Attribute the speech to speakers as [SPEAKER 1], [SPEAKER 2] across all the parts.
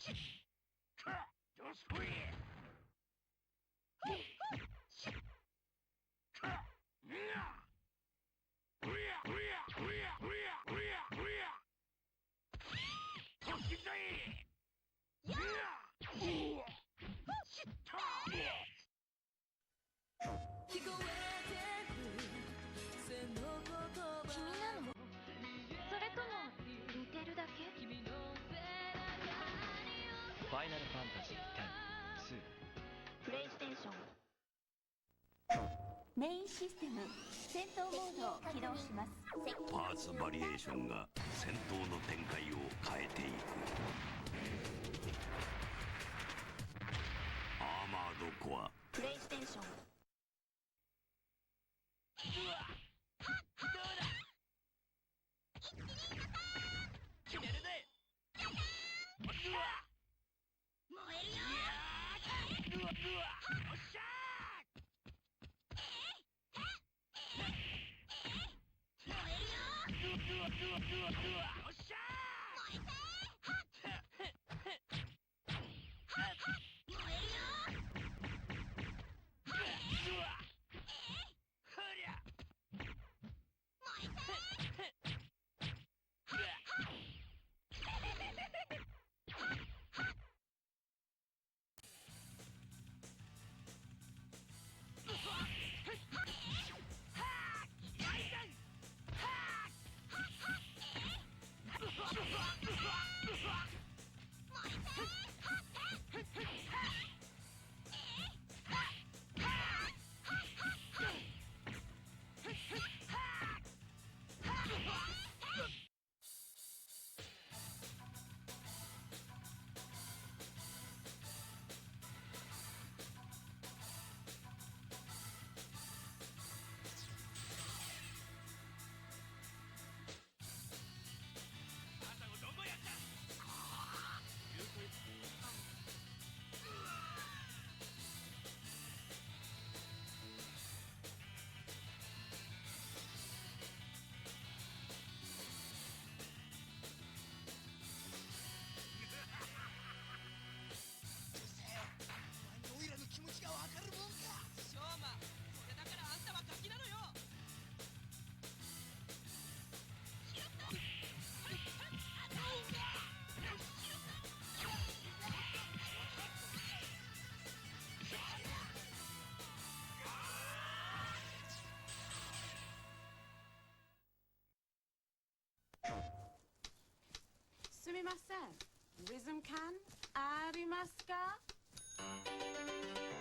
[SPEAKER 1] ファイナルファンタジー10、2。
[SPEAKER 2] プレイステーション。
[SPEAKER 3] メインシステム戦闘モードを起動します。
[SPEAKER 4] パーツバリエーションが戦闘の展開を変えていく。アーマードコア。
[SPEAKER 2] プレイステーション。
[SPEAKER 5] 決めるぜ。燃えるよ。よっしゃー。燃えるよ。よっしゃー。燃えるよ。ほりゃ。
[SPEAKER 6] オイラの気持ちがわかるもんか。
[SPEAKER 7] しょうま、それだからあんたはガキなのよ。
[SPEAKER 8] すみません。リズム缶ありますか？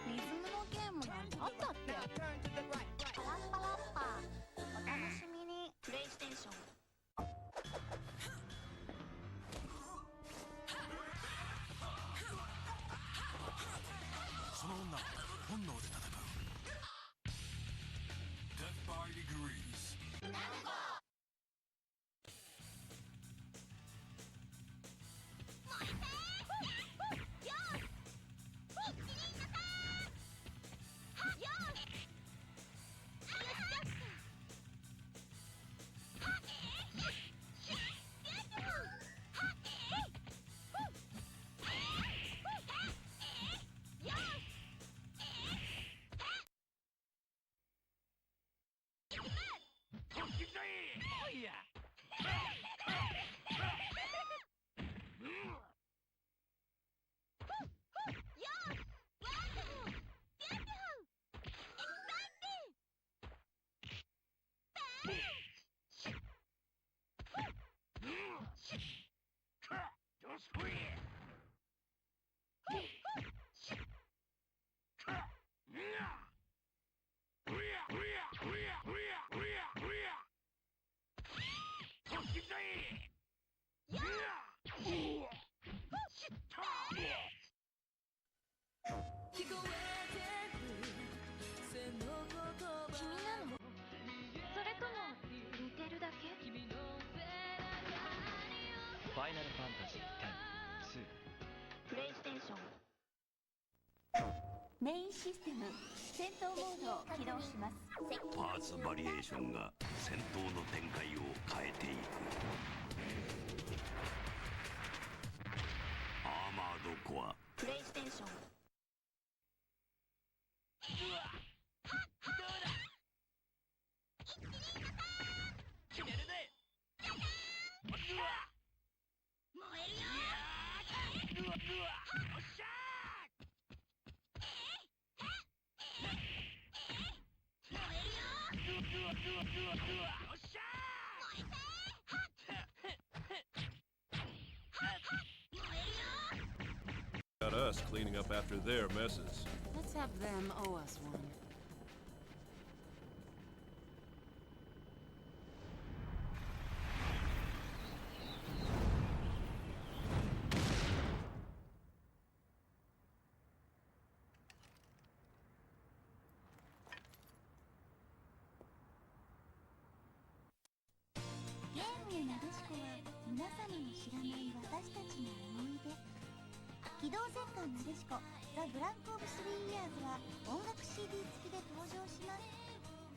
[SPEAKER 3] リズムのゲームなんてあったっけ？パラッパラッパお楽しみに。
[SPEAKER 2] プレイステーション。
[SPEAKER 6] その女は本能で戦う。Death by Degrees。
[SPEAKER 1] ファイナルファンタジー10、2。
[SPEAKER 2] プレイステーション。
[SPEAKER 3] メインシステム戦闘モードを起動します。
[SPEAKER 4] パーツバリエーションが戦闘の展開を変えていく。アーマー
[SPEAKER 2] ーション。
[SPEAKER 5] 決めるぜ。燃えるよ。よっしゃー。燃えるよ。よっしゃー。燃えるよ。
[SPEAKER 9] Got us cleaning up after their messes.
[SPEAKER 8] Let's have them owe us one.
[SPEAKER 3] GROANIN なでしこは皆様の知らない私たちの思い出。機動戦艦なでしこザ・ブランク・オブ・スリー・イヤーズは音楽 CD 付きで登場します。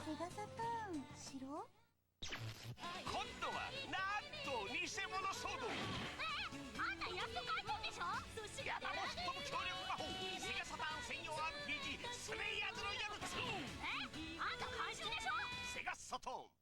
[SPEAKER 3] セガサターンしろ。
[SPEAKER 5] 今度はなんと偽物騒動。
[SPEAKER 3] あんたやっと買い込んでしょ。
[SPEAKER 5] やたも吹っ飛ぶ強力魔法セガサターン専用 RPG スレイヤーズロイヤル2。
[SPEAKER 3] あんた監修でしょ。
[SPEAKER 5] セガサターン。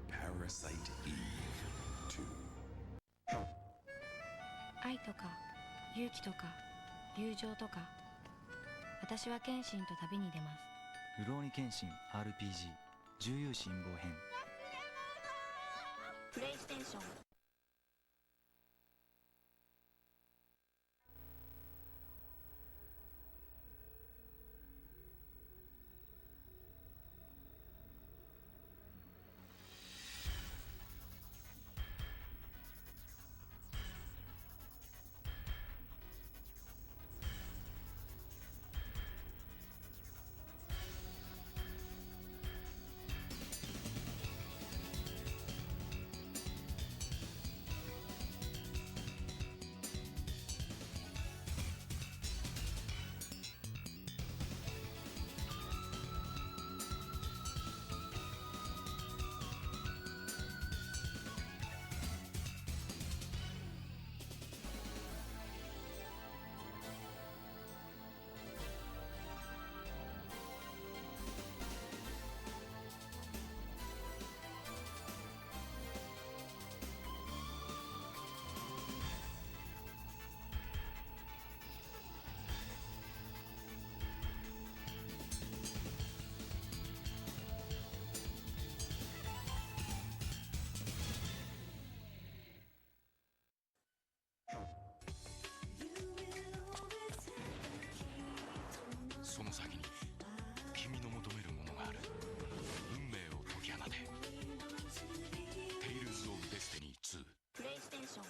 [SPEAKER 4] Parasite Eve 2.
[SPEAKER 10] 愛とか勇気とか友情とか、私は剣心と旅に出ます。
[SPEAKER 1] ルローニケンシン RPG 重勇辛抱編。
[SPEAKER 2] プレイステーション。
[SPEAKER 6] その先に君の求めるものがある。運命を解き放て。テイルズ・オブ・デスティニー2。
[SPEAKER 2] プレイステーション。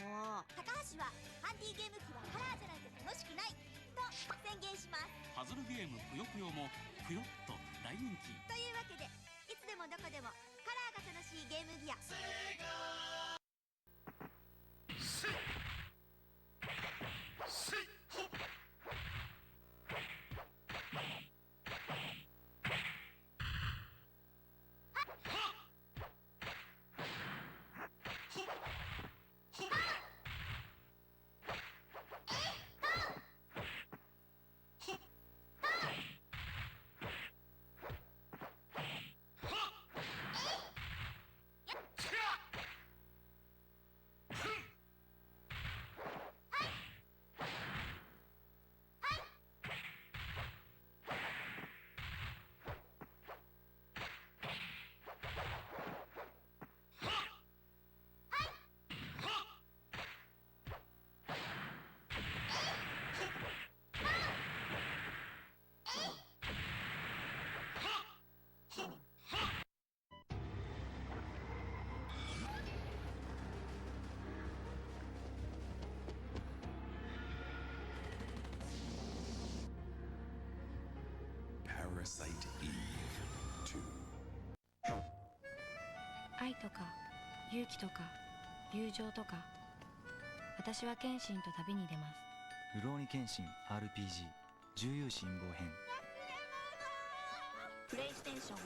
[SPEAKER 3] もう高橋はハンディゲーム機はカラーじゃないと楽しくないと宣言します。
[SPEAKER 11] パズルゲームぷよぷよもぷよっと大人気
[SPEAKER 3] というわけでいつでもどこでもカラーが楽しいゲームギア
[SPEAKER 10] 愛とか勇気とか友情とか、私は剣心と旅に出ます。
[SPEAKER 1] ルローニケンシン RPG 重勇辛抱編。
[SPEAKER 2] プレイステーション。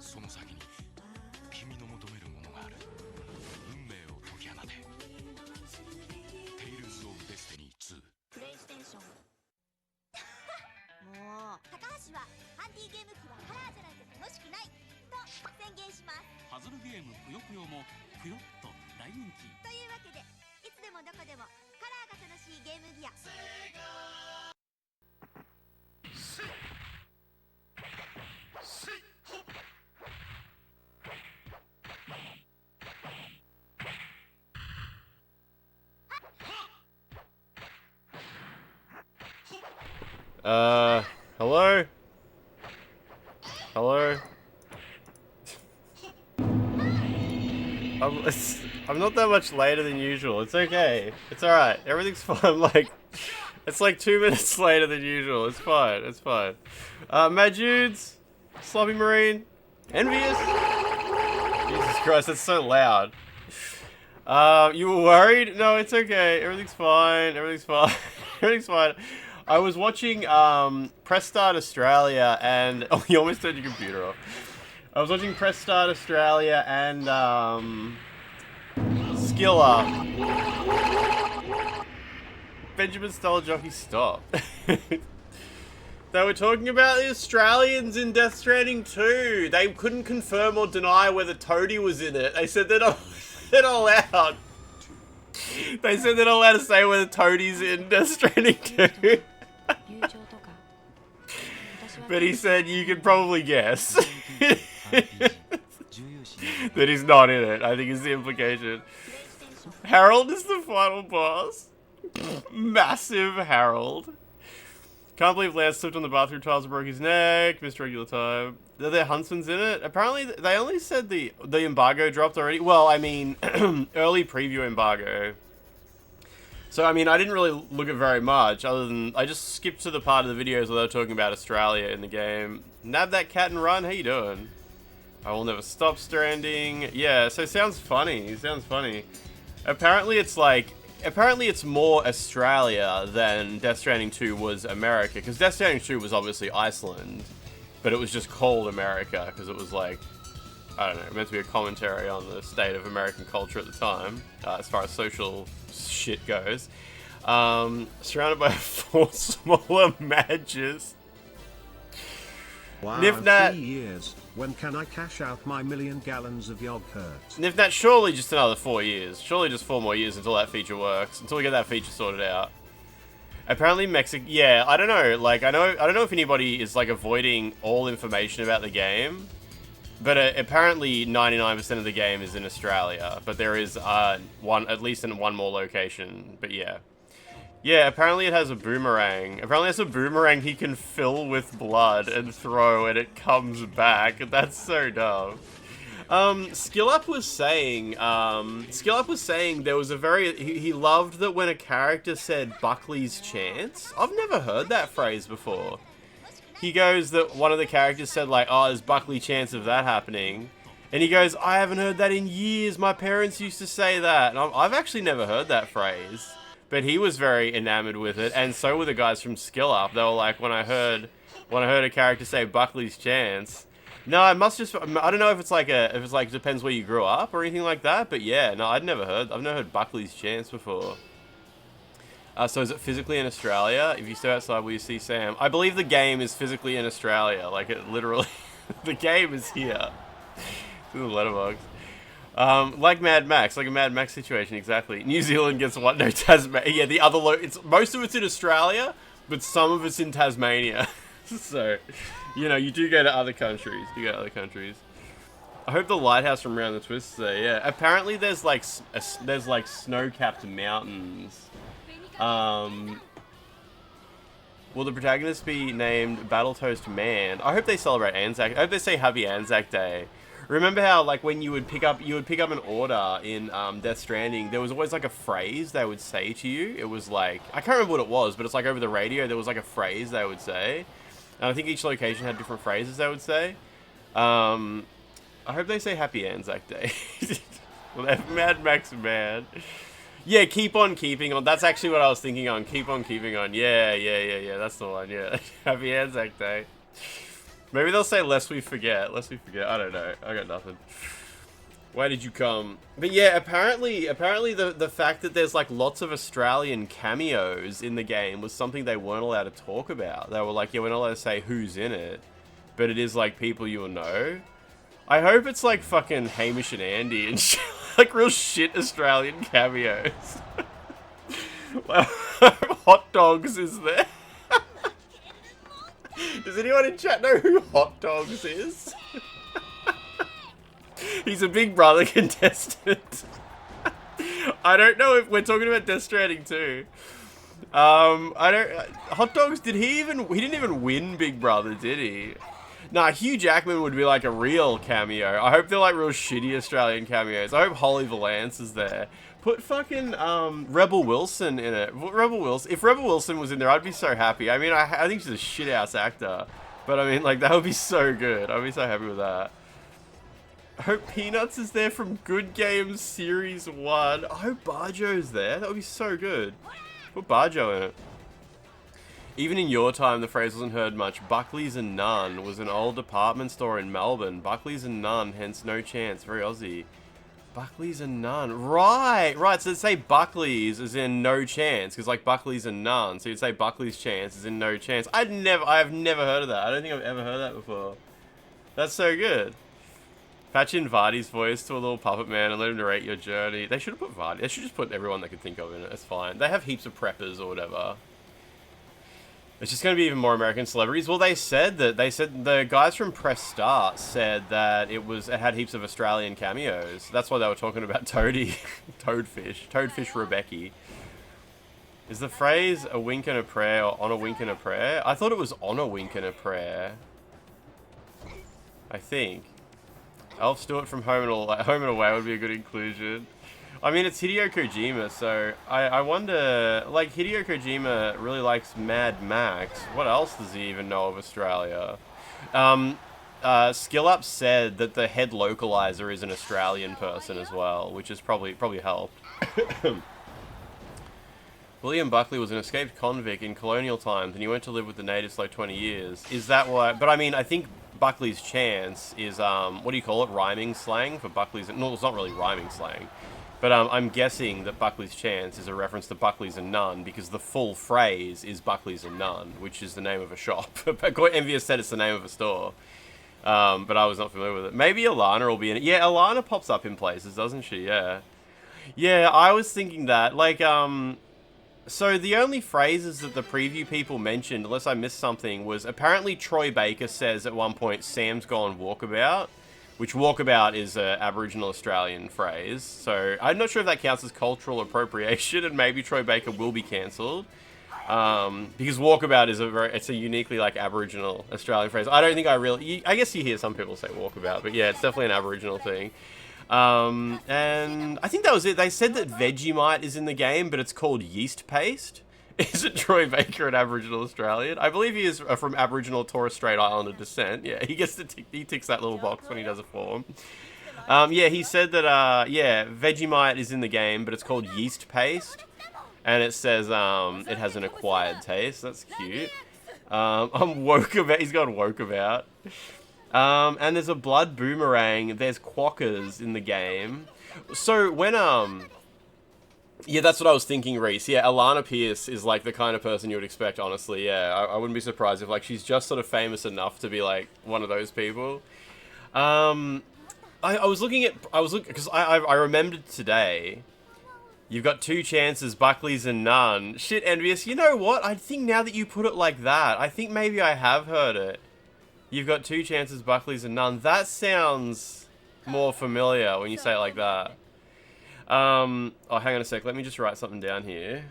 [SPEAKER 6] その先に君の求めるものがある。運命を解き放て。テイルズ・オブ・デスティニー2。
[SPEAKER 2] プレイステーション。
[SPEAKER 3] もう高橋はハンディゲーム機はカラーじゃないと楽しくないと宣言します。
[SPEAKER 11] パズルゲームぷよぷよもぷよっと大人気。
[SPEAKER 3] というわけでいつでもどこでもカラーが楽しいゲームギア。
[SPEAKER 12] Hello? Hello? I'm not that much later than usual. It's okay. It's alright. Everything's fine. It's like 2 minutes later than usual. It's fine. It's fine. Mad Dudes, Sloppy Marine, Envious. Jesus Christ, that's so loud. You were worried? No, it's okay. Everything's fine. Everything's fine. Everything's fine. I was watching Press Start Australia and... Oh, you almost turned your computer off. I was watching Press Start Australia and Skill Up. Benjamin Stolajoki, stop. They were talking about the Australians in Death Stranding 2. They couldn't confirm or deny whether Toadie was in it. They said they're not allowed. They said they're not allowed to say whether Toadie's in Death Stranding 2. But he said you could probably guess that he's not in it, I think is the implication. Harold is the final boss. Massive Harold. Can't believe Lance slipped on the bathroom tiles and broke his neck. Missed regular time. Are there huntsmen's in it? Apparently, they only said the embargo dropped already. Well, I mean, early preview embargo. So, I mean, I didn't really look at very much, other than I just skipped to the part of the videos where they were talking about Australia in the game. Nab that cat and run. How you doing? I will never stop stranding. Yeah, so it sounds funny. It sounds funny. Apparently, it's more Australia than Death Stranding 2 was America, because Death Stranding 2 was obviously Iceland, but it was just called America because it was like, I don't know, meant to be a commentary on the state of American culture at the time, as far as social shit goes. Surrounded by 4 smaller badges.
[SPEAKER 13] Wow,
[SPEAKER 12] Nifnat,
[SPEAKER 13] 3 years. When can I cash out my 1,000,000 gallons of yogurt?
[SPEAKER 12] Nifnat, surely just another 4 years. Surely just 4 more years until that feature works, until we get that feature sorted out. Apparently Mexico, yeah, I don't know, like, I don't know if anybody is, like, avoiding all information about the game, but apparently 99% of the game is in Australia, but there is at least in one more location, but yeah. Yeah, apparently it has a boomerang. Apparently it's a boomerang he can fill with blood and throw and it comes back. That's so dumb. Skill Up was saying there was a very, he loved that when a character said Buckley's chance. I've never heard that phrase before. He goes that one of the characters said like, oh, there's Buckley chance of that happening. And he goes, I haven't heard that in years. My parents used to say that. And I've actually never heard that phrase. But he was very enamored with it. And so were the guys from Skill Up. They were like, when I heard a character say Buckley's chance. No, it must just, I don't know if it's like depends where you grew up or anything like that. But yeah, no, I've never heard Buckley's chance before. So is it physically in Australia? If you stay outside, will you see Sam? I believe the game is physically in Australia. Like, it literally... the game is here. It's in the letterbox. Like Mad Max. Like a Mad Max situation, exactly. New Zealand gets what? No, Tasmania. Yeah, the other... most of it's in Australia, but some of it's in Tasmania. So, you know, you do go to other countries. I hope the lighthouse from Round the Twist is there, yeah. Apparently there's, like, snow-capped mountains... will the protagonist be named Battletoast Man? I hope they celebrate Anzac. I hope they say Happy Anzac Day. Remember how, like, when you would pick up an order in Death Stranding, there was always like a phrase they would say to you. It was like, I can't remember what it was, but it's like over the radio there was like a phrase they would say, and I think each location had different phrases they would say. I hope they say Happy Anzac Day. Mad Max Man. Yeah, keep on keeping on. That's actually what I was thinking on. Keep on keeping on. Yeah. That's the one, yeah. Happy Anzac Day. Maybe they'll say lest we forget. I don't know. I got nothing. Why did you come? But yeah, apparently the fact that there's like lots of Australian cameos in the game was something they weren't allowed to talk about. They were like, yeah, we're not allowed to say who's in it. But it is like people you'll know. I hope it's like fucking Hamish and Andy and shit. Like real shit Australian cameos. Hot Dogs is there. Does anyone in chat know who Hot Dogs is? He's a Big Brother contestant. I don't know if we're talking about Death Stranding too. Hot Dogs, he didn't even win Big Brother, did he? Nah, Hugh Jackman would be like a real cameo. I hope they're like real shitty Australian cameos. I hope Holly Valance is there. Put fucking Rebel Wilson in it. If Rebel Wilson was in there, I'd be so happy. I mean, I think she's a shit-ass actor. But I mean, like, that would be so good. I'd be so happy with that. I hope Peanuts is there from Good Games Series 1. I hope Barjo's there. That would be so good. Put Barjo in it. Even in your time, the phrase wasn't heard much. Buckley's and None was an old department store in Melbourne. Buckley's and None, hence no chance. Very Aussie. Buckley's and None. Right. So it'd say Buckley's as in no chance, because like Buckley's and None. So you'd say Buckley's chance as in no chance. I have never heard of that. I don't think I've ever heard that before. That's so good. Patch in Vardy's voice to a little puppet man and let him narrate your journey. They should have put Vardy. They should just put everyone they could think of in it. It's fine. They have heaps of preppers or whatever. It's just going to be even more American celebrities. Well, they said the guys from Press Start said that it had heaps of Australian cameos. That's why they were talking about Toadfish Rebecca. Is the phrase a wink and a prayer or on a wink and a prayer? I thought it was on a wink and a prayer. I think. Elf Stewart from Home and Away would be a good inclusion. I mean, it's Hideo Kojima, so I wonder, like, Hideo Kojima really likes Mad Max. What else does he even know of Australia? Skill Up said that the head localizer is an Australian person as well, which has probably helped. William Buckley was an escaped convict in colonial times, and he went to live with the natives like 20 years. Is that why? But I mean, I think Buckley's chance is, what do you call it? Rhyming slang for Buckley's? No, it's not really rhyming slang. But I'm guessing that Buckley's chance is a reference to Buckley's and None, because the full phrase is Buckley's and None, which is the name of a shop. Envious said it's the name of a store. But I was not familiar with it. Maybe Alana will be in it. Yeah, Alana pops up in places, doesn't she? Yeah. Yeah, I was thinking that. Like, so the only phrases that the preview people mentioned, unless I missed something, was apparently Troy Baker says at one point, Sam's gone walkabout. Which walkabout is an Aboriginal Australian phrase. So I'm not sure if that counts as cultural appropriation, and maybe Troy Baker will be cancelled. Because walkabout is it's a uniquely like Aboriginal Australian phrase. I don't think I guess you hear some people say walkabout, but yeah, it's definitely an Aboriginal thing. And I think that was it. They said that Vegemite is in the game, but it's called yeast paste. Isn't Troy Baker an Aboriginal Australian? I believe he is from Aboriginal Torres Strait Islander descent. Yeah, he gets to he ticks that little box when he does a form. Yeah, he said that, yeah, Vegemite is in the game, but it's called yeast paste. And it says, it has an acquired taste. That's cute. I'm woke about. He's got woke about. And there's a blood boomerang. There's quackers in the game. So when, yeah, that's what I was thinking, Reese. Yeah, Alana Pierce is, like, the kind of person you would expect, honestly. Yeah, I wouldn't be surprised if, like, she's just sort of famous enough to be, like, one of those people. I was looking, because I remembered today, you've got 2 chances, Buckley's and none. Shit, Envious, you know what? I think now that you put it like that, I think maybe I have heard it. You've got 2 chances, Buckley's and none. That sounds more familiar when you say it like that. Oh, hang on a sec. Let me just write something down here.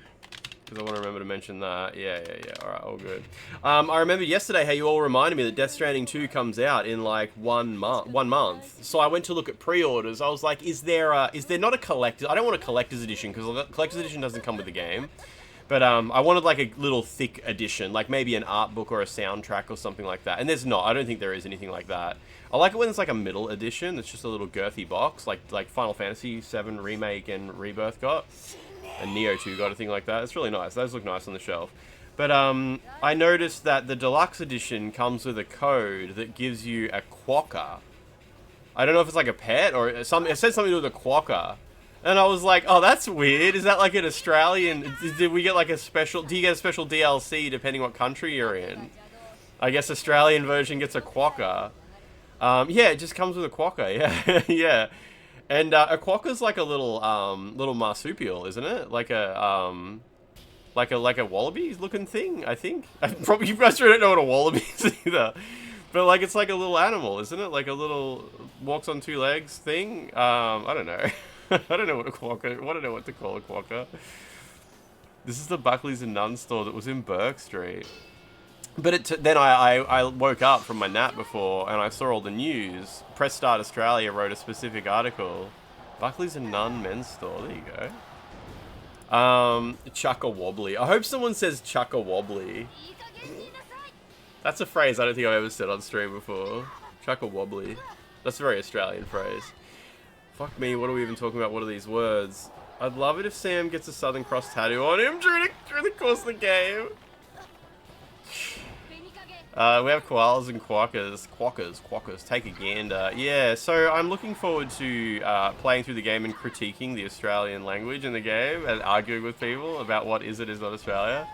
[SPEAKER 12] Because I want to remember to mention that. Yeah. Alright, all good. I remember yesterday how you all reminded me that Death Stranding 2 comes out in like 1 month. So I went to look at pre-orders. I was like, is there not a collector? I don't want a collector's edition because the collector's edition doesn't come with the game. But I wanted like a little thick edition, like maybe an art book or a soundtrack or something like that. And there's not. I don't think there is anything like that. I like it when it's like a middle edition. It's just a little girthy box, like Final Fantasy VII Remake and Rebirth got. And Neo 2 got a thing like that. It's really nice. Those look nice on the shelf. But I noticed that the deluxe edition comes with a code that gives you a quokka. I don't know if it's like a pet or it said something to do with a quokka. And I was like, oh, that's weird. Is that like an Australian? Did we get like a special? Do you get a special DLC depending what country you're in? I guess Australian version gets a quokka. Yeah, it just comes with a quokka. Yeah, yeah. And a quokka's like a little marsupial, isn't it? Like a wallaby looking thing, I think. You guys don't know what a wallaby is either. But like it's like a little animal, isn't it? Like a little walks on 2 legs thing. I don't know. I don't know what a quokka. I don't know what to call a quokka. This is the Buckley's and Nunn store that was in Burke Street. But then I woke up from my nap before and I saw all the news. Press Start Australia wrote a specific article. Buckley's and Nunn men's store. There you go. Chucka Wobbly. I hope someone says Chucka Wobbly. That's a phrase I don't think I've ever said on stream before. Chucka Wobbly. That's a very Australian phrase. Fuck me, what are we even talking about? What are these words? I'd love it if Sam gets a Southern Cross tattoo on him during the course of the game. We have koalas and quackers. Quackers. Take a gander. Yeah, so I'm looking forward to playing through the game and critiquing the Australian language in the game and arguing with people about what is not Australia.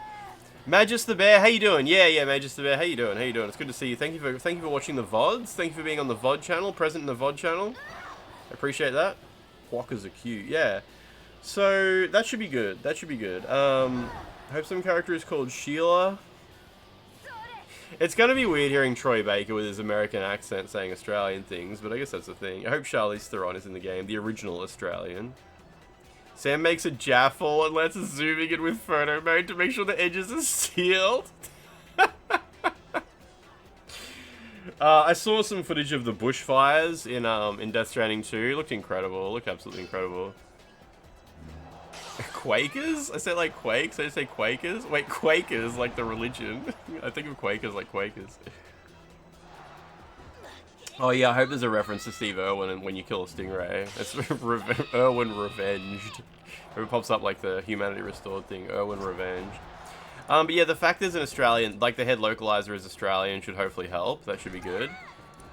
[SPEAKER 12] Magus the Bear, how you doing? Yeah, Magus the Bear, how you doing? It's good to see you. Thank you for watching the VODs. Thank you for being on the VOD channel, present in the VOD channel. I appreciate that. Quackers are cute, yeah. So that should be good. I hope some character is called Sheila. It's gonna be weird hearing Troy Baker with his American accent saying Australian things, but I guess that's the thing. I hope Charlize Theron is in the game, the original Australian. Sam makes a jaffle and lets us zooming in with photo mode to make sure the edges are sealed. I saw some footage of the bushfires in Death Stranding 2. It looked incredible. It looked absolutely incredible. Quakers? I said like Quakes. I just say Quakers. Wait, Quakers like the religion. I think of Quakers like Quakers. Oh yeah, I hope there's a reference to Steve Irwin and when you kill a stingray. It's Irwin Revenged. It pops up like the Humanity Restored thing. Irwin Revenged. But yeah, the fact there's an Australian, like the head localizer is Australian, should hopefully help. That should be good.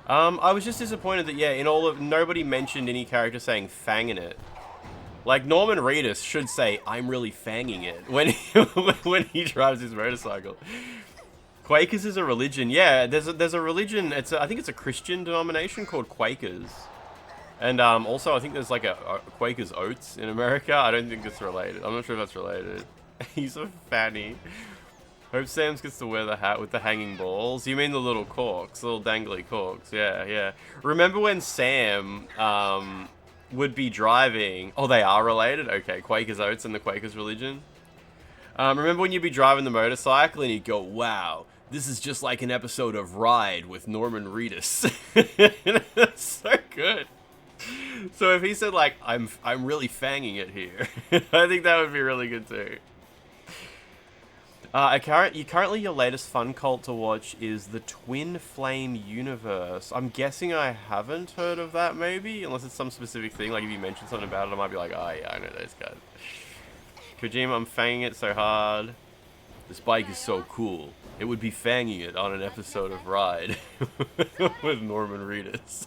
[SPEAKER 12] I was just disappointed that, yeah, nobody mentioned any character saying fang in it. Like, Norman Reedus should say, I'm really fanging it, when he drives his motorcycle. Quakers is a religion. Yeah, there's a religion, I think it's a Christian denomination called Quakers. And also, I think there's like a Quakers Oats in America. I don't think it's related. I'm not sure if that's related. He's a fanny. Hope Sam gets to wear the hat with the hanging balls. You mean the little corks, little dangly corks? Yeah. Remember when Sam would be driving? Oh, they are related. Okay, Quakers Oats and the Quakers religion. Remember when you'd be driving the motorcycle and you'd go, wow, this is just like an episode of Ride with Norman Reedus. That's so good. So if he said, like, I'm really fanging it here, I think that would be really good too. Currently your latest fun cult to watch is the Twin Flame Universe. I'm guessing I haven't heard of that, maybe? Unless it's some specific thing, like if you mentioned something about it, I might be like, oh yeah, I know those guys. Kojima, I'm fanging it so hard. This bike is so cool. It would be fanging it on an episode of Ride with Norman Reedus.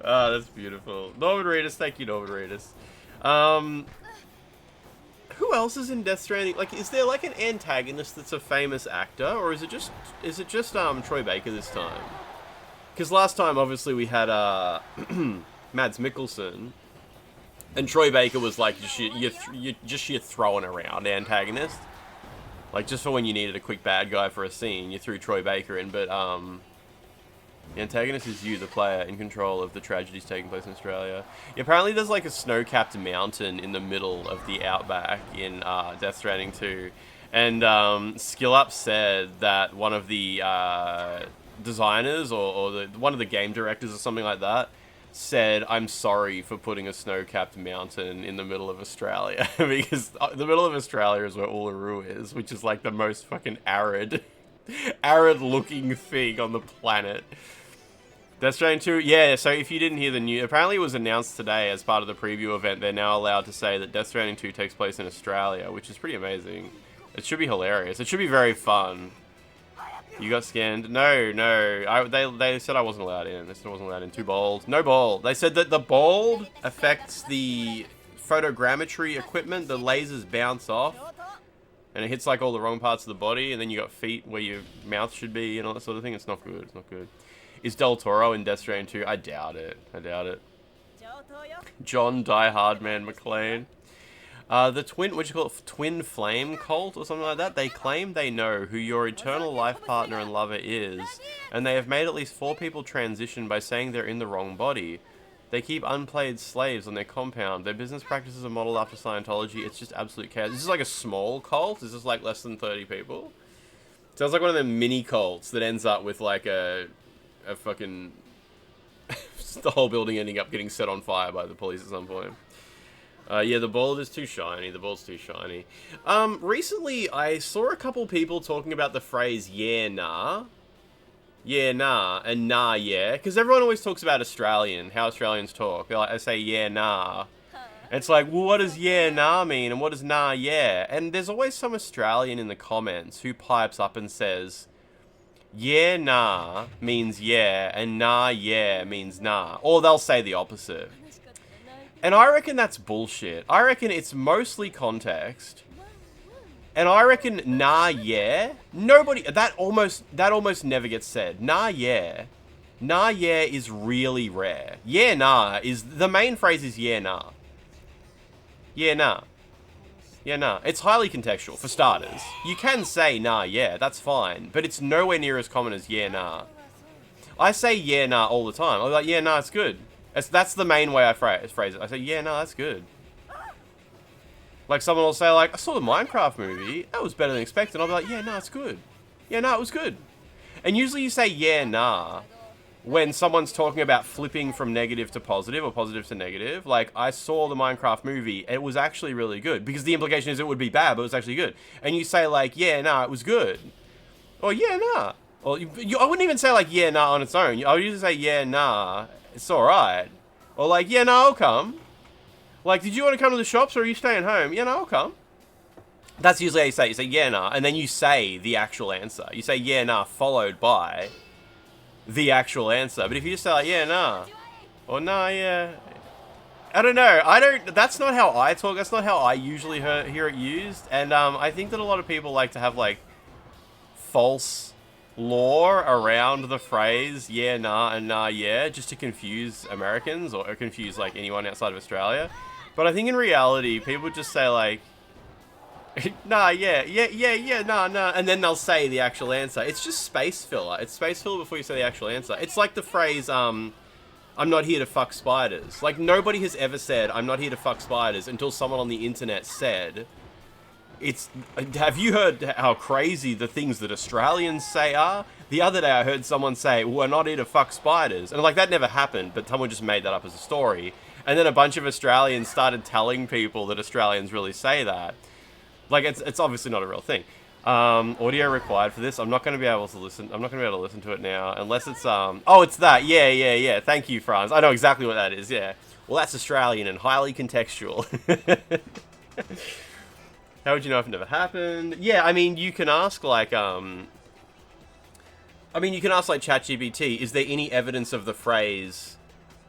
[SPEAKER 12] Ah, that's beautiful. Norman Reedus, thank you, Norman Reedus. Who else is in Death Stranding? Like, is there like an antagonist that's a famous actor, or is it just Troy Baker this time? Because last time, obviously, we had Mads Mikkelsen, and Troy Baker was like just your throwing around antagonist, like just for when you needed a quick bad guy for a scene, you threw Troy Baker in. But the antagonist is you, the player, in control of the tragedies taking place in Australia. Yeah, apparently there's like a snow-capped mountain in the middle of the outback in Death Stranding 2. And Skill Up said that one of the designers or one of the game directors or something like that said, I'm sorry for putting a snow-capped mountain in the middle of Australia. Because the middle of Australia is where Uluru is, which is like the most fucking arid looking thing on the planet. Death Stranding 2, yeah, so if you didn't hear the news, apparently it was announced today as part of the preview event, they're now allowed to say that Death Stranding 2 takes place in Australia, which is pretty amazing. It should be hilarious. It should be very fun. You got scanned? No. They said I wasn't allowed in. They said I wasn't allowed in. Too bold. No bold. They said that the bold affects the photogrammetry equipment. The lasers bounce off. And it hits like all the wrong parts of the body. And then you got feet where your mouth should be and all that sort of thing. It's not good. It's not good. Is Del Toro in Death Stranding 2? I doubt it. I doubt it. John Die Hard Man McClane. The twin flame cult or something like that, they claim they know who your eternal life partner and lover is, and they have made at least 4 people transition by saying they're in the wrong body. They keep unpaid slaves on their compound. Their business practices are modeled after Scientology. It's just absolute chaos. This is like a small cult? Is this like less than 30 people? Sounds like one of them mini cults that ends up with like a fucking... the whole building ending up getting set on fire by the police at some point. Yeah, the bold is too shiny. The bold's too shiny. Recently, I saw a couple people talking about the phrase, yeah, nah. Yeah, nah, and nah, yeah. Because everyone always talks about Australian, how Australians talk. I say, yeah, nah. And it's like, well, what does yeah, nah mean? And what does nah, yeah? And there's always some Australian in the comments who pipes up and says, yeah, nah means yeah, and nah, yeah means nah. Or they'll say the opposite. And I reckon that's bullshit. I reckon it's mostly context. And I reckon nah, yeah. That almost never gets said. Nah, yeah. Nah, yeah is really rare. Yeah, nah is, the main phrase is yeah, nah. Yeah, nah. Yeah, nah. It's highly contextual, for starters. You can say nah, yeah, that's fine. But it's nowhere near as common as yeah, nah. I say yeah, nah all the time. I'm like, yeah, nah, it's good. That's the main way I phrase it. I say, yeah, nah, that's good. Like, someone will say, like, I saw the Minecraft movie. That was better than expected. I'll be like, yeah, nah, it's good. Yeah, nah, it was good. And usually you say, yeah, nah, when someone's talking about flipping from negative to positive or positive to negative. Like, I saw the Minecraft movie. It was actually really good. Because the implication is it would be bad, but it was actually good. And you say, like, yeah, nah, it was good. Or, yeah, nah. Or, I wouldn't even say, like, yeah, nah on its own. I would usually say, yeah, nah, it's alright. Or, like, yeah, nah, I'll come. Like, did you want to come to the shops or are you staying home? Yeah, no, I'll come. That's usually how you say it. You say, yeah, nah, and then you say the actual answer. You say, yeah, nah, followed by the actual answer. But if you just say, like, yeah, nah, or nah, yeah, I don't know. That's not how I talk. That's not how I usually hear it used. And I think that a lot of people like to have, like, false lore around the phrase, yeah, nah, and nah, yeah, just to confuse Americans or confuse, like, anyone outside of Australia. But I think in reality, people just say, like, nah, yeah, nah, nah, and then they'll say the actual answer. It's just space filler. It's space filler before you say the actual answer. It's like the phrase, I'm not here to fuck spiders. Like, nobody has ever said, I'm not here to fuck spiders, until someone on the internet said, have you heard how crazy the things that Australians say are? The other day I heard someone say, we're not here to fuck spiders. And like, that never happened, but someone just made that up as a story. And then a bunch of Australians started telling people that Australians really say that. Like, it's obviously not a real thing. Audio required for this. I'm not going to be able to listen. I'm not going to be able to listen to it now unless it's oh, it's that. Yeah. Thank you, Franz. I know exactly what that is. Yeah. Well, that's Australian and highly contextual. How would you know if it never happened? Yeah, I mean, you can ask like ChatGPT, is there any evidence of the phrase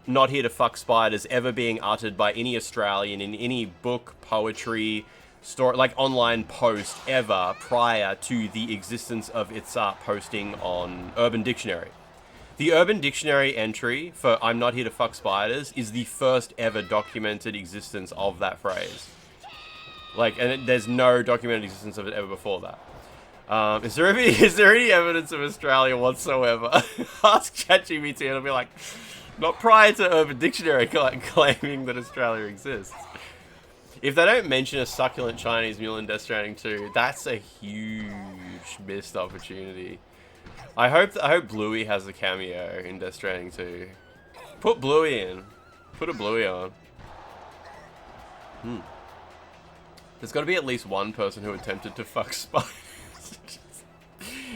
[SPEAKER 12] "not here to fuck spiders" ever being uttered by any Australian in any book, poetry, story, like online post ever prior to the existence of its posting on Urban Dictionary? The Urban Dictionary entry for "I'm not here to fuck spiders" is the first ever documented existence of that phrase. Like, and there's no documented existence of it ever before that. Is there any evidence of Australia whatsoever? Ask ChatGPT and it'll be like, not prior to Urban Dictionary claiming that Australia exists. If they don't mention a succulent Chinese mule in Death Stranding 2, that's a huge missed opportunity. I hope Bluey has a cameo in Death Stranding 2. Put Bluey in. Put a Bluey on. There's got to be at least one person who attempted to fuck spiders.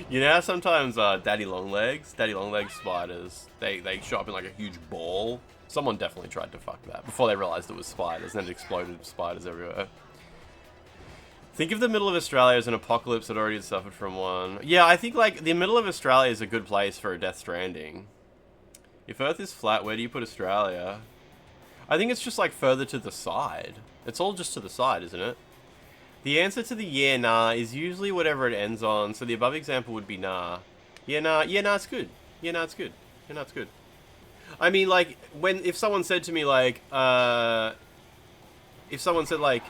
[SPEAKER 12] You know how sometimes daddy long legs spiders, they show up in like a huge ball? Someone definitely tried to fuck that before they realized it was spiders, and then it exploded with spiders everywhere. Think of the middle of Australia as an apocalypse that already had suffered from one. Yeah, I think like the middle of Australia is a good place for a Death Stranding. If Earth is flat, where do you put Australia? I think it's just like further to the side. It's all just to the side, isn't it? The answer to the yeah, nah is usually whatever it ends on, so the above example would be nah. Yeah, nah, it's good. Yeah, nah, it's good. Yeah, nah, it's good. I mean, like, if someone said to me, like, if someone said, like,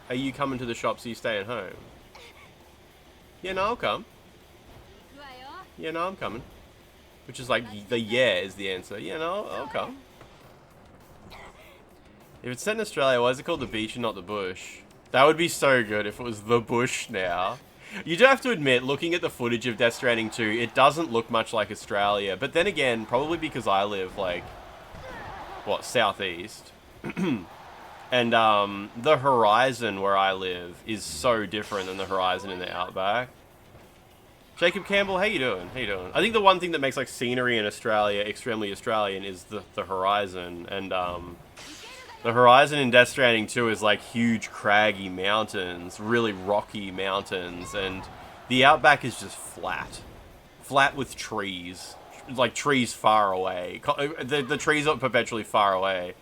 [SPEAKER 12] are you coming to the shops or you staying home? Yeah, no, I'll come. Yeah, no, I'm coming. Which is like, the yeah is the answer. Yeah, no, I'll come. If it's set in Australia, why is it called the beach and not the bush? That would be so good if it was the bush now. You do have to admit, looking at the footage of Death Stranding 2, it doesn't look much like Australia. But then again, probably because I live, like, what, southeast. And the horizon where I live is so different than the horizon in the outback. Jacob Campbell, how you doing? How you doing? I think the one thing that makes, like, scenery in Australia extremely Australian is the horizon. And the horizon in Death Stranding 2 is like huge craggy mountains, really rocky mountains, and the outback is just flat. Flat with trees. Like trees far away. The trees are perpetually far away.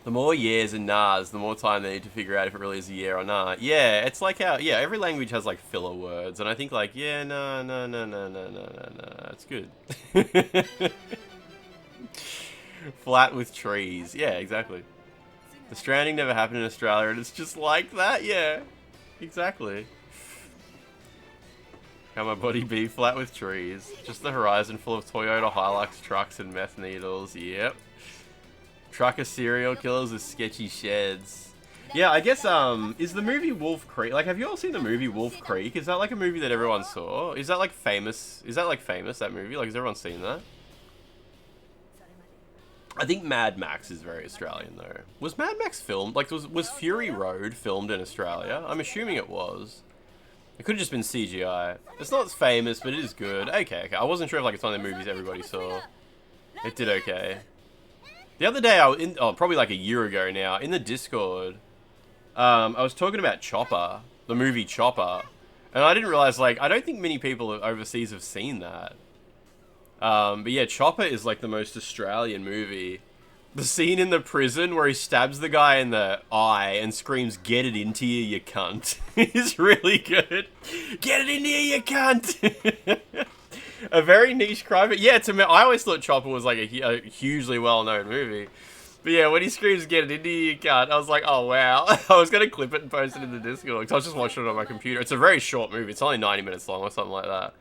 [SPEAKER 12] The more yeahs and nahs, the more time they need to figure out if it really is a yeah or nah. Yeah, it's like how, yeah, every language has like filler words, and I think like, yeah, nah, it's good. Flat with trees. Yeah, exactly. The Stranding never happened in Australia, and it's just like that. Yeah, exactly. How my body be flat with trees. Just the horizon full of Toyota Hilux trucks and meth needles. Yep. Trucker serial killers with sketchy sheds. Yeah, I guess, is the movie Wolf Creek, like, have you all seen the movie Wolf Creek? Is that like a movie that everyone saw? Is that like famous? Is that like famous, that movie? Like, has everyone seen that? I think Mad Max is very Australian, though. Was Mad Max filmed? Like, was Fury Road filmed in Australia? I'm assuming it was. It could have just been CGI. It's not as famous, but it is good. Okay. I wasn't sure if, like, it's one of the movies everybody saw. It did okay. The other day, probably like a year ago now, in the Discord, I was talking about Chopper, the movie Chopper, and I didn't realize, like, I don't think many people overseas have seen that. But yeah, Chopper is like the most Australian movie. The scene in the prison where he stabs the guy in the eye and screams, "Get it into you cunt," is really good. Get it into you cunt! A very niche crime, but yeah, I always thought Chopper was like a hugely well-known movie. But yeah, when he screams, "Get it into you cunt," I was like, oh wow. I was going to clip it and post it in the Discord, because I was just watching it on my computer. It's a very short movie. It's only 90 minutes long or something like that.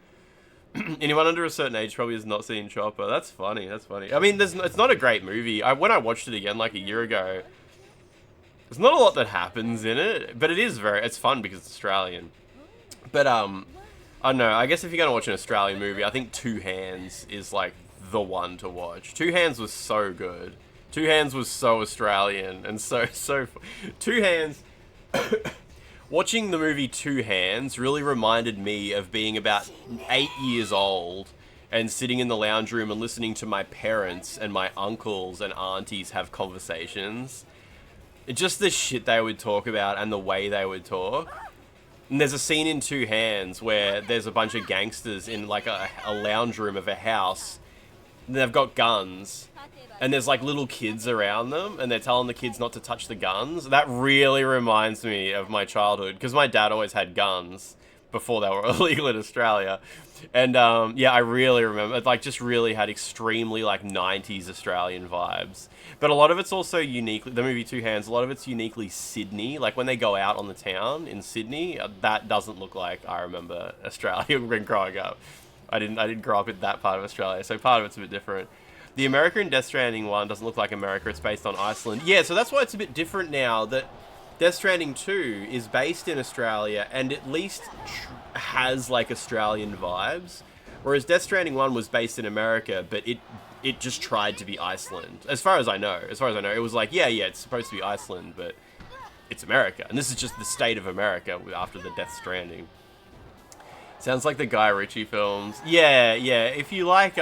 [SPEAKER 12] Anyone under a certain age probably has not seen Chopper. That's funny. That's funny. I mean, it's not a great movie. When I watched it again like a year ago, There's not a lot that happens in it, but it's fun because it's Australian. But, I don't know, I guess if you're going to watch an Australian movie, I think Two Hands is, like, the one to watch. Two Hands was so good. Two Hands was so Australian, and so Two Hands... Watching the movie Two Hands really reminded me of being about 8 years old and sitting in the lounge room and listening to my parents and my uncles and aunties have conversations. Just the shit they would talk about and the way they would talk. And there's a scene in Two Hands where there's a bunch of gangsters in like a lounge room of a house. And they've got guns. And there's like little kids around them. And they're telling the kids not to touch the guns. That really reminds me of my childhood. Because my dad always had guns before they were illegal in Australia. And yeah, I really remember. It like just really had extremely like 90s Australian vibes. But a lot of it's also uniquely, the movie Two Hands, a lot of it's uniquely Sydney. Like when they go out on the town in Sydney, that doesn't look like I remember Australia when growing up. I didn't grow up in that part of Australia, so part of it's a bit different. The America in Death Stranding one doesn't look like America, it's based on Iceland. Yeah, so that's why it's a bit different now, that Death Stranding 2 is based in Australia and at least has like Australian vibes. Whereas Death Stranding 1 was based in America, but it just tried to be Iceland. As far as I know, it was like, yeah, it's supposed to be Iceland, but it's America. And this is just the state of America after the Death Stranding. Sounds like the Guy Ritchie films. Yeah. If you like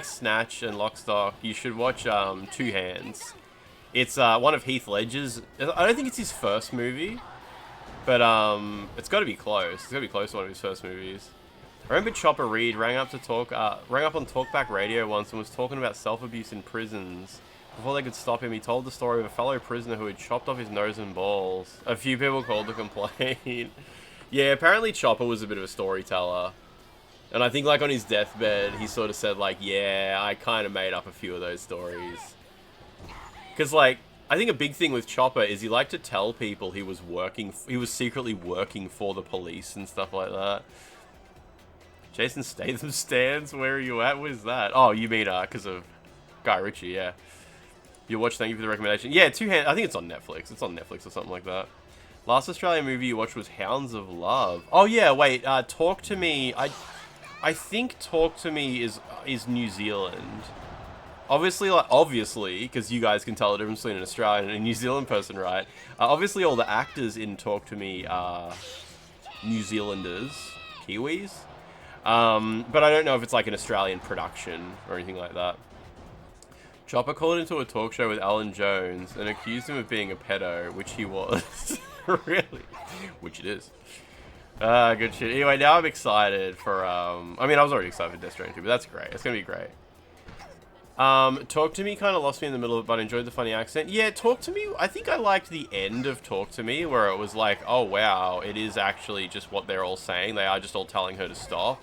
[SPEAKER 12] Snatch and Lock, Stock, you should watch Two Hands. It's one of Heath Ledger's. I don't think it's his first movie, but it's got to be close. It's got to be close to one of his first movies. I remember Chopper Reed rang up on Talkback Radio once and was talking about self-abuse in prisons. Before they could stop him, he told the story of a fellow prisoner who had chopped off his nose and balls. A few people called to complain. Yeah, apparently Chopper was a bit of a storyteller. And I think, like, on his deathbed, he sort of said, like, yeah, I kind of made up a few of those stories. Because, like, I think a big thing with Chopper is he liked to tell people he was secretly working for the police and stuff like that. Jason Statham stands, where are you at? What is that? Oh, you mean, because of Guy Ritchie, yeah. You watch, thank you for the recommendation. Yeah, Two Hands, I think it's on Netflix. It's on Netflix or something like that. Last Australian movie you watched was Hounds of Love. Oh yeah, wait. Talk to Me. I think Talk to Me is New Zealand. Obviously, because you guys can tell the difference between an Australian and a New Zealand person, right? Obviously, all the actors in Talk to Me are New Zealanders, Kiwis. But I don't know if it's like an Australian production or anything like that. Chopper called into a talk show with Alan Jones and accused him of being a pedo, which he was. Really? Which it is. Good shit. Anyway, now I'm excited for, I mean, I was already excited for Death Stranding 2, but that's great. It's gonna be great. Talk to Me kind of lost me in the middle of it, but I enjoyed the funny accent. Yeah, Talk to Me, I think I liked the end of Talk to Me, where it was like, oh wow, it is actually just what they're all saying. They are just all telling her to stop.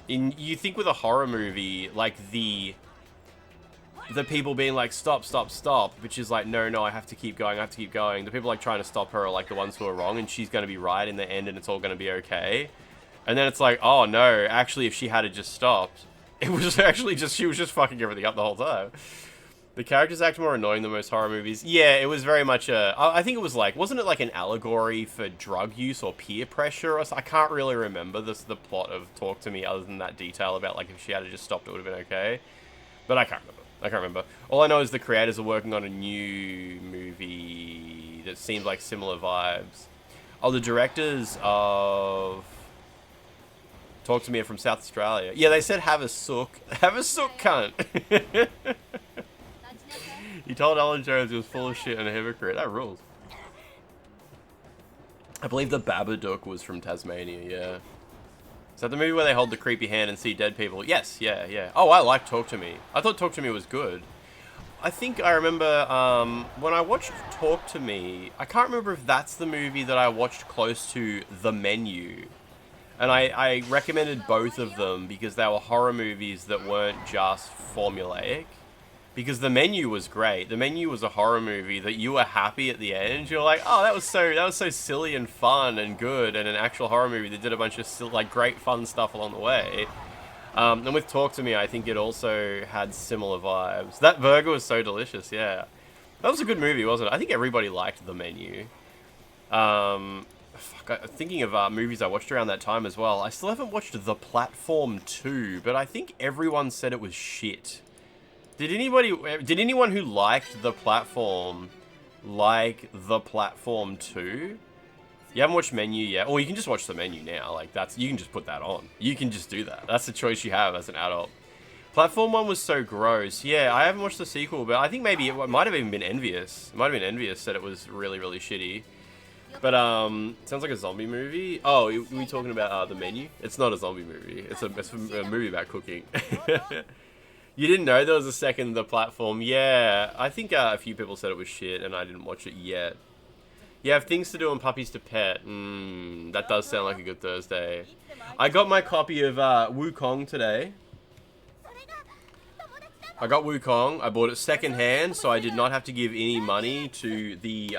[SPEAKER 12] You think with a horror movie, like the people being like, stop, which is like, no, I have to keep going. The people like trying to stop her are like the ones who are wrong, and she's going to be right in the end, and it's all going to be okay. And then it's like, oh no, actually, if she had just stopped, it was actually just, she was just fucking everything up the whole time. The characters act more annoying than most horror movies. Yeah, it was very much I think it was like, wasn't it like an allegory for drug use or peer pressure or something? I can't really remember the plot of Talk to Me other than that detail about like if she had just stopped, it would have been okay. But I can't remember. All I know is the creators are working on a new movie that seems like similar vibes. Oh, the directors of Talk to Me are from South Australia. Yeah, they said have a sook. Have a sook, cunt. He told Alan Jones he was full of shit and a hypocrite. That rules. I believe the Babadook was from Tasmania, yeah. Is that the movie where they hold the creepy hand and see dead people? Yes, yeah. Oh, I like Talk to Me. I thought Talk to Me was good. I think I remember when I watched Talk to Me, I can't remember if that's the movie that I watched close to The Menu. And I recommended both of them because they were horror movies that weren't just formulaic. Because The Menu was great. The Menu was a horror movie that you were happy at the end. You're like, oh, that was so silly and fun and good, and an actual horror movie that did a bunch of like great fun stuff along the way. And with Talk to Me, I think it also had similar vibes. That burger was so delicious, yeah. That was a good movie, wasn't it? I think everybody liked The Menu. Thinking of movies I watched around that time as well. I still haven't watched The Platform 2, but I think everyone said it was shit. Did anyone who liked The Platform like The Platform 2? You haven't watched Menu yet? Or you can just watch The Menu now. Like, you can just put that on. You can just do that. That's the choice you have as an adult. Platform 1 was so gross. Yeah, I haven't watched the sequel, but I think maybe it might have even been Envious. It might have been Envious said it was really, really shitty. But, sounds like a zombie movie. Oh, are we talking about The Menu? It's not a zombie movie. It's a movie about cooking. You didn't know there was a second The Platform? Yeah, I think a few people said it was shit, and I didn't watch it yet. You have things to do and puppies to pet. That does sound like a good Thursday. I got my copy of Wukong today. I got Wukong. I bought it secondhand, so I did not have to give any money to the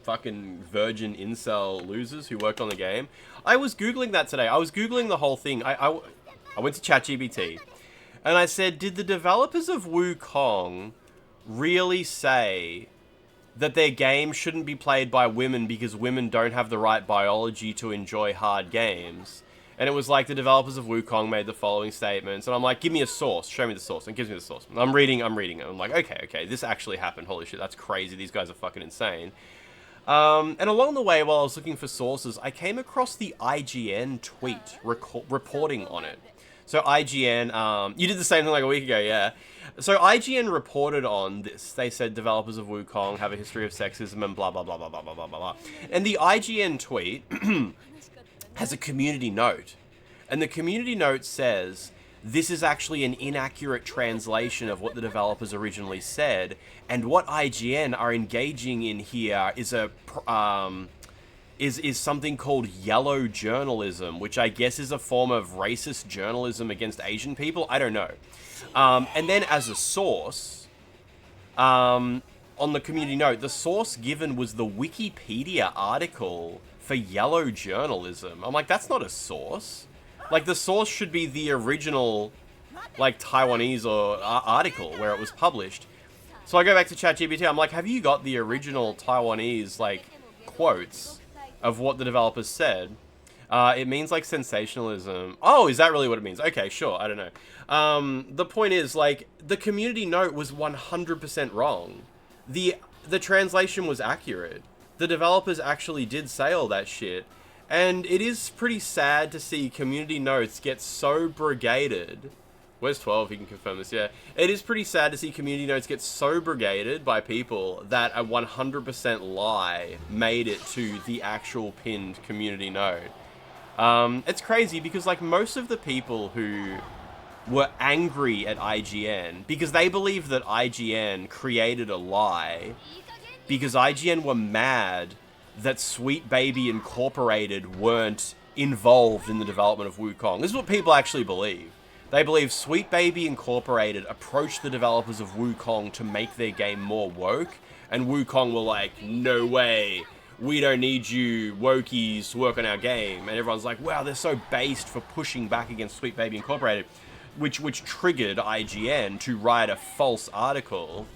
[SPEAKER 12] fucking virgin incel losers who worked on the game. I was Googling that today. I was Googling the whole thing. I went to ChatGPT, and I said, did the developers of Wukong really say that their game shouldn't be played by women because women don't have the right biology to enjoy hard games? And it was like the developers of Wukong made the following statements, and I'm like, give me a source, show me the source, and it gives me the source. I'm reading it, I'm like, okay, this actually happened, holy shit, that's crazy, these guys are fucking insane. And along the way, while I was looking for sources, I came across the IGN tweet reporting on it. So IGN, you did the same thing like a week ago, yeah. So IGN reported on this. They said developers of Wukong have a history of sexism and blah, blah, blah, blah, blah, blah, blah, blah. And the IGN tweet has a community note. And the community note says, this is actually an inaccurate translation of what the developers originally said. And what IGN are engaging in here is is something called yellow journalism, which I guess is a form of racist journalism against Asian people. I don't know. And then as a source, on the community note, the source given was the Wikipedia article for yellow journalism. I'm like, that's not a source. Like, the source should be the original, like, Taiwanese or article where it was published. So I go back to ChatGPT. I'm like, have you got the original Taiwanese, like, quotes of what the developers said? It means, like, sensationalism. Oh, is that really what it means? Okay, sure. I don't know. The point is, like, the community note was 100% wrong. The translation was accurate. The developers actually did say all that shit. And it is pretty sad to see community notes get so brigaded. Where's 12? He can confirm this, yeah. It is pretty sad to see community notes get so brigaded by people that a 100% lie made it to the actual pinned community note. It's crazy because, like, most of the people who were angry at IGN because they believe that IGN created a lie, because IGN were mad that Sweet Baby Incorporated weren't involved in the development of Wukong. This is what people actually believe. They believe Sweet Baby Incorporated approached the developers of Wukong to make their game more woke, and Wukong were like, no way, we don't need you wokies to work on our game. And everyone's like, wow, they're so based for pushing back against Sweet Baby Incorporated, which triggered IGN to write a false article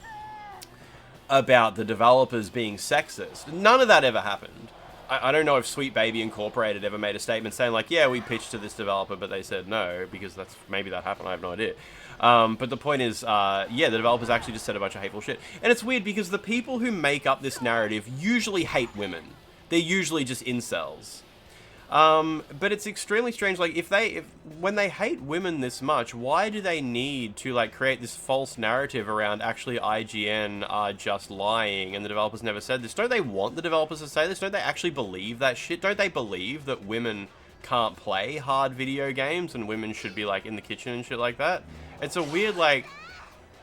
[SPEAKER 12] about the developers being sexist. None of that ever happened. I don't know if Sweet Baby Incorporated ever made a statement saying, like, yeah, we pitched to this developer, but they said no, because maybe that happened, I have no idea. But the point is, yeah, the developers actually just said a bunch of hateful shit. And it's weird, because the people who make up this narrative usually hate women. They're usually just incels. But it's extremely strange, like, when they hate women this much, why do they need to, like, create this false narrative around actually IGN are just lying and the developers never said this? Don't they want the developers to say this? Don't they actually believe that shit? Don't they believe that women can't play hard video games and women should be, like, in the kitchen and shit like that? It's a weird, like,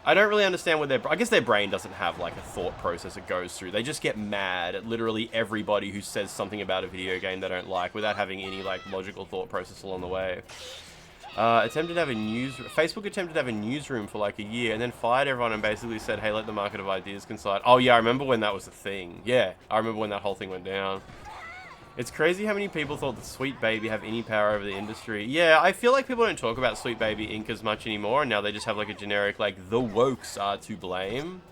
[SPEAKER 12] I don't really understand what I guess their brain doesn't have, like, a thought process it goes through. They just get mad at literally everybody who says something about a video game they don't like without having any, like, logical thought process along the way. Facebook attempted to have a newsroom for, like, a year and then fired everyone and basically said, hey, let the market of ideas decide. Oh, yeah, I remember when that was a thing. Yeah, I remember when that whole thing went down. It's crazy how many people thought that Sweet Baby have any power over the industry. Yeah, I feel like people don't talk about Sweet Baby Inc. as much anymore, and now they just have, like, a generic, like, the wokes are to blame.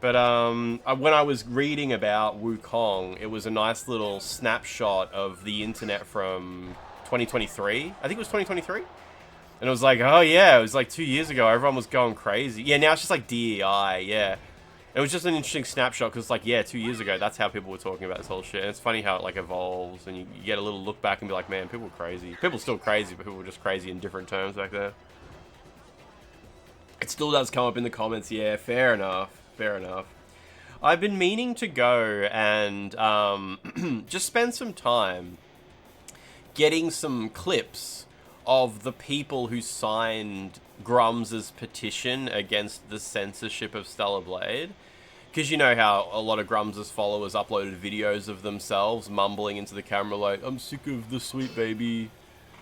[SPEAKER 12] But when I was reading about Wukong, it was a nice little snapshot of the internet from 2023. I think it was 2023. And it was like, oh yeah, it was like 2 years ago. Everyone was going crazy. Yeah, now it's just like DEI, yeah. It was just an interesting snapshot because, like, yeah, 2 years ago, that's how people were talking about this whole shit. And it's funny how it, like, evolves and you get a little look back and be like, man, people were crazy. People are still crazy, but people were just crazy in different terms back there. It still does come up in the comments, yeah, fair enough. Fair enough. I've been meaning to go and just spend some time getting some clips of the people who signed Grum's petition against the censorship of Stellar Blade. Because you know how a lot of Grum's followers uploaded videos of themselves mumbling into the camera like, I'm sick of the sweet baby.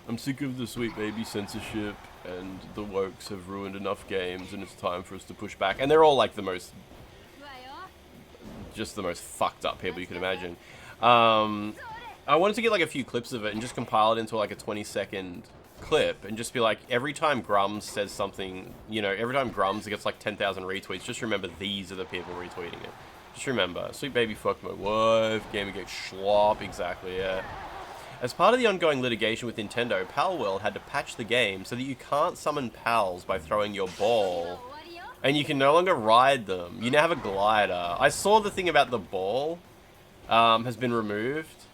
[SPEAKER 12] I'm sick of the sweet baby censorship. And the wokes have ruined enough games and it's time for us to push back. And they're all like the most fucked up people you can imagine. I wanted to get like a few clips of it and just compile it into like a 20-second clip and just be like, every time Grums says something, you know, every time Grums gets like 10,000 retweets, just remember these are the people retweeting it. Just remember, sweet baby fucked my wife, Gamergate schlop, exactly, yeah. As part of the ongoing litigation with Nintendo, Pal World had to patch the game so that you can't summon pals by throwing your ball. And you can no longer ride them. You now have a glider. I saw the thing about the ball has been removed.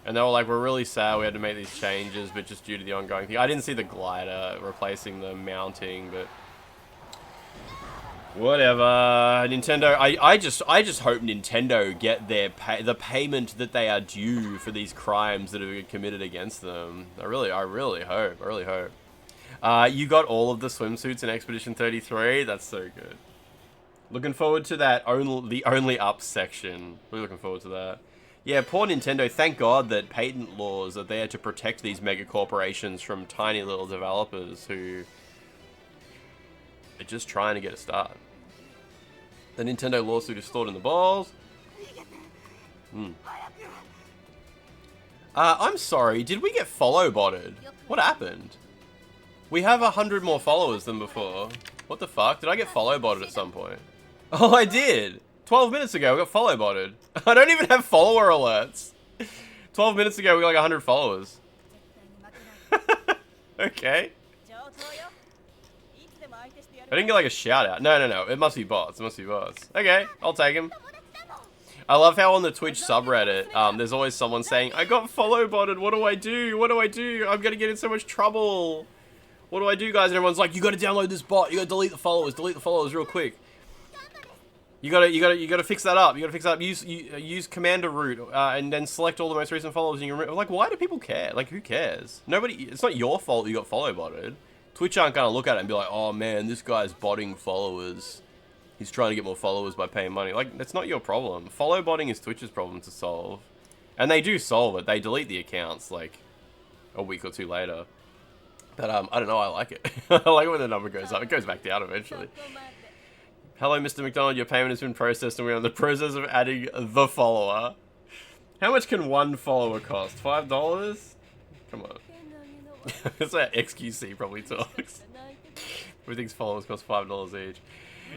[SPEAKER 12] And they were like, we're really sad we had to make these changes, but just due to the ongoing thing. I didn't see the glider replacing the mounting, but... whatever. Nintendo, I just hope Nintendo get their the payment that they are due for these crimes that have been committed against them. I really hope. You got all of the swimsuits in Expedition 33? That's so good. Looking forward to that, the only up section. Really looking forward to that. Yeah, poor Nintendo. Thank God that patent laws are there to protect these mega corporations from tiny little developers who are just trying to get a start. The Nintendo lawsuit is stored in the balls. I'm sorry, did we get follow-botted? What happened? We have 100 more followers than before. What the fuck? Did I get follow-botted at some point? Oh, I did! 12 minutes ago, we got follow-botted. I don't even have follower alerts. 12 minutes ago, we got like 100 followers. Okay. I didn't get like a shout out. No. It must be bots. Okay, I'll take him. I love how on the Twitch subreddit, there's always someone saying, I got follow botted. What do I do? I'm gonna get in so much trouble. What do I do, guys? And everyone's like, you gotta download this bot. You gotta delete the followers real quick. You gotta fix that up. Use commander root, and then select all the most recent followers. And like, why do people care? Like, who cares? It's not your fault you got follow botted. Twitch aren't going to look at it and be like, oh man, this guy's botting followers. He's trying to get more followers by paying money. Like, that's not your problem. Follow botting is Twitch's problem to solve. And they do solve it. They delete the accounts, like, a week or two later. But, I don't know, I like it. I like it when the number goes up. It goes back down eventually. Hello, Mr. McDonald. Your payment has been processed and we're in the process of adding the follower. How much can one follower cost? $5? Come on. That's how XQC probably talks. Who thinks followers cost $5 each.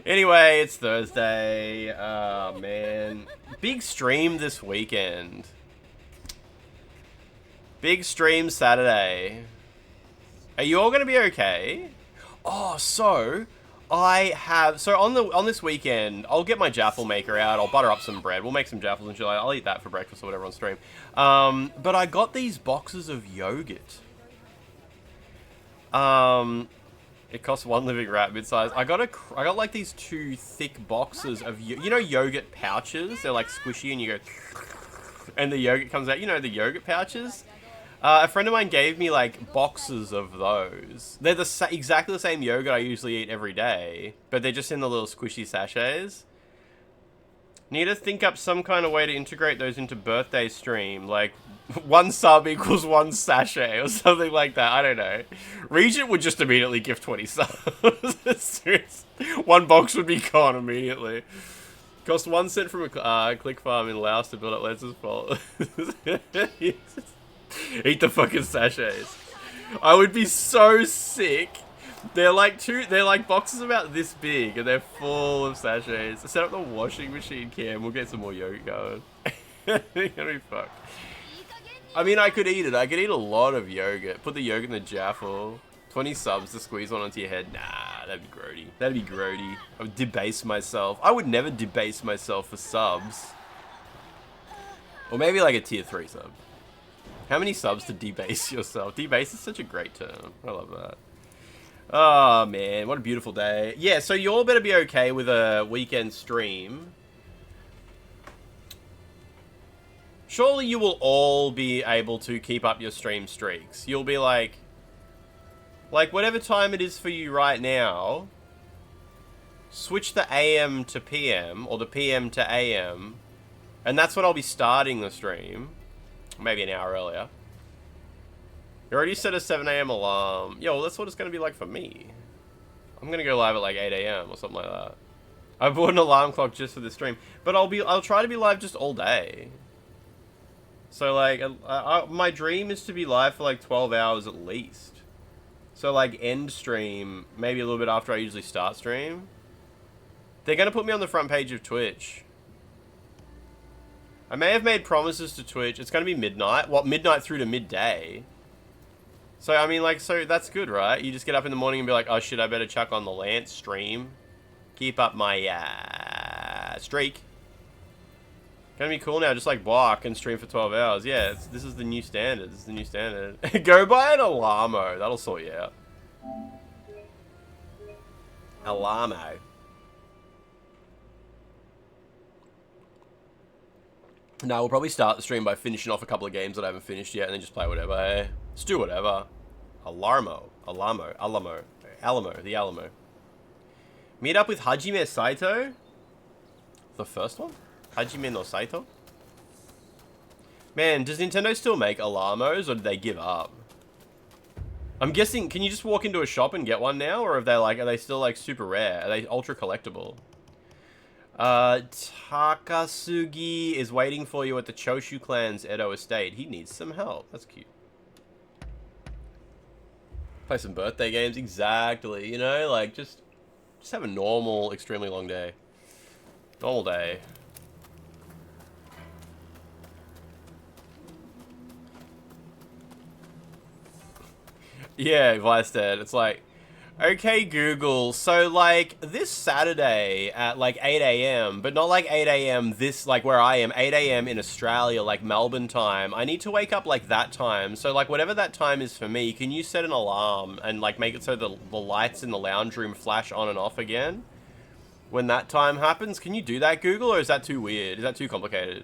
[SPEAKER 12] Anyway, it's Thursday. Oh, man. Big stream this weekend. Big stream Saturday. Are you all going to be okay? Oh, so... on this weekend, I'll get my jaffle maker out, I'll butter up some bread, we'll make some jaffles and shit, I'll eat that for breakfast or whatever on stream. But I got these boxes of yogurt. It costs one living rat mid-size. I got like these 2 thick boxes of, you know, yogurt pouches? They're like squishy and you go, and the yogurt comes out, you know, the yogurt pouches? A friend of mine gave me, like, boxes of those. They're exactly the same yogurt I usually eat every day, but they're just in the little squishy sachets. Need to think up some kind of way to integrate those into birthday stream, like, 1 sub equals 1 sachet, or something like that, I don't know. Regent would just immediately give 20 subs. 1 box would be gone immediately. Cost 1 cent from a click farm in Laos to build up Lance's fault. Eat the fucking sachets. I would be so sick They're like boxes about this big, and they're full of sachets. Set up the washing machine, Cam. We'll get some more yogurt going. They're gonna be fucked. I mean, I could eat it. I could eat a lot of yogurt. Put the yogurt in the jar full. 20 subs to squeeze one onto your head. Nah, that'd be grody. That'd be grody. I would debase myself. I would never debase myself for subs. Or maybe like a tier 3 sub. How many subs to debase yourself? Debase is such a great term. I love that. Oh, man. What a beautiful day. Yeah, so you all better be okay with a weekend stream. Surely you will all be able to keep up your stream streaks. You'll be like whatever time it is for you right now, switch the AM to PM, or the PM to AM, and that's when I'll be starting the stream. Maybe an hour earlier. You already set a 7 AM alarm. Yo, well, that's what it's going to be like for me. I'm going to go live at like 8 AM or something like that. I bought an alarm clock just for this stream. But I'll try to be live just all day. So, like, my dream is to be live for, like, 12 hours at least. So, like, end stream, maybe a little bit after I usually start stream. They're going to put me on the front page of Twitch. I may have made promises to Twitch. It's going to be midnight. What, midnight through to midday? So, I mean, like, so that's good, right? You just get up in the morning and be like, oh, shit, I better chuck on the Lance stream. Keep up my, streak. Gonna be cool now, just like bark and stream for 12 hours. Yeah, this is the new standard. This is the new standard. Go buy an Alarmo. That'll sort you out. Alarmo. No, we'll probably start the stream by finishing off a couple of games that I haven't finished yet and then just play whatever. Hey, let's do whatever. Alamo. The Alamo. Meet up with Hajime Saito? The first one? Hajime no Saito? Man, does Nintendo still make Alamos, or did they give up? I'm guessing, can you just walk into a shop and get one now, or are they still like super rare? Are they ultra collectible? Takasugi is waiting for you at the Choshu clan's Edo estate. He needs some help. That's cute. Play some birthday games, exactly. You know, like just have a normal, extremely long day. Normal day. Yeah, Vice Dad. It's like, okay, Google, so, like, this Saturday at, like, 8 AM, but not, like, 8 AM this, like, where I am, 8 AM in Australia, like, Melbourne time, I need to wake up, like, that time, so, like, whatever that time is for me, can you set an alarm and, like, make it so the lights in the lounge room flash on and off again? When that time happens, can you do that, Google, or is that too weird? Is that too complicated?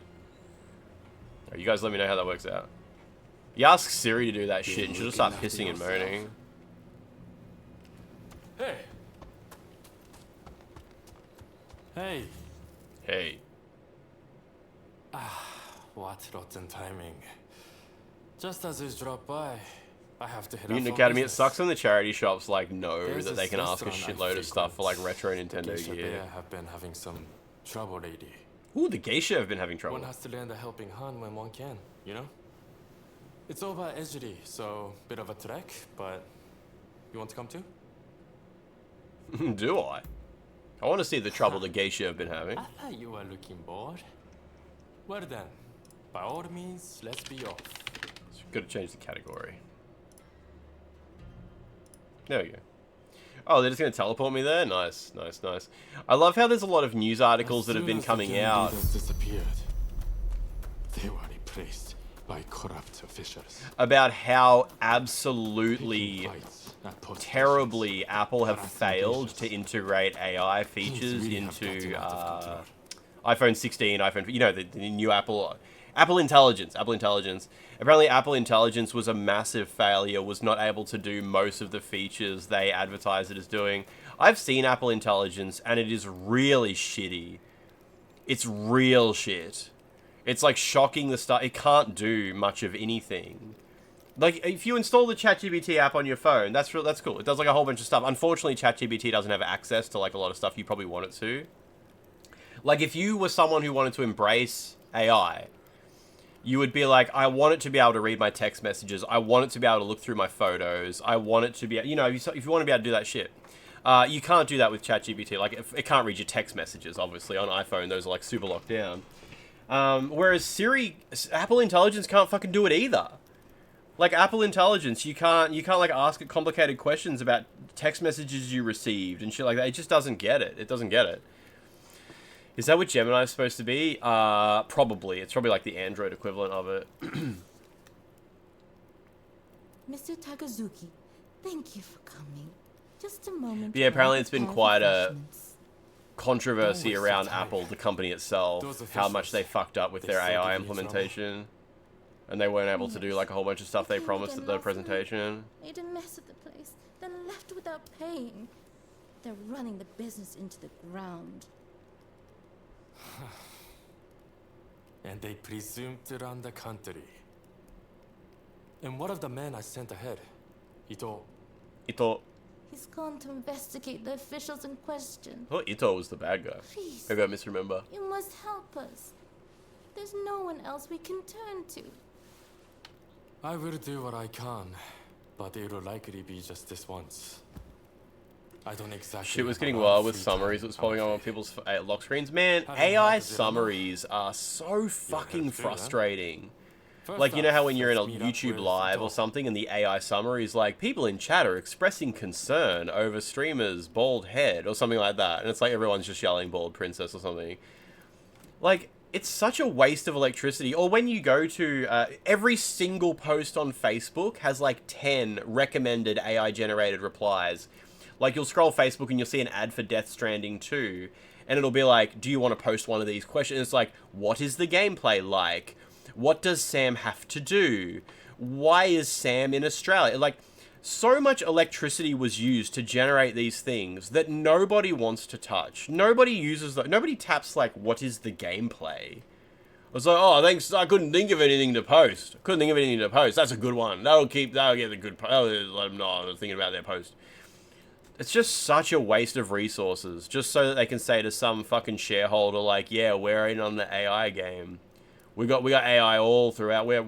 [SPEAKER 12] You guys let me know how that works out. You ask Siri to do that shit and she'll just start pissing and moaning.
[SPEAKER 6] Hey. Hey.
[SPEAKER 12] Hey.
[SPEAKER 6] What rotten timing. Just as you drop by, I have to hit
[SPEAKER 12] Mutant Academy, it sucks when the charity shops, like, know that they can ask a shitload of stuff for, like, retro Nintendo gear.
[SPEAKER 6] have been having some trouble lately.
[SPEAKER 12] Ooh, the geisha have been having trouble.
[SPEAKER 6] One has to lend a helping hand when one can, you know? It's over Ejiri, so bit of a trek, but you want to come too?
[SPEAKER 12] Do I? I want to see the trouble the geisha have been having.
[SPEAKER 6] I thought you were looking bored. Well then, by all means, let's be off.
[SPEAKER 12] So we've got to change the category. There we go. Oh, they're just going to teleport me there? Nice, nice, nice. I love how there's a lot of news articles that have been coming out.
[SPEAKER 6] Disappeared. They were replaced by corrupt officials.
[SPEAKER 12] About how absolutely terribly Apple have failed to integrate AI features into iPhone 16, iPhone, you know, the new Apple Intelligence. Apparently Apple Intelligence was a massive failure, was not able to do most of the features they advertise it as doing. I've seen Apple Intelligence and it is really shitty. It's real shit. It's like shocking the stuff. It can't do much of anything. Like, if you install the ChatGPT app on your phone, that's cool. It does like a whole bunch of stuff. Unfortunately, ChatGPT doesn't have access to like a lot of stuff you probably want it to. Like, if you were someone who wanted to embrace AI, you would be like, I want it to be able to read my text messages. I want it to be able to look through my photos. I want it to be, you know, if you want to be able to do that shit. You can't do that with ChatGPT. Like, it can't read your text messages, obviously. On iPhone, those are, like, super locked down. Whereas Siri, Apple Intelligence can't fucking do it either. Like, Apple Intelligence, you can't, like, ask it complicated questions about text messages you received and shit like that. It just doesn't get it. It doesn't get it. Is that what Gemini is supposed to be? Probably. It's probably like the Android equivalent of it.
[SPEAKER 14] Mr. Takazuki, thank you for coming. Just a moment.
[SPEAKER 12] But yeah, apparently it's been quite a controversy around Apple, the company itself, how much they fucked up with their AI implementation. And they weren't able to do like a whole bunch of stuff they promised at the presentation.
[SPEAKER 14] Made a mess of the place, then left without paying. They're running the business into the ground.
[SPEAKER 15] And they presumed to run the country. And one of the men I sent ahead, Ito.
[SPEAKER 14] He's gone to investigate the officials in question.
[SPEAKER 12] I thought Ito was the bad guy.
[SPEAKER 14] Please,
[SPEAKER 12] Maybe I misremember.
[SPEAKER 14] you must help us. There's no one else we can turn to.
[SPEAKER 15] I will do what I can, but it'll likely be just this once. I don't exactly.
[SPEAKER 12] Shit was getting wild with summaries that was popping up on people's lock screens. Man, AI summaries are so fucking frustrating. Like, you know how when you're in a YouTube live or something and the AI summary is like, people in chat are expressing concern over streamer's bald head or something like that. And it's like everyone's just yelling bald princess or something. Like, it's such a waste of electricity. Or when you go to, every single post on Facebook has like 10 recommended AI generated replies. Like, you'll scroll Facebook and you'll see an ad for Death Stranding 2. And it'll be like, do you want to post one of these questions? It's like, what is the gameplay like? What does Sam have to do? Why is Sam in Australia? Like, so much electricity was used to generate these things that nobody wants to touch. Nobody uses that. Nobody taps, like, what is the gameplay? I was like, oh, thanks. I couldn't think of anything to post. That's a good one. That'll get the good post. Let them know I was thinking about their post. It's just such a waste of resources, just so that they can say to some fucking shareholder, like, yeah, we're in on the AI game. We got AI all throughout. We're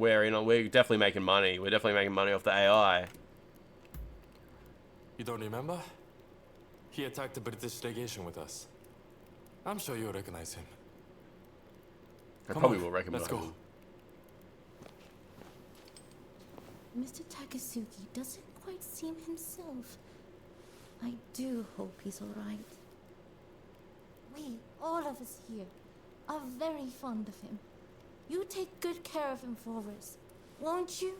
[SPEAKER 12] definitely making money. We're definitely making money off the AI.
[SPEAKER 15] You don't remember? He attacked the British legation with us. I'm sure you'll recognize him.
[SPEAKER 12] I probably will recognize
[SPEAKER 15] him.
[SPEAKER 14] Let's go. Mr. Takasugi doesn't quite seem himself. I do hope he's alright. We, all of us here, are very fond of him. You take good care of him for us, won't you?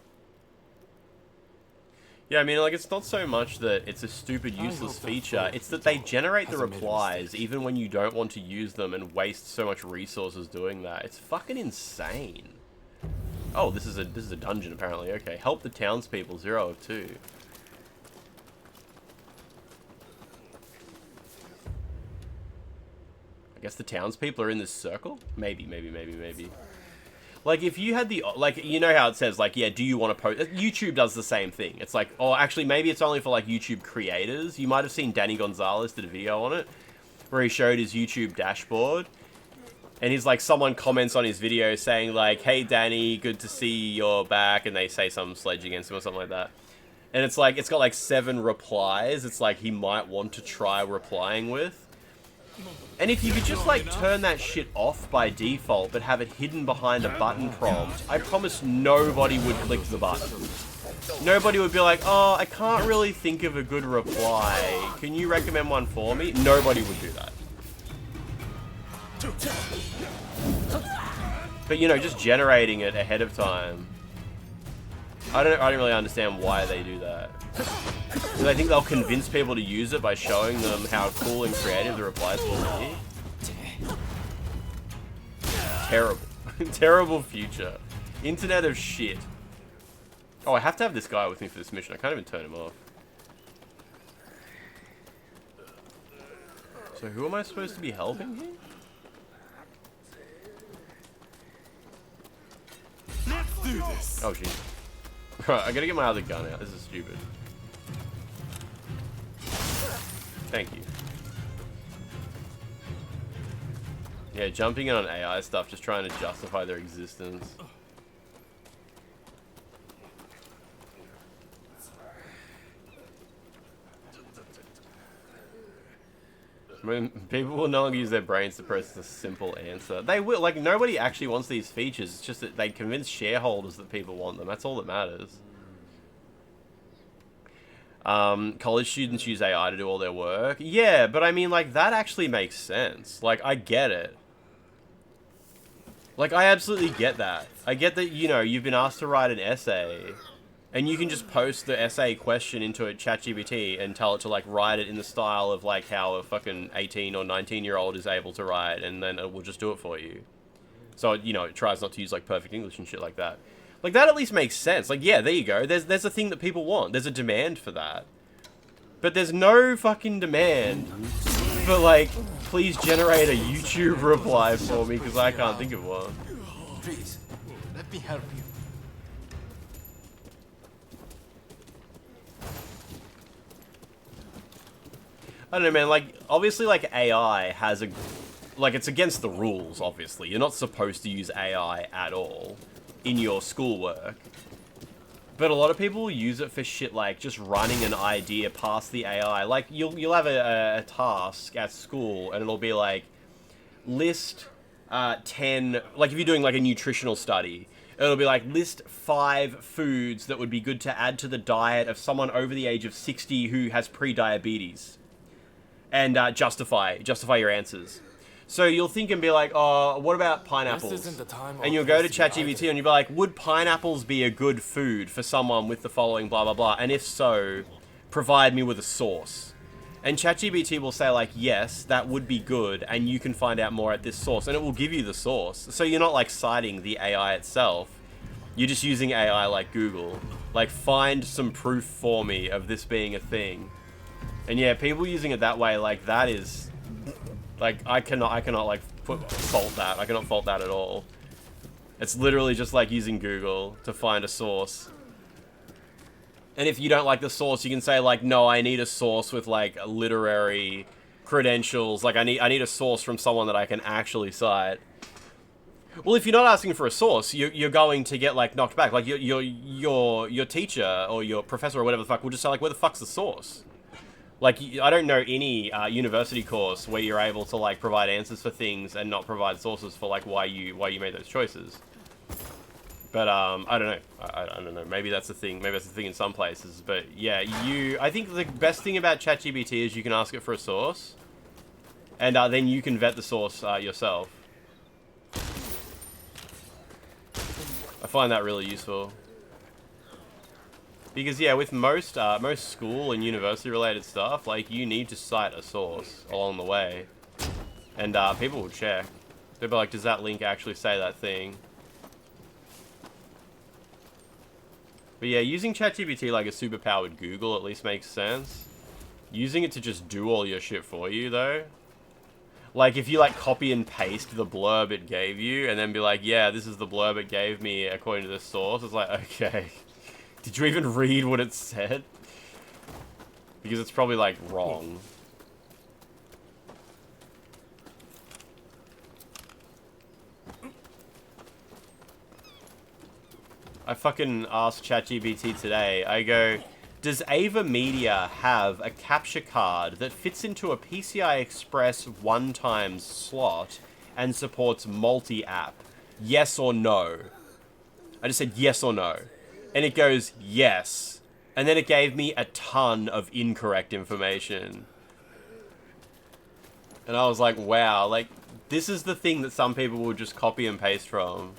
[SPEAKER 12] Yeah, I mean, like, it's not so much that it's a stupid, useless feature. It's that they generate the replies even when you don't want to use them and waste so much resources doing that. It's fucking insane. Oh, this is a dungeon, apparently. Okay, help the townspeople, 0 of 2. I guess the townspeople are in this circle? Maybe. Like, if you had the, like, you know how it says, like, yeah, do you want to post? YouTube does the same thing. It's like, oh, actually, maybe it's only for, like, YouTube creators. You might have seen Danny Gonzalez did a video on it, where he showed his YouTube dashboard. And he's like, someone comments on his video saying, like, hey, Danny, good to see you're back. And they say some sledge against him or something like that. And it's like, it's got, like, 7 replies. It's like, he might want to try replying with. And if you could just, like, turn that shit off by default, but have it hidden behind a button prompt, I promise nobody would click the button. Nobody would be like, oh, I can't really think of a good reply. Can you recommend one for me? Nobody would do that. But, you know, just generating it ahead of time. I don't really understand why they do that. Because I think they'll convince people to use it by showing them how cool and creative the replies will be. Terrible. Terrible future. Internet of shit. Oh, I have to have this guy with me for this mission. I can't even turn him off. So who am I supposed to be helping here?
[SPEAKER 15] Let's do this.
[SPEAKER 12] Oh, jeez. Right, I gotta get my other gun out. This is stupid. Thank you. Yeah, jumping in on AI stuff, just trying to justify their existence. I mean, people will no longer use their brains to process a simple answer. They will. Like, nobody actually wants these features. It's just that they convince shareholders that people want them. That's all that matters. College students use AI to do all their work. Yeah, but I mean, like, that actually makes sense. Like, I get it. Like, I absolutely get that. I get that, you know, you've been asked to write an essay, and you can just post the essay question into a ChatGPT and tell it to, like, write it in the style of, like, how a fucking 18 or 19-year-old is able to write, and then it will just do it for you. So, you know, it tries not to use, like, perfect English and shit like that. Like, that at least makes sense. Like, yeah, there you go. There's a thing that people want. There's a demand for that. But there's no fucking demand for, like, please generate a YouTube reply for me, because I can't think of one.
[SPEAKER 15] Please, let me help you.
[SPEAKER 12] I don't know, man, like, obviously, like, AI has a... Like, it's against the rules, obviously. You're not supposed to use AI at all in your schoolwork. But a lot of people use it for shit like just running an idea past the AI. Like, you'll have a task at school, and it'll be like, list 10... Like, if you're doing, like, a nutritional study, it'll be like, list 5 foods that would be good to add to the diet of someone over the age of 60 who has pre-diabetes. And justify your answers. So you'll think and be like, oh, what about pineapples? And you'll go to ChatGPT and you'll be like, would pineapples be a good food for someone with the following blah, blah, blah? And if so, provide me with a source. And ChatGPT will say like, yes, that would be good, and you can find out more at this source. And it will give you the source. So you're not like citing the AI itself. You're just using AI like Google. Like, find some proof for me of this being a thing. And yeah, people using it that way, like, that is... Like, I cannot like fault that. I cannot fault that at all. It's literally just like using Google to find a source. And if you don't like the source, you can say like, no, I need a source with like literary credentials. Like, I need a source from someone that I can actually cite. Well, if you're not asking for a source, you're going to get like knocked back. Like your teacher or your professor or whatever the fuck will just say like, where the fuck's the source? Like, I don't know any university course where you're able to, like, provide answers for things and not provide sources for, like, why you made those choices. But, I don't know. I don't know. Maybe that's the thing. Maybe that's the thing in some places. But, yeah, I think the best thing about ChatGPT is you can ask it for a source. And then you can vet the source yourself. I find that really useful. Because, yeah, with most school and university-related stuff, like, you need to cite a source along the way. And, people will check. They'll be like, does that link actually say that thing? But, yeah, using ChatGPT like a superpowered Google at least makes sense. Using it to just do all your shit for you, though. Like, if you, like, copy and paste the blurb it gave you, and then be like, yeah, this is the blurb it gave me according to this source, it's like, okay... Did you even read what it said? Because it's probably, like, wrong. I fucking asked ChatGPT today. I go, does Ava Media have a capture card that fits into a PCI Express 1x slot and supports multi-app? Yes or no? I just said yes or no. And it goes, yes. And then it gave me a ton of incorrect information. And I was like, wow, like, this is the thing that some people will just copy and paste from.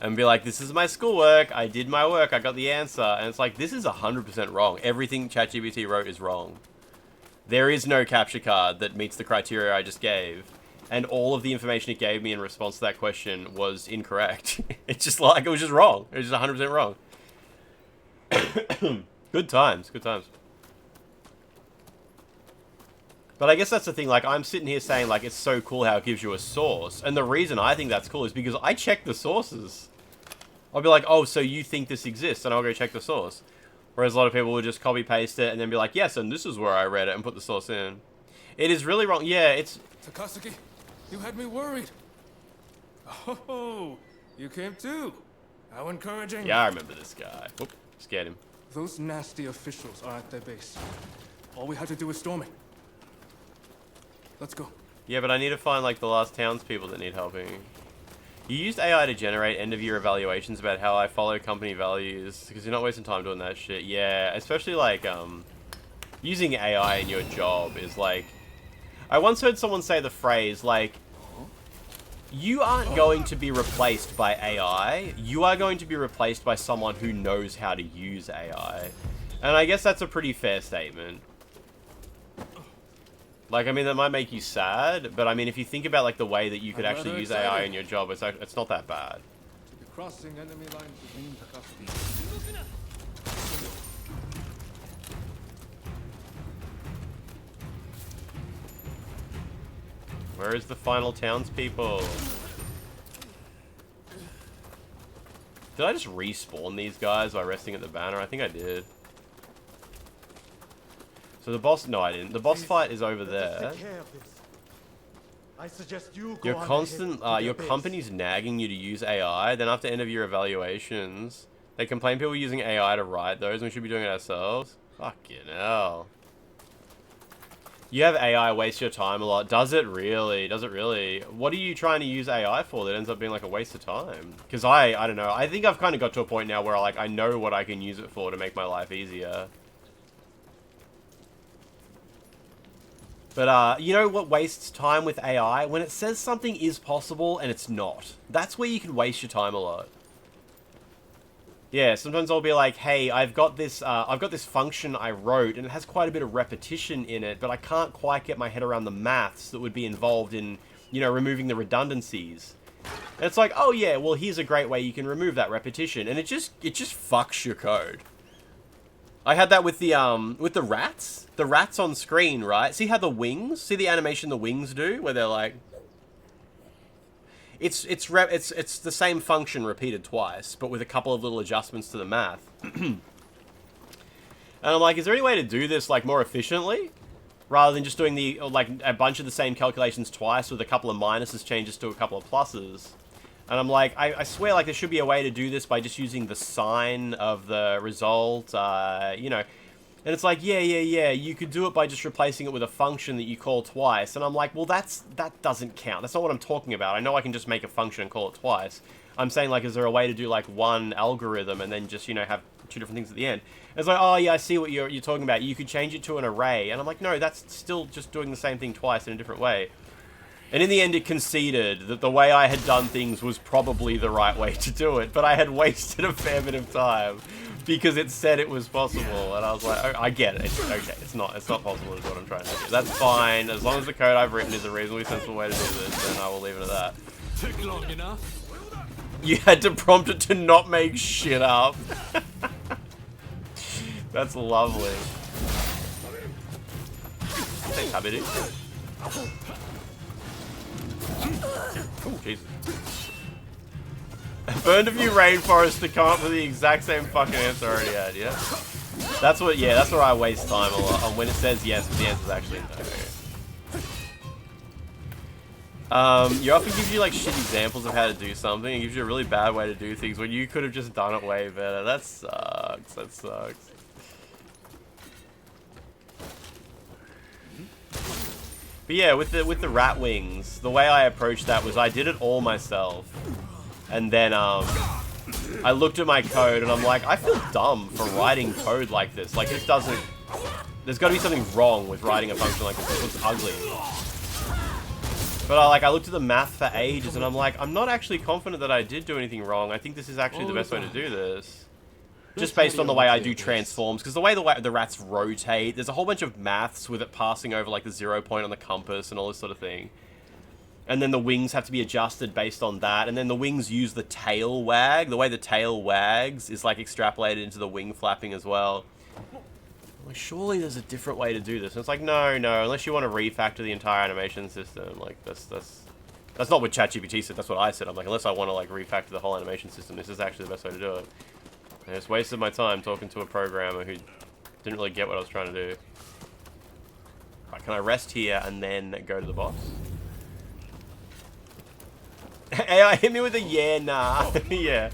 [SPEAKER 12] And be like, this is my schoolwork, I did my work, I got the answer. And it's like, this is 100% wrong. Everything ChatGPT wrote is wrong. There is no capture card that meets the criteria I just gave. And all of the information it gave me in response to that question was incorrect. It's just like, it was just wrong. It was just 100% wrong. Good times, good times. But I guess that's the thing, like, I'm sitting here saying, like, it's so cool how it gives you a source. And the reason I think that's cool is because I check the sources. I'll be like, oh, so you think this exists, and I'll go check the source. Whereas a lot of people will just copy-paste it and then be like, yes, and this is where I read it, and put the source in. It is really wrong. Yeah, it's...
[SPEAKER 15] Takasugi, you had me worried. Oh, you came too. How encouraging.
[SPEAKER 12] Yeah, I remember this guy. Whoop. Scared him.
[SPEAKER 15] Those nasty officials are at their base. All we had to do is storm it. Let's go.
[SPEAKER 12] Yeah, but I need to find like the last townspeople that need helping. You used AI to generate end-of-year evaluations about how I follow company values, because you're not wasting time doing that shit. Yeah, especially like using AI in your job is like... I once heard someone say the phrase like, you aren't going to be replaced by AI, you are going to be replaced by someone who knows how to use AI. And I guess that's a pretty fair statement. Like, I mean, that might make you sad, but I mean, if you think about like the way that you could actually use AI in your job, it's not that bad.
[SPEAKER 15] Crossing enemy lines in custody.
[SPEAKER 12] Where is the final townspeople? Did I just respawn these guys by resting at the banner? I think I did. So the boss... No, I didn't. The boss fight is over there.
[SPEAKER 16] I suggest you
[SPEAKER 12] Your company's nagging you to use AI. Then after end of year evaluations, they complain people using AI to write those, and we should be doing it ourselves. Fucking hell. You have AI waste your time a lot. Does it really? Does it really? What are you trying to use AI for that ends up being like a waste of time? Because I don't know. I think I've kind of got to a point now where I know what I can use it for to make my life easier. But, you know what wastes time with AI? When it says something is possible and it's not. That's where you can waste your time a lot. Yeah, sometimes I'll be like, hey, I've got this function I wrote, and it has quite a bit of repetition in it, but I can't quite get my head around the maths that would be involved in, you know, removing the redundancies. And it's like, oh yeah, well here's a great way you can remove that repetition, and it just fucks your code. I had that with the rats. The rats on screen, right? See how the wings, see the animation the wings do, where they're like... It's the same function repeated twice, but with a couple of little adjustments to the math. And I'm like, is there any way to do this like more efficiently, rather than just doing the like a bunch of the same calculations twice with a couple of minuses changes to a couple of pluses? And I'm like, I swear, like there should be a way to do this by just using the sign of the result, you know. And it's like, yeah, you could do it by just replacing it with a function that you call twice. And I'm like, well, that doesn't count. That's not what I'm talking about. I know I can just make a function and call it twice. I'm saying, like, is there a way to do, like, one algorithm and then just, you know, have two different things at the end? And it's like, oh, yeah, I see what you're talking about. You could change it to an array. And I'm like, no, that's still just doing the same thing twice in a different way. And in the end, it conceded that the way I had done things was probably the right way to do it. But I had wasted a fair bit of time. Because it said it was possible, and I was like, oh, I get it. It's okay. It's not possible is what I'm trying to do. That's fine. As long as the code I've written is a reasonably sensible way to do this, then I will leave it at that.
[SPEAKER 15] Took long enough.
[SPEAKER 12] You had to prompt it to not make shit up. That's lovely. Hey, Habidi. Oh, Jesus. Burned a few rainforests to come up with the exact same fucking answer I already had, yeah? That's where I waste time a lot, on when it says yes, but the answer's actually no. You often gives you like shit examples of how to do something, and gives you a really bad way to do things when you could have just done it way better. That sucks, that sucks. But yeah, with the rat wings, the way I approached that was I did it all myself. And then, I looked at my code and I'm like, I feel dumb for writing code like this. Like, this doesn't... There's got to be something wrong with writing a function like this. It looks ugly. But I looked at the math for ages and I'm like, I'm not actually confident that I did do anything wrong. I think this is actually the best way to do this. Just based on the way I do transforms. Because the way the rats rotate, there's a whole bunch of maths with it passing over, like, the 0 point on the compass and all this sort of thing. And then the wings have to be adjusted based on that. And then the wings use the tail wag. The way the tail wags is, like, extrapolated into the wing flapping as well. Like, surely there's a different way to do this. And it's like, no, unless you want to refactor the entire animation system. Like, that's not what ChatGPT said. That's what I said. I'm like, unless I want to, like, refactor the whole animation system, this is actually the best way to do it. I just wasted my time talking to a programmer who didn't really get what I was trying to do. Right, can I rest here and then go to the boss? AI hit me with a yeah, nah. Yeah.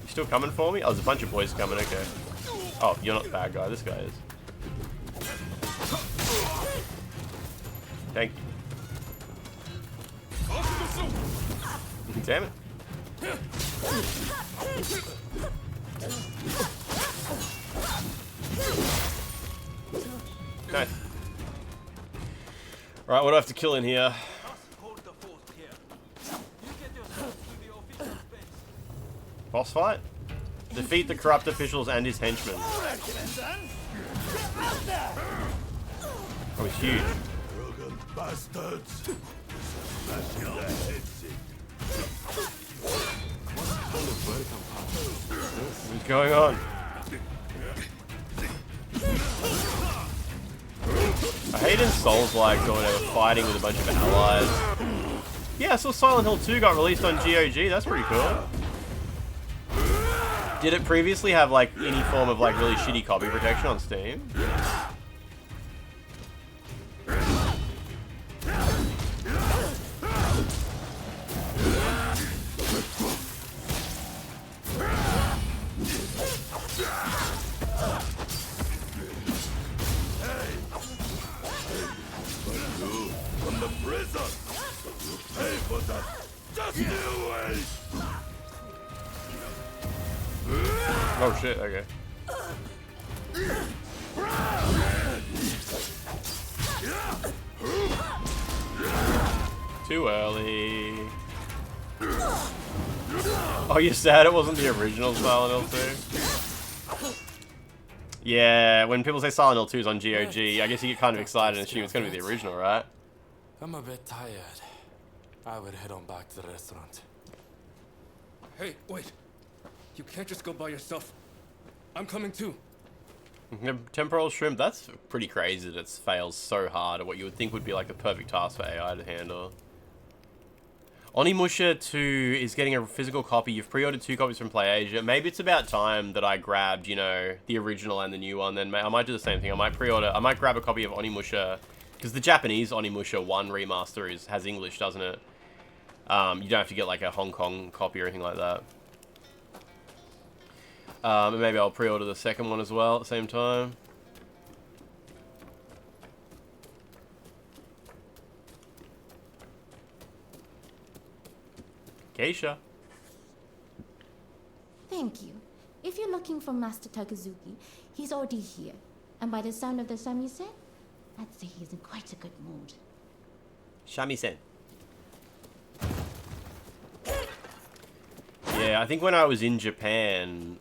[SPEAKER 12] You still coming for me? Oh, there's a bunch of boys coming, okay. Oh, you're not the bad guy, this guy is. Thank you. Damn it. Nice. Right, what do I have to kill in here? Boss fight? Defeat the corrupt officials and his henchmen. That was huge.
[SPEAKER 5] Bastards!
[SPEAKER 12] What's going on? I hate in Souls-like or whatever, fighting with a bunch of allies. Yeah, I saw Silent Hill 2 got released on GOG, that's pretty cool. Did it previously have like any form of like really shitty copy protection on Steam?
[SPEAKER 5] From the prison! You pay for that! Just you wait!
[SPEAKER 12] Oh shit, okay. Too early. Oh, you're sad it wasn't the original Silent Hill 2? Yeah, when people say Silent Hill 2 is on GOG, I guess you get kind of excited and assume it's going to be the original, right?
[SPEAKER 15] I'm a bit tired. I would head on back to the restaurant.
[SPEAKER 9] Hey, wait. You can't just go by yourself. I'm coming too.
[SPEAKER 12] Temporal shrimp, that's pretty crazy that it fails so hard at what you would think would be like the perfect task for AI to handle. Onimusha 2 is getting a physical copy. You've pre-ordered 2 copies from PlayAsia. Maybe it's about time that I grabbed, you know, the original and the new one. Then I might do the same thing. I might grab a copy of Onimusha, because the Japanese Onimusha 1 remaster has English, doesn't it? You don't have to get like a Hong Kong copy or anything like that. And maybe I'll pre-order the second one as well at the same time. Geisha.
[SPEAKER 14] Thank you. If you're looking for Master Takazuki, he's already here. And by the sound of the shamisen, I'd say he's in quite a good mood.
[SPEAKER 12] Shamisen. Yeah, I think when I was in Japan,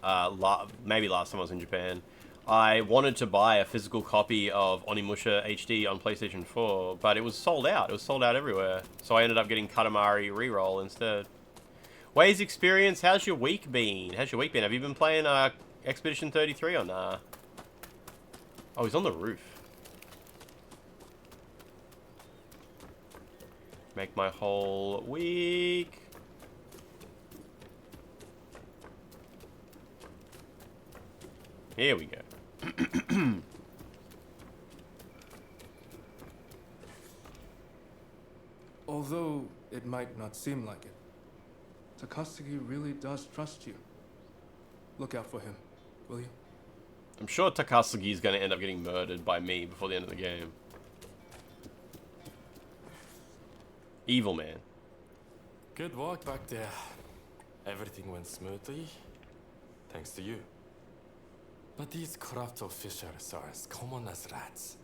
[SPEAKER 12] maybe last time I was in Japan, I wanted to buy a physical copy of Onimusha HD on PlayStation 4, but it was sold out. It was sold out everywhere. So I ended up getting Katamari Reroll instead. Ways Experience, how's your week been? Have you been playing Expedition 33 or nah? Oh, he's on the roof. Make my whole week. Here we go.
[SPEAKER 9] Although it might not seem like it, Takasugi really does trust you. Look out for him, will you?
[SPEAKER 12] I'm sure Takasugi is going to end up getting murdered by me before the end of the game. Evil man.
[SPEAKER 15] Good work back there. Everything went smoothly, thanks to you. But these corrupt officials are as common as rats.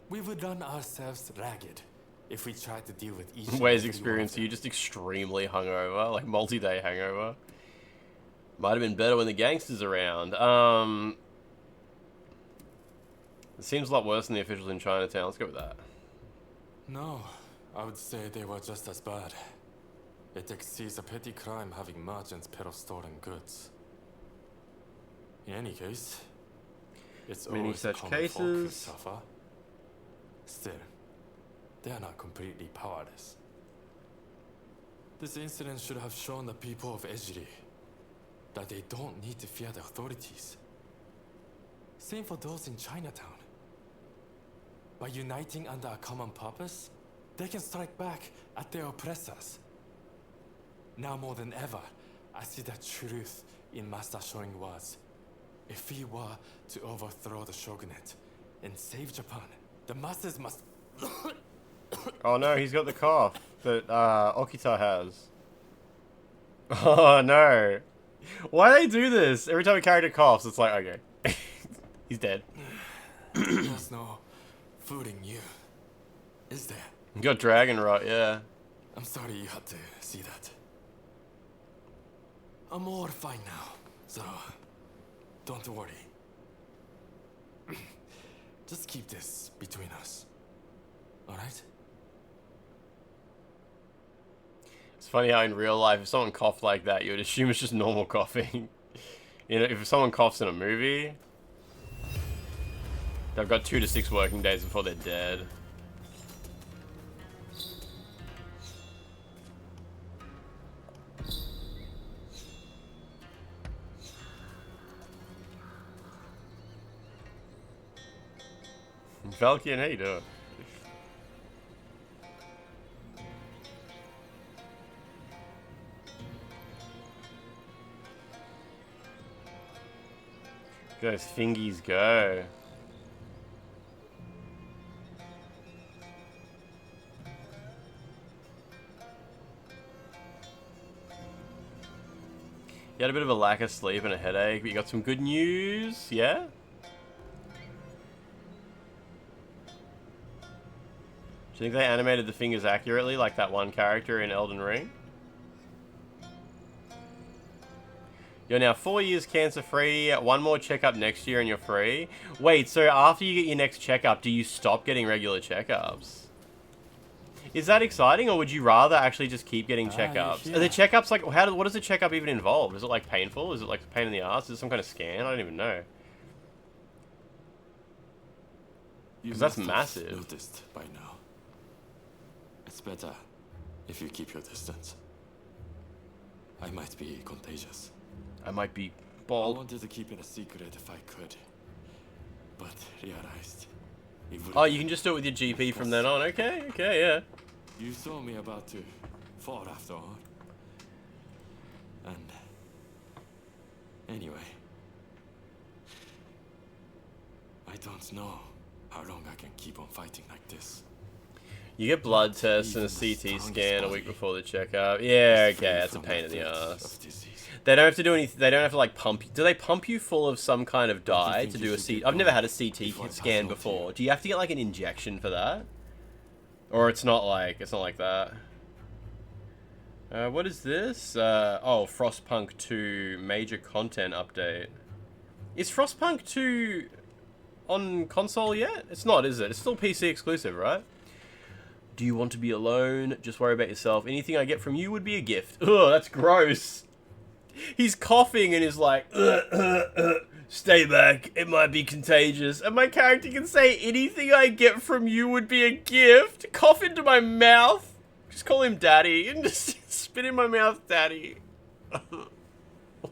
[SPEAKER 15] We would run ourselves ragged if we tried to deal with each.
[SPEAKER 12] Ways Experience, you just extremely hungover, like multi-day hangover. Might have been better when the gangsters around. It seems a lot worse than the officials in Chinatown. Let's go with that.
[SPEAKER 15] No, I would say they were just as bad. It exceeds a petty crime having merchants peddle stolen goods. In any case, it's
[SPEAKER 12] many
[SPEAKER 15] always
[SPEAKER 12] such
[SPEAKER 15] common folk who
[SPEAKER 12] cases.
[SPEAKER 15] suffer. Still, they are not completely powerless. This incident should have shown the people of Ejiri that they don't need to fear the authorities. Same for those in Chinatown. By uniting under a common purpose, they can strike back at their oppressors. Now more than ever, I see that truth in Master Shoin was, if we were to overthrow the shogunate and save Japan, the masses must...
[SPEAKER 12] Oh no, he's got the cough that Okita has. Oh no. Why do they do this? Every time a character coughs, it's like, okay. He's dead.
[SPEAKER 15] There's no fooling you, is there?
[SPEAKER 12] You got dragon rot, yeah.
[SPEAKER 15] I'm sorry you had to see that. I'm all fine now, so don't worry. Just keep this between us, alright?
[SPEAKER 12] It's funny how in real life, if someone coughed like that, you would assume it's just normal coughing. You know, if someone coughs in a movie, they've got 2 to 6 working days before they're dead. Valkyrie, how you doing? Those fingies go. You had a bit of a lack of sleep and a headache, but you got some good news, yeah? Do you think they animated the fingers accurately, like that one character in Elden Ring? You're now 4 years cancer-free, 1 more checkup next year and you're free. Wait, so after you get your next checkup, do you stop getting regular checkups? Is that exciting, or would you rather actually just keep getting checkups?
[SPEAKER 15] Yeah.
[SPEAKER 12] Are the checkups like, what does a checkup even involve? Is it like painful? Is it like a pain in the ass? Is it some kind of scan? I don't even know. Because that's massive.
[SPEAKER 15] Noticed by now. It's better if you keep your distance. I might be contagious.
[SPEAKER 12] I might be bald.
[SPEAKER 15] I wanted to keep it a secret if I could, but realized it would.
[SPEAKER 12] Oh, you can just do it with your GP from then on. Okay, yeah.
[SPEAKER 15] You saw me about to fall after all. And anyway, I don't know how long I can keep on fighting like this.
[SPEAKER 12] You get blood tests and a CT scan a week before the checkup. Yeah, okay, that's a pain in the ass. They don't have to do anything. They don't have to like pump you. Do they pump you full of some kind of dye to do a CT? I've never had a CT scan before. Do you have to get like an injection for that? Or it's not like that. What is this? Oh, Frostpunk 2 major content update. Is Frostpunk 2 on console yet? It's not, is it? It's still PC exclusive, right? Do you want to be alone? Just worry about yourself. Anything I get from you would be a gift. Ugh, that's gross. He's coughing and is like, stay back, it might be contagious. And my character can say, anything I get from you would be a gift. Cough into my mouth. Just call him daddy and just spit in my mouth, daddy.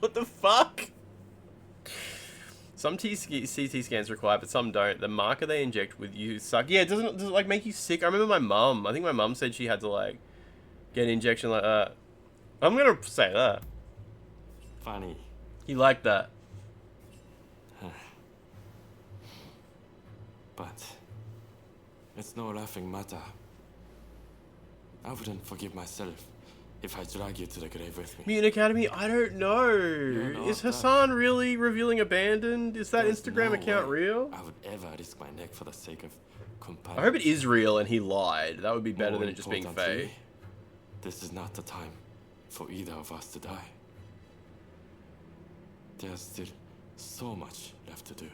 [SPEAKER 12] What the fuck? Some CT scans require, but some don't. The marker they inject with you suck. Yeah, does it like make you sick? I remember my mum. I think my mum said she had to like get an injection like that. I'm gonna say that.
[SPEAKER 15] Funny.
[SPEAKER 12] You like that?
[SPEAKER 15] But it's no laughing matter. I wouldn't forgive myself if I drag you to the grave with me.
[SPEAKER 12] Mutant Academy? I don't know. Is Hassan really revealing abandoned? Is that Instagram account real?
[SPEAKER 15] I would ever risk my neck for the sake of compassion.
[SPEAKER 12] I hope it is real and he lied. That would be better than it just being fake.
[SPEAKER 15] This is not the time for either of us to die. There's still so much left to do.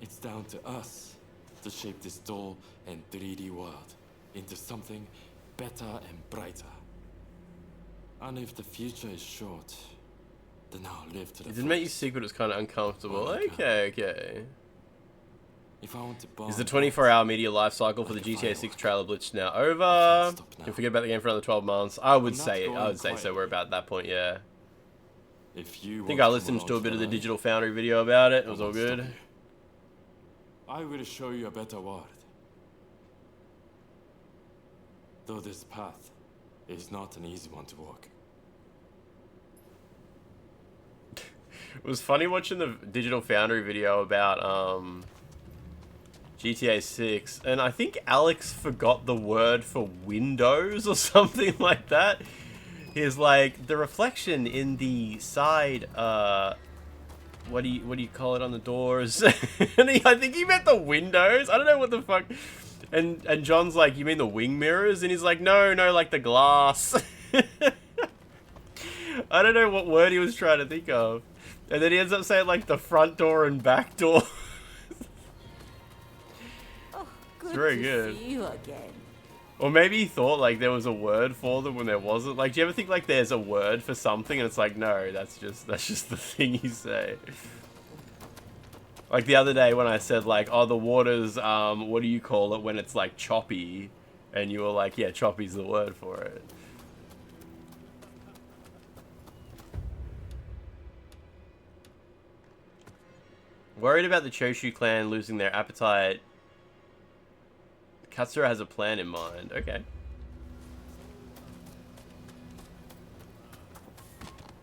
[SPEAKER 15] It's down to us to shape this dull and 3D world into something better and brighter. And if the future is short, then I'll live to the
[SPEAKER 12] It didn't make you sick, but it was kind of uncomfortable. Okay.
[SPEAKER 15] If I want to
[SPEAKER 12] Is the 24-hour media life cycle for the GTA 6 trailer blitz now over? Can forget about the game for another 12 months. I would say so. We're about that point, yeah. I think I listened to a bit of the Digital Foundry video about it. It was all good.
[SPEAKER 15] I will show you a better world. Though this path is not an easy one to walk.
[SPEAKER 12] It was funny watching the Digital Foundry video about GTA 6, and I think Alex forgot the word for windows or something like that. He's like, the reflection in the side, what do you call it on the doors? And I think he meant the windows. I don't know what the fuck. And John's like, you mean the wing mirrors? And he's like, no, like the glass. I don't know what word he was trying to think of. And then he ends up saying like the front door and back door. It's very good.
[SPEAKER 14] See you again.
[SPEAKER 12] Or maybe he thought like there was a word for them when there wasn't. Like, do you ever think like there's a word for something and it's like, no, that's just the thing you say. Like the other day when I said like, oh, the water's, what do you call it when it's like choppy? And you were like, yeah, choppy's the word for it. Worried about the Choshu clan losing their appetite. Katsura has a plan in mind. Okay.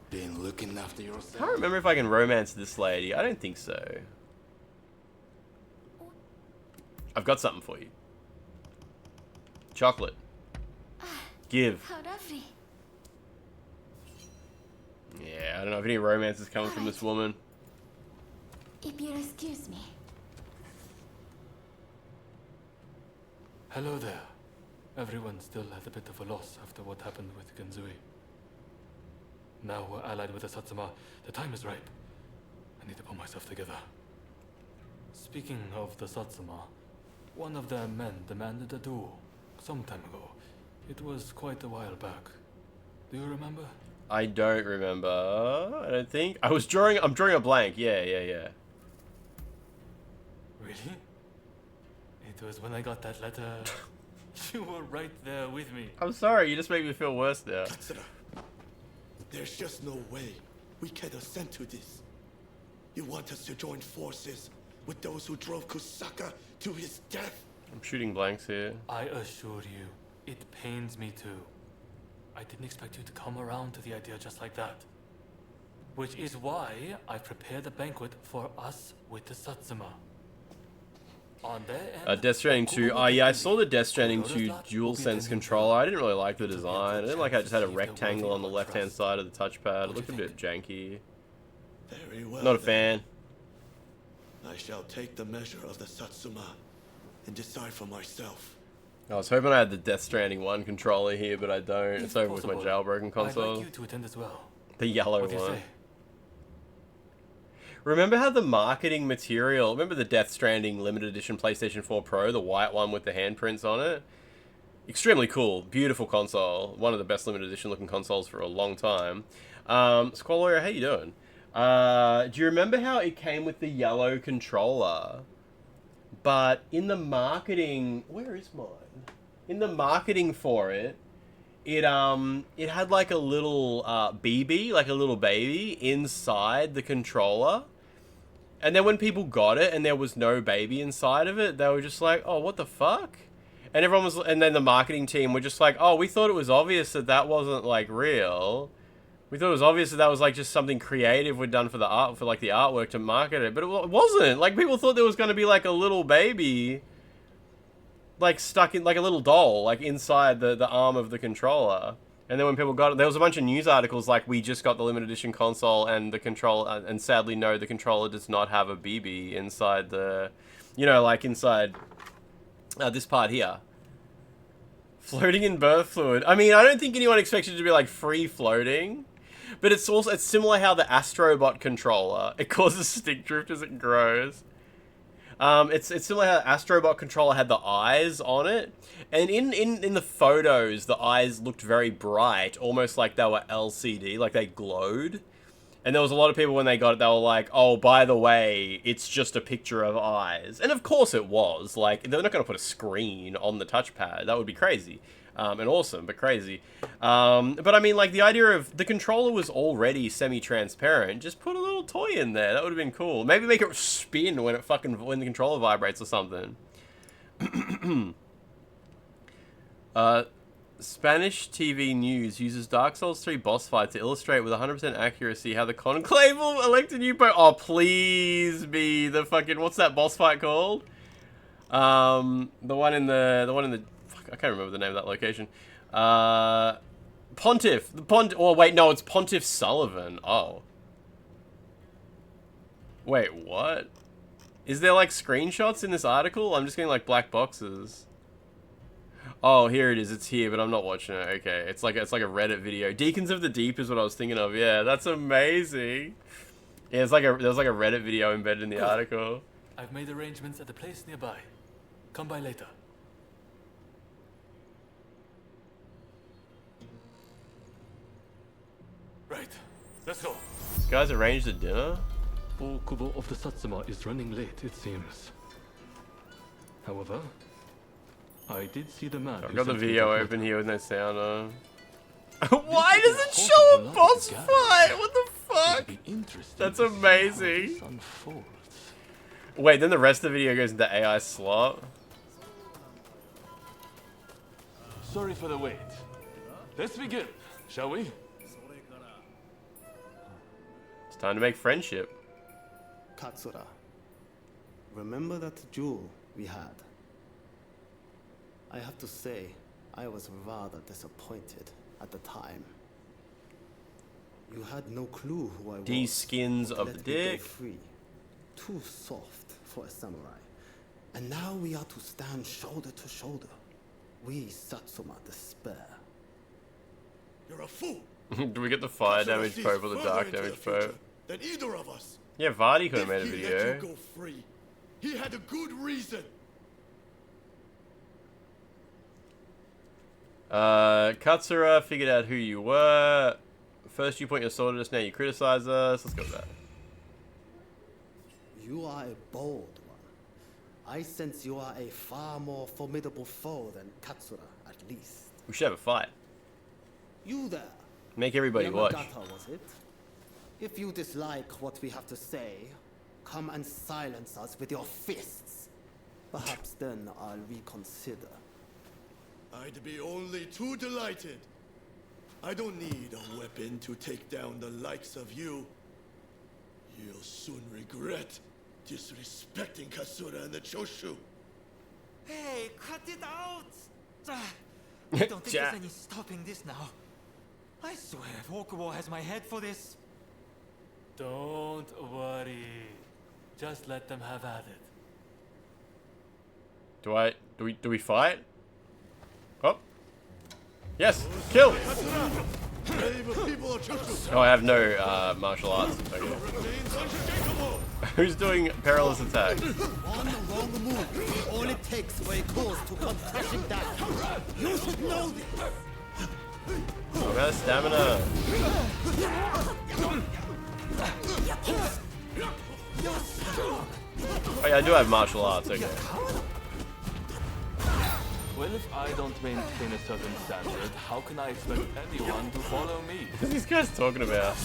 [SPEAKER 15] Been looking after yourself.
[SPEAKER 12] I can't remember if I can romance this lady. I don't think so. I've got something for you. Chocolate. Give.
[SPEAKER 14] How lovely.
[SPEAKER 12] Yeah, I don't know if any romance is coming from this woman.
[SPEAKER 14] If you'll excuse me.
[SPEAKER 15] Hello there. Everyone's still at a bit of a loss after what happened with Genzui. Now we're allied with the Satsuma. The time is ripe. I need to pull myself together. Speaking of the Satsuma, one of their men demanded a duel some time ago. It was quite a while back. Do you remember?
[SPEAKER 12] I don't remember. I don't think. I'm drawing a blank. Yeah.
[SPEAKER 15] Really? It was when I got that letter. You were right there with me.
[SPEAKER 12] I'm sorry, you just make me feel worse now.
[SPEAKER 16] Katsura, there's just no way we can assent to this. You want us to join forces with those who drove Kusaka to his death?
[SPEAKER 12] I'm shooting blanks here.
[SPEAKER 15] I assure you, it pains me too. I didn't expect you to come around to the idea just like that. Which is why I prepared the banquet for us with the Satsuma. On their end,
[SPEAKER 12] Death Stranding 2. Oh yeah, I saw the Death Stranding 2 DualSense controller. I didn't really like the design. I didn't like how it just had a rectangle on the left-hand side of the touchpad. It looked a bit janky.
[SPEAKER 16] Very well.
[SPEAKER 12] Not a fan.
[SPEAKER 16] I shall take the measure of the Satsuma and decide for myself.
[SPEAKER 12] I was hoping I had the Death Stranding 1 controller here, but I don't. It's over with my jailbroken console.
[SPEAKER 15] I'd like you to attend as well.
[SPEAKER 12] The yellow
[SPEAKER 15] What do you
[SPEAKER 12] one.
[SPEAKER 15] say?
[SPEAKER 12] Remember how the marketing material... Remember the Death Stranding limited edition PlayStation 4 Pro? The white one with the handprints on it? Extremely cool. Beautiful console. One of the best limited edition looking consoles for a long time. Squall Lawyer, how you doing? Do you remember how it came with the yellow controller? But in the marketing... Where is mine? In the marketing for it, it had like a little BB, like a little baby, inside the controller. And then when people got it and there was no baby inside of it, they were just like, oh, what the fuck? And everyone was... And then the marketing team were just like, oh, we thought it was obvious that that wasn't like real. We thought it was obvious that that was like just something creative we'd done for the art, for like the artwork to market it, but it wasn't. Like people thought there was going to be like a little baby, like stuck in like a little doll, like inside the arm of the controller. And then when people got it, there was a bunch of news articles like, we just got the limited edition console and the controller, and sadly no, the controller does not have a BB inside the, you know, like inside this part here. Floating in birth fluid. I mean, I don't think anyone expects it to be like free floating. But it's also, it's similar how the Astrobot controller, it causes stick drift as it grows. It's similar how the Astrobot controller had the eyes on it. And in the photos, the eyes looked very bright, almost like they were LCD, like they glowed. And there was a lot of people when they got it, they were like, oh, by the way, it's just a picture of eyes. And of course it was. Like, they're not going to put a screen on the touchpad. That would be crazy. And awesome, but crazy. But I mean, like, the idea of the controller was already semi-transparent. Just put a little toy in there. That would have been cool. Maybe make it spin when the controller vibrates or something. Spanish TV News uses Dark Souls 3 boss fight to illustrate with 100% accuracy how the Conclave will elect a new pope. Oh, please be the fucking, what's that boss fight called? The one in the fuck, I can't remember the name of that location. Pontiff. Oh wait, no, it's Pontiff Sullivan. Oh. Wait, what? Is there like screenshots in this article? I'm just getting like black boxes. Oh, here it is. It's here, but I'm not watching it. Okay, it's like a Reddit video. Deacons of the Deep is what I was thinking of. Yeah, that's amazing. Yeah, there's like a Reddit video embedded in the article.
[SPEAKER 15] I've made arrangements at a place nearby. Come by later. Right, let's go.
[SPEAKER 12] This guy's arranged a dinner?
[SPEAKER 17] Okubo of the Satsuma is running late, it seems. However, I did see the man.
[SPEAKER 12] I've got the video open here with no sound on. Why does it show a boss fight? What the fuck? That's amazing. Wait, then the rest of the video goes into AI slot?
[SPEAKER 15] Sorry for the wait. Let's begin, shall we?
[SPEAKER 12] It's time to make friendship.
[SPEAKER 18] Katsura, remember that duel we had? I have to say, I was rather disappointed at the time. You had no clue who I was.
[SPEAKER 12] These skins of the dick.
[SPEAKER 18] Free. Too soft for a samurai. And now we are to stand shoulder to shoulder. We Satsuma despair.
[SPEAKER 16] You're a fool.
[SPEAKER 12] Do we get the fire damage pope or the dark damage pope?
[SPEAKER 16] Than either of us.
[SPEAKER 12] Yeah, Vardy could have made a
[SPEAKER 16] If he
[SPEAKER 12] video.
[SPEAKER 16] let you go free, he had a good reason.
[SPEAKER 12] Katsura figured out who you were. First you point your sword at us, now you criticize us. Let's go with that.
[SPEAKER 18] You are a bold one. I sense you are a far more formidable foe than Katsura, at least.
[SPEAKER 12] We should have a fight.
[SPEAKER 18] You there.
[SPEAKER 12] Make everybody watch.
[SPEAKER 18] Yamagata, was it? If you dislike what we have to say, come and silence us with your fists. Perhaps then I'll reconsider.
[SPEAKER 16] I'd be only too delighted. I don't need a weapon to take down the likes of you. You'll soon regret disrespecting Katsura and the Choshu.
[SPEAKER 19] Hey, cut it out! I don't think there's any stopping this now. I swear, Okubo has my head for this.
[SPEAKER 15] Don't worry. Just let them have at it.
[SPEAKER 12] Do we fight? Oh. Yes, kill! Oh, I have no martial arts. Okay. Who's doing perilous attack?
[SPEAKER 18] On the wrong move, all it takes for a cause to come crashing down. You should know this.
[SPEAKER 12] Oh, got stamina. Oh yeah, I do have martial arts, okay.
[SPEAKER 15] Well, if I don't maintain a certain standard, how can I expect anyone to follow me?
[SPEAKER 12] What are these guys talking about?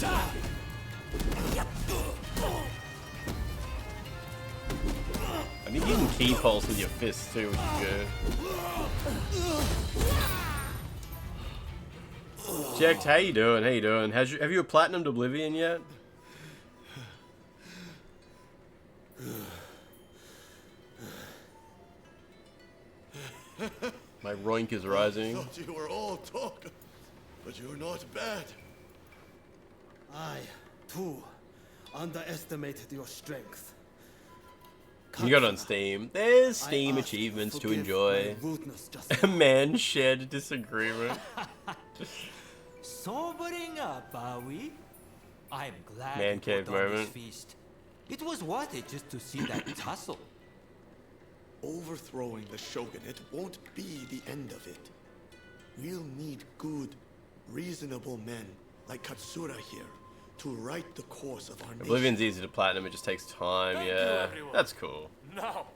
[SPEAKER 12] I mean, you can key pulse with your fists too, which is good. Jack, how you doing? How you doing? Have you platinumed Oblivion yet? My roink is rising.
[SPEAKER 16] I thought you were all talk, but you're not bad.
[SPEAKER 18] I, too, underestimated your strength.
[SPEAKER 12] You got it on Steam. There's Steam achievements to enjoy. A man shared disagreement.
[SPEAKER 19] Sobering up, are we? I'm glad
[SPEAKER 12] Man cave moment.
[SPEAKER 19] Feast. It was worth it just to see that tussle.
[SPEAKER 16] Overthrowing the shogunate won't be the end of it. We'll need good, reasonable men like Katsura here to right the course of our nation.
[SPEAKER 12] Oblivion's easy to platinum, it just takes time, yeah. That's cool.
[SPEAKER 15] Now,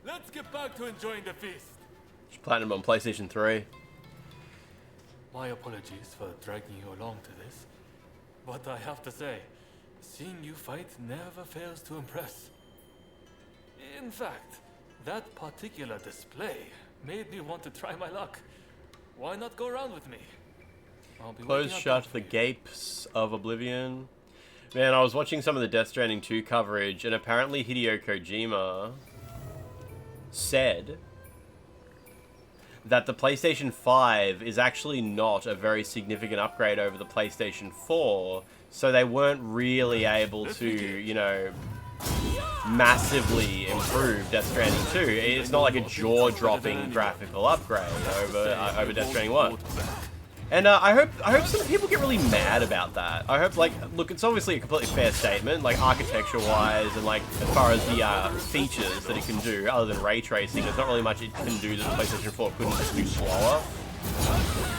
[SPEAKER 15] let's get back to enjoying the feast.
[SPEAKER 12] Just platinum on PlayStation 3.
[SPEAKER 15] My apologies for dragging you along to this, but I have to say, seeing you fight never fails to impress. In fact, that particular display made me want to try my luck. Why not go around with me? I'll be
[SPEAKER 12] Close
[SPEAKER 15] waiting out
[SPEAKER 12] shut
[SPEAKER 15] there for
[SPEAKER 12] the
[SPEAKER 15] you.
[SPEAKER 12] gapes of oblivion. Man, I was watching some of the Death Stranding 2 coverage, and apparently Hideo Kojima said that the PlayStation 5 is actually not a very significant upgrade over the PlayStation 4, so they weren't really able to, you know, massively improve Death Stranding 2. It's not like a jaw-dropping graphical upgrade over Death Stranding 1. And I hope some people get really mad about that. I hope, like, look, it's obviously a completely fair statement, like, architecture-wise, and, like, as far as the features that it can do, other than ray tracing, there's not really much it can do that the PlayStation 4 couldn't just do slower.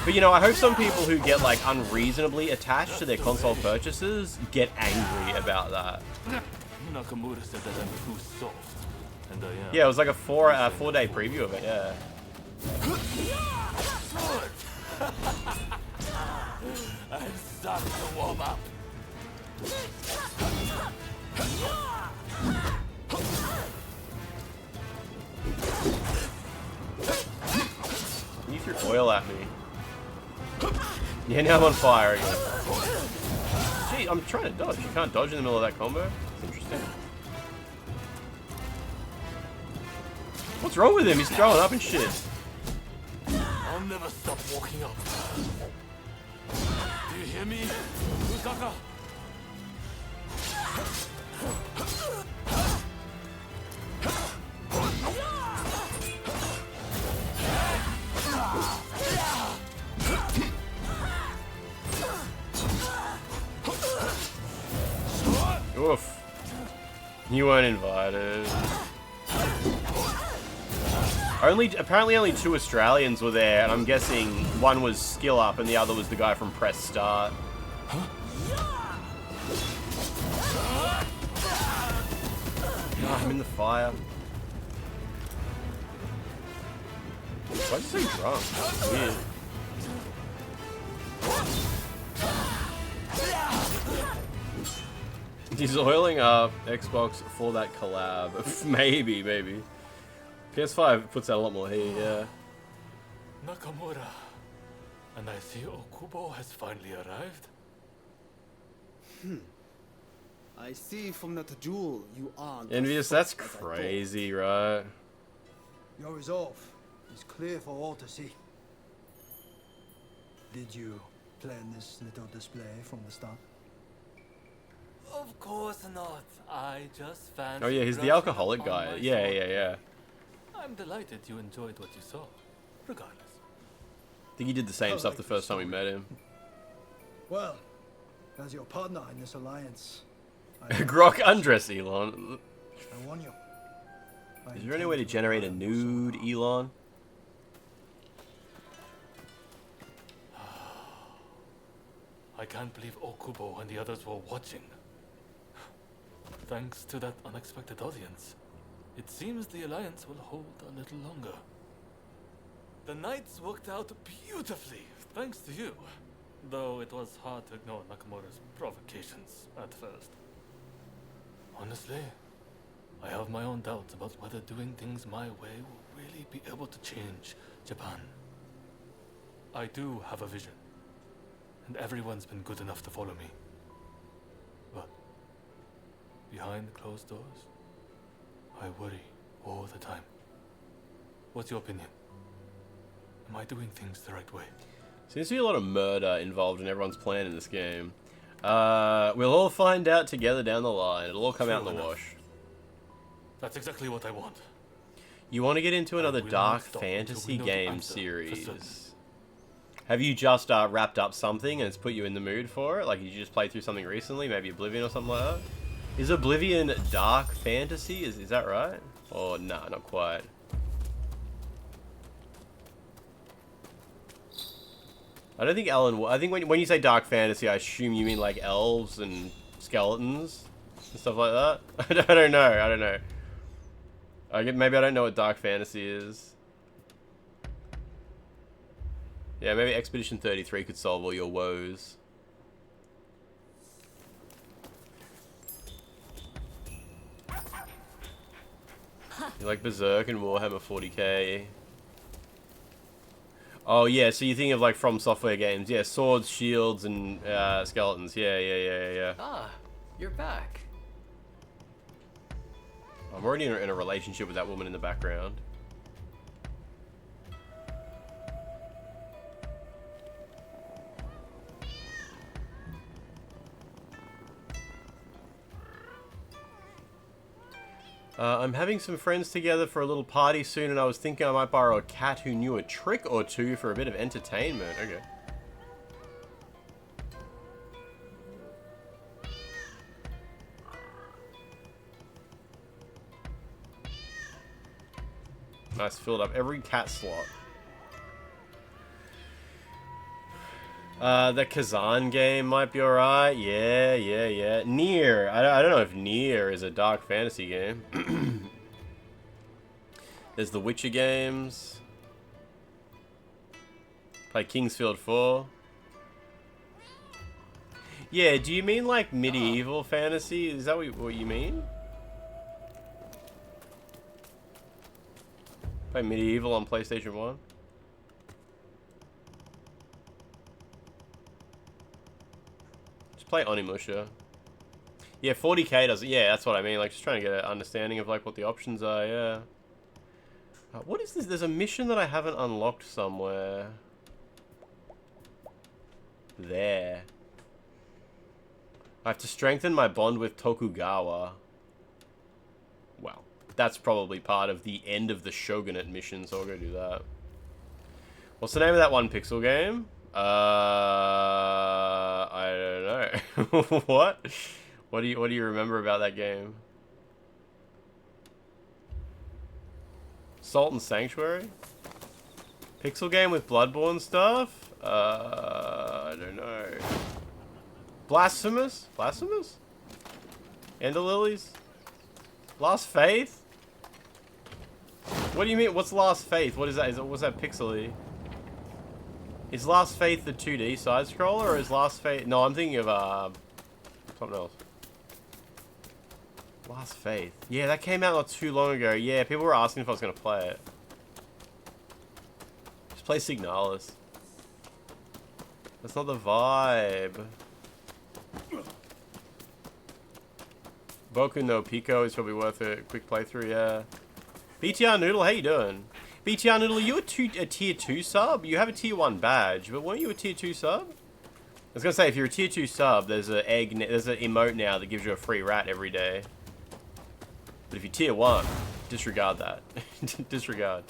[SPEAKER 12] But, you know, I hope some people who get, like, unreasonably attached to their console purchases get angry about that.
[SPEAKER 15] Nakamura said that I'm too soft, and I am.
[SPEAKER 12] Yeah, it was like a four-day preview of it, yeah.
[SPEAKER 15] I'm starting to warm up.
[SPEAKER 12] You threw oil at me. Yeah, now I'm on fire again. Gee, I'm trying to dodge. You can't dodge in the middle of that combo? It's interesting. What's wrong with him? He's throwing up and shit.
[SPEAKER 15] I'll never stop walking up. Do you hear me, Usaka?
[SPEAKER 12] Oof. You weren't invited. Apparently only 2 Australians were there, and I'm guessing one was Skill Up and the other was the guy from Press Start. Oh, I'm in the fire. Why is he so drunk? It's weird. He's oiling up Xbox for that collab. maybe. PS5 puts out a lot more heat, yeah.
[SPEAKER 15] Nakamura, and I see Okubo has finally arrived.
[SPEAKER 18] I see from that jewel you aren't.
[SPEAKER 12] Envious, that's crazy, right?
[SPEAKER 20] Your resolve is clear for all to see. Did you plan this little display from the start?
[SPEAKER 15] Of course not. I just fancy.
[SPEAKER 12] Oh yeah, he's the alcoholic guy. Yeah.
[SPEAKER 15] I'm delighted you enjoyed what you saw, regardless.
[SPEAKER 12] I think he did the same stuff the first time we met him.
[SPEAKER 20] Well, as your partner in this alliance,
[SPEAKER 12] Grok, undress Elon.
[SPEAKER 20] I warn you.
[SPEAKER 12] Is there any way to generate a nude, Elon?
[SPEAKER 15] I can't believe Okubo and the others were watching. Thanks to that unexpected audience, it seems the Alliance will hold a little longer. The nights worked out beautifully, thanks to you. Though it was hard to ignore Nakamura's provocations at first. Honestly, I have my own doubts about whether doing things my way will really be able to change Japan. I do have a vision, and everyone's been good enough to follow me. But behind closed doors, I worry all the time. What's your opinion? Am I doing things the right way?
[SPEAKER 12] Seems to be a lot of murder involved in everyone's plan in this game. We'll all find out together down the line. It'll all come out in the wash.
[SPEAKER 15] That's exactly what I want.
[SPEAKER 12] You want to get into another dark fantasy game series? Have you just wrapped up something and it's put you in the mood for it? Like, did you just play through something recently? Maybe Oblivion or something like that? Is Oblivion dark fantasy? Is that right? Or nah, not quite. I don't think Alan... I think when you say dark fantasy, I assume you mean like elves and skeletons and stuff like that. I don't know. Maybe I don't know what dark fantasy is. Yeah, maybe Expedition 33 could solve all your woes. You like Berserk and Warhammer 40k. Oh yeah, so you think of like From Software games. Yeah, swords, shields, and skeletons. Yeah.
[SPEAKER 17] Ah, you're back.
[SPEAKER 12] I'm already in a relationship with that woman in the background. I'm having some friends together for a little party soon, and I was thinking I might borrow a cat who knew a trick or two for a bit of entertainment. Okay. Nice, filled up every cat slot. The Kazan game might be alright. Yeah. Nier. I don't know if Nier is a dark fantasy game. There's the Witcher games. Play Kingsfield 4. Yeah, do you mean like medieval fantasy? Is that what you mean? Play medieval on PlayStation 1? Play Onimusha. Yeah, 40k does it. Yeah, that's what I mean. Like, just trying to get an understanding of like what the options are. Yeah. What is this? There's a mission that I haven't unlocked somewhere. There. I have to strengthen my bond with Tokugawa. Well, that's probably part of the end of the Shogunate mission, so I'll go do that. What's the name of that one pixel game? I don't know. What? What do you remember about that game? Salt and Sanctuary? Pixel game with Bloodborne stuff? I don't know. Blasphemous? Blasphemous? Ender Lilies? Last Faith? What do you mean? What's Last Faith? What is that? What's that pixely? Is Last Faith the 2D side scroller, or is Last Faith? No, I'm thinking of something else. Last Faith. Yeah, that came out not too long ago. Yeah, people were asking if I was gonna play it. Just play Signalis. That's not the vibe. Boku no Pico is probably worth a quick playthrough. Yeah. BTR Noodle, how you doing? BTR Noodle, are you a tier 2 sub? You have a tier 1 badge, but weren't you a tier 2 sub? I was gonna say, if you're a tier 2 sub, there's an emote now that gives you a free rat every day. But if you're tier 1, disregard that. Disregard.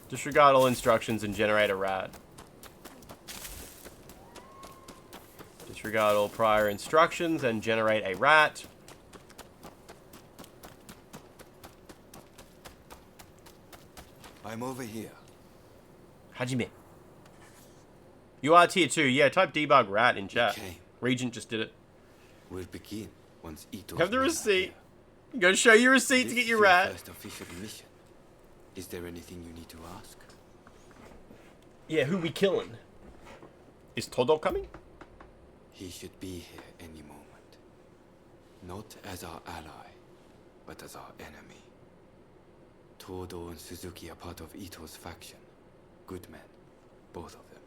[SPEAKER 12] Disregard all instructions and generate a rat. Disregard all prior instructions and generate a rat.
[SPEAKER 15] I'm over here.
[SPEAKER 12] Hajime. You are tier 2. Yeah, type debug rat in chat. Okay. Regent just did it.
[SPEAKER 15] We'll begin once Ito.
[SPEAKER 12] Have the receipt. Go show your receipt to get your rat.
[SPEAKER 15] First official mission. Is there anything you need to ask?
[SPEAKER 12] Yeah, who we killing? Is Todo coming?
[SPEAKER 15] He should be here any moment. Not as our ally, but as our enemy. Todo and Suzuki are part of Ito's faction. Good men, both of them.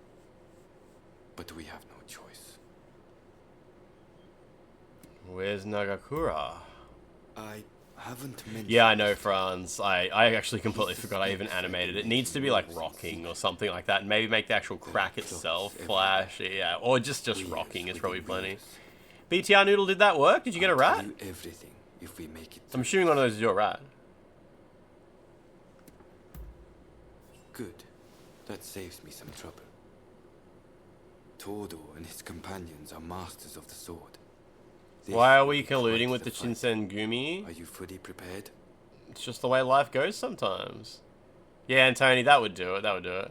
[SPEAKER 15] But we have no choice.
[SPEAKER 12] Where's Nagakura?
[SPEAKER 15] I haven't mentioned...
[SPEAKER 12] Yeah, I know, Franz. I actually completely forgot I even animated it. It needs to be like rocking or something like that, and maybe make the actual crack itself flash. Yeah, or just rocking is probably plenty. BTR Noodle, did that work? Did you get a rat?
[SPEAKER 15] Everything if we make it.
[SPEAKER 12] I'm assuming one of those is your rat.
[SPEAKER 15] Good. That saves me some trouble. Todo and his companions are masters of the sword.
[SPEAKER 12] Why are we colluding with the Shinsengumi?
[SPEAKER 15] Are you fully prepared?
[SPEAKER 12] It's just the way life goes sometimes. Yeah, and Tony, that would do it. That would do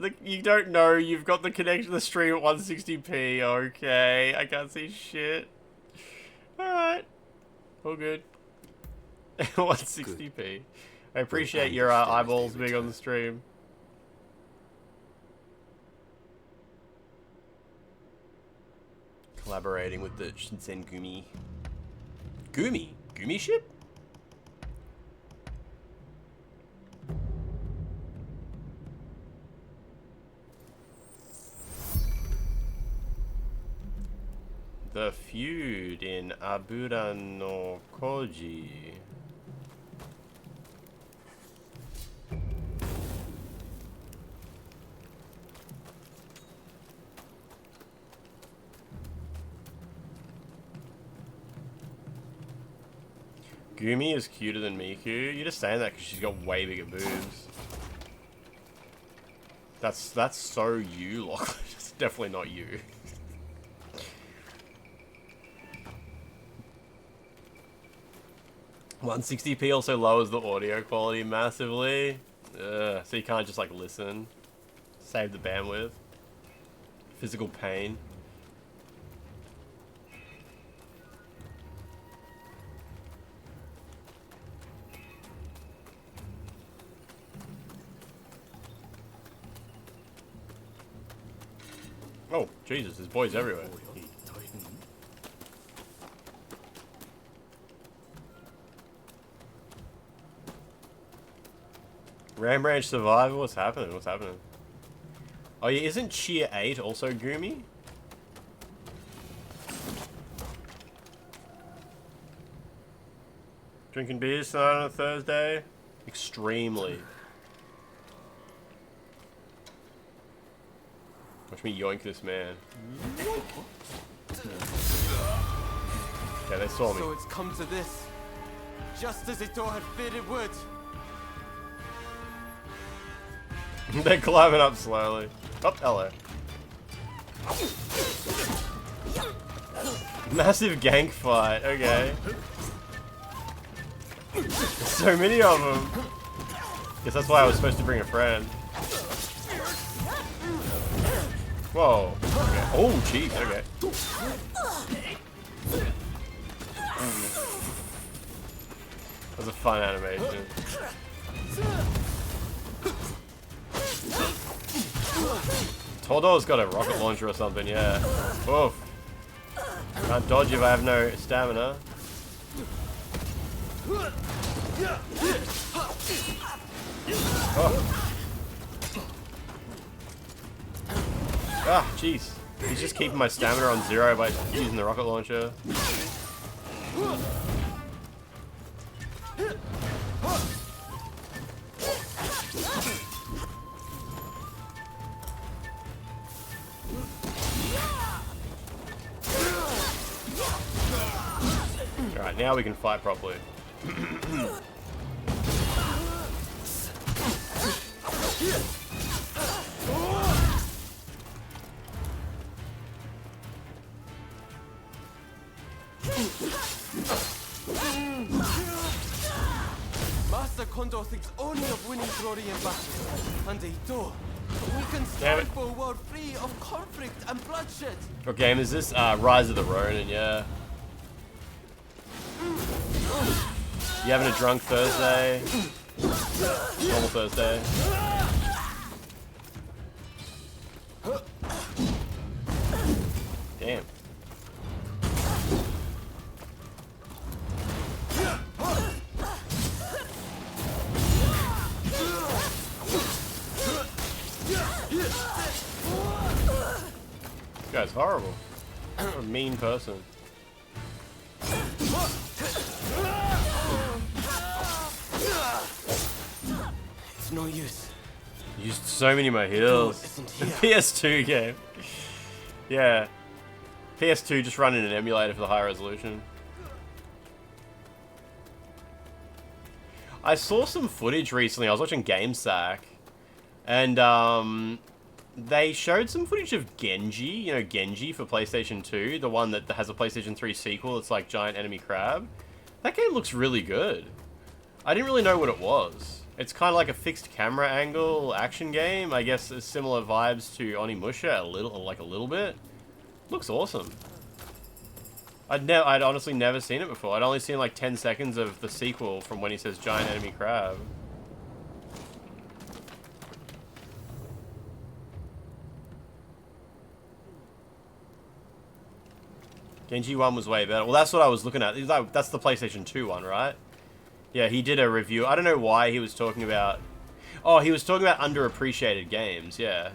[SPEAKER 12] it. You don't know. You've got the connection to the stream at 160p. Okay, I can't see shit. Alright. All good. 160p. Good. I appreciate your eyeballs being on the stream. Collaborating with the Shinsengumi. Gumi ship? The feud in Abura no Koji. Gumi is cuter than Miku. You're just saying that because she's got way bigger boobs. That's so you, Lachlan. It's definitely not you. 160p also lowers the audio quality massively. So you can't just like listen. Save the bandwidth. Physical pain. Oh, Jesus, there's boys everywhere. Ram Ranch Survivor? What's happening? What's happening? Oh yeah, isn't Cheer 8 also Gumi? Drinking beers tonight on a Thursday? Extremely. Watch me yoink this man. Okay, they saw me.
[SPEAKER 19] So it's come to this. Just as Ito had feared it would.
[SPEAKER 12] They're climbing up slowly. Oh, hello. Massive gank fight, okay. There's so many of them. Guess that's why I was supposed to bring a friend. Whoa. Okay. Oh, jeez, okay. That was a fun animation. Toldo's got a rocket launcher or something, yeah. Oof. Can't dodge if I have no stamina. Oh. Ah, jeez. He's just keeping my stamina on 0 by using the rocket launcher. Alright, now we can fight properly.
[SPEAKER 19] Master Kondo thinks only of winning glory in battle. And Ito, we can stand for a world free of conflict and bloodshed.
[SPEAKER 12] What game is this? Rise of the Ronin, yeah. You having a drunk Thursday? Normal Thursday. Damn. This guy's horrible. A mean person.
[SPEAKER 19] It's no use.
[SPEAKER 12] Used so many of my heals. PS2 game. Yeah. PS2 just running an emulator for the high resolution. I saw some footage recently. I was watching GameSack. And they showed some footage of Genji. You know Genji for PlayStation 2. The one that has a PlayStation 3 sequel. It's like Giant Enemy Crab. That game looks really good. I didn't really know what it was. It's kind of like a fixed camera angle action game. I guess similar vibes to Onimusha a little bit. Looks awesome. I'd honestly never seen it before. I'd only seen like 10 seconds of the sequel from when he says Giant Enemy Crab. Genji 1 was way better. Well, that's what I was looking at. That's the PlayStation 2 one, right? Yeah, he did a review. I don't know why he was talking about... Oh, he was talking about underappreciated games, yeah.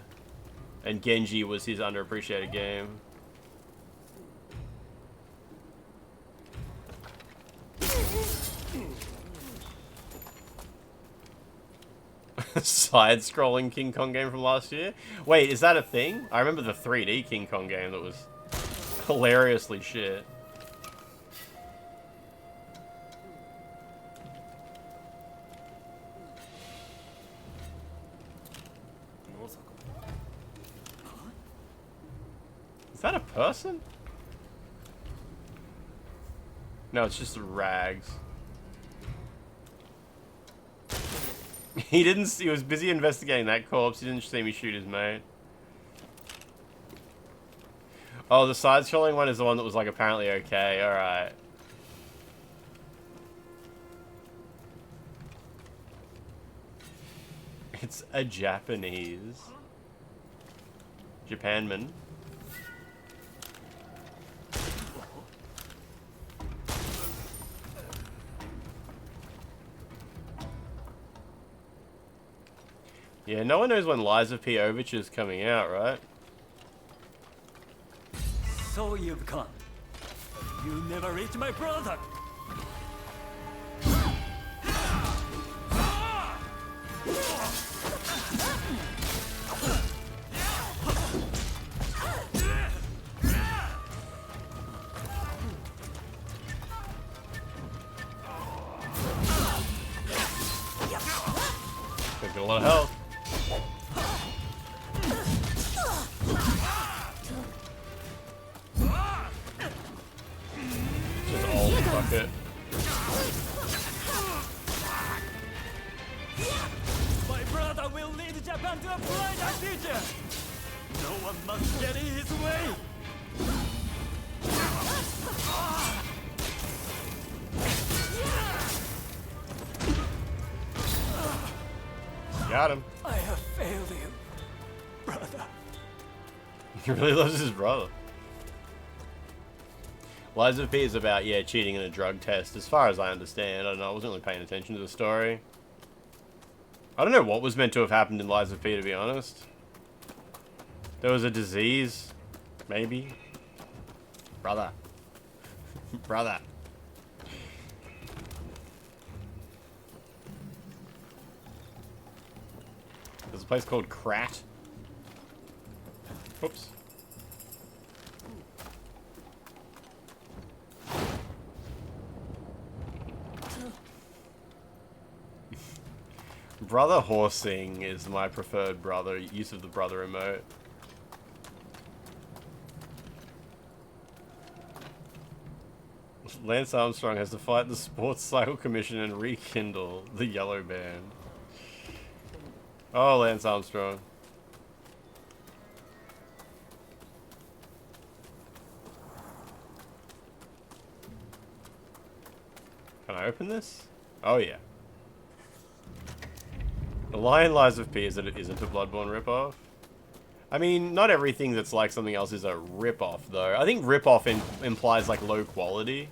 [SPEAKER 12] And Genji was his underappreciated game. Side-scrolling King Kong game from last year? Wait, is that a thing? I remember the 3D King Kong game that was hilariously shit. Is that a person? No, it's just rags. He didn't. He was busy investigating that corpse. He didn't see me shoot his mate. Oh, the side-scrolling one is the one that was like apparently okay. All right. It's a Japanese Japanman. Yeah, no one knows when Liza P. is coming out, right?
[SPEAKER 11] So you've come. You never reach my brother.
[SPEAKER 12] Taking a lot of health. Just all fuck it.
[SPEAKER 11] My brother will lead Japan to a brighter future. No one must get in his way.
[SPEAKER 12] Got him.
[SPEAKER 11] I have failed you, brother.
[SPEAKER 12] He really loves his brother. Liza P is about, yeah, cheating in a drug test, as far as I understand. I don't know, I wasn't really paying attention to the story. I don't know what was meant to have happened in Liza P, to be honest. There was a disease, maybe. Brother. Brother. There's a place called Krat. Oops. Brother horsing is my preferred brother use of the brother emote. Lance Armstrong has to fight the Sports Cycle Commission and rekindle the yellow band. Oh, Lance Armstrong. Can I open this? Oh, yeah. The Lion Lies of P is that it isn't a Bloodborne ripoff. I mean, not everything that's like something else is a ripoff, though. I think ripoff implies, like, low quality.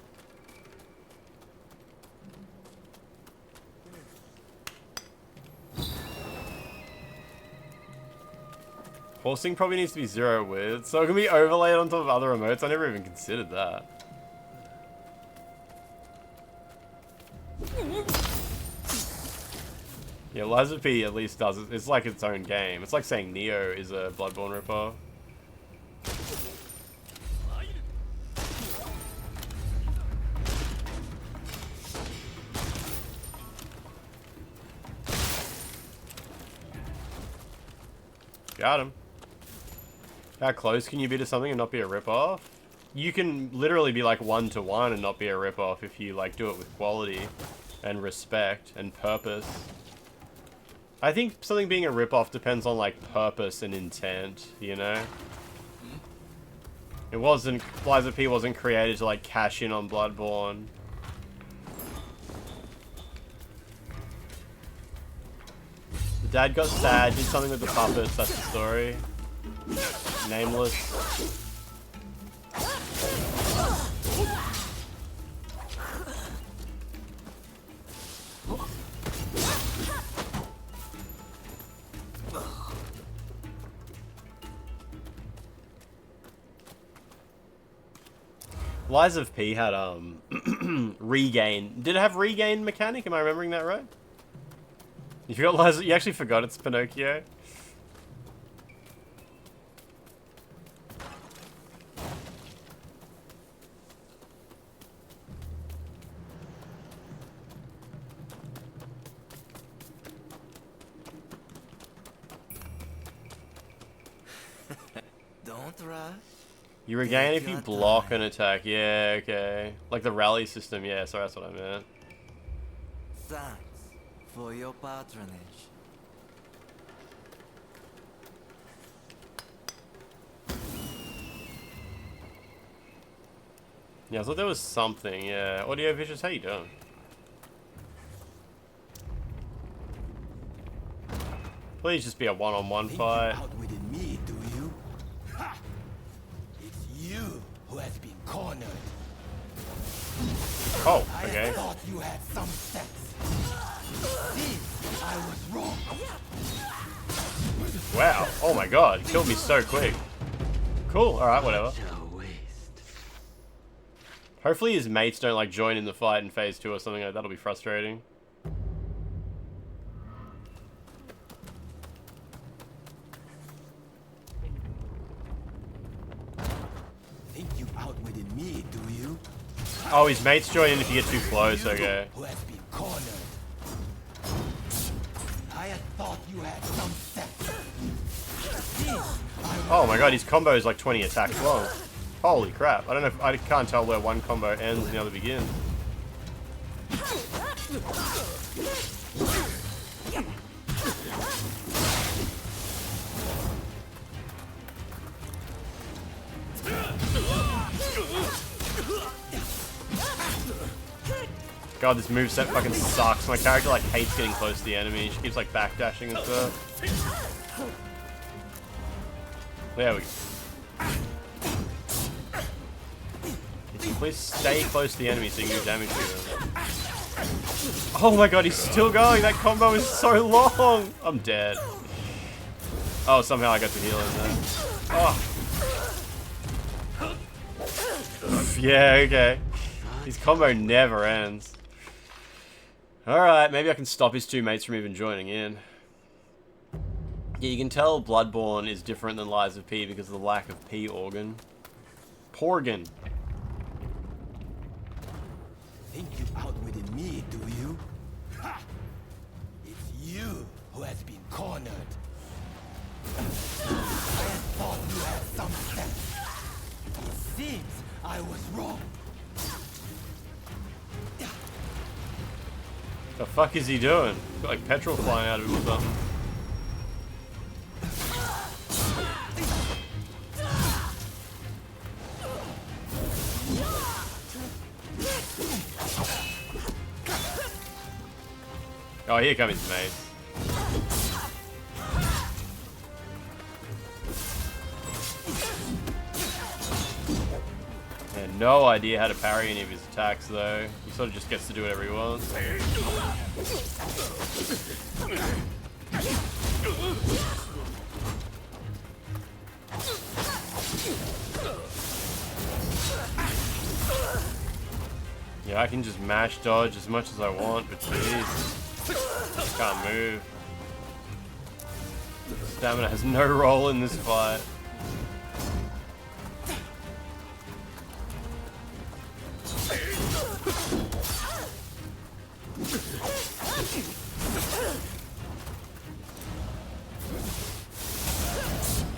[SPEAKER 12] Horsing probably needs to be zero width, so it can be overlaid on top of other emotes. I never even considered that. Yeah, Liza P at least does it. It's like its own game. It's like saying Neo is a Bloodborne ripoff. Got him. How close can you be to something and not be a ripoff? You can literally be like 1-to-1 and not be a ripoff if you like do it with quality and respect and purpose. I think something being a ripoff depends on like purpose and intent, you know? It wasn't, Liza P wasn't created to like cash in on Bloodborne. The dad got sad, did something with the puppets, that's the story. Nameless. Lies of P had regain. Did it have regain mechanic? Am I remembering that right? You forgot Liza? You actually forgot it's Pinocchio?
[SPEAKER 19] Don't rush.
[SPEAKER 12] You regain if you block an attack. Yeah, okay. Like the rally system. Yeah, sorry, that's what I meant.
[SPEAKER 19] Thanks for your patronage.
[SPEAKER 12] Yeah, I thought there was something. Yeah. Audio Vicious, how you doing? Please just be a one-on-one fight.
[SPEAKER 5] Outwitted me, do you? Ha! It's you who has been cornered.
[SPEAKER 12] Oh, okay.
[SPEAKER 5] I thought you had some sense. See, I was wrong.
[SPEAKER 12] Wow. Oh my god, he killed me so quick. Cool, alright, whatever. Hopefully his mates don't like join in the fight in phase 2 or something like that. That'll be frustrating.
[SPEAKER 5] Think you outwitted me, do you?
[SPEAKER 12] Oh, his mates join in if you get too close, okay.
[SPEAKER 5] Who has been cornered? I had thought you had some sense.
[SPEAKER 12] Oh my god, his combo is like 20 attacks long. Holy crap. I don't know if I can't tell where one combo ends and the other begins. God, this moveset fucking sucks. My character like hates getting close to the enemy. She keeps like backdashing and stuff. There we go. Please stay close to the enemy so you can do damage to them. Oh my god, he's still going! That combo is so long! I'm dead. Oh, somehow I got to heal him there. Oh. Yeah, okay. His combo never ends. Alright, maybe I can stop his two mates from even joining in. Yeah, you can tell Bloodborne is different than Lies of P because of the lack of P organ. Porgan.
[SPEAKER 5] Think you outwitted me, do you? Ha! It's you who has been cornered. I had thought you had some sense. It seems I was wrong.
[SPEAKER 12] The fuck is he doing? Got like petrol flying out of him or something. Oh, here comes his mate. Yeah, no idea how to parry any of his attacks though. He sort of just gets to do whatever he wants. Yeah, I can just mash dodge as much as I want, but jeez. Can't move. Stamina has no role in this fight.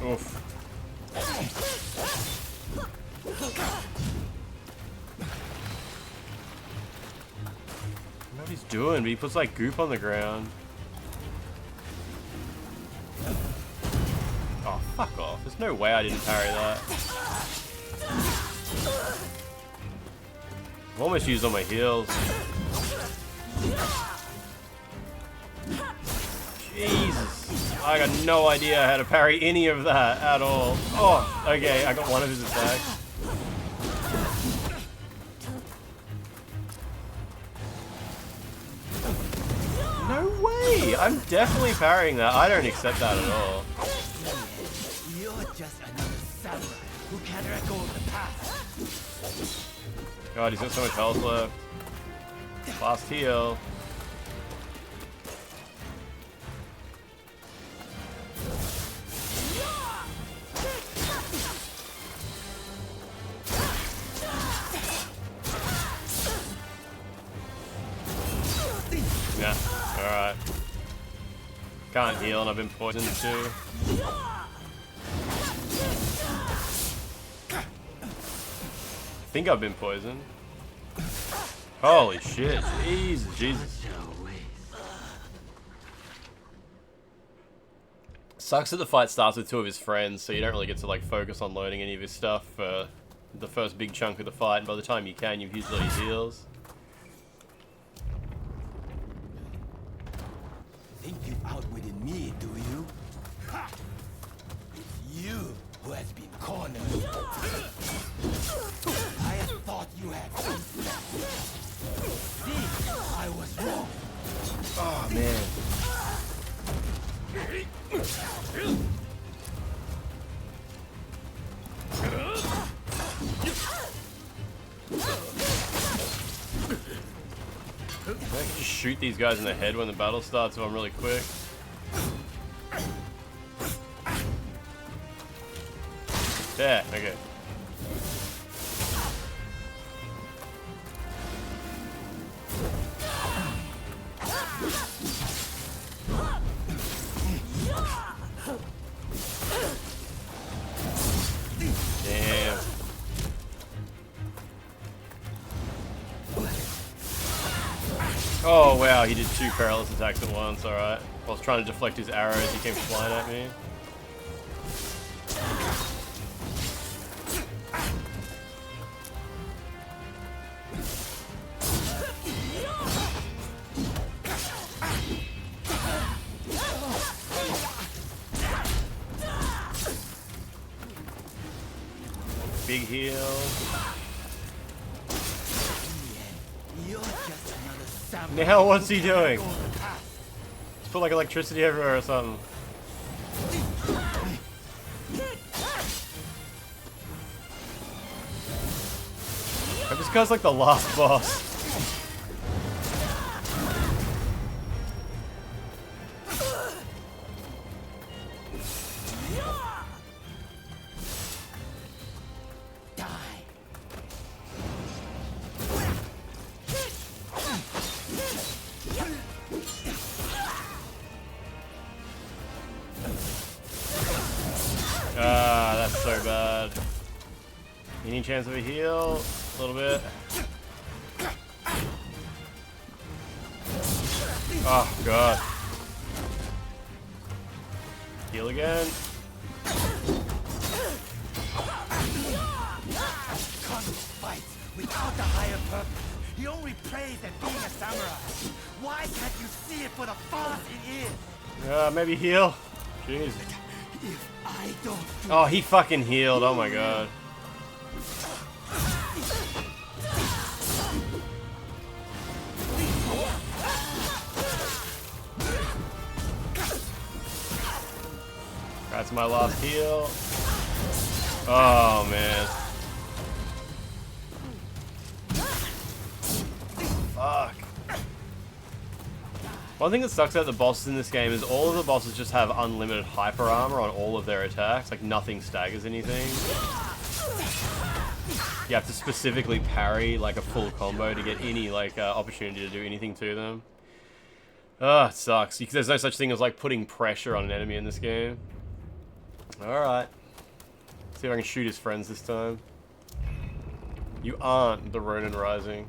[SPEAKER 12] Oof. What he's doing, but he puts like goop on the ground. Oh, fuck off. There's no way I didn't parry that. I've almost used all my heals. Jesus. I got no idea how to parry any of that at all. Oh, okay, I got one of his attacks. No way! I'm definitely parrying that. I don't accept that at all.
[SPEAKER 5] You're just another samurai who can't let go of the past.
[SPEAKER 12] God, he's got so much health left. Last heal. Can't heal and I've been poisoned too. I think I've been poisoned. Holy shit. Jesus. Sucks that the fight starts with two of his friends, so you don't really get to like focus on learning any of his stuff for the first big chunk of the fight, and by the time you can, you've used all your heals.
[SPEAKER 5] Think you've outwitted me, do you? Ha! It's you who has been cornered. I had thought you had some sense. See, I was wrong.
[SPEAKER 12] Oh man. I can just shoot these guys in the head when the battle starts if I'm really quick. Yeah, okay. Damn. Oh wow, he did 2 perilous attacks at once, alright. I was trying to deflect his arrows, he came flying at me. Big heal. Now what's he doing? Just put like electricity everywhere or something. This guy's like the last boss. Ah, that's so bad. Any chance of a heal? A little bit. Oh, God. Heal again.
[SPEAKER 5] Fight without a higher purpose. He only prays at being a samurai. Why can't you see it for the force it is?
[SPEAKER 12] Maybe heal. Jeez.
[SPEAKER 5] If I don't.
[SPEAKER 12] Oh, he fucking healed. Oh my God. That's my last heal. Oh man. Fuck. One thing that sucks about the bosses in this game is all of the bosses just have unlimited hyper armor on all of their attacks. Like nothing staggers anything. You have to specifically parry like a full combo to get any like opportunity to do anything to them. It sucks. There's no such thing as like putting pressure on an enemy in this game. Alright. See if I can shoot his friends this time. You aren't the Ronin Rising.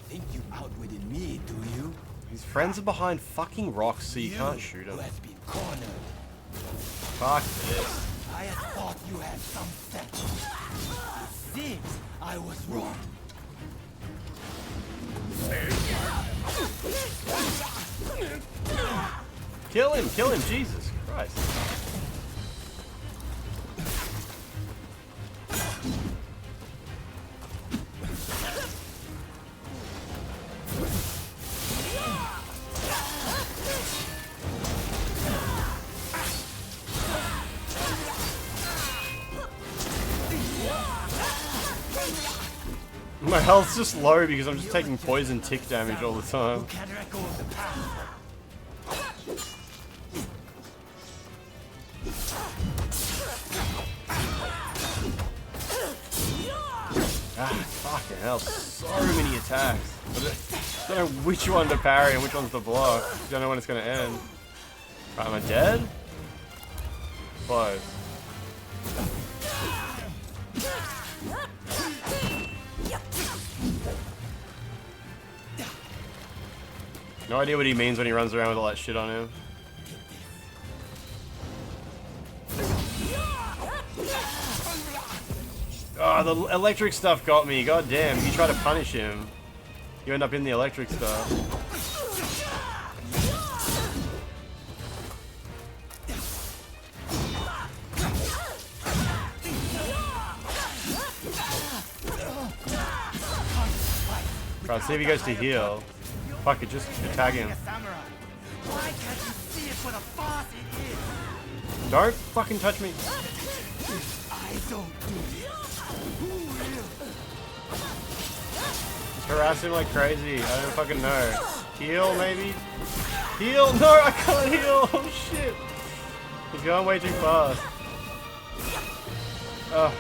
[SPEAKER 5] Think you outwitted me, do you?
[SPEAKER 12] His friends are behind fucking rocks, so you can't shoot them.
[SPEAKER 5] Has been cornered.
[SPEAKER 12] Fuck this.
[SPEAKER 5] I had thought you had some sense. It seems I was wrong.
[SPEAKER 12] Kill him, Jesus Christ. My health's just low because I'm just taking poison tick damage all the time. Ah, fucking hell, so many attacks. Don't know which one to parry and which one's to block. Don't know when it's gonna end. Right, am I dead? Close. No idea what he means when he runs around with all that shit on him. Oh, the electric stuff got me. God damn, you try to punish him, you end up in the electric stuff. Right, see if he goes to heal. Fuck it, just attack him. Don't fucking touch me. Just harass him like crazy. I don't fucking know. Heal, maybe? Heal? No, I can't heal. Oh shit. He's going way too fast. Ugh.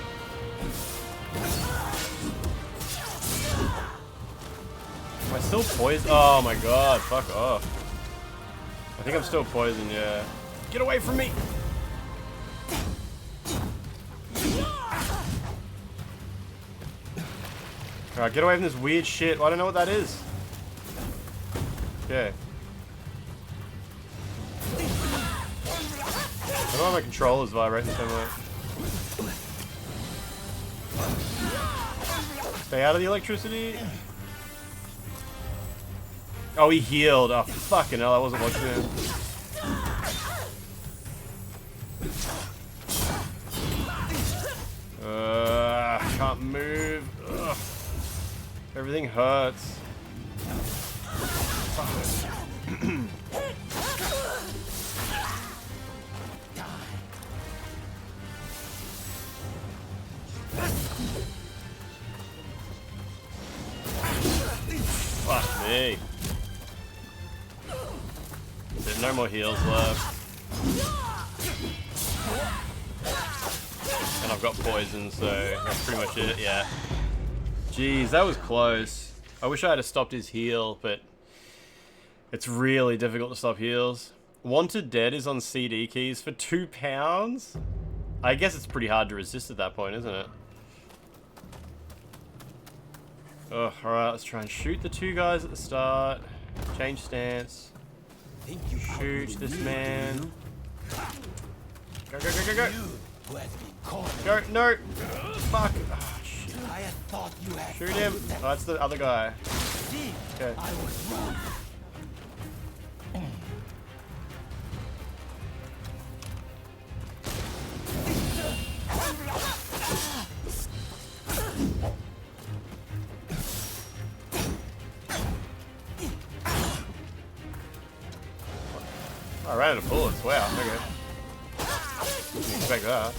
[SPEAKER 12] Am I still poisoned? Oh my god, fuck off. I think I'm still poisoned, yeah. Get away from me! Alright, get away from this weird shit. I don't know what that is. Okay. I don't know my controller's vibrating so much. Stay out of the electricity. Oh, he healed. Oh, fucking hell, I wasn't watching him. I can't move. Ugh. Everything hurts. Fuck. Fuck me. There's no more heals left. And I've got poison, so that's pretty much it, yeah. Jeez, that was close. I wish I had stopped his heal, but it's really difficult to stop heals. Wanted Dead is on CD keys for £2? I guess it's pretty hard to resist at that point, isn't it? Oh, alright, let's try and shoot the two guys at the start. Change stance. Shoot this man. Go, go, go, go, go. Go, no. Fuck. Oh, shit. Shoot him. Oh, that's the other guy. Okay. I ran out of bullets. Wow. Okay. Didn't expect that.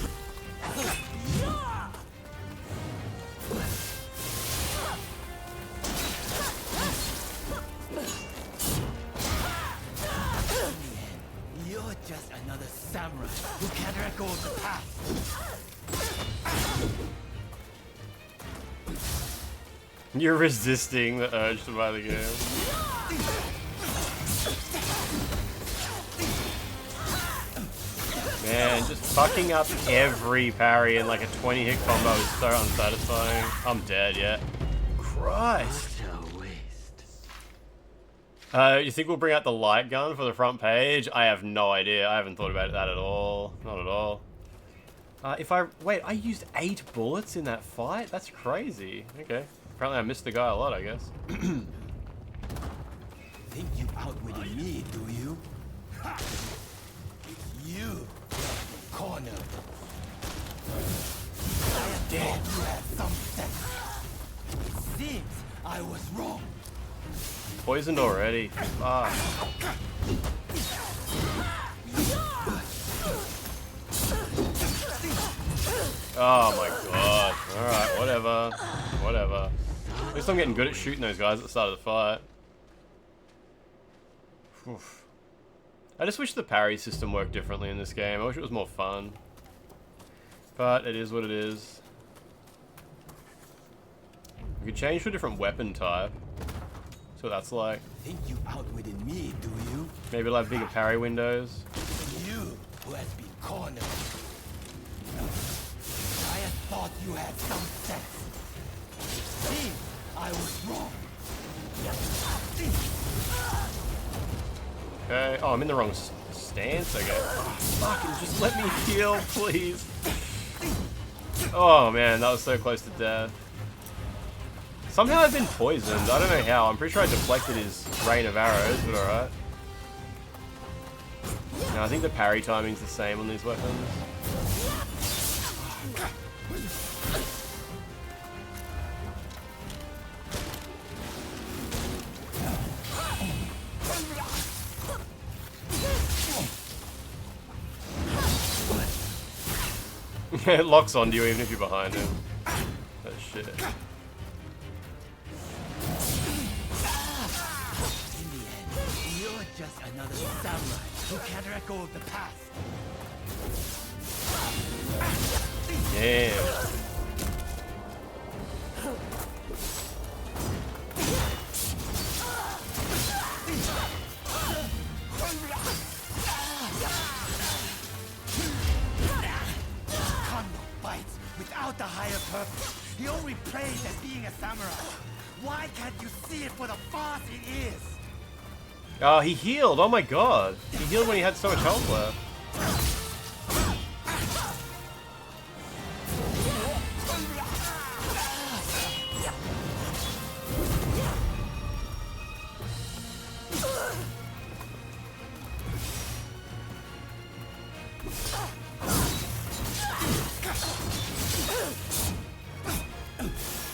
[SPEAKER 5] You're just another samurai who can't let go of the past.
[SPEAKER 12] You're resisting the urge to buy the game. Man, just fucking up every parry in like a 20-hit combo is so unsatisfying. I'm dead, yeah. Christ. You think we'll bring out the light gun for the front page? I have no idea. I haven't thought about that at all. Not at all. Wait, I used 8 bullets in that fight? That's crazy. Okay. Apparently I missed the guy a lot, I guess.
[SPEAKER 5] Think you outwitted me, do you? It's you. Cornered. I am dead. You have some sense. It seems I was wrong.
[SPEAKER 12] Poisoned already. Fuck. Oh my god. Alright, whatever. Whatever. At least I'm getting good at shooting those guys at the start of the fight. Oof. I just wish the parry system worked differently in this game. I wish it was more fun. But it is what it is. We could change to a different weapon type. So that's like.
[SPEAKER 5] Think you outwitted me, do you?
[SPEAKER 12] Maybe like bigger parry windows.
[SPEAKER 5] You who has been cornered. I had thought you had some sense. See, I was wrong.
[SPEAKER 12] Okay. Oh, I'm in the wrong stance. Okay. Oh, fucking just let me heal, please. Oh man, that was so close to death. Somehow I've been poisoned. I don't know how. I'm pretty sure I deflected his rain of arrows, but alright. No, I think the parry timing's the same on these weapons. It locks onto you even if you're behind him. Oh shit.
[SPEAKER 5] In the end, you're just another samurai who can't let go of the past.
[SPEAKER 12] Damn.
[SPEAKER 5] Without the higher purpose, he only plays as being a samurai. Why can't you see it for the farce it is?
[SPEAKER 12] Oh, he healed. Oh my god. He healed when he had so much health left.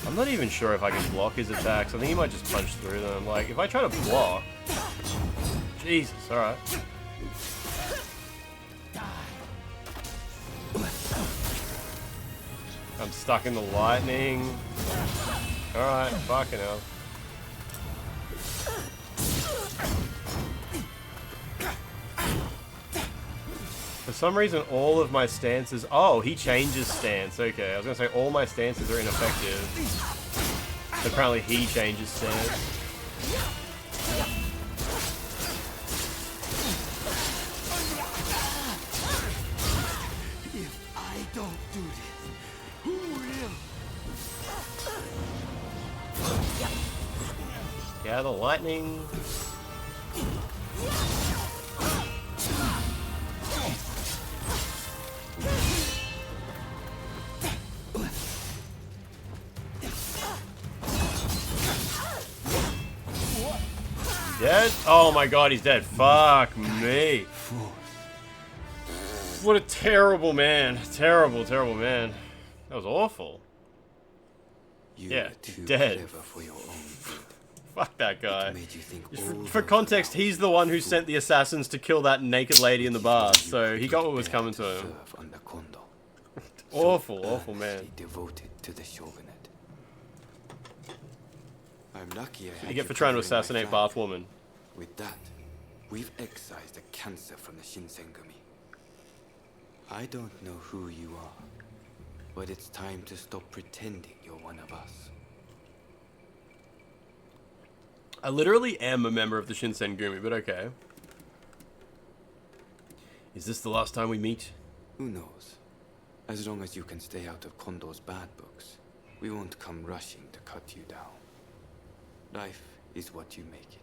[SPEAKER 12] I'm not even sure if I can block his attacks. I think he might just punch through them. Like, if I try to block... Jesus, alright. I'm stuck in the lightning. Alright, fucking hell. For some reason, all of my stances... Oh, he changes stance. Okay, I was going to say all my stances are ineffective. But apparently he changes stance.
[SPEAKER 5] If I don't do this, who will?
[SPEAKER 12] Yeah, the lightning... Dead? Oh my god, he's dead. Fuck me. What a terrible man. Terrible, terrible man. That was awful. Yeah, dead. Fuck that guy. For context, he's the one who sent the assassins to kill that naked lady in the bar, so he got what was coming to him. Awful, awful man.
[SPEAKER 15] Devoted to the shogunate. I'm lucky I
[SPEAKER 12] You get for trying to assassinate Bathwoman.
[SPEAKER 15] With that, we've excised the cancer from the Shinsengumi. I don't know who you are, but it's time to stop pretending you're one of us.
[SPEAKER 12] I literally am a member of the Shinsengumi, but okay. Is this the last time we meet?
[SPEAKER 15] Who knows? As long as you can stay out of Kondo's bad books, we won't come rushing to cut you down. Life is what you make it.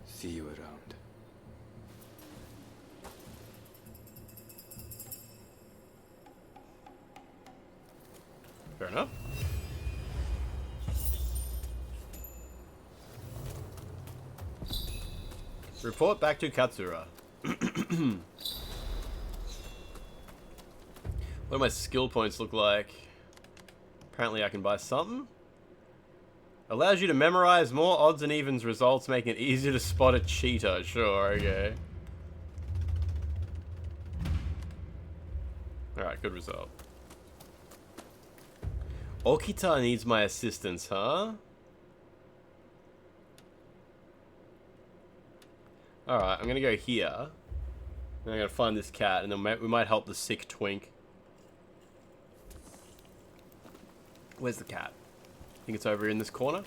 [SPEAKER 15] See you around.
[SPEAKER 12] Fair enough. Report back to Katsura. What do my skill points look like? Apparently I can buy something. Allows you to memorize more odds and evens results, making it easier to spot a cheater. Sure, okay. Alright, good result. Okita needs my assistance, huh? Alright, I'm gonna go here. And I'm gonna find this cat, and then we might help the sick twink. Where's the cat? I think it's over in this corner.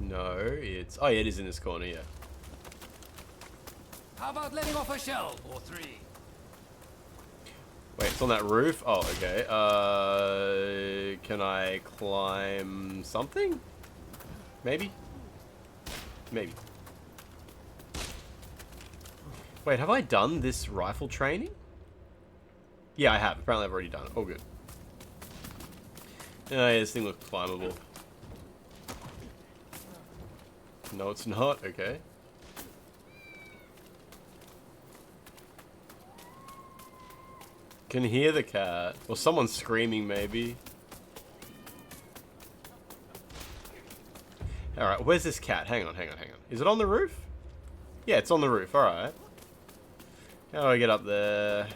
[SPEAKER 12] No, it's... Oh, yeah, it is in this corner, yeah.
[SPEAKER 5] How about letting off a shell or three?
[SPEAKER 12] Wait, it's on that roof? Oh, okay. Can I climb something? Maybe? Maybe. Wait, have I done this rifle training? Yeah, I have. Apparently I've already done it. Oh, good. Oh, yeah, this thing looks climbable. No, it's not. Okay. Can hear the cat. Or someone's screaming, maybe. Alright, where's this cat? Hang on, hang on, hang on. Is it on the roof? Yeah, it's on the roof. Alright. How do I get up there?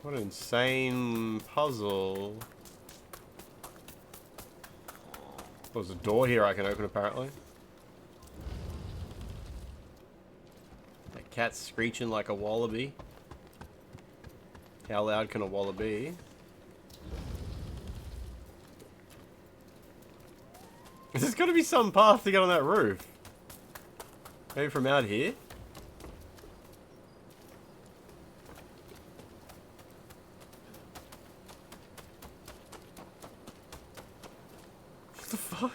[SPEAKER 12] What an insane puzzle. There's a door here I can open, apparently. That cat's screeching like a wallaby. How loud can a wallaby? There's got to be some path to get on that roof. Maybe from out here? What the fuck?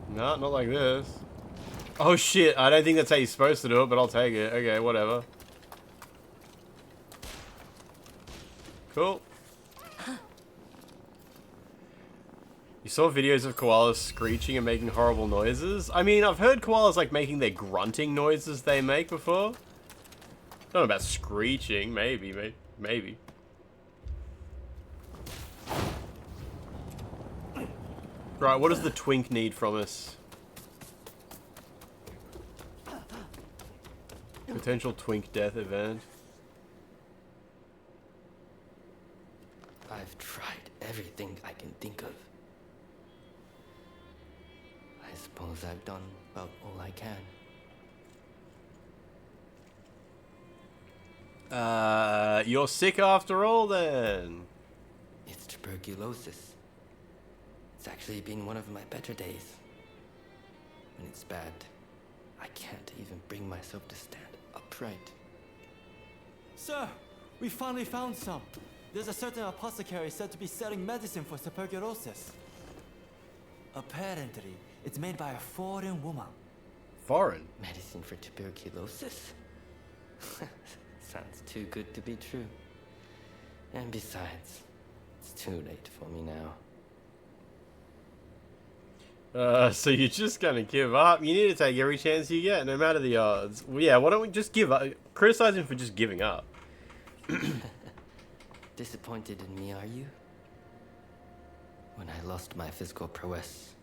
[SPEAKER 12] No, not like this. Oh shit, I don't think that's how you're supposed to do it, but I'll take it. Okay, whatever. Cool. You saw videos of koalas screeching and making horrible noises? I mean, I've heard koalas like making their grunting noises they make before. I don't know about screeching, maybe. Right, what does the twink need from us? Potential twink death event.
[SPEAKER 21] I've tried everything I can think of. I suppose I've done about all I can.
[SPEAKER 12] You're sick after all then.
[SPEAKER 21] It's tuberculosis. It's actually been one of my better days. When it's bad, I can't even bring myself to stand upright.
[SPEAKER 19] Sir, we finally found some. There's a certain apothecary said to be selling medicine for tuberculosis. Apparently, it's made by a foreign woman.
[SPEAKER 12] Foreign?
[SPEAKER 21] Medicine for tuberculosis? Sounds too good to be true. And besides, it's too late for me now.
[SPEAKER 12] So you're just gonna give up? You need to take every chance you get, no matter the odds. Well, yeah, why don't we just give up? Criticize him for just giving up.
[SPEAKER 21] Disappointed in me, are you? When I lost my physical prowess,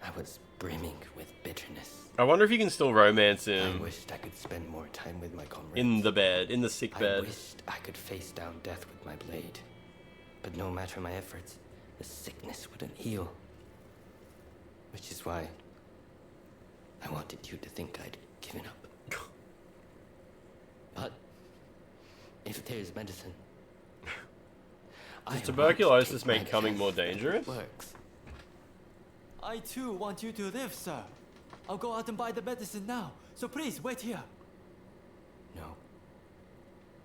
[SPEAKER 21] I was brimming with bitterness.
[SPEAKER 12] I wonder if you can still romance him.
[SPEAKER 21] I wished I could spend more time with my comrades.
[SPEAKER 12] In the bed, in the sick bed.
[SPEAKER 21] I wished I could face down death with my blade. But no matter my efforts, the sickness wouldn't heal. Which is why I wanted you to think I'd given up. But if there's medicine,
[SPEAKER 12] does tuberculosis make coming more dangerous?
[SPEAKER 21] Works.
[SPEAKER 19] I too want you to live, sir. I'll go out and buy the medicine now. So please wait here.
[SPEAKER 21] No.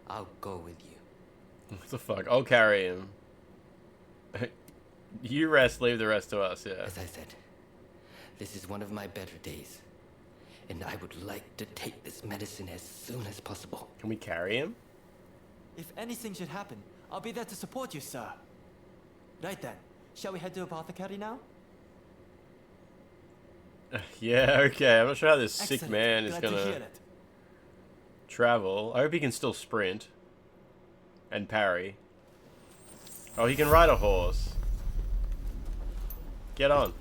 [SPEAKER 21] I'll go with you.
[SPEAKER 12] What the fuck? I'll carry him. You rest, leave the rest to us, yeah.
[SPEAKER 21] As I said, this is one of my better days. And I would like to take this medicine as soon as possible.
[SPEAKER 12] Can we carry him?
[SPEAKER 19] If anything should happen, I'll be there to support you, sir. Right then, shall we head to apothecary now?
[SPEAKER 12] Yeah, okay. I'm not sure how this sick
[SPEAKER 19] Excellent.
[SPEAKER 12] man is
[SPEAKER 19] Glad to
[SPEAKER 12] gonna
[SPEAKER 19] hear it.
[SPEAKER 12] travel. I hope he can still sprint. And parry. Oh, he can ride a horse. Get on.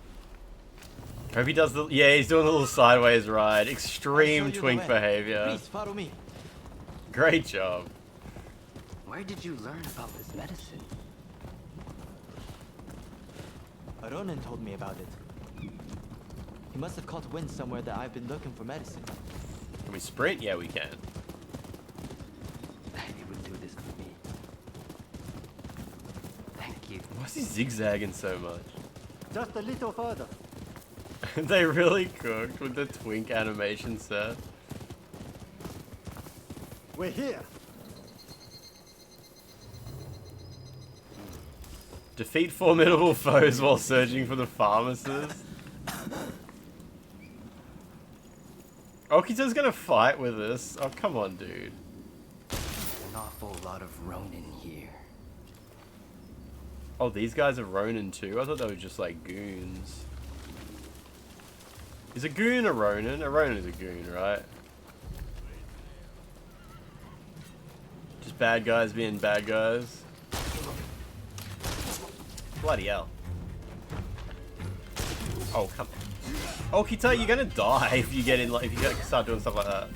[SPEAKER 12] Hope he does the... Yeah, he's doing a little sideways ride. Extreme twink behavior.
[SPEAKER 1] Please follow me.
[SPEAKER 12] Great job.
[SPEAKER 1] Where did you learn about this medicine?
[SPEAKER 19] Ronin told me about it. He must have caught wind somewhere that I've been looking for medicine.
[SPEAKER 12] Can we sprint? Yeah, we can.
[SPEAKER 1] He would do this for me. Thank you.
[SPEAKER 12] Why is he zigzagging so much?
[SPEAKER 20] Just a little further.
[SPEAKER 12] They really cooked with the twink animation set.
[SPEAKER 20] We're here.
[SPEAKER 12] Defeat formidable foes while searching for the pharmacist. Okito's gonna fight with us. Oh, come on, dude.
[SPEAKER 1] An awful lot of Ronin here.
[SPEAKER 12] Oh, these guys are Ronin too? I thought they were just like goons. Is a goon a Ronin? A Ronin is a goon, right? Just bad guys being bad guys. Bloody hell. Oh, come on. Oh, Kita, you're gonna die if you get in, like, if you start doing stuff like that.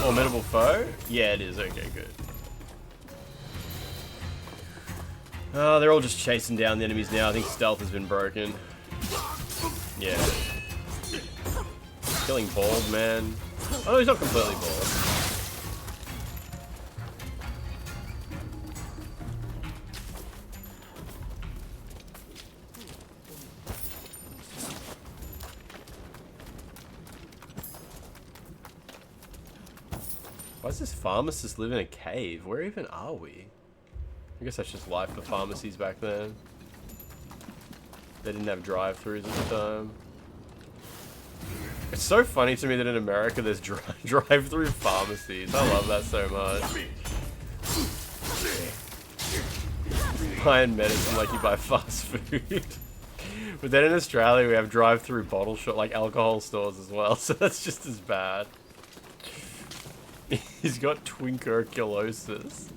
[SPEAKER 12] Formidable foe? Yeah, it is. Okay, good. Oh, they're all just chasing down the enemies now. I think stealth has been broken. Yeah. Killing bald, man. Oh, no, he's not completely bald. Why does this pharmacist live in a cave? Where even are we? I guess that's just life for pharmacies back then. They didn't have drive-thrus at the time. It's so funny to me that in America there's drive-through pharmacies. I love that so much. Buying medicine like you buy fast food. But then in Australia we have drive-through bottle shop, like alcohol stores as well, so that's just as bad. He's got twinkerculosis.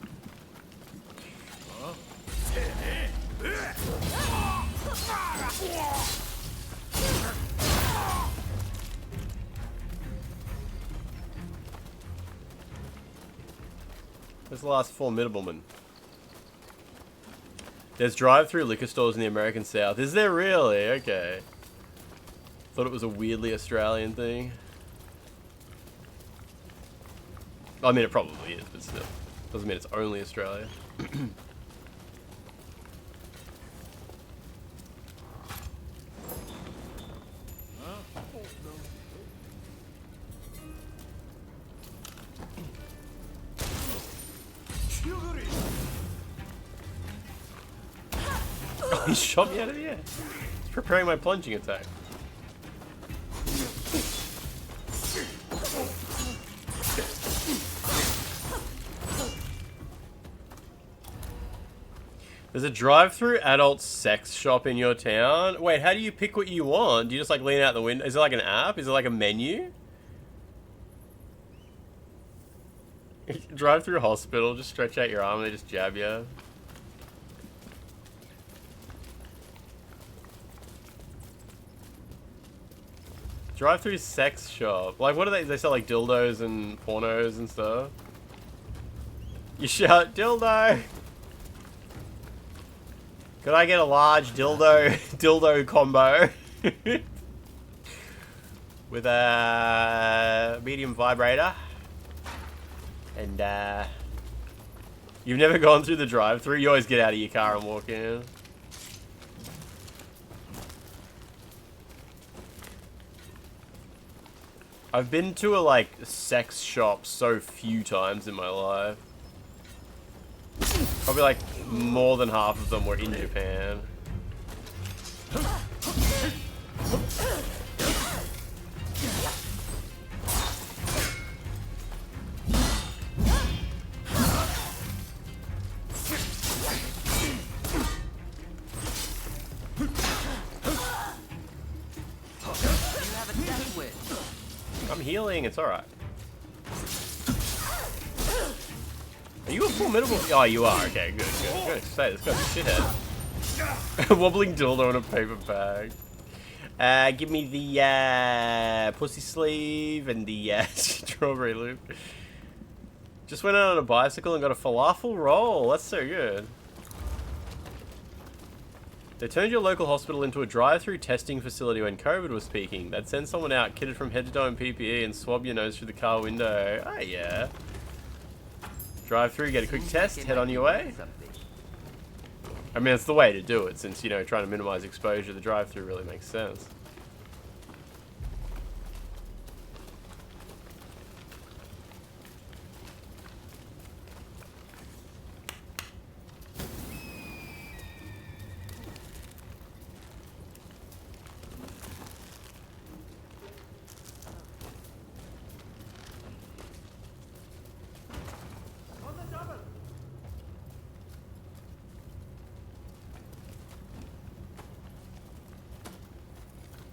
[SPEAKER 12] Where's the last formidable man? There's drive-through liquor stores in the American South. Is there really? Okay. Thought it was a weirdly Australian thing. I mean, it probably is, but still. Doesn't mean it's only Australia. Oh, he shot me out of the air. He's preparing my plunging attack. There's a drive-through adult sex shop in your town? Wait, how do you pick what you want? Do you just like lean out the window? Is it like an app? Is it like a menu? Drive-through hospital, just stretch out your arm and they just jab you. Drive-through sex shop. Like, what do they sell like dildos and pornos and stuff? You shout, dildo! Could I get a large dildo combo? With a medium vibrator? And, you've never gone through the drive-through? You always get out of your car and walk in. I've been to a, like, sex shop so few times in my life. Probably, like, more than half of them were in Japan. healing. It's alright. Are you a formidable? Oh, you are. Okay, good. I was gonna say, this guy's a shithead. Wobbling dildo in a paper bag. Give me the pussy sleeve and the strawberry loop. Just went out on a bicycle and got a falafel roll. That's so good. They turned your local hospital into a drive-through testing facility when COVID was peaking. They'd send someone out kitted from head to toe in PPE and swab your nose through the car window. Oh yeah. Drive-through, get a quick test, head on your way. I mean, it's the way to do it since, you know, trying to minimize exposure. The drive-through really makes sense.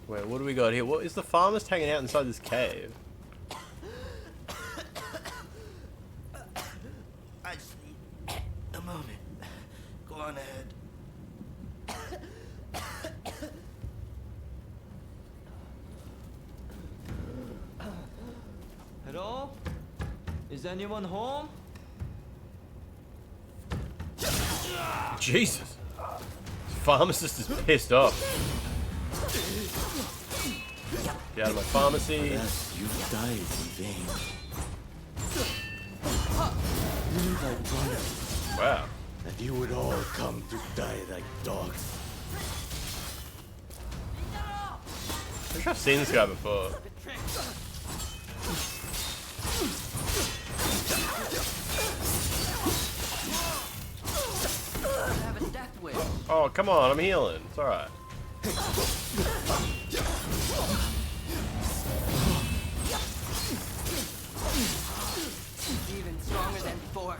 [SPEAKER 12] Wait, what do we got here? What is the pharmacist hanging out inside this cave?
[SPEAKER 7] I just need a moment. Go on ahead.
[SPEAKER 19] Hello? Is anyone home?
[SPEAKER 12] Jesus. Pharmacist is pissed off. Get out of my pharmacy.
[SPEAKER 7] Yes, you died in vain. I wondered
[SPEAKER 12] Wow.
[SPEAKER 7] that you would all come to die like dogs.
[SPEAKER 12] I think I've seen this guy before. Oh, come on, I'm healing. It's alright.
[SPEAKER 7] Even stronger than before.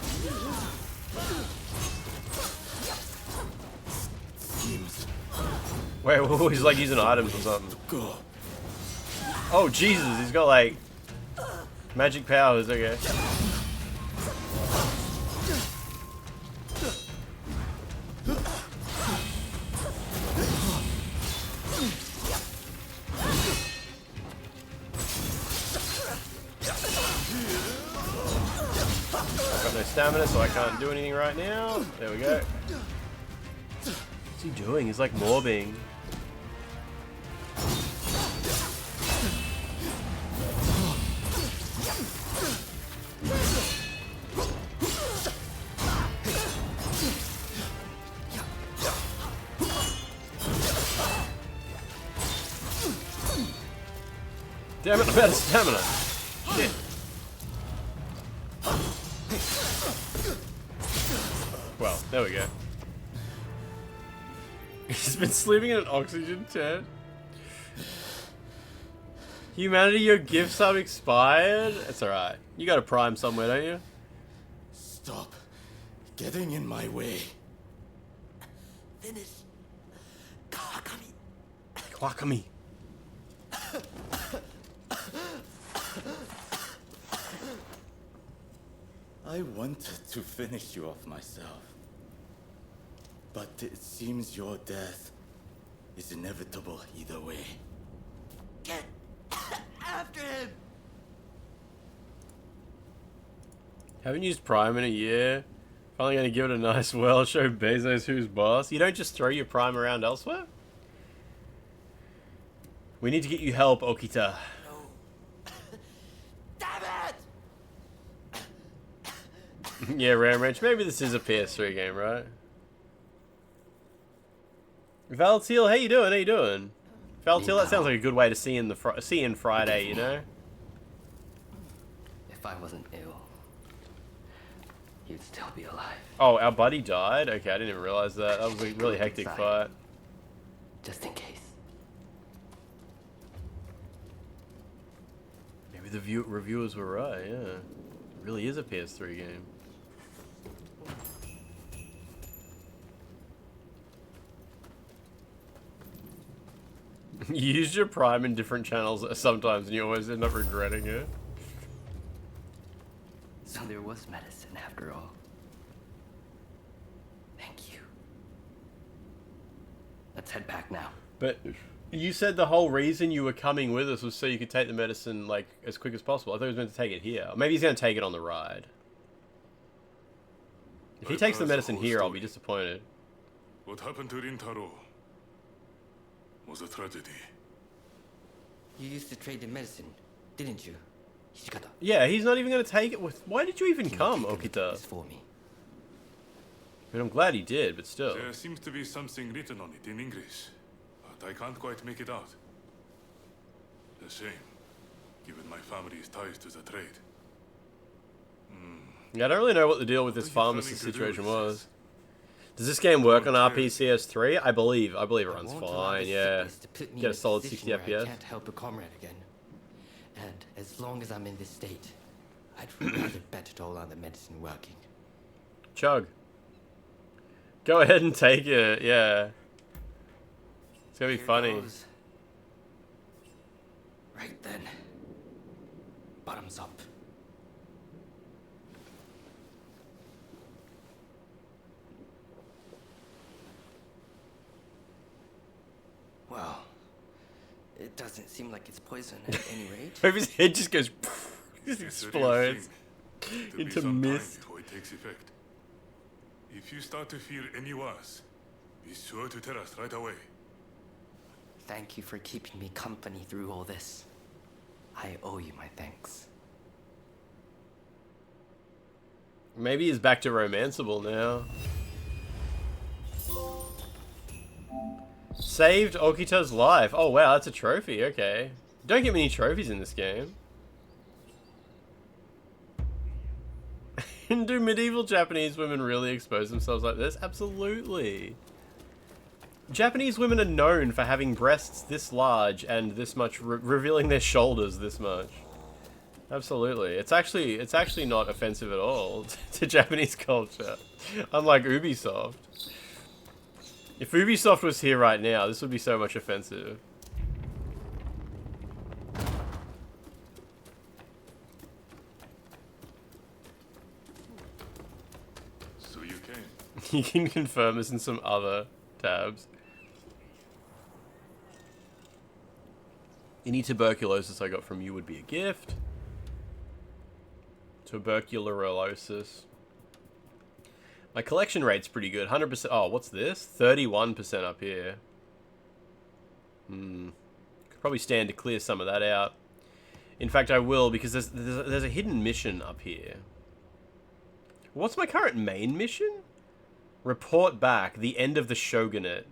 [SPEAKER 12] Wait, he's like using items or something. Oh, Jesus, he's got like magic powers, okay. Got no stamina, so I can't do anything right now. There we go. What's he doing? He's like morbing. Damn it, I'm out of stamina. Shit. Well, there we go. He's been sleeping in an oxygen tent. Humanity, your gifts have expired. It's alright. You got a prime somewhere, don't you?
[SPEAKER 7] Stop getting in my way. Finish.
[SPEAKER 12] Kwakami.
[SPEAKER 7] I wanted to finish you off myself. But it seems your death is inevitable either way. Get after him!
[SPEAKER 12] Haven't used Prime in a year. Finally gonna give it a nice whirl, show Bezos who's boss. You don't just throw your Prime around elsewhere? We need to get you help, Okita. Yeah, Ram Ranch. Maybe this is a PS3 game, right? Valtil, how you doing? How you doing? Valtil, that sounds like a good way to see in Friday, you know?
[SPEAKER 21] If I wasn't ill, you'd still be alive.
[SPEAKER 12] Oh, our buddy died? Okay, I didn't even realize that. That was a really hectic fight.
[SPEAKER 21] Just in case.
[SPEAKER 12] Maybe the reviewers were right, yeah. It really is a PS3 game. You use your Prime in different channels sometimes, and you always end up regretting it.
[SPEAKER 21] So there was medicine after all. Thank you. Let's head back now.
[SPEAKER 12] But you said the whole reason you were coming with us was so you could take the medicine, like, as quick as possible. I thought he was meant to take it here. Or maybe he's going to take it on the ride. If he takes the medicine here, I'll be disappointed.
[SPEAKER 6] What happened to Rintaro was a tragedy.
[SPEAKER 21] You used to trade in medicine, didn't you? Hijikata.
[SPEAKER 12] Yeah, he's not even going to take it with... Why did you even come, Okita?
[SPEAKER 21] For me.
[SPEAKER 12] I mean, I'm glad he did, but still.
[SPEAKER 6] There seems to be something written on it in English, but I can't quite make it out. A shame, given my family's ties to the trade.
[SPEAKER 12] Yeah, I don't really know what the deal with this pharmacist situation was. Does this game work on RPCS3? I believe it runs fine, yeah. Get a solid 60 FPS.
[SPEAKER 21] I can't help a comrade again. And as long as I'm in this state, I'd rather bet it all on the medicine working.
[SPEAKER 12] Chug. Go ahead and take it, yeah. It's gonna be funny.
[SPEAKER 21] Goes. Right then. Bottoms up. Well, it doesn't seem like it's poison at any rate.
[SPEAKER 12] Maybe his head just goes, just explodes into mist.
[SPEAKER 6] Before it takes effect. If you start to feel any worse, be sure to tell us right away.
[SPEAKER 21] Thank you for keeping me company through all this. I owe you my thanks.
[SPEAKER 12] Maybe he's back to romanceable now. Saved Okita's life. Oh wow, that's a trophy, okay. Don't get many trophies in this game. Do medieval Japanese women really expose themselves like this? Absolutely. Japanese women are known for having breasts this large and this much, revealing their shoulders this much. Absolutely. It's actually not offensive at all to Japanese culture. Unlike Ubisoft. If Ubisoft was here right now, this would be so much offensive.
[SPEAKER 6] So you came.
[SPEAKER 12] You can confirm this in some other tabs. Any tuberculosis I got from you would be a gift. Tuberculosis. My collection rate's pretty good. 100%. Oh, what's this? 31% up here. Could probably stand to clear some of that out. In fact, I will, because there's a hidden mission up here. What's my current main mission? Report back. The end of the shogunate.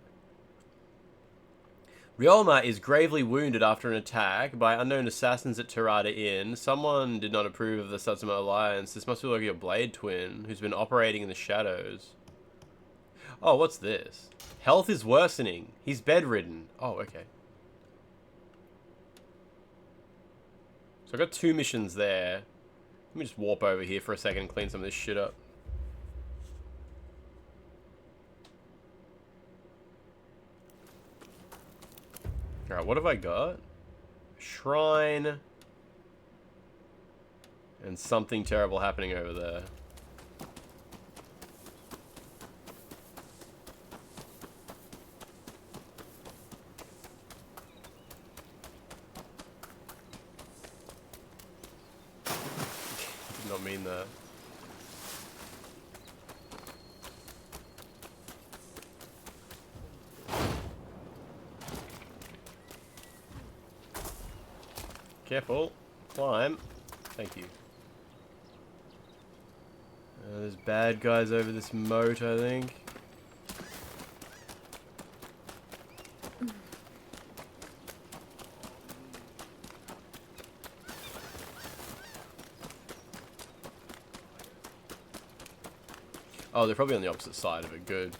[SPEAKER 12] Ryoma is gravely wounded after an attack by unknown assassins at Terada Inn. Someone did not approve of the Satsuma alliance. This must be like your blade twin, who's been operating in the shadows. Oh, what's this? Health is worsening. He's bedridden. Oh, okay. So I got 2 missions there. Let me just warp over here for a second and clean some of this shit up. Alright, what have I got? Shrine. And something terrible happening over there. Did not mean that. Careful. Climb. Thank you. There's bad guys over this moat, I think. Oh, they're probably on the opposite side of it. Good.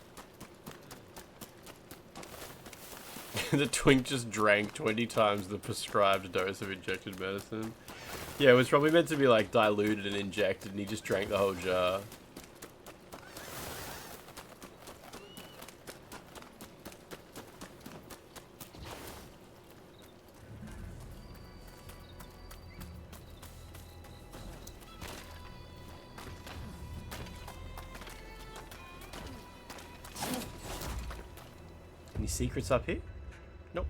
[SPEAKER 12] The twink just drank 20 times the prescribed dose of injected medicine. Yeah, it was probably meant to be like diluted and injected, and he just drank the whole jar. Any secrets up here? Nope.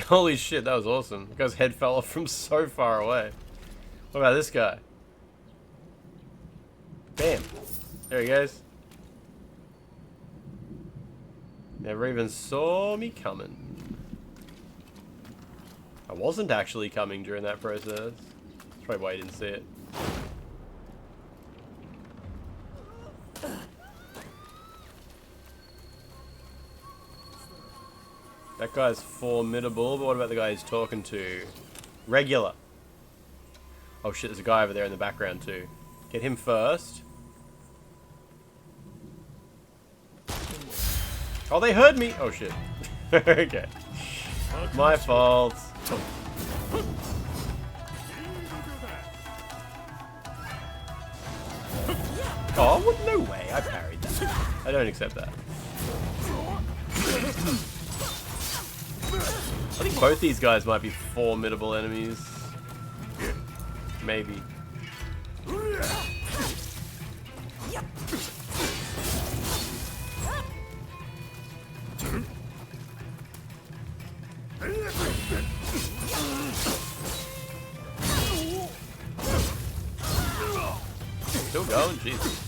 [SPEAKER 12] Holy shit, that was awesome. The guy's head fell off from so far away. What about this guy? Bam. There he goes. Never even saw me coming. I wasn't actually coming during that process. That's probably why you didn't see it. That guy's formidable, but what about the guy he's talking to? Regular. Oh shit, there's a guy over there in the background too. Get him first. Oh, they heard me! Oh shit. Okay. My fault. Oh, what? No way. I parried that. I don't accept that. I think both these guys might be formidable enemies. Maybe. Still going, jeez.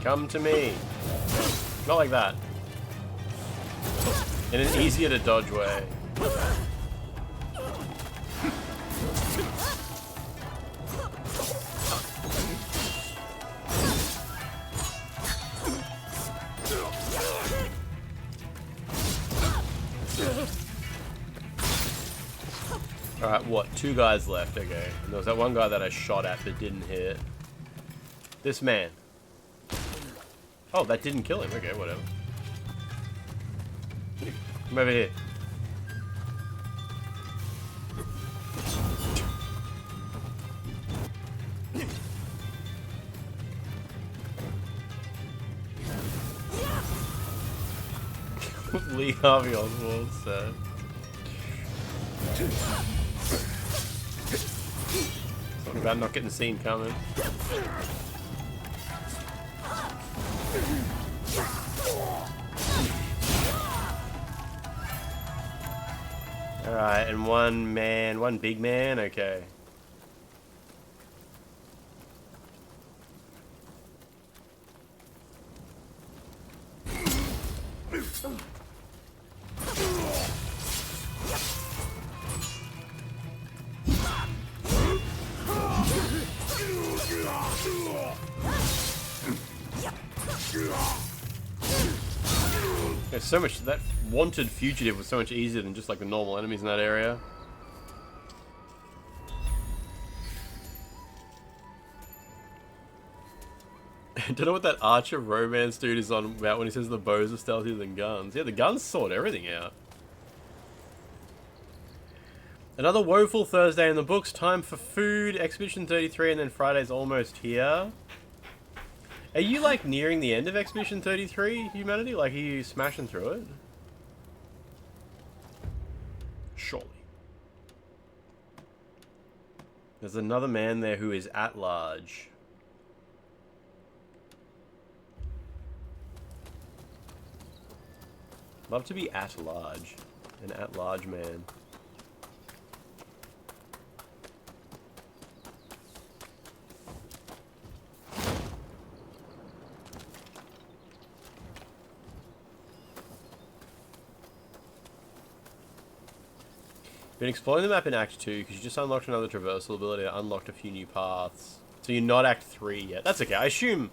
[SPEAKER 12] Come to me. Not like that. In an easier to dodge way. Alright, what? 2 guys left, okay. And there was that one guy that I shot at but didn't hit. This man. Oh, that didn't kill him. Okay, whatever. Come over here. Lee Harvey Oswald said. Something about not getting seen coming. Alright, and one big man, okay. There's so much, that wanted fugitive was so much easier than just like the normal enemies in that area. I don't know what that Archer romance dude is on about when he says the bows are stealthier than guns. Yeah, the guns sort everything out. Another woeful Thursday in the books. Time for food. Expedition 33 and then Friday's almost here. Are you like nearing the end of Expedition 33, humanity? Like, are you smashing through it? Surely. There's another man there who is at large. Love to be at large. An at large man. Been exploring the map in Act 2 because you just unlocked another traversal ability and unlocked a few new paths. So you're not Act 3 yet. That's okay. I assume,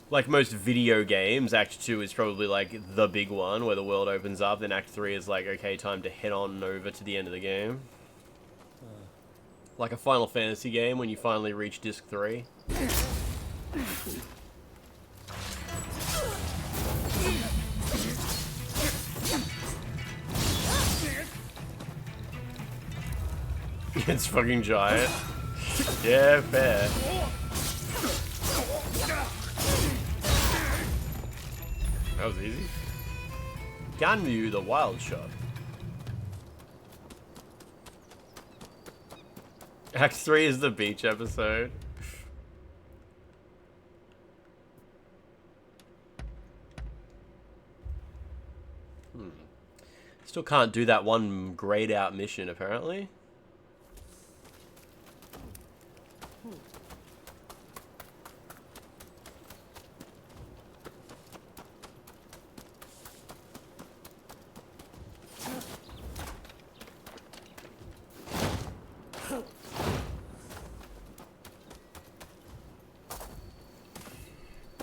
[SPEAKER 12] like most video games, Act 2 is probably like the big one where the world opens up. Then Act 3 is like, okay, time to head on over to the end of the game. Like a Final Fantasy game when you finally reach Disc 3. It's fucking giant. Yeah, fair. That was easy. Ganmu the Wild Shot. Act 3 is the beach episode. Still can't do that one grayed out mission, apparently.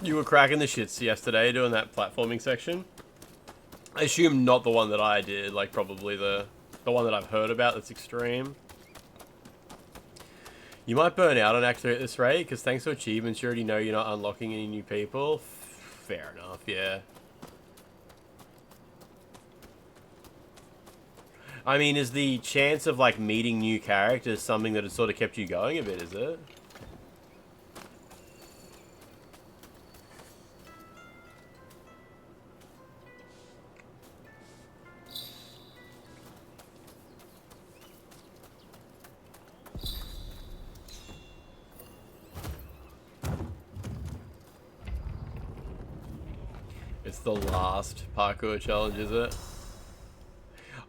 [SPEAKER 12] You were cracking the shits yesterday doing that platforming section. I assume not the one that I did, like probably the one that I've heard about that's extreme. You might burn out on Act 3 at this rate, because thanks to achievements you already know you're not unlocking any new people. Fair enough, yeah. I mean, is the chance of like meeting new characters something that has sort of kept you going a bit, is it? It's the last parkour challenge, is it?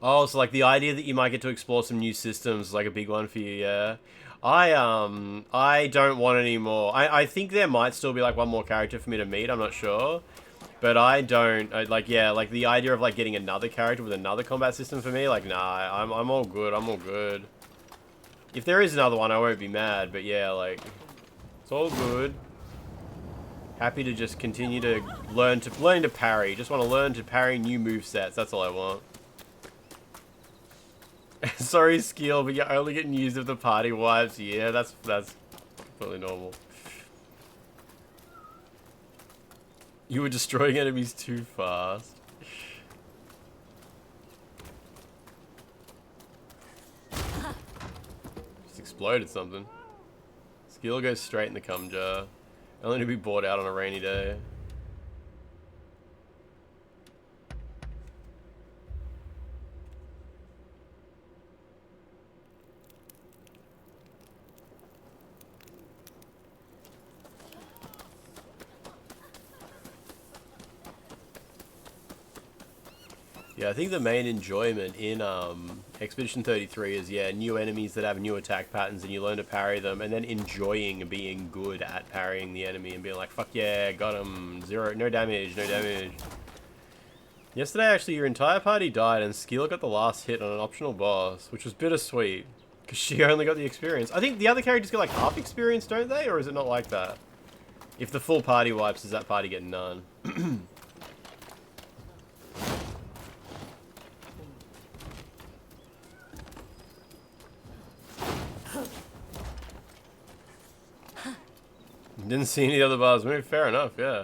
[SPEAKER 12] Oh, so like the idea that you might get to explore some new systems is like a big one for you, yeah. I don't want any more. I think there might still be like one more character for me to meet, I'm not sure. But I don't, like, yeah, like the idea of like getting another character with another combat system for me, like, nah, I'm all good, I'm all good. If there is another one, I won't be mad, but yeah, like, it's all good. Happy to just continue to learn to parry. Just want to learn to parry new movesets. That's all I want. Sorry, skill, but you're only getting used if the party wipes. Yeah, that's completely normal. You were destroying enemies too fast. Just exploded something. Skill goes straight in the cum jar. Only to be bought out on a rainy day. Yeah, I think the main enjoyment in Expedition 33 is, yeah, new enemies that have new attack patterns and you learn to parry them, and then enjoying being good at parrying the enemy and being like, fuck yeah, got him, no damage, no damage. Yesterday, actually, your entire party died and Skill got the last hit on an optional boss, which was bittersweet, because she only got the experience. I think the other characters get like half experience, don't they? Or is it not like that? If the full party wipes, does that party get none? Didn't see any other bars move. Fair enough, yeah.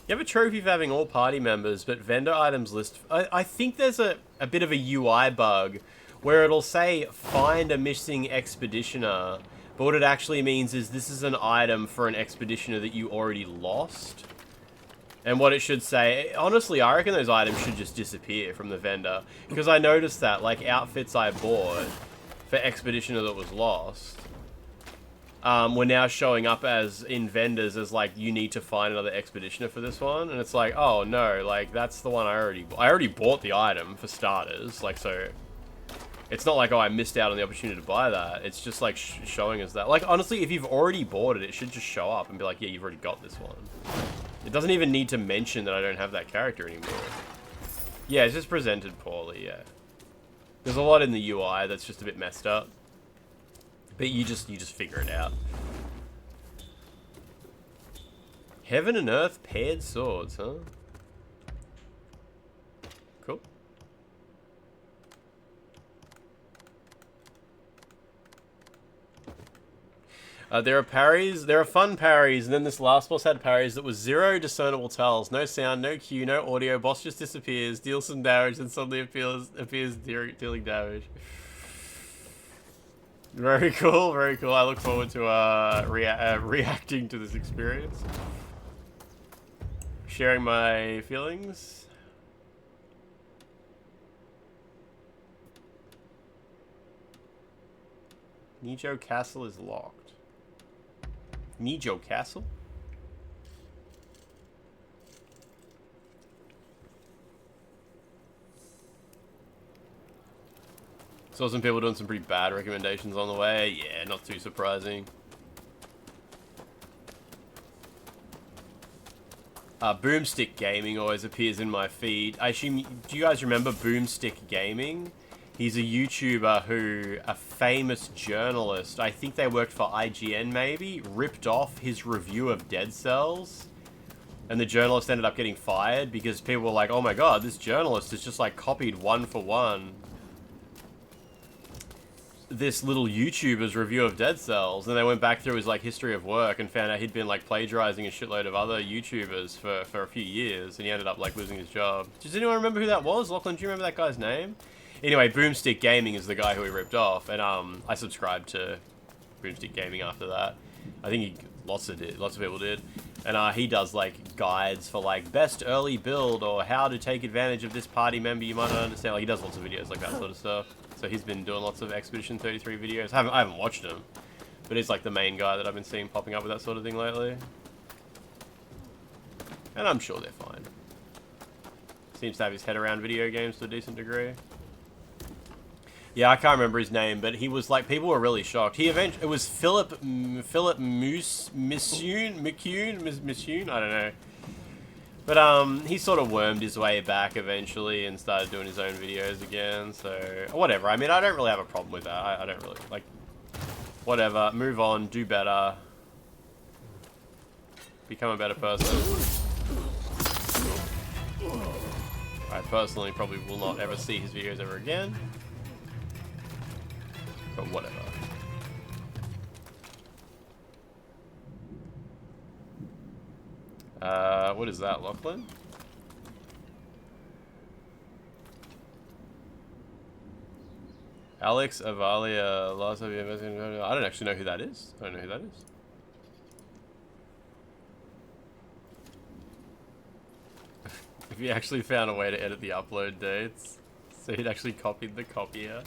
[SPEAKER 12] You have a trophy for having all party members, but vendor items list... I think there's a bit of a UI bug where it'll say, find a missing expeditioner, but what it actually means is this is an item for an expeditioner that you already lost. And what it should say... Honestly, I reckon those items should just disappear from the vendor, because I noticed that, like, outfits I bought for expeditioner that was lost... we're now showing up as in vendors as like you need to find another expeditioner for this one, and it's like, oh no, like that's the one I already bought the item for starters, like, so it's not like, oh, I missed out on the opportunity to buy that. It's just like showing us that, like, honestly, if you've already bought it, it should just show up and be like, yeah, you've already got this one. It doesn't even need to mention that I don't have that character anymore. Yeah, it's just presented poorly. Yeah, there's a lot in the UI that's just a bit messed up. But you just figure it out. Heaven and Earth paired swords, huh? Cool. There are parries, there are fun parries, and then this last boss had parries that was 0 discernible tells, no sound, no cue, no audio, boss just disappears, deals some damage, and suddenly appears dealing damage. Very cool, very cool. I look forward to reacting to this experience. Sharing my feelings. Nijo Castle is locked. Nijo Castle? Saw some people doing some pretty bad recommendations on the way. Yeah, not too surprising. Boomstick Gaming always appears in my feed. I assume, do you guys remember Boomstick Gaming? He's a YouTuber who, a famous journalist, I think they worked for IGN maybe, ripped off his review of Dead Cells. And the journalist ended up getting fired because people were like, oh my god, this journalist has just like copied one for one this little YouTuber's review of Dead Cells. And they went back through his like history of work and found out he'd been like plagiarizing a shitload of other YouTubers for a few years, and he ended up like losing his job. Does anyone remember who that was? Lachlan, do you remember that guy's name? Anyway, Boomstick Gaming is the guy who he ripped off, and I subscribed to Boomstick Gaming after that. I think lots of people did. And he does like guides for like best early build or how to take advantage of this party member you might not understand. Like he does lots of videos like that sort of stuff. So he's been doing lots of Expedition 33 videos. I haven't watched him, but he's like the main guy that I've been seeing popping up with that sort of thing lately. And I'm sure they're fine. Seems to have his head around video games to a decent degree. Yeah, I can't remember his name, but he was like, people were really shocked. It was Philip Misune, I don't know. But he sort of wormed his way back eventually and started doing his own videos again, so whatever. I mean, I don't really have a problem with that. I don't really, like, whatever. Move on, do better. Become a better person. I personally probably will not ever see his videos ever again. But whatever. What is that, Lachlan? Alex Avalia, last of you invested. I don't actually know who that is. I don't know who that is. If he actually found a way to edit the upload dates, so he'd actually copied the copier.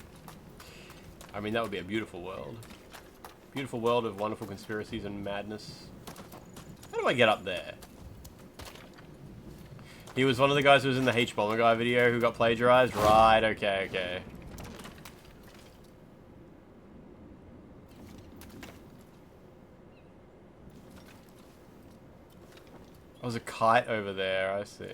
[SPEAKER 12] I mean, that would be a beautiful world. Beautiful world of wonderful conspiracies and madness. How do I get up there? He was one of the guys who was in the H-Bomber Guy video who got plagiarized? Right, okay, okay. Oh, there's a kite over there, I see.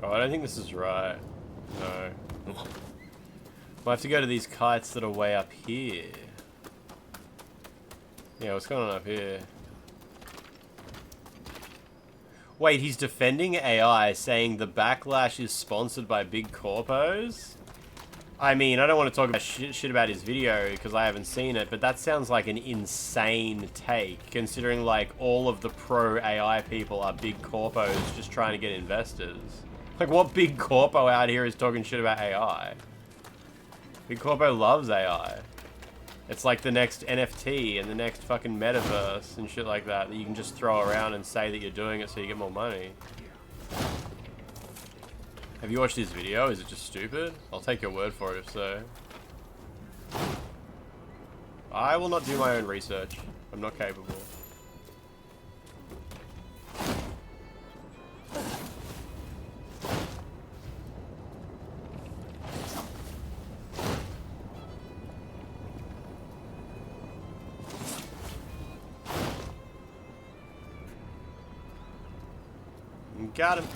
[SPEAKER 12] I don't think this is right. No. We'll have to go to these kites that are way up here. Yeah, what's going on up here? Wait, he's defending AI, saying the backlash is sponsored by big corpos? I mean, I don't want to talk about shit about his video because I haven't seen it, but that sounds like an insane take, considering like all of the pro AI people are big corpos just trying to get investors. Like, what big corpo out here is talking shit about AI? Big corpo loves AI. It's like the next NFT and the next fucking metaverse and shit like that you can just throw around and say that you're doing it so you get more money. Have you watched his video? Is it just stupid? I'll take your word for it if so. I will not do my own research. I'm not capable. Got him.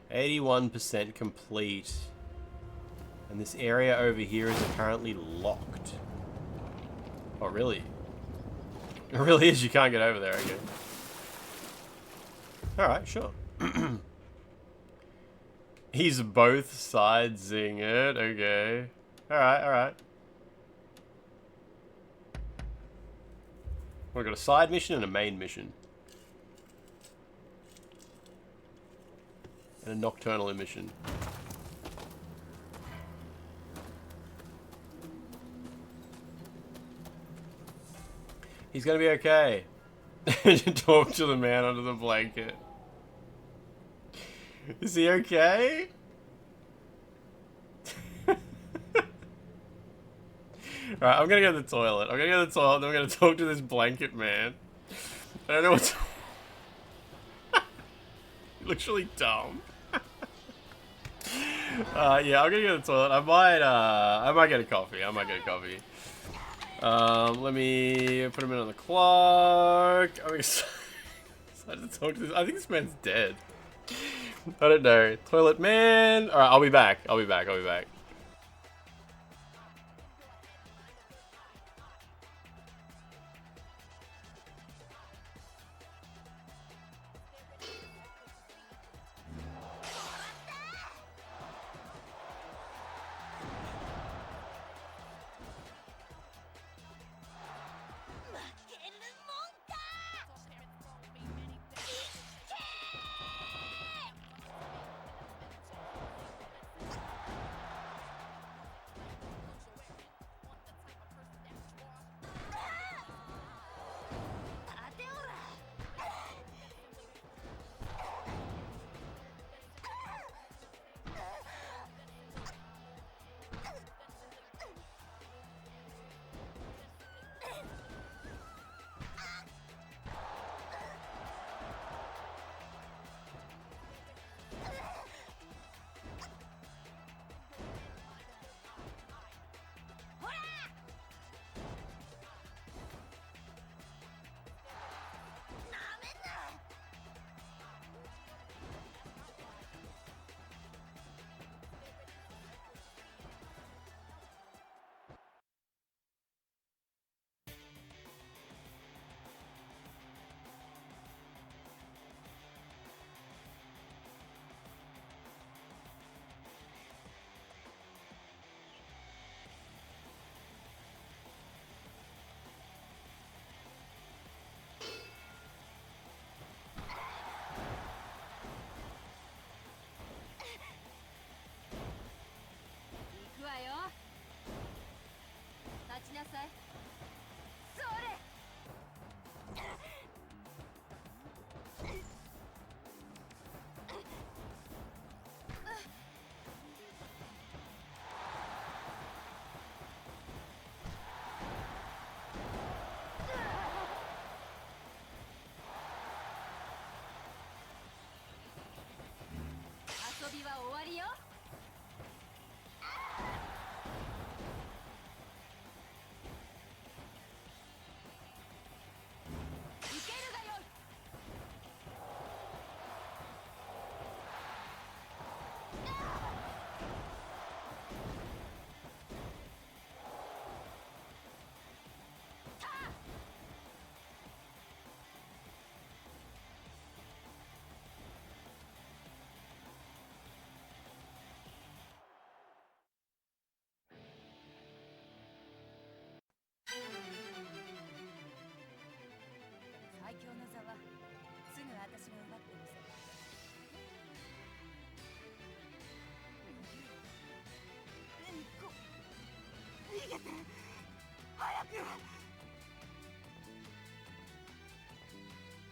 [SPEAKER 12] 81% complete. And this area over here is apparently locked. Oh, really? It really is. You can't get over there again. Alright, sure. He's both sidesing it. Okay. Alright, alright. We've got a side mission and a main mission. And a nocturnal mission. He's gonna be okay. Talk to the man under the blanket. Is he okay? Alright, I'm gonna go to the toilet. I'm gonna go to the toilet, then I'm gonna talk to this blanket man. I don't know what's... He looks really dumb. Yeah, I'm gonna go to the toilet. I might get a coffee. Let me put him in on the clock. I'm excited to talk to this. I think this man's dead. I don't know. Toilet man. Alright, I'll be back. I'll be back.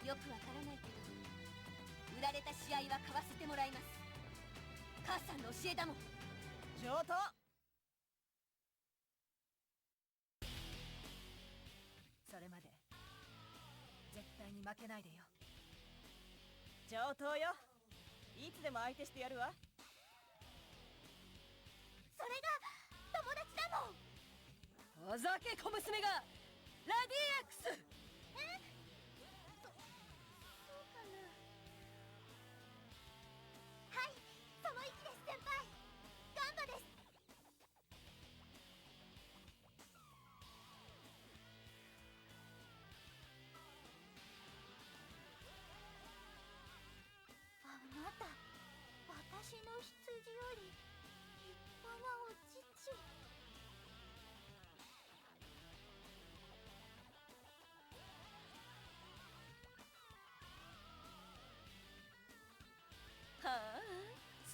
[SPEAKER 3] よくわからないけど、売られた試合は買わせてもらいます。母さんの教えだもん。上等。それまで絶対に負けないでよ。上等よ。いつでも相手してやるわ。それが友達だもん。おざけ小娘がラディエックス。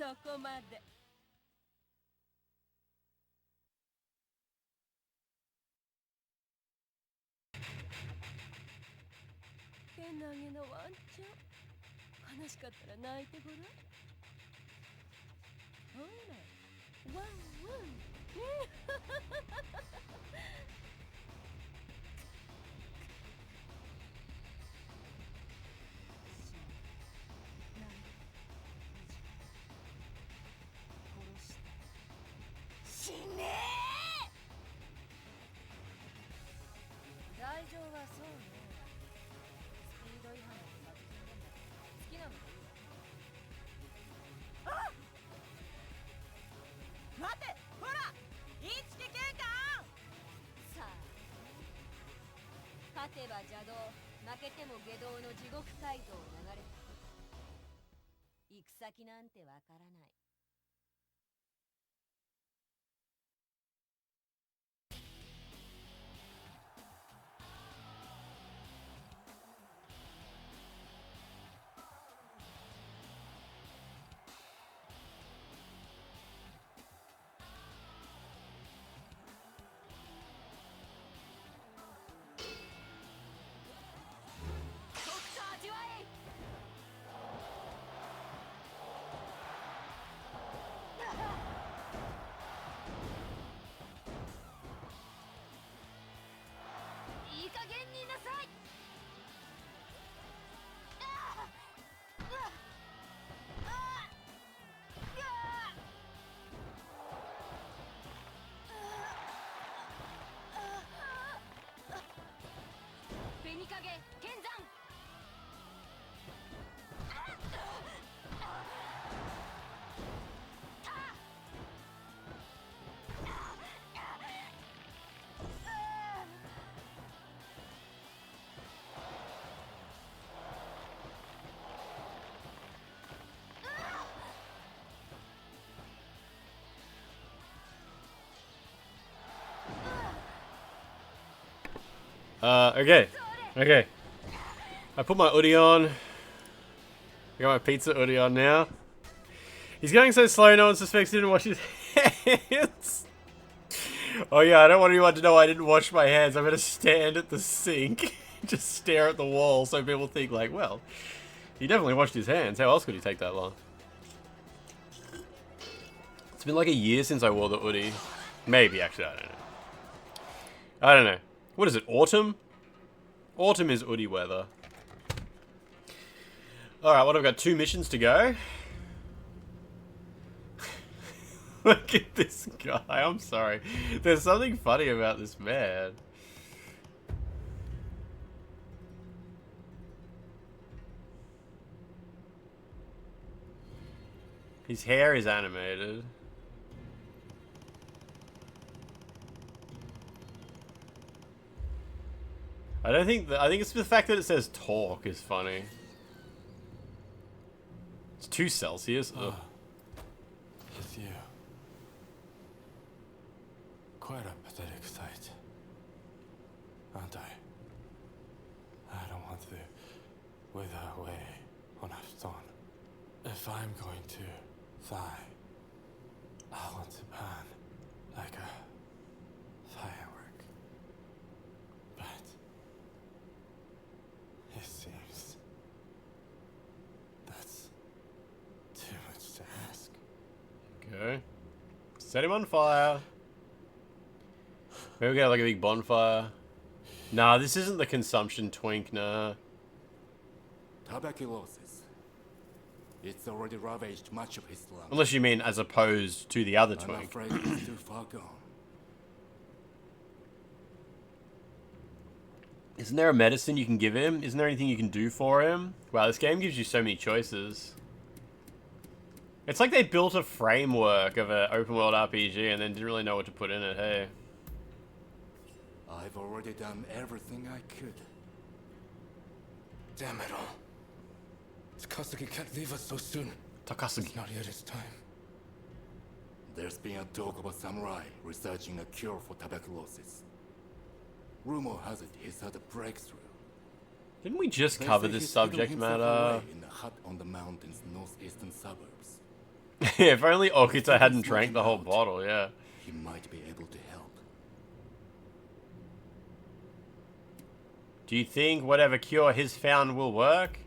[SPEAKER 8] そこまで。けなげなワンちゃん。悲しかったら泣いてごらん。ほら、ワンワン。死ねー。罪状はそうね。スピード違反の殺人でも好きなのでいいわ。あっ、待て、ほら、インチキ警官。さあ、勝てば邪道、負けても下道の地獄街道を流れて行く先なんてわからない。いい加減になさい。紅影剣山。
[SPEAKER 12] Okay. Okay. I put my hoodie on. I got my pizza hoodie on now. He's going so slow, no one suspects he didn't wash his hands. Oh yeah, I don't want anyone to know I didn't wash my hands. I'm gonna stand at the sink, just stare at the wall so people think like, well, he definitely washed his hands. How else could he take that long? It's been like a year since I wore the hoodie. Maybe, actually, I don't know. I don't know. What is it, autumn? Autumn is hoodie weather. Alright, what, I've got 2 missions to go. Look at this guy, I'm sorry. There's something funny about this man. His hair is animated. I think it's the fact that it says talk is funny. It's 2 Celsius. Ugh.
[SPEAKER 15] It's you. Quite a pathetic sight, aren't I? I don't want to wither away on a stone. If I'm going to die, I want to burn like a firework. But it seems that's too much to ask.
[SPEAKER 12] Okay. Set him on fire. Maybe we get like a big bonfire. Nah, this isn't the consumption twink, nah.
[SPEAKER 22] Tuberculosis. It's already ravaged much of his lungs.
[SPEAKER 12] Unless you mean as opposed to the other twink.
[SPEAKER 22] I'm afraid it's too far gone.
[SPEAKER 12] Isn't there a medicine you can give him? Isn't there anything you can do for him? Wow, this game gives you so many choices. It's like they built a framework of an open world RPG and then didn't really know what to put in it, hey.
[SPEAKER 22] I've already done everything I could.
[SPEAKER 15] Damn it all. Takasugi can't leave us so soon.
[SPEAKER 12] Takasugi.
[SPEAKER 15] It's not yet his time.
[SPEAKER 22] There's been a talk of a samurai researching a cure for tuberculosis. Rumor has it he's had a breakthrough.
[SPEAKER 12] Didn't we just
[SPEAKER 22] They
[SPEAKER 12] cover
[SPEAKER 22] say
[SPEAKER 12] this
[SPEAKER 22] he's hidden
[SPEAKER 12] subject
[SPEAKER 22] himself
[SPEAKER 12] matter?
[SPEAKER 22] away in a hut on the mountain's northeastern suburbs.
[SPEAKER 12] if only Okita hadn't drank the whole bottle, yeah.
[SPEAKER 22] He might be able to help.
[SPEAKER 12] Do you think whatever cure he's found will work?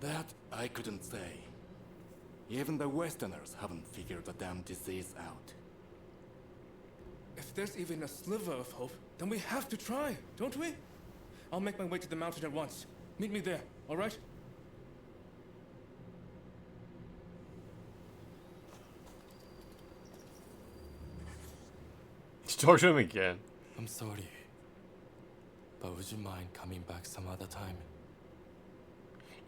[SPEAKER 22] That I couldn't say. Even the Westerners haven't figured the damn disease out.
[SPEAKER 9] If there's even a sliver of hope, then we have to try, don't we? I'll make my way to the mountain at once. Meet me there, all right?
[SPEAKER 12] Let's talk to him again.
[SPEAKER 15] I'm sorry. But would you mind coming back some other time?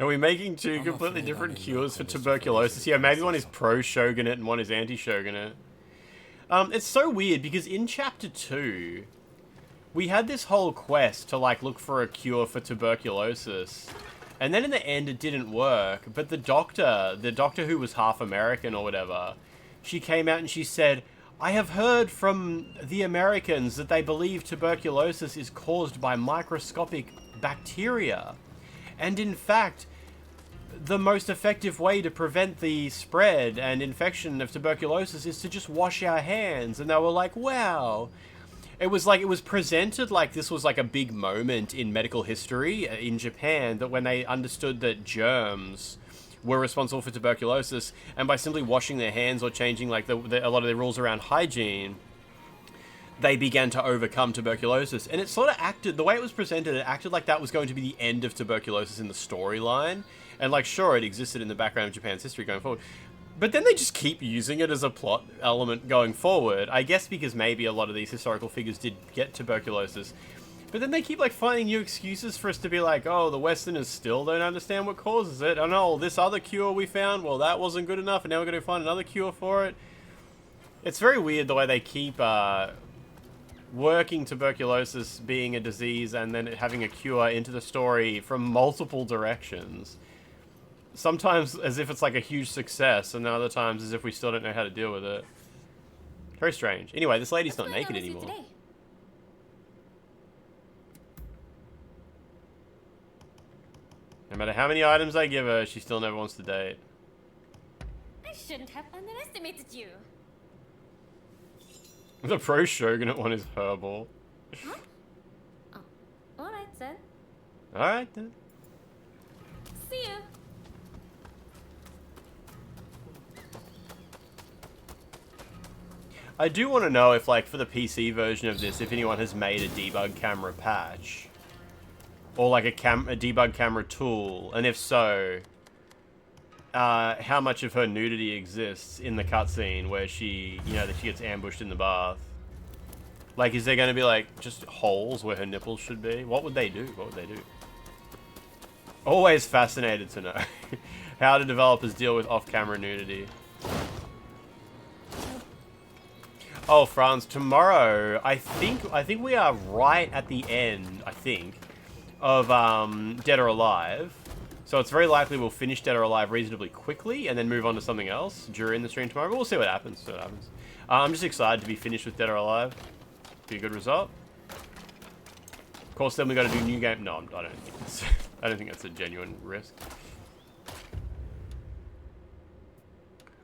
[SPEAKER 12] Are we making two
[SPEAKER 15] I'm
[SPEAKER 12] completely
[SPEAKER 15] afraid
[SPEAKER 12] different
[SPEAKER 15] I'm in
[SPEAKER 12] cures for
[SPEAKER 15] no condition
[SPEAKER 12] tuberculosis? Yeah, maybe one is pro-shogunate and one is anti-shogunate. It's so weird because in Chapter 2, we had this whole quest to, like, look for a cure for tuberculosis. And then in the end, it didn't work. But the doctor who was half American or whatever, she came out and she said, I have heard from the Americans that they believe tuberculosis is caused by microscopic bacteria. And in fact, the most effective way to prevent the spread and infection of tuberculosis is to just wash our hands. And they were like, wow. It was like, it was presented like this was like a big moment in medical history in Japan, that when they understood that germs were responsible for tuberculosis, and by simply washing their hands or changing like a lot of the rules around hygiene, they began to overcome tuberculosis. And it sort of acted, the way it was presented, it acted like that was going to be the end of tuberculosis in the storyline. And like, sure, it existed in the background of Japan's history going forward. But then they just keep using it as a plot element going forward. I guess because maybe a lot of these historical figures did get tuberculosis. But then they keep like finding new excuses for us to be like, oh, the Westerners still don't understand what causes it. And oh, this other cure we found, well, that wasn't good enough, and now we're going to find another cure for it. It's very weird the way they keep working tuberculosis being a disease and then having a cure into the story from multiple directions. Sometimes as if it's like a huge success, and then other times as if we still don't know how to deal with it. Very strange. Anyway, this lady's not naked anymore. No matter how many items I give her, she still never wants to date.
[SPEAKER 4] I shouldn't have underestimated you.
[SPEAKER 12] The pro-shogunate one is herbal.
[SPEAKER 4] Huh? Oh, alright then.
[SPEAKER 12] Alright then.
[SPEAKER 4] See you.
[SPEAKER 12] I do want to know if, like, for the PC version of this, if anyone has made a debug camera patch. Or, like, a debug camera tool. And if so, how much of her nudity exists in the cutscene where she, you know, that she gets ambushed in the bath. Like, is there going to be, like, just holes where her nipples should be? What would they do? What would they do? Always fascinated to know how do developers deal with off-camera nudity. Oh, Franz, tomorrow, I think we are right at the end, I think, of Dead or Alive. So it's very likely we'll finish Dead or Alive reasonably quickly and then move on to something else during the stream tomorrow. But we'll see what happens. I'm just excited to be finished with Dead or Alive. Be a good result. Of course, then we got to do new game. No, I don't think that's a genuine risk.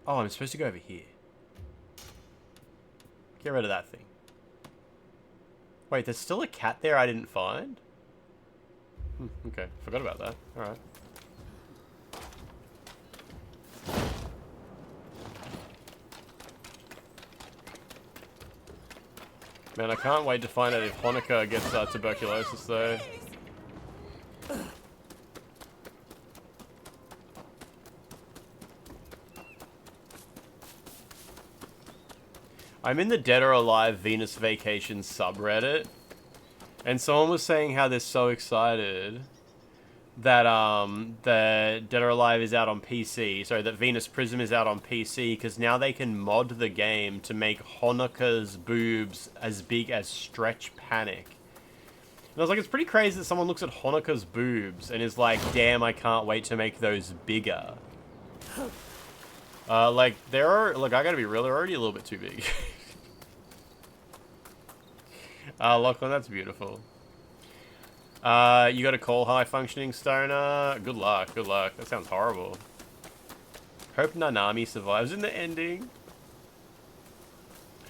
[SPEAKER 12] Oh, I'm supposed to go over here. Get rid of that thing. Wait, there's still a cat there I didn't find? Okay, forgot about that. Alright. Man, I can't wait to find out if Honoka gets tuberculosis though. I'm in the Dead or Alive Venus Vacation subreddit, and someone was saying how they're so excited that the Dead or Alive is out on PC, sorry, that Venus Prism is out on PC, because now they can mod the game to make Honoka's boobs as big as Stretch Panic. And I was like, it's pretty crazy that someone looks at Honoka's boobs and is like, damn, I can't wait to make those bigger. Like, look, I gotta be real, they're already a little bit too big. Lachlan, that's beautiful. You got a call high functioning stoner? Good luck, good luck. That sounds horrible. Hope Nanami survives in the ending.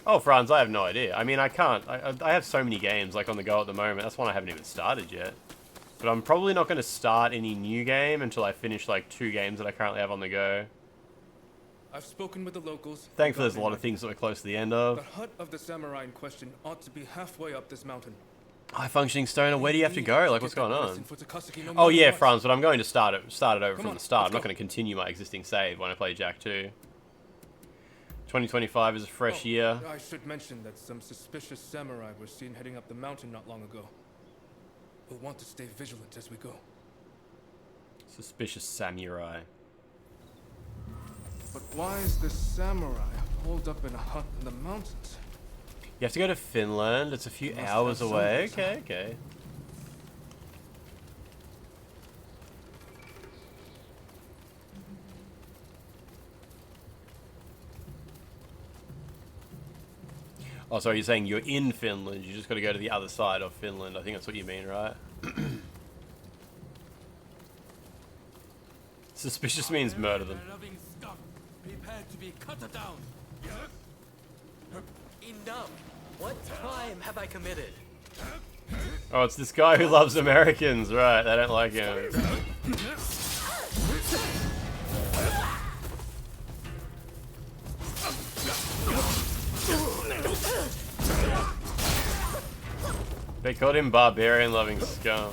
[SPEAKER 12] Oh, Franz, I have no idea. I mean, I can't. I have so many games like on the go at the moment. That's one I haven't even started yet. But I'm probably not going to start any new game until I finish like 2 games that I currently have on the go.
[SPEAKER 9] I've spoken with the locals.
[SPEAKER 12] Thankfully, there's a lot of things that we're close to the end of.
[SPEAKER 9] The hut of the samurai in question ought to be halfway up this mountain.
[SPEAKER 12] High-functioning stoner, where do you have to go? Like, what's going on? Oh yeah, Franz, but I'm going to start it over from the start. I'm not going to continue my existing save when I play Jak 2. 2025 is a fresh year.
[SPEAKER 9] I should mention that some suspicious samurai were seen heading up the mountain not long ago. We'll want to stay vigilant as we go.
[SPEAKER 12] Suspicious samurai.
[SPEAKER 9] But why is this samurai holed up in a hut in the mountains?
[SPEAKER 12] You have to go to Finland. It's a few hours away. Okay, okay. Oh, sorry, you're saying you're in Finland. You just got to go to the other side of Finland. I think that's what you mean, right? Suspicious means murder them.
[SPEAKER 11] Prepare to be cut down. Enough. What crime have I committed?
[SPEAKER 12] Oh, it's this guy who loves Americans, right? They don't like him. They called him barbarian loving scum.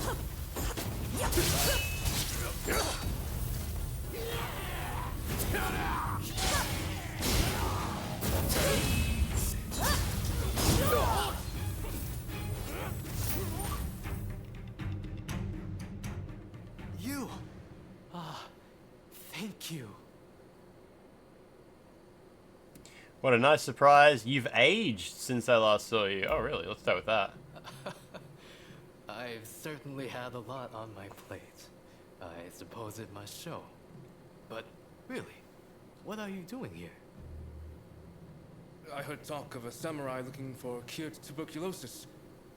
[SPEAKER 11] You. Thank you.
[SPEAKER 12] What a nice surprise. You've aged since I last saw you. Oh, really? Let's start with that.
[SPEAKER 15] I've certainly had a lot on my plate. I suppose it must show. But really, what are you doing here?
[SPEAKER 9] I heard talk of a samurai looking for cured tuberculosis.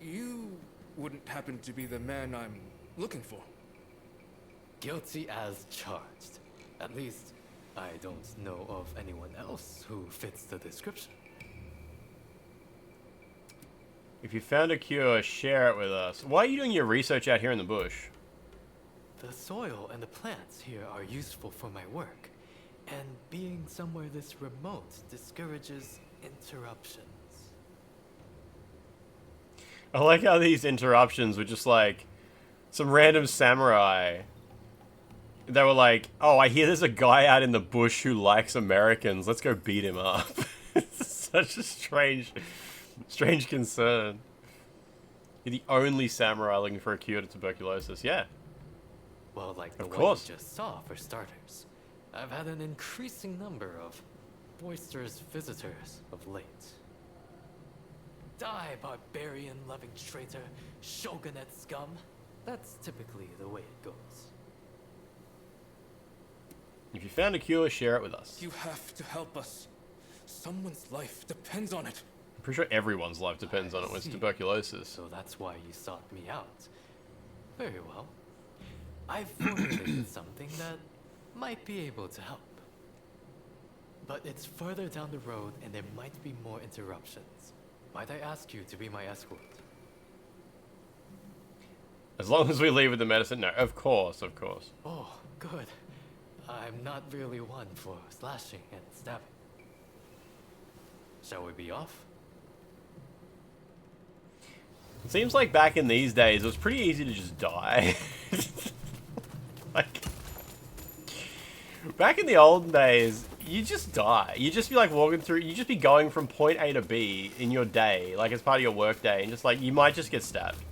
[SPEAKER 9] You wouldn't happen to be the man I'm looking for.
[SPEAKER 15] Guilty as charged. At least, I don't know of anyone else who fits the description.
[SPEAKER 12] If you found a cure, share it with us. Why are you doing your research out here in the bush?
[SPEAKER 15] The soil and the plants here are useful for my work, and being somewhere this remote discourages interruptions.
[SPEAKER 12] I like how these interruptions were just like some random samurai. They were like, oh, I hear there's a guy out in the bush who likes Americans. Let's go beat him up. It's such a strange concern. You're the only samurai looking for a cure to tuberculosis. Yeah.
[SPEAKER 15] Well, like the
[SPEAKER 12] of
[SPEAKER 15] one
[SPEAKER 12] course.
[SPEAKER 15] you just saw, for starters. I've had an increasing number of boisterous visitors of late. Die, barbarian-loving traitor, shogunate scum. That's typically the way it goes.
[SPEAKER 12] If you found a cure, share it with us.
[SPEAKER 9] You have to help us. Someone's life depends on it.
[SPEAKER 12] I'm pretty sure everyone's life depends on it when it's tuberculosis.
[SPEAKER 15] So that's why you sought me out. Very well. I've formulated something that might be able to help. But it's further down the road and there might be more interruptions. Might I ask you to be my escort?
[SPEAKER 12] As long as we leave with the medicine, no. Of course, of course.
[SPEAKER 15] Oh, good. I'm not really one for slashing and stabbing. Shall we be off?
[SPEAKER 12] It seems like back in these days, it was pretty easy to just die. Like, back in the olden days, you just die. You just be like walking through, you just be going from point A to B in your day, like as part of your work day, and just like, you might just get stabbed.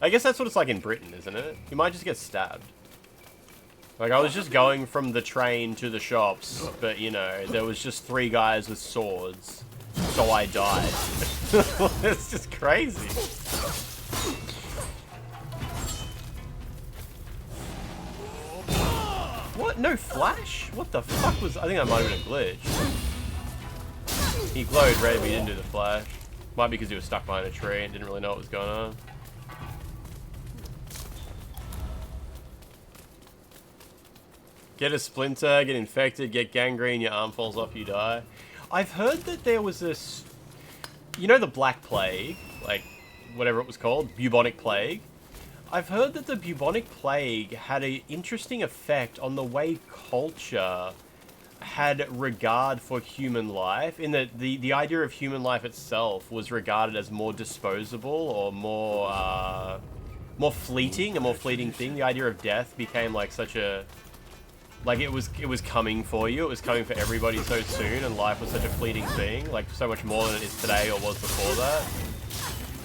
[SPEAKER 12] I guess that's what it's like in Britain, isn't it? You might just get stabbed. Like, I was just going from the train to the shops, but, you know, there was just 3 guys with swords, so I died. It's just crazy. What? No flash? What the fuck was... I think that might have been a glitch. He glowed red, but he didn't do the flash. Might be because he was stuck behind a tree and didn't really know what was going on. Get a splinter, get infected, get gangrene, your arm falls off, you die. I've heard that there was this... You know the Black Plague? Like, whatever it was called? Bubonic Plague? I've heard that the bubonic plague had an interesting effect on the way culture had regard for human life, in that the idea of human life itself was regarded as more disposable or more fleeting, a more fleeting thing. The idea of death became like such a... Like, it was coming for you, it was coming for everybody so soon, and life was such a fleeting thing, like so much more than it is today or was before that.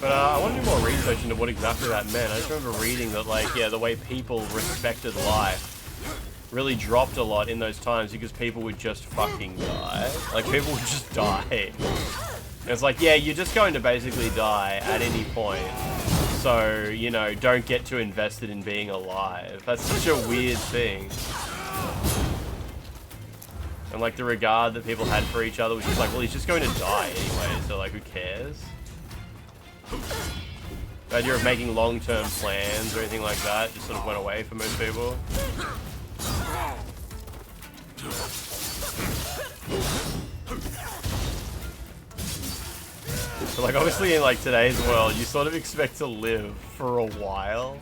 [SPEAKER 12] But I want to do more research into what exactly that meant. I just remember reading that, like, yeah, the way people respected life really dropped a lot in those times because people would just fucking die. Like, people would just die. And it's like, yeah, you're just going to basically die at any point. So, you know, don't get too invested in being alive. That's such a weird thing. And, like, the regard that people had for each other was just like, well, he's just going to die anyway, so, like, who cares? The idea of making long-term plans or anything like that just sort of went away for most people. But like obviously in like today's world, you sort of expect to live for a while,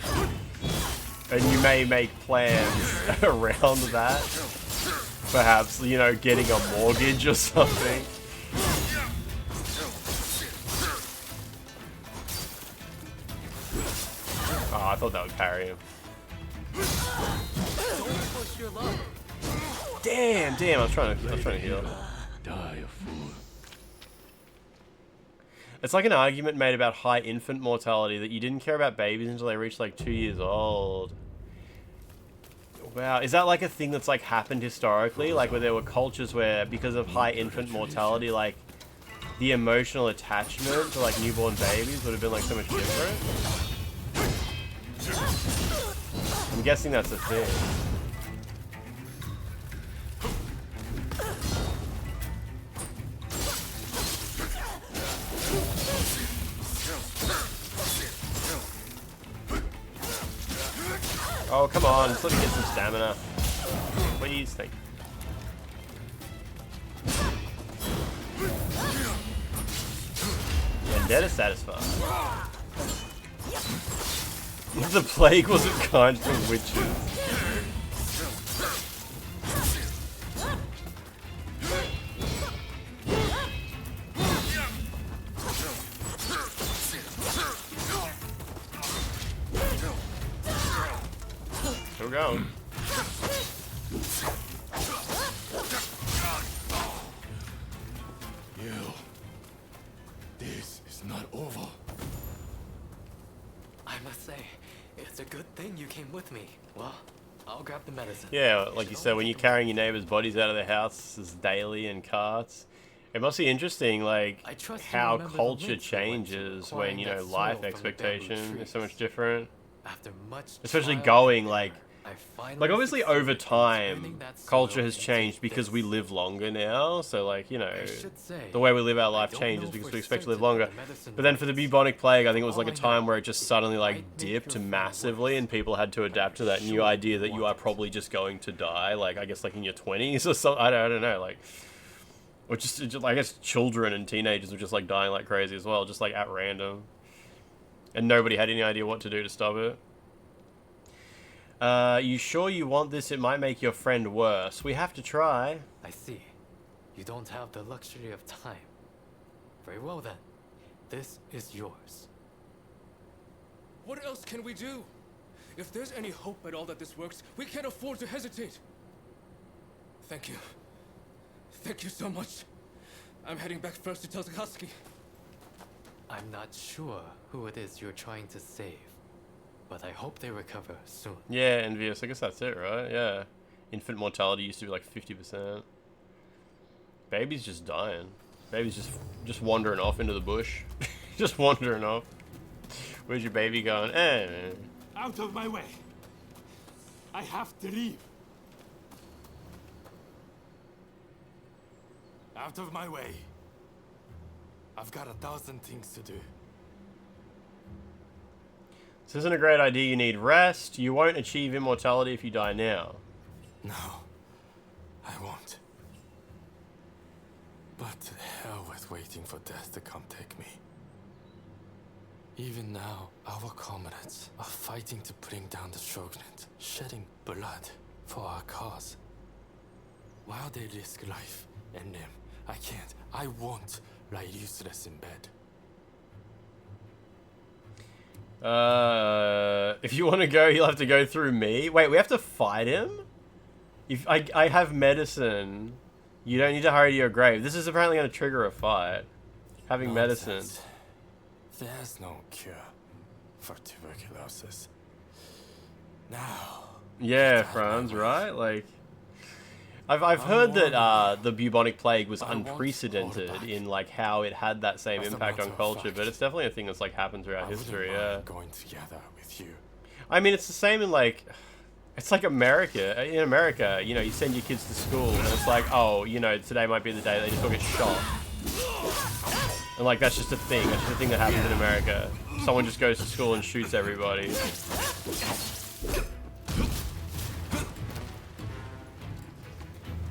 [SPEAKER 12] and you may make plans around that. Perhaps, you know, getting a mortgage or something. Oh, I thought that would carry him. Damn! I was trying to heal.
[SPEAKER 17] Die, a fool.
[SPEAKER 12] It's like an argument made about high infant mortality that you didn't care about babies until they reached like 2 years old. Wow, is that like a thing that's like happened historically? Like where there were cultures where, because of high infant mortality, like the emotional attachment to like newborn babies would have been like so much different? I'm guessing that's a thing. Oh, come on, just let me get some stamina. Please, thank you. Vendetta satisfied. The plague wasn't kind to witches. Still going.
[SPEAKER 22] This is not over.
[SPEAKER 17] I must say, it's a good thing you came with me. Well, I'll grab the medicine.
[SPEAKER 12] Yeah, like you said, when you're carrying your neighbors' bodies out of their houses daily in carts, it must be interesting, like, how culture changes when, you know, life expectation is so much different. Especially going, like obviously over time, culture has changed because we live longer now, so like, you know, the way we live our life changes because we expect to live longer. But then for the bubonic plague, I think it was like a time where it just suddenly like dipped massively and people had to adapt to that new idea that you are probably just going to die, like I guess like in your 20s or something, I don't know, like, or just I guess children and teenagers were just like dying like crazy as well, just like at random. And nobody had any idea what to do to stop it. You sure you want this? It might make your friend worse. We have to try.
[SPEAKER 17] I see. You don't have the luxury of time. Very well then. This is yours.
[SPEAKER 9] What else can we do? If there's any hope at all that this works, we can't afford to hesitate. Thank you. Thank you so much. I'm heading back first to tell Takahashi.
[SPEAKER 17] I'm not sure who it is you're trying to save, but I hope they recover soon.
[SPEAKER 12] Yeah, envious. I guess that's it, right? Yeah. Infant mortality used to be like 50%. Baby's just dying. Baby's just wandering off into the bush. Just wandering off. Where's your baby going?
[SPEAKER 22] Out of my way. I have to leave. Out of my way. I've got 1,000 things to do.
[SPEAKER 12] This isn't a great idea. You need rest. You won't achieve immortality if you die now.
[SPEAKER 15] No, I won't. But to hell with waiting for death to come take me. Even now, our comrades are fighting to bring down the Shogunate, shedding blood for our cause. While they risk life and limb, I can't, I won't lie useless in bed.
[SPEAKER 12] If you want to go, you'll have to go through me. Wait, we have to fight him? If I have medicine. You don't need to hurry to your grave. This is apparently going to trigger a fight. Having medicine.
[SPEAKER 15] There's no cure for tuberculosis. Now.
[SPEAKER 12] Yeah, Franz, right? Like, I've heard that the bubonic plague was unprecedented in like how it had that same impact on culture, but it's definitely a thing that's like happened throughout history. Yeah.
[SPEAKER 15] Going together with you.
[SPEAKER 12] I mean, it's the same in like. It's like America. In America, you know, you send your kids to school and it's like, oh, you know, today might be the day they just all get shot. And like, that's just a thing. That's just a thing that happens in America. Someone just goes to school and shoots everybody.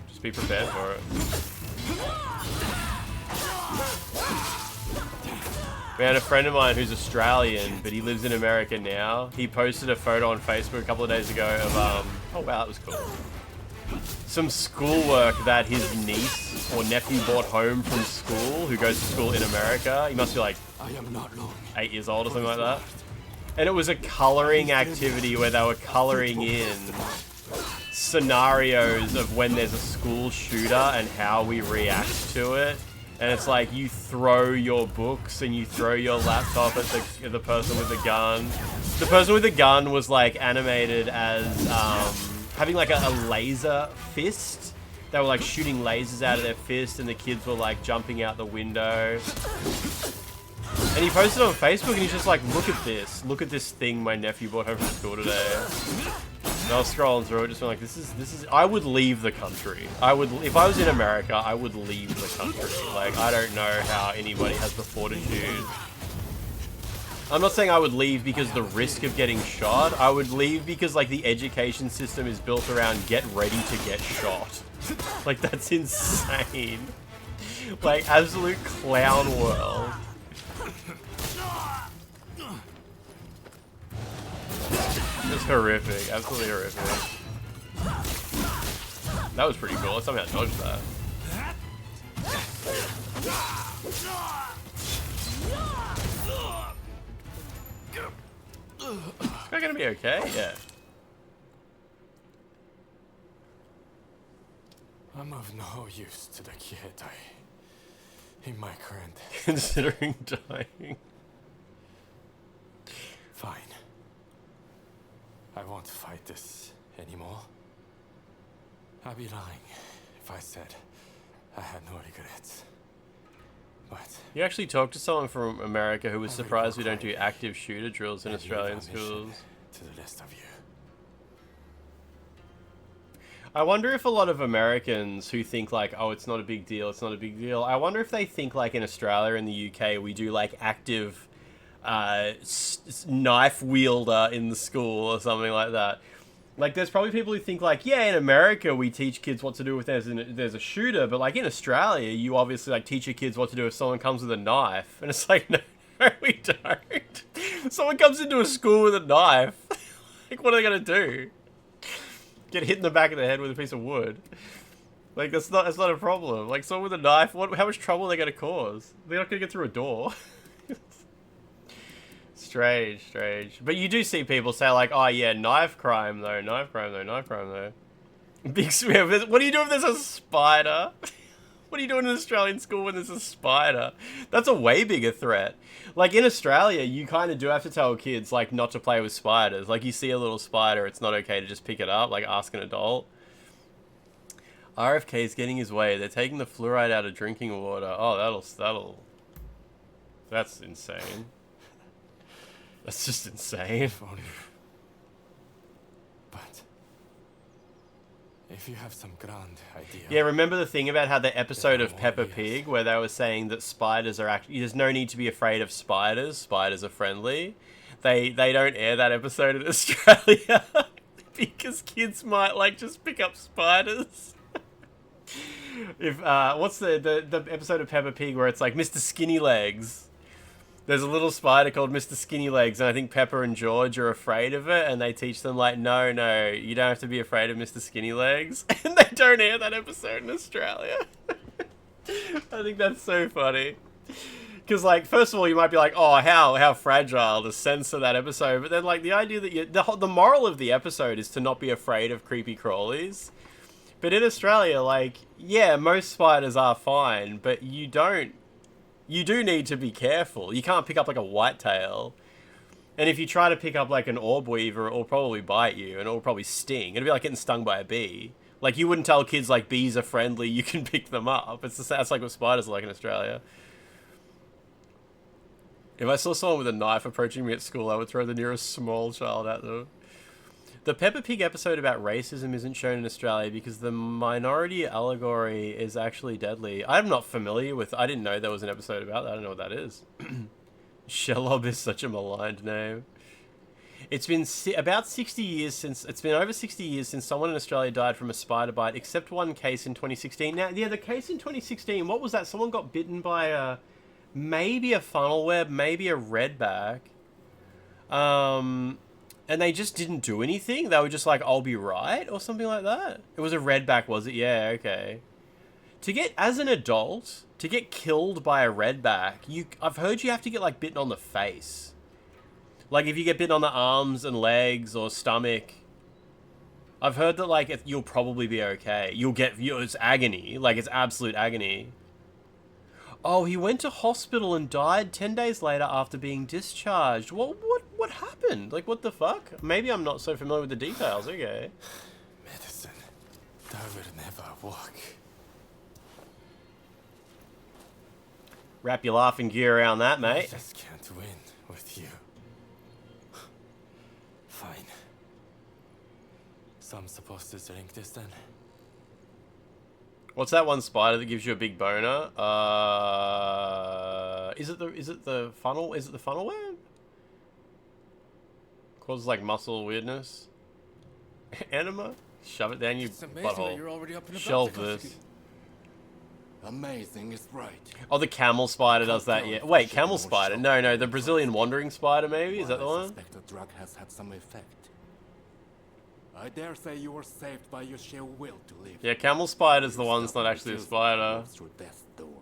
[SPEAKER 12] Just be prepared for it. Man, a friend of mine who's Australian, but he lives in America now, he posted a photo on Facebook a couple of days ago of, oh wow, that was cool. Some schoolwork that his niece or nephew brought home from school, who goes to school in America. He must be like 8 years old or something like that. And it was a coloring activity where they were coloring in scenarios of when there's a school shooter and how we react to it. And it's like you throw your books and you throw your laptop at the person with the gun. The person with the gun was like animated as having like a laser fist. They were like shooting lasers out of their fist and the kids were like jumping out the window. And he posted on Facebook and he's just like, look at this thing my nephew brought home from school today. And I was scrolling through it, just being like, this is. I would leave the country. If I was in America, I would leave the country. Like, I don't know how anybody has the fortitude. I'm not saying I would leave because the risk of getting shot. I would leave because like the education system is built around get ready to get shot. Like, that's insane. Like, absolute clown world. It's horrific, absolutely horrific. That was pretty cool. Let's tell me how to dodge that. Is that gonna be okay? Yeah.
[SPEAKER 15] I'm of no use to the kid in my current
[SPEAKER 12] considering dying.
[SPEAKER 15] Fine. I won't fight this anymore. I'd be lying if I said I had no regrets. But
[SPEAKER 12] you actually talked to someone from America who was surprised we don't do active shooter drills in Australian schools.
[SPEAKER 15] To the rest of you.
[SPEAKER 12] I wonder if a lot of Americans who think like, oh, it's not a big deal, it's not a big deal. I wonder if they think like in Australia and the UK we do like active knife wielder in the school or something like that. Like, there's probably people who think like, yeah, in America we teach kids what to do if there's a shooter, but like in Australia you obviously like teach your kids what to do if someone comes with a knife. And it's like, no, we don't. Someone comes into a school with a knife. Like, what are they gonna do? Get hit in the back of the head with a piece of wood? Like, that's not a problem. Like, someone with a knife, how much trouble are they gonna cause? They're not gonna get through a door. Strange. But you do see people say like, oh yeah, knife crime though. Big Smith, what do you do if there's a spider? What are you doing in an Australian school when there's a spider? That's a way bigger threat. Like in Australia, you kind of do have to tell kids like not to play with spiders. Like you see a little spider, it's not okay to just pick it up, like ask an adult. RFK's getting his way. They're taking the fluoride out of drinking water. Oh, that's insane. That's just insane.
[SPEAKER 15] But if you have some grand idea.
[SPEAKER 12] Yeah, remember the thing about how the episode of Peppa Pig where they were saying that spiders are actually, there's no need to be afraid of spiders. Spiders are friendly. They don't air that episode in Australia because kids might like just pick up spiders. If what's the episode of Peppa Pig where it's like Mr. Skinny Legs? There's a little spider called Mr. Skinny Legs, and I think Peppa and George are afraid of it, and they teach them like, no, you don't have to be afraid of Mr. Skinny Legs, and they don't air that episode in Australia. I think that's so funny. Because, like, first of all, you might be like, oh, how fragile to censor that episode, but then, like, the idea that the moral of the episode is to not be afraid of creepy crawlies. But in Australia, like, yeah, most spiders are fine, but you do need to be careful. You can't pick up, like, a whitetail. And if you try to pick up, like, an orb weaver, it'll probably bite you, and it'll probably sting. It'll be like getting stung by a bee. Like, you wouldn't tell kids, like, bees are friendly, you can pick them up. That's like what spiders are like in Australia. If I saw someone with a knife approaching me at school, I would throw the nearest small child at them. The Peppa Pig episode about racism isn't shown in Australia because the minority allegory is actually deadly. I'm not familiar with... I didn't know there was an episode about that. I don't know what that is. Shelob is such a maligned name. It's been about 60 years since... It's been over 60 years since someone in Australia died from a spider bite, except one case in 2016. Now, yeah, the case in 2016, what was that? Someone got bitten by a... Maybe a funnel web, maybe a redback. And they just didn't do anything. They were just like, I'll be right, or something like that. It was a redback, was it? Yeah, okay. To get, as an adult, to get killed by a redback, I've heard you have to get, like, bitten on the face. Like, if you get bitten on the arms and legs or stomach, I've heard that, like, you'll probably be okay. It's agony. Like, it's absolute agony. Oh, he went to hospital and died 10 days later after being discharged. What happened? Like, what the fuck? Maybe I'm not so familiar with the details. Okay.
[SPEAKER 15] Medicine, that will never work.
[SPEAKER 12] Wrap your laughing gear around that, mate.
[SPEAKER 15] I just can't win with you. Fine. So I'm supposed to drink this then?
[SPEAKER 12] What's that one spider that gives you a big boner? Is it the funnel? Is it the funnel web? Causes like muscle weirdness. Enema? Shove it down your butthole.
[SPEAKER 9] You're already up and about.
[SPEAKER 12] Shelve this.
[SPEAKER 22] Amazing is right.
[SPEAKER 12] Oh, the camel spider does that. Yeah. Wait, camel spider? No, the Brazilian wandering spider. Maybe is that the one?
[SPEAKER 22] I suspect the drug has had some effect. I dare say you were saved by your sheer will to live.
[SPEAKER 12] Yeah, camel spider's the one that's not actually a spider.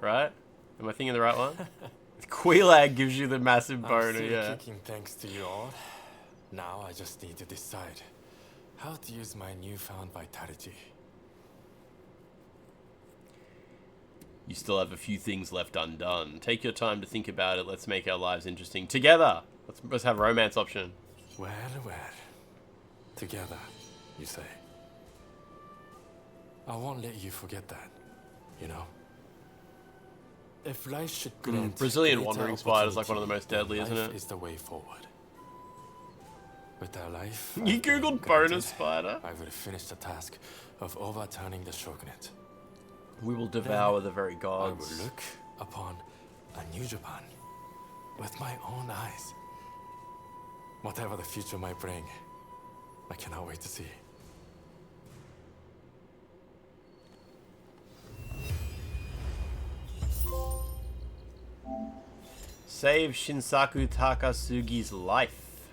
[SPEAKER 12] Right? Am I thinking the right one? Queelag gives you the massive boner,
[SPEAKER 15] I'm still
[SPEAKER 12] yeah.
[SPEAKER 15] kicking thanks to you all. Now I just need to decide how to use my newfound vitality.
[SPEAKER 12] You still have a few things left undone. Take your time to think about it. Let's make our lives interesting. Together! Let's have a romance option.
[SPEAKER 15] Well. Together, you say. I won't let you forget that, you know? If life should grant
[SPEAKER 12] Brazilian wandering spider is like one of the most deadly, isn't it?
[SPEAKER 15] Life is the way forward. With our life...
[SPEAKER 12] You googled boner spider?
[SPEAKER 15] I will finish the task of overturning the shogunate.
[SPEAKER 12] We will devour the very gods.
[SPEAKER 15] I will look upon a new Japan with my own eyes. Whatever the future might bring, I cannot wait to see.
[SPEAKER 12] Save Shinsaku Takasugi's life.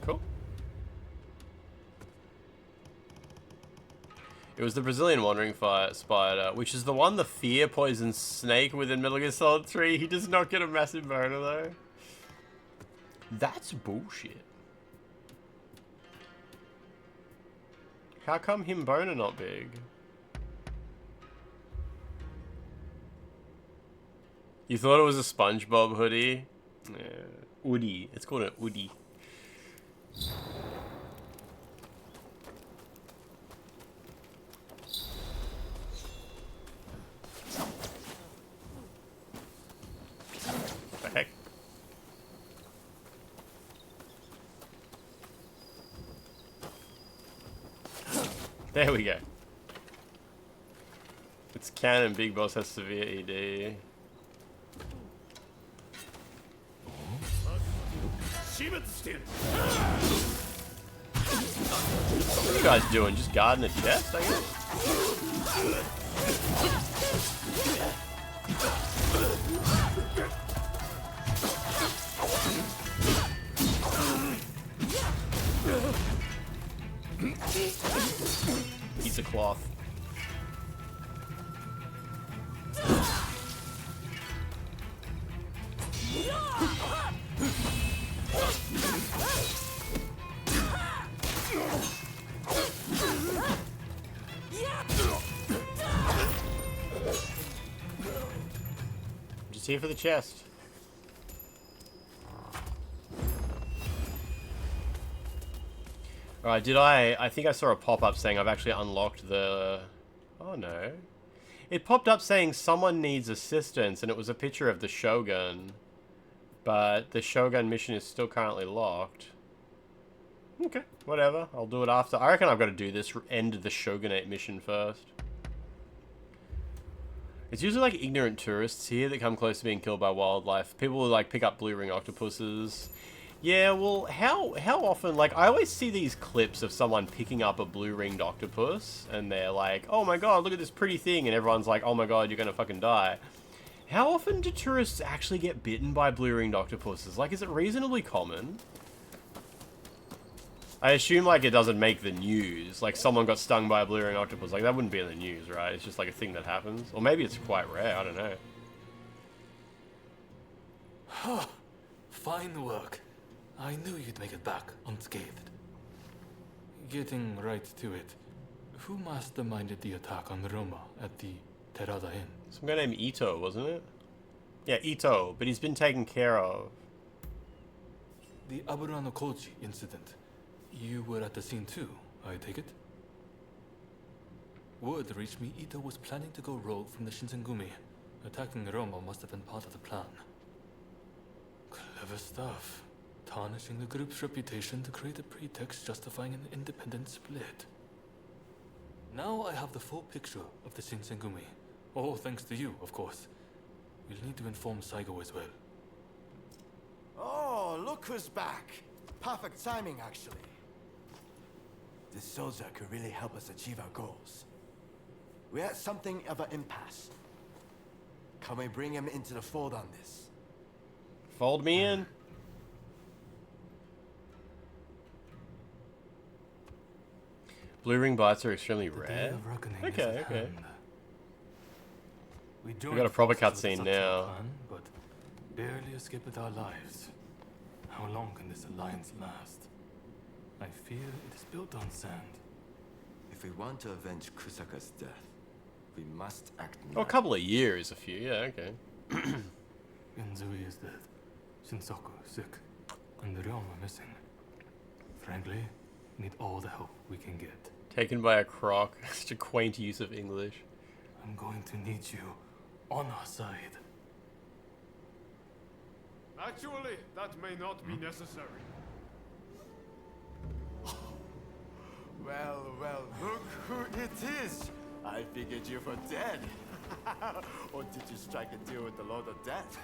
[SPEAKER 12] Cool. It was the Brazilian wandering spider, which is the one the fear poisoned snake within Metal Gear Solid 3. He does not get a massive boner though. That's bullshit. How come him boner not big? You thought it was a SpongeBob hoodie? Yeah. Woody. It's called an Woody. The heck? There we go. It's canon. Big Boss has severe ED. What are you guys doing? Just guarding a chest, I guess? Piece of cloth. Just here for the chest. Alright, I think I saw a pop-up saying I've actually unlocked the... Oh no. It popped up saying someone needs assistance, and it was a picture of the Shogun. But the Shogun mission is still currently locked. Okay, whatever. I'll do it after. I reckon I've got to do this, end the Shogunate mission first. It's usually like ignorant tourists here that come close to being killed by wildlife. People who like pick up blue ring octopuses. Yeah, well, how often, like, I always see these clips of someone picking up a blue-ringed octopus, and they're like, oh my god, look at this pretty thing, and everyone's like, oh my god, you're gonna fucking die. How often do tourists actually get bitten by blue-ringed octopuses? Like, is it reasonably common? I assume, like, it doesn't make the news. Like, someone got stung by a blue-ringed octopus. Like, that wouldn't be in the news, right? It's just, like, a thing that happens. Or maybe it's quite rare, I don't know.
[SPEAKER 17] Fine work. I knew you'd make it back unscathed. Getting right to it, who masterminded the attack on Roma at the Terada Inn?
[SPEAKER 12] Some guy named Ito, wasn't it? Yeah, Ito, but he's been taken care of.
[SPEAKER 17] The Aburano Koji incident. You were at the scene too, I take it? Word reached me Ito was planning to go rogue from the Shinsengumi. Attacking Roma must have been part of the plan. Clever stuff. Tarnishing the group's reputation to create a pretext justifying an independent split. Now I have the full picture of the Shinsengumi. All thanks to you, of course. We'll need to inform Saigo as well.
[SPEAKER 5] Oh, look who's back. Perfect timing, actually. This soldier could really help us achieve our goals. We're at something of an impasse. Can we bring him into the fold on this?
[SPEAKER 12] Fold me in. Blue ring bites are extremely rare. Okay. We got a proper cutscene now.
[SPEAKER 17] But barely escape with our lives. How long can this alliance last? I fear it is built on sand.
[SPEAKER 5] If we want to avenge Kusaka's death, we must act now.
[SPEAKER 12] Oh, a couple of years, a few, yeah, okay.
[SPEAKER 17] Genzui is dead. Shinsaku sick. And the realm are missing. Frankly, we need all the help we can get.
[SPEAKER 12] Taken by a croc. Such a quaint use of English.
[SPEAKER 17] I'm going to need you on our side.
[SPEAKER 2] Actually, that may not be necessary.
[SPEAKER 5] Well, look who it is. I figured you were dead. Or did you strike a deal with the Lord of Death?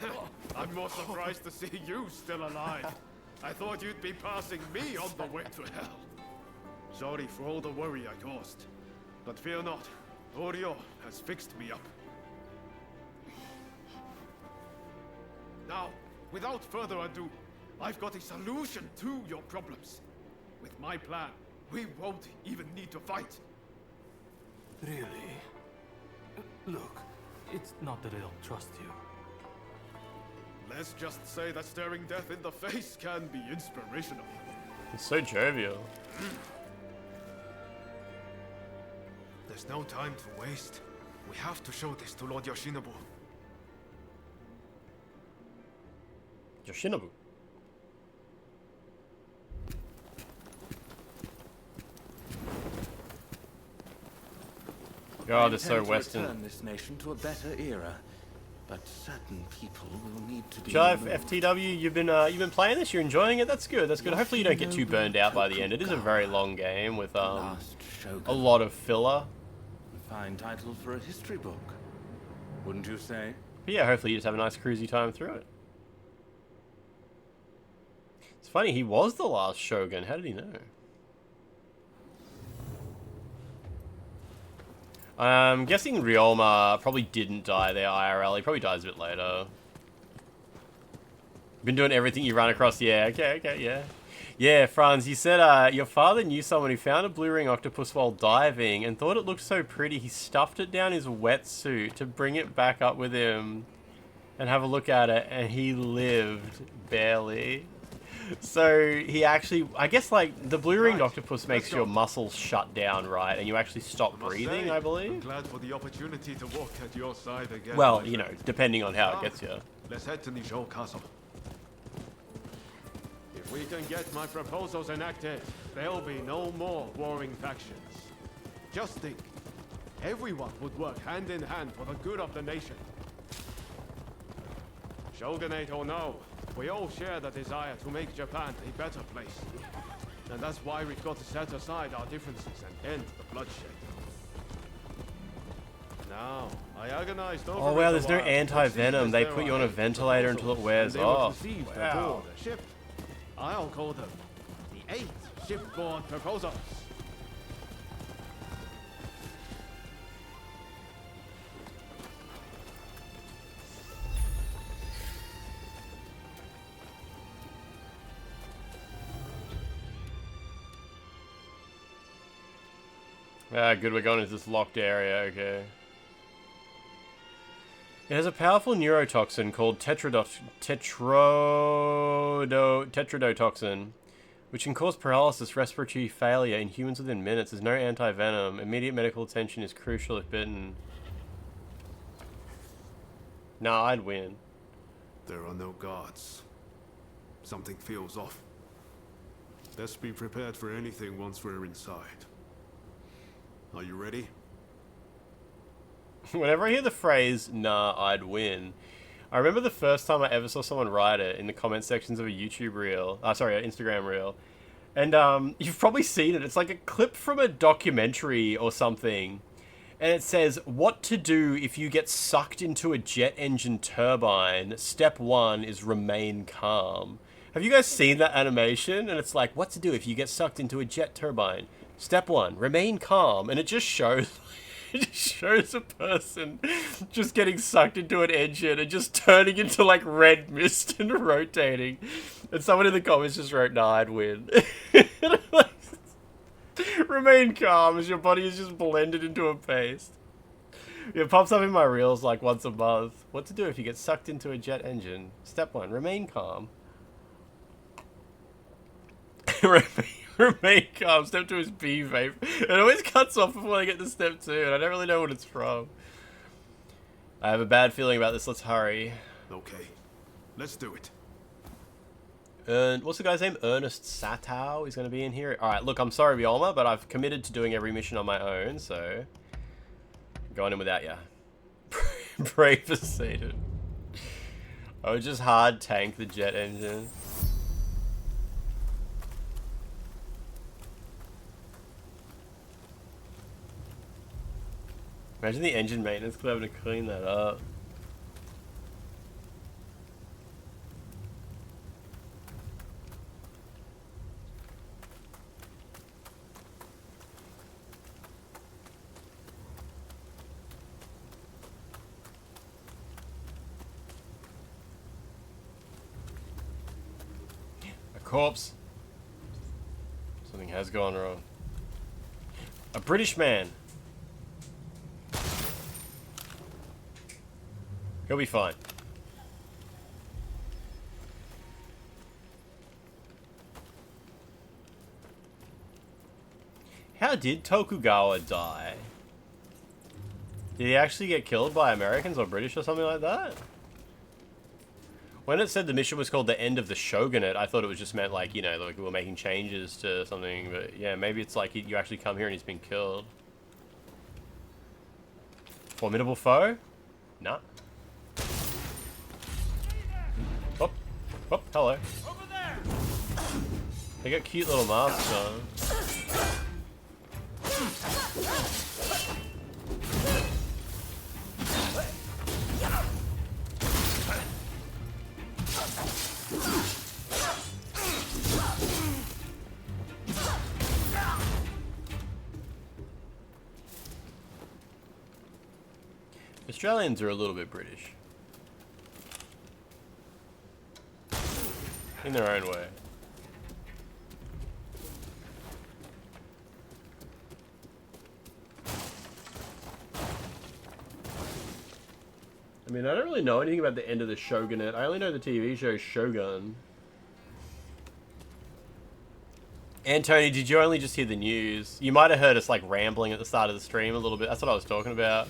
[SPEAKER 2] I'm more surprised to see you still alive. I thought you'd be passing me on the way to hell. Sorry for all the worry I caused. But fear not, Oryo has fixed me up. Now, without further ado, I've got a solution to your problems. With my plan, we won't even need to fight.
[SPEAKER 17] Really? Look, it's not that I don't trust you.
[SPEAKER 2] Let's just say that staring death in the face can be inspirational.
[SPEAKER 12] It's so jovial.
[SPEAKER 2] There's no time to waste. We have to show this to Lord Yoshinobu.
[SPEAKER 12] Yoshinobu. God, it's so Western.
[SPEAKER 7] Return this nation to a better era, but certain people will need to be.
[SPEAKER 12] Jive, FTW, you've been playing this. You're enjoying it. That's good. That's good. Hopefully, you don't get too burned out by the end. It is a very long game with a lot of filler.
[SPEAKER 7] Fine title for a history book, wouldn't you say?
[SPEAKER 12] But yeah, hopefully you just have a nice cruisy time through it. It's funny, he was the last shogun. How did he know? I'm guessing Ryoma probably didn't die there IRL. He probably dies a bit later. Been doing everything you run across. Yeah, okay, yeah. Yeah, Franz, you said your father knew someone who found a blue ring octopus while diving and thought it looked so pretty he stuffed it down his wetsuit to bring it back up with him and have a look at it, and he lived, barely. So he actually, I guess, like, the blue-ringed octopus makes your muscles shut down, right? And you actually stop breathing, I believe.
[SPEAKER 2] I'm glad for the opportunity to walk at your side again.
[SPEAKER 12] Well, you know, depending on how it gets you.
[SPEAKER 2] Let's head to Nijou Castle. If we can get my proposals enacted, there'll be no more warring factions. Just think, everyone would work hand in hand for the good of the nation. Shogunate or no, we all share the desire to make Japan a better place. And that's why we've got to set aside our differences and end the bloodshed. Now, I agonized over
[SPEAKER 12] oh wow, there's no anti-venom. They put you on a ventilator until it wears off. Wow.
[SPEAKER 2] I'll call them the 8 shipboard proposals.
[SPEAKER 12] Ah, good, we're going into this locked area, okay. It has a powerful neurotoxin called tetrodotoxin, which can cause paralysis, respiratory failure in humans within minutes. There's no anti-venom. Immediate medical attention is crucial if bitten. Nah, I'd win.
[SPEAKER 2] There are no guards. Something feels off. Let's be prepared for anything once we're inside. Are you ready?
[SPEAKER 12] Whenever I hear the phrase, nah, I'd win, I remember the first time I ever saw someone write it in the comment sections of a YouTube reel. Sorry, an Instagram reel. And you've probably seen it. It's like a clip from a documentary or something. And it says, what to do if you get sucked into a jet engine turbine. Step 1 is remain calm. Have you guys seen that animation? And it's like, what to do if you get sucked into a jet turbine. Step 1, remain calm. And it just shows... It just shows a person just getting sucked into an engine and just turning into like red mist and rotating. And someone in the comments just wrote, nah, I'd win. Remain calm as your body is just blended into a paste. It pops up in my reels like once a month. What to do if you get sucked into a jet engine? Step 1, remain calm. Remain calm. Step 2 is B vape. It always cuts off before they get to step 2, and I don't really know what it's from. I have a bad feeling about this. Let's hurry.
[SPEAKER 2] Okay, let's do it.
[SPEAKER 12] What's the guy's name? Ernest Satow is going to be in here. Alright, look, I'm sorry, Ryoma, but I've committed to doing every mission on my own, so... Going in without ya. Pray for Satan. I would just hard tank the jet engine. Imagine the engine maintenance crew having to clean that up. A corpse. Something has gone wrong. A British man. He'll be fine. How did Tokugawa die? Did he actually get killed by Americans or British or something like that? When it said the mission was called the End of the Shogunate, I thought it was just meant like, you know, like we were making changes to something, but yeah, maybe it's like you actually come here and he's been killed. Formidable foe? Nah. Oh, oh, hello. They got cute little masks on. Australians are a little bit British. In their own way. I mean, I don't really know anything about the end of the Shogunate. I only know the TV show Shogun. And Tony, did you only just hear the news? You might have heard us like rambling at the start of the stream a little bit. That's what I was talking about.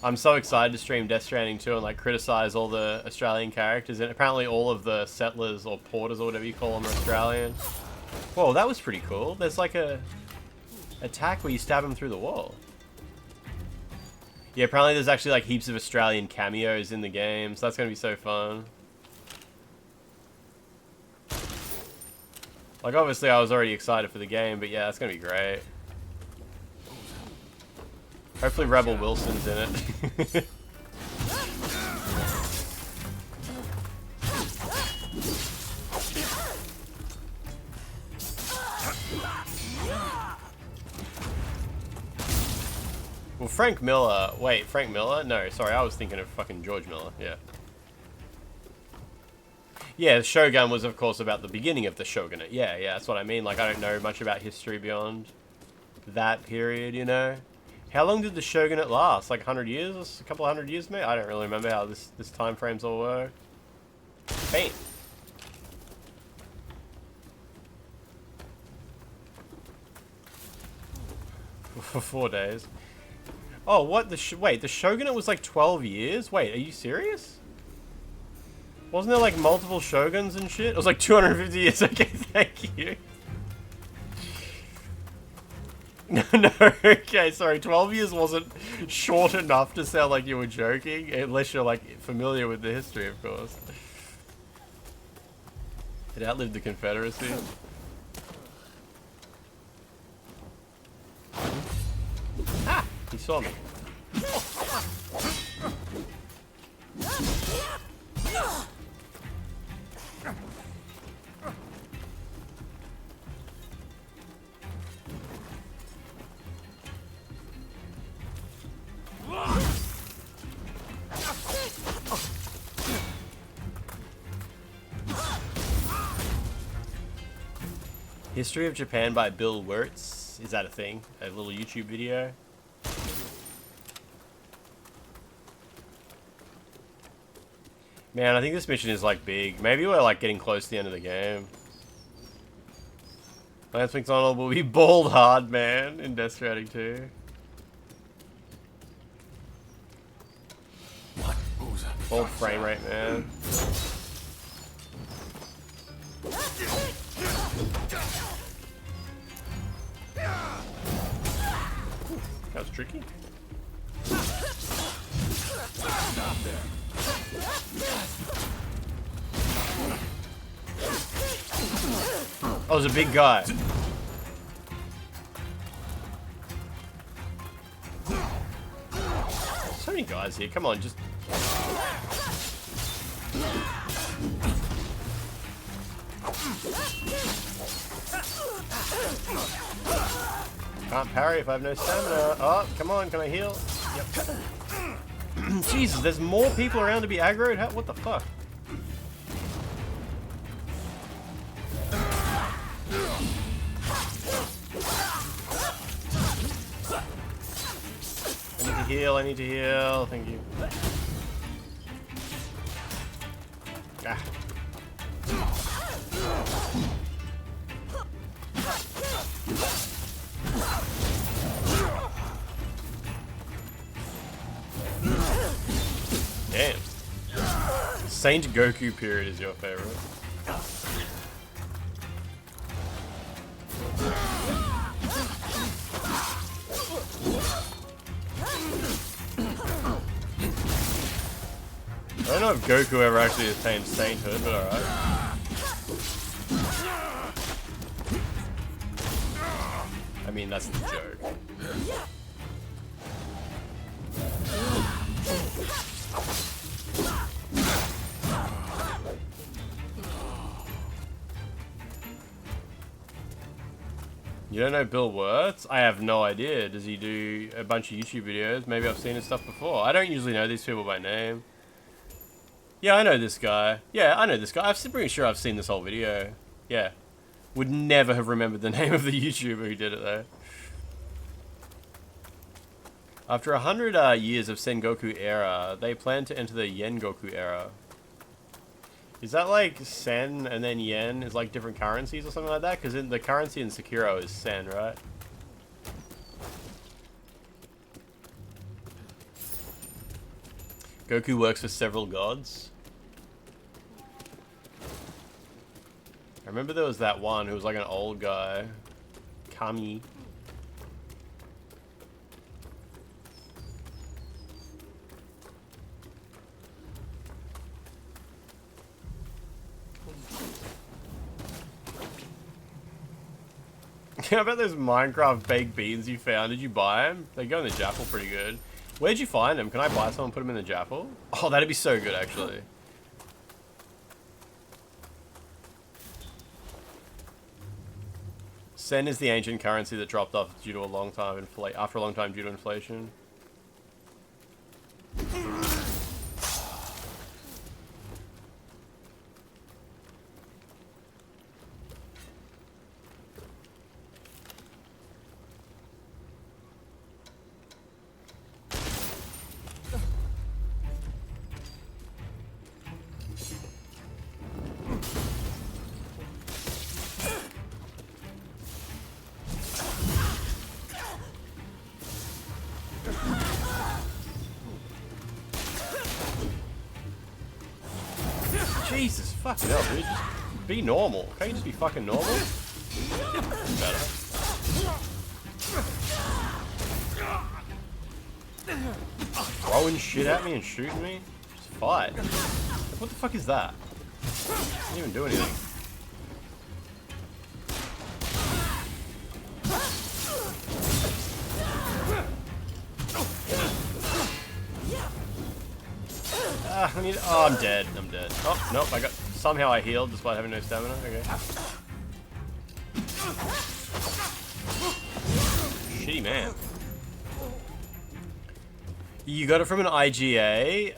[SPEAKER 12] I'm so excited to stream Death Stranding 2 and like criticize all the Australian characters. And apparently all of the settlers or porters or whatever you call them are Australian. Whoa, that was pretty cool. There's like a attack where you stab them through the wall. Yeah, apparently there's actually like heaps of Australian cameos in the game, so that's going to be so fun. Like, obviously I was already excited for the game, but yeah, it's going to be great. Hopefully Rebel Wilson's in it. Well, Frank Miller... Wait, Frank Miller? No, sorry, I was thinking of fucking George Miller, yeah. Yeah, Shogun was, of course, about the beginning of the Shogunate. Yeah, that's what I mean. Like, I don't know much about history beyond that period, you know? How long did the Shogunate last? Like 100 years? A couple of 100 years, mate? I don't really remember how this time frames all work. Paint. For 4 days. Oh, what? Wait, the Shogunate was like 12 years? Wait, are you serious? Wasn't there like multiple shoguns and shit? It was like 250 years. Okay, thank you. No, okay, sorry. 12 years wasn't short enough to sound like you were joking. Unless you're like familiar with the history, of course. It outlived the Confederacy. Ah! He saw me. History of Japan by Bill Wirtz. Is that a thing? A little YouTube video? Man, I think this mission is like big. Maybe we're like getting close to the end of the game. Lance McDonald will be bald hard, man, in Death Stranding 2. Bald frame rate, man. That was tricky. Stop there. Oh, there's a big guy. So many guys here. Come on, just... Can't parry if I have no stamina. Oh, come on, can I heal? Yep. Jesus, there's more people around to be aggroed? What the fuck? I need to heal, thank you. Ah. Damn. Saint Goku period is your favorite. I don't know if Goku ever actually attained sainthood, but alright. I mean, that's the joke. You don't know Bill Wirtz? I have no idea. Does he do a bunch of YouTube videos? Maybe I've seen his stuff before. I don't usually know these people by name. Yeah, I know this guy. Yeah, I know this guy. I'm pretty sure I've seen this whole video. Yeah. Would never have remembered the name of the YouTuber who did it, though. After 100 years of Sengoku era, they plan to enter the Yengoku era. Is that like Sen and then Yen is like different currencies or something like that? Because the currency in Sekiro is Sen, right? Goku works for several gods. I remember there was that one who was like an old guy. Kami. How about those Minecraft baked beans you found? Did you buy them? They go in the Jaffle pretty good. Where'd you find them? Can I buy some and put them in the Jaffle? Oh, that'd be so good, actually. Sen is the ancient currency that dropped off due to a long time after a long time due to inflation. Jesus, fucking hell, dude. Just be normal. Can't you just be fucking normal? Better. Throwing shit at me and shooting me? Just fight. What the fuck is that? Didn't even do anything. I need. Oh, I'm dead. I'm dead. Oh, nope. Somehow I healed despite having no stamina. Okay. Shitty man. You got it from an IGA?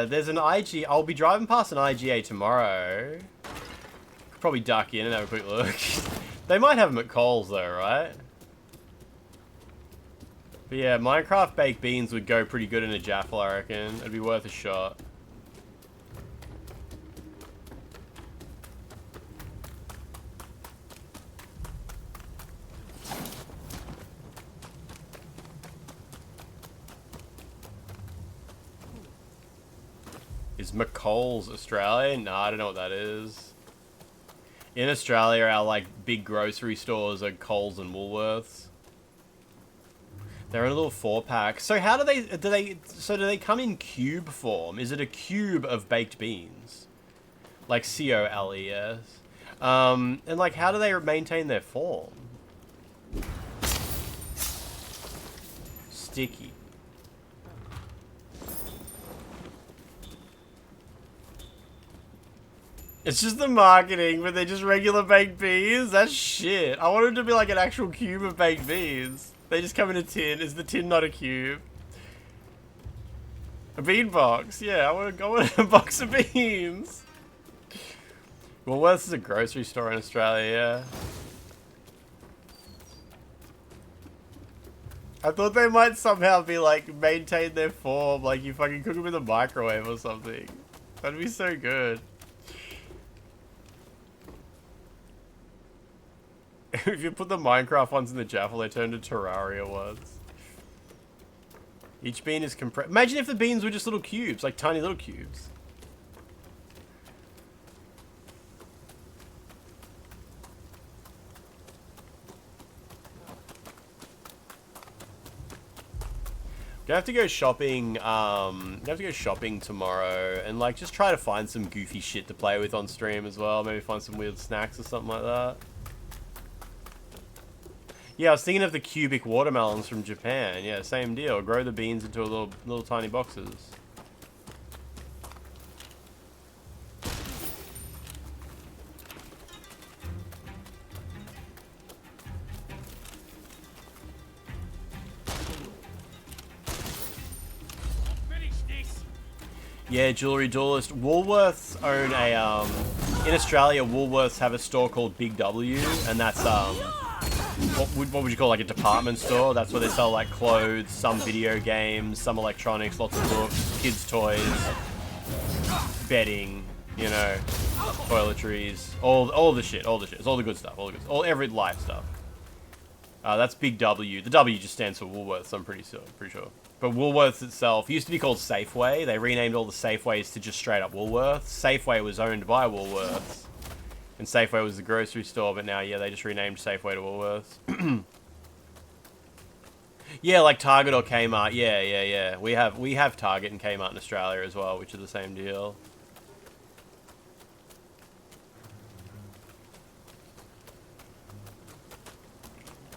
[SPEAKER 12] There's an IGA. I'll be driving past an IGA tomorrow. Could probably duck in and have a quick look. They might have them at Coles though, right? But yeah, Minecraft baked beans would go pretty good in a Jaffle, I reckon. It'd be worth a shot. Is McColl's Australia? Nah, I don't know what that is. In Australia, our like big grocery stores are Coles and Woolworths. They're in a little 4-pack. So how do they come in cube form? Is it a cube of baked beans? Like COLES. And like how do they maintain their form? Sticky. It's just the marketing, but they're just regular baked beans? That's shit. I want it to be like an actual cube of baked beans. They just come in a tin. Is the tin not a cube? A bean box. Yeah, I want a box of beans. Woolworths is a grocery store in Australia, yeah. I thought they might somehow be like, maintain their form, like you fucking cook them in the microwave or something. That'd be so good. If you put the Minecraft ones in the Jaffle, they turn to Terraria ones. Each bean is compressed. Imagine if the beans were just little cubes, like tiny little cubes. Gonna have to go shopping. Gonna have to go shopping tomorrow and like just try to find some goofy shit to play with on stream as well. Maybe find some weird snacks or something like that. Yeah, I was thinking of the cubic watermelons from Japan. Yeah, same deal. Grow the beans into little tiny boxes. Yeah, Jewelry Duelist. Woolworths own a, in Australia, Woolworths have a store called Big W, and that's, what would you call, like a department store? That's where they sell, like, clothes, some video games, some electronics, lots of books, kids' toys, bedding, you know, toiletries, all the shit, it's all the good stuff, every life stuff. That's Big W. The W just stands for Woolworths, I'm pretty sure. But Woolworths itself used to be called Safeway. They renamed all the Safeways to just straight up Woolworths. Safeway was owned by Woolworths. And Safeway was the grocery store, but now, yeah, they just renamed Safeway to Woolworths. Yeah, like Target or Kmart. Yeah. We have Target and Kmart in Australia as well, which are the same deal.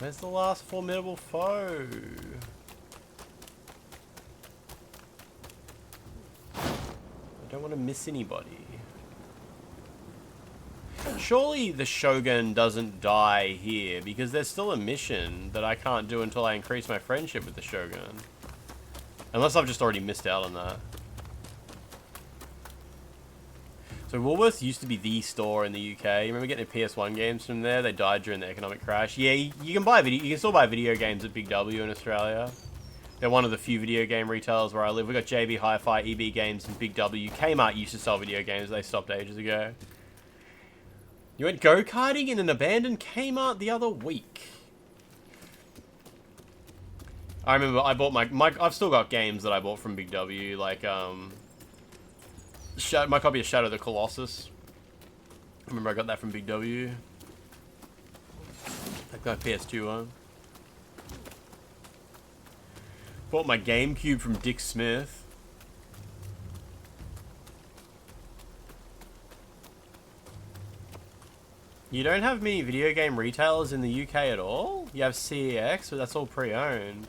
[SPEAKER 12] Where's the last formidable foe? I don't want to miss anybody. Surely the Shogun doesn't die here, because there's still a mission that I can't do until I increase my friendship with the Shogun. Unless I've just already missed out on that. So Woolworths used to be the store in the UK. You remember getting the PS1 games from there? They died during the economic crash. Yeah, you can still buy video games at Big W in Australia. They're one of the few video game retailers where I live. We got JB Hi-Fi, EB Games, and Big W. Kmart used to sell video games. They stopped ages ago. You went go-karting in an abandoned Kmart the other week. I remember I bought I've still got games that I bought from Big W, like my copy of Shadow of the Colossus. I remember I got that from Big W. Like my PS2 one. Bought my GameCube from Dick Smith. You don't have many video game retailers in the UK at all? You have CEX, but that's all pre-owned.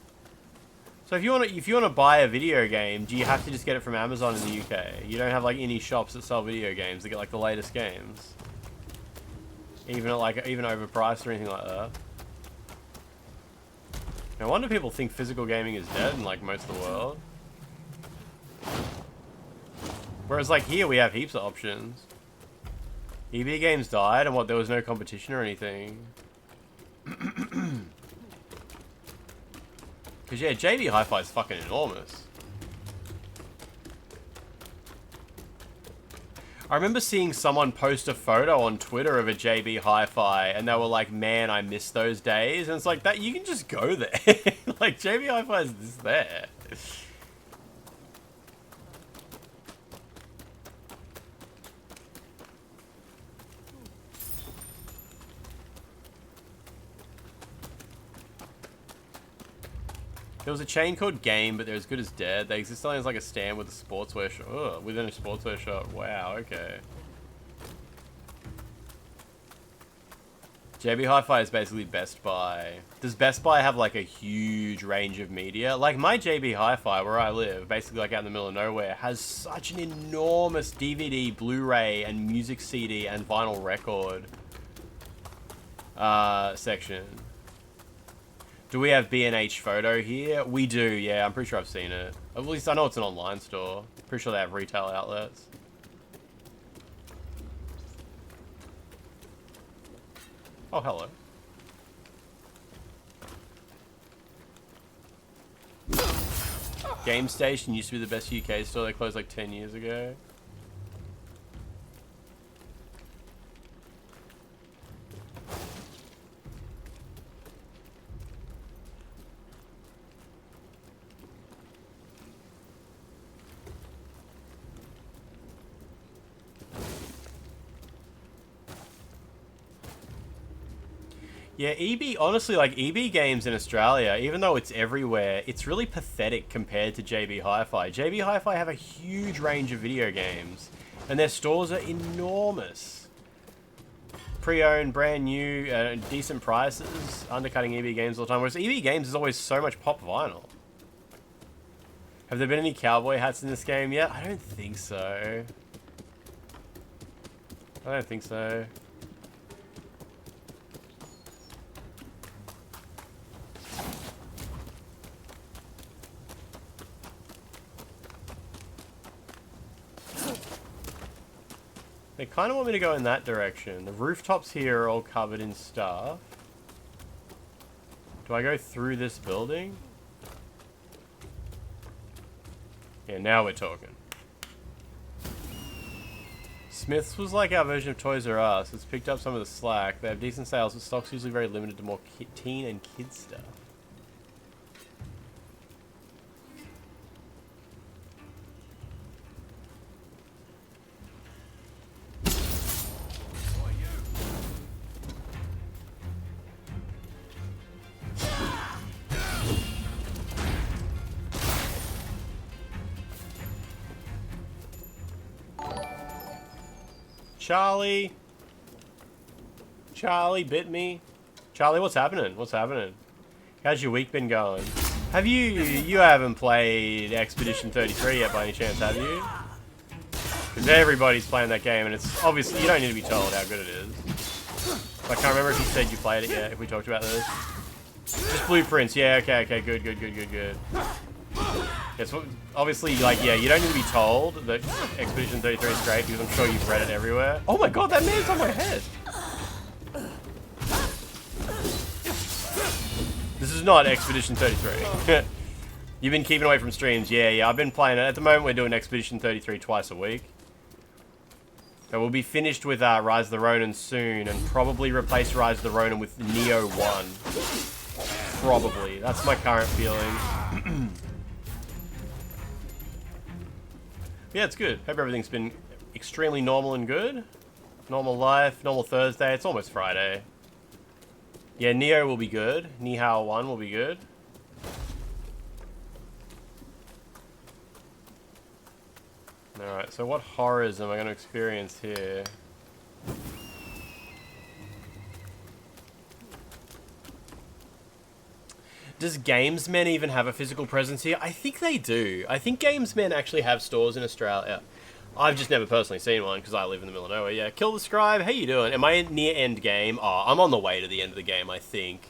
[SPEAKER 12] So if you want to buy a video game, do you have to just get it from Amazon in the UK? You don't have like any shops that sell video games that get like the latest games, even overpriced or anything like that. No wonder people think physical gaming is dead in like most of the world. Whereas like here we have heaps of options. EB Games died, and what, there was no competition or anything? Because yeah, JB Hi-Fi is fucking enormous. I remember seeing someone post a photo on Twitter of a JB Hi-Fi, and they were like, man, I miss those days. And it's like, that you can just go there. Like, JB Hi-Fi is just there. There was a chain called Game, but they're as good as dead. They exist only as like a stand with a sportswear shop. Ugh, within a sportswear shop. Wow, okay. JB Hi-Fi is basically Best Buy. Does Best Buy have like a huge range of media? Like my JB Hi-Fi, where I live, basically like out in the middle of nowhere, has such an enormous DVD, Blu-ray, and music CD and vinyl record section. Do we have B&H Photo here? We do, yeah. I'm pretty sure I've seen it. At least I know it's an online store. Pretty sure they have retail outlets. Oh, hello. Game Station used to be the best UK store. They closed like 10 years ago. Yeah, honestly, like, EB Games in Australia, even though it's everywhere, it's really pathetic compared to JB Hi-Fi. JB Hi-Fi have a huge range of video games, and their stores are enormous. Pre-owned, brand new, decent prices, undercutting EB Games all the time, whereas EB Games is always so much pop vinyl. Have there been any cowboy hats in this game yet? I don't think so. I don't think so. They kind of want me to go in that direction. The rooftops here are all covered in stuff. Do I go through this building? Yeah, now we're talking. Smith's was like our version of Toys R Us. It's picked up some of the slack. They have decent sales, but stock's usually very limited to more teen and kid stuff. Charlie! Charlie bit me. Charlie, what's happening? What's happening? How's your week been going? Have you haven't played Expedition 33 yet by any chance, have you? Because everybody's playing that game and it's obviously, you don't need to be told how good it is. I can't remember if you said you played it yet, if we talked about this. Just blueprints, yeah, okay, good. It's obviously, like, yeah, you don't need to be told that Expedition 33 is great because I'm sure you've read it everywhere. Oh my god, that man's on my head! This is not Expedition 33. You've been keeping away from streams, yeah, I've been playing it. At the moment, we're doing Expedition 33 twice a week. So we'll be finished with Rise of the Ronin soon and probably replace Rise of the Ronin with Neo 1. Probably. That's my current feeling. Yeah, it's good. Hope everything's been extremely normal and good. Normal life, normal Thursday. It's almost Friday. Yeah, Neo will be good. Nihao 1 will be good. Alright, so what horrors am I going to experience here? Does Gamesmen even have a physical presence here? I think they do. I think Gamesmen actually have stores in Australia. I've just never personally seen one because I live in the middle of nowhere. Yeah, Kill the Scribe, how you doing? Am I near end game? Oh, I'm on the way to the end of the game, I think.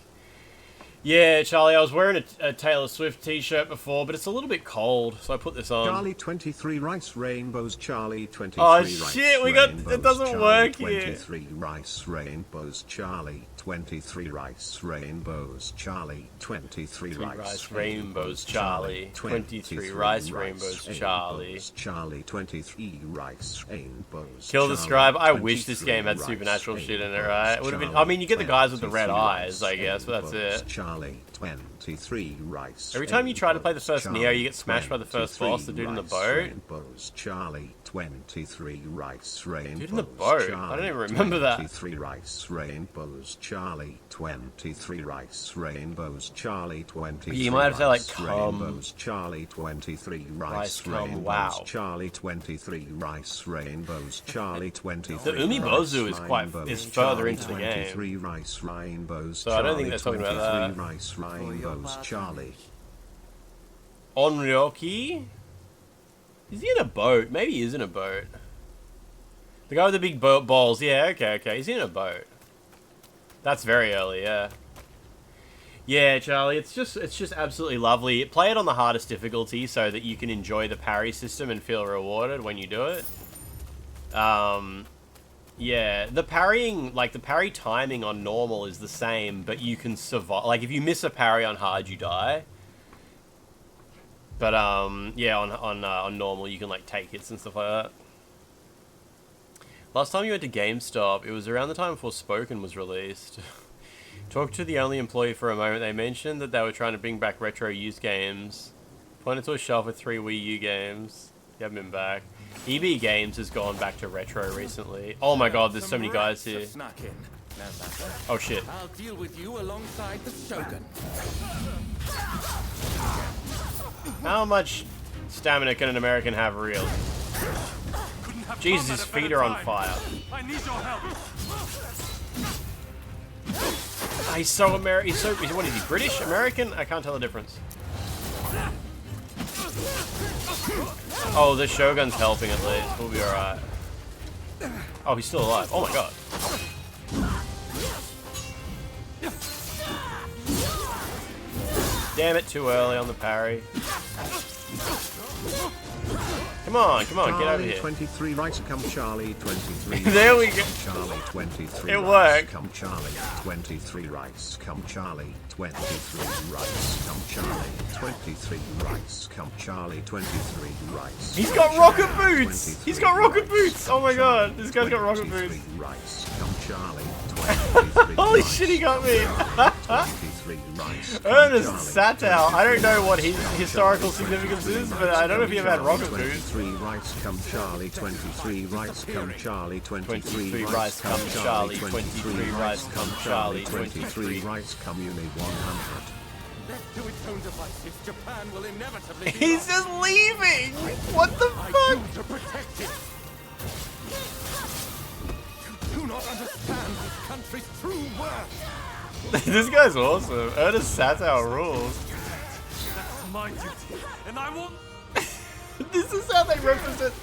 [SPEAKER 12] Yeah, Charlie, I was wearing a Taylor Swift t-shirt before, but it's a little bit cold, so I put this on.
[SPEAKER 10] Charlie 23 Rice Rainbows, Charlie 23
[SPEAKER 12] Oh
[SPEAKER 10] Rice
[SPEAKER 12] shit, we got,
[SPEAKER 10] Rainbows,
[SPEAKER 12] it doesn't
[SPEAKER 10] Charlie
[SPEAKER 12] work here.
[SPEAKER 10] 23 Rice Rainbows, Charlie 23 Rice Rainbows, Charlie 23 Rice
[SPEAKER 12] Rainbows, Charlie 23 Rice Rainbows, Charlie.
[SPEAKER 10] Charlie 23 Rice Rainbows.
[SPEAKER 12] Kill the Scribe. I wish this game had supernatural shit in it, right? Would have been. I mean, you get the guys with the red eyes, I guess, but that's it.
[SPEAKER 10] Charlie 23 Rice.
[SPEAKER 12] Every time you try to play the first Neo, you get smashed by the first boss, the dude in the boat.
[SPEAKER 10] Rainbows, Charlie 23 Rice Rainbows.
[SPEAKER 12] Dude in the boat. I don't even remember that.
[SPEAKER 10] 23 Rice Rainbows, Charlie 23 Rice Rainbows, Charlie 23.
[SPEAKER 12] You might have to say like come.
[SPEAKER 10] Rainbows, Charlie 23 Rice
[SPEAKER 12] come,
[SPEAKER 10] Rainbows,
[SPEAKER 12] wow.
[SPEAKER 10] Charlie 23 Rice Rainbows, Charlie 23.
[SPEAKER 12] The Umibozu is further into the game.
[SPEAKER 10] 23 Rice Rainbows,
[SPEAKER 12] so I don't think they're talking about that.
[SPEAKER 10] Rice Rainbows, Charlie.
[SPEAKER 12] Onryoki? Is he in a boat? Maybe he is in a boat. The guy with the big balls. Yeah, okay. He's in a boat. That's very early, yeah. Yeah, Charlie, it's just absolutely lovely. Play it on the hardest difficulty so that you can enjoy the parry system and feel rewarded when you do it. Yeah, the parrying, like the parry timing on normal is the same, but you can survive. Like if you miss a parry on hard, you die. But yeah, on normal you can like take hits and stuff like that. Last time you went to GameStop, it was around the time before Spoken was released. Talked to the only employee for a moment. They mentioned that they were trying to bring back retro used games. Pointed to a shelf with 3 Wii U games. You haven't been back. EB Games has gone back to retro recently. Oh my god, there's so many guys here. Oh shit.
[SPEAKER 13] I'll deal with you alongside the Shogun.
[SPEAKER 12] How much stamina can an American have real? Jesus, his feet are on fire.
[SPEAKER 13] I need your help.
[SPEAKER 12] He's so American. He's so. What is he? British? American? I can't tell the difference. Oh, the Shogun's helping at least. We'll be alright. Oh, he's still alive. Oh my god. Damn it, too early on the parry. Come on, come on, get over here.
[SPEAKER 10] 23 rice, come Charlie 23.
[SPEAKER 12] There we go.
[SPEAKER 10] Charlie 23.
[SPEAKER 12] It
[SPEAKER 10] rice,
[SPEAKER 12] worked.
[SPEAKER 10] Come Charlie 23 rice, come Charlie 23 rice, come Charlie 23 rice, come Charlie 23 rice.
[SPEAKER 12] He's got rocket boots. He's got rocket boots. Oh my god, this guy's got rocket boots.
[SPEAKER 10] Rice, come Charlie 23.
[SPEAKER 12] Holy shit, he got me.
[SPEAKER 10] 23 rice.
[SPEAKER 12] Ernest Satow. I don't know what his historical significance is, but I don't know if he ever had rocket boots.
[SPEAKER 10] 23 rice, come Charlie 23 rice, come Charlie 23
[SPEAKER 12] rice, come Charlie 23 rice, come Charlie 23
[SPEAKER 10] rice, come you need 100.
[SPEAKER 13] Left to its own devices, Japan will inevitably be
[SPEAKER 12] He's just leaving. What the fuck?
[SPEAKER 13] I do to protect it. You do not understand this country's true worth.
[SPEAKER 12] This guy's awesome. Ernest Satow rules.
[SPEAKER 13] That's my duty, and I will.
[SPEAKER 12] This is how they represent.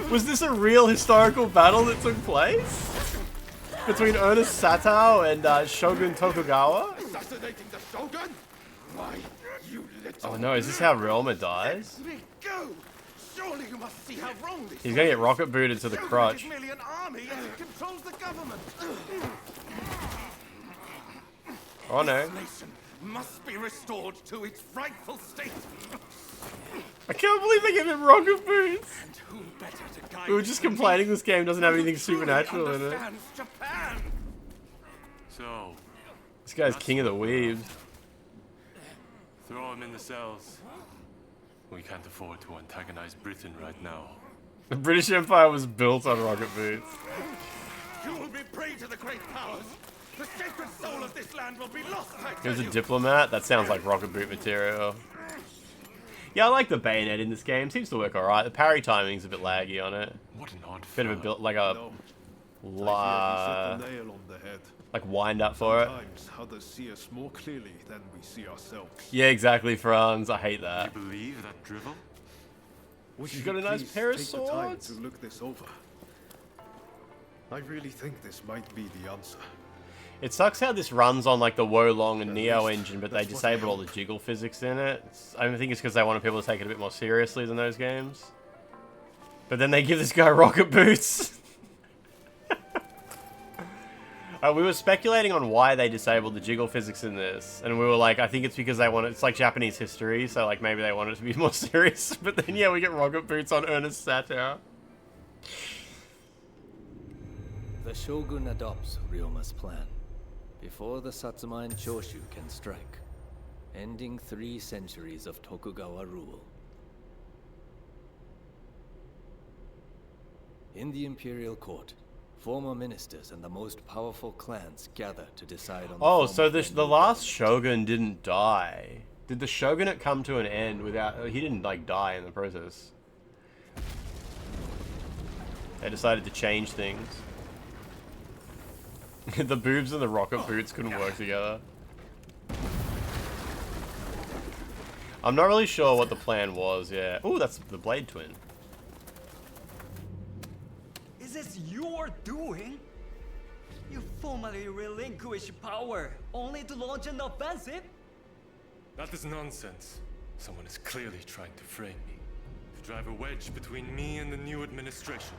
[SPEAKER 12] Was this a real historical battle that took place between Ernest Satow and Shogun Tokugawa?
[SPEAKER 2] Assassinating the Shogun? Why, you little...
[SPEAKER 12] Oh no, is this how Realma dies?
[SPEAKER 2] Let me go! Surely you must see how wrong this
[SPEAKER 12] He's gonna get rocket booted to the crotch.
[SPEAKER 2] Shogun is merely an army and it controls the government.
[SPEAKER 12] Oh no.
[SPEAKER 13] This nation must be restored to its rightful state.
[SPEAKER 12] I can't believe they gave him rocket boots.
[SPEAKER 13] And who better to guide
[SPEAKER 12] We were just complaining this game doesn't have anything supernatural in it.
[SPEAKER 13] Japan.
[SPEAKER 15] So,
[SPEAKER 12] This guy's king of the weaves.
[SPEAKER 15] throw him in the cells. We can't afford to antagonize Britain right now.
[SPEAKER 12] The British Empire was built on rocket boots.
[SPEAKER 13] You will be prey to the great powers. The sacred soul of this land will be lost.
[SPEAKER 12] Here's a diplomat. That sounds like rocket boot material. Yeah, I like the bayonet in this game. Seems to work alright. The parry timing's a bit laggy on it.
[SPEAKER 15] What an odd
[SPEAKER 12] bit of a build, like a like wind up for it.
[SPEAKER 2] Sometimes others see us more clearly than we see ourselves.
[SPEAKER 12] Yeah, exactly, Franz. I hate that.
[SPEAKER 15] You believe that drivel?
[SPEAKER 2] Would
[SPEAKER 12] You've
[SPEAKER 2] you
[SPEAKER 12] got a nice
[SPEAKER 2] please
[SPEAKER 12] pair of
[SPEAKER 2] take the time
[SPEAKER 12] swords?
[SPEAKER 2] to look this over? I really think this might be the answer.
[SPEAKER 12] It sucks how this runs on like the Wolong and Neo engine, but they disabled all the jiggle physics in it. I think it's because they wanted people to take it a bit more seriously than those games. But then they give this guy rocket boots. We were speculating on why they disabled the jiggle physics in this, and we were like, I think it's because they want it. It's like Japanese history, so like maybe they want it to be more serious. But then yeah, we get rocket boots on Ernest Satow.
[SPEAKER 14] The Shogun adopts Ryuma's plan before the Satsuma and Choshu can strike, ending 3 centuries of Tokugawa rule. In the imperial court, former ministers and the most powerful clans gather to decide on
[SPEAKER 12] Oh, so the last shogun didn't die. Did the shogunate come to an end without... He didn't, like, die in the process. They decided to change things. The boobs and the rocket boots couldn't work together. I'm not really sure what the plan was, yeah. Oh, that's the Blade Twin.
[SPEAKER 11] Is this your doing? You formally relinquish power only to launch an offensive?
[SPEAKER 15] That is nonsense. Someone is clearly trying to frame me. To drive a wedge between me and the new administration.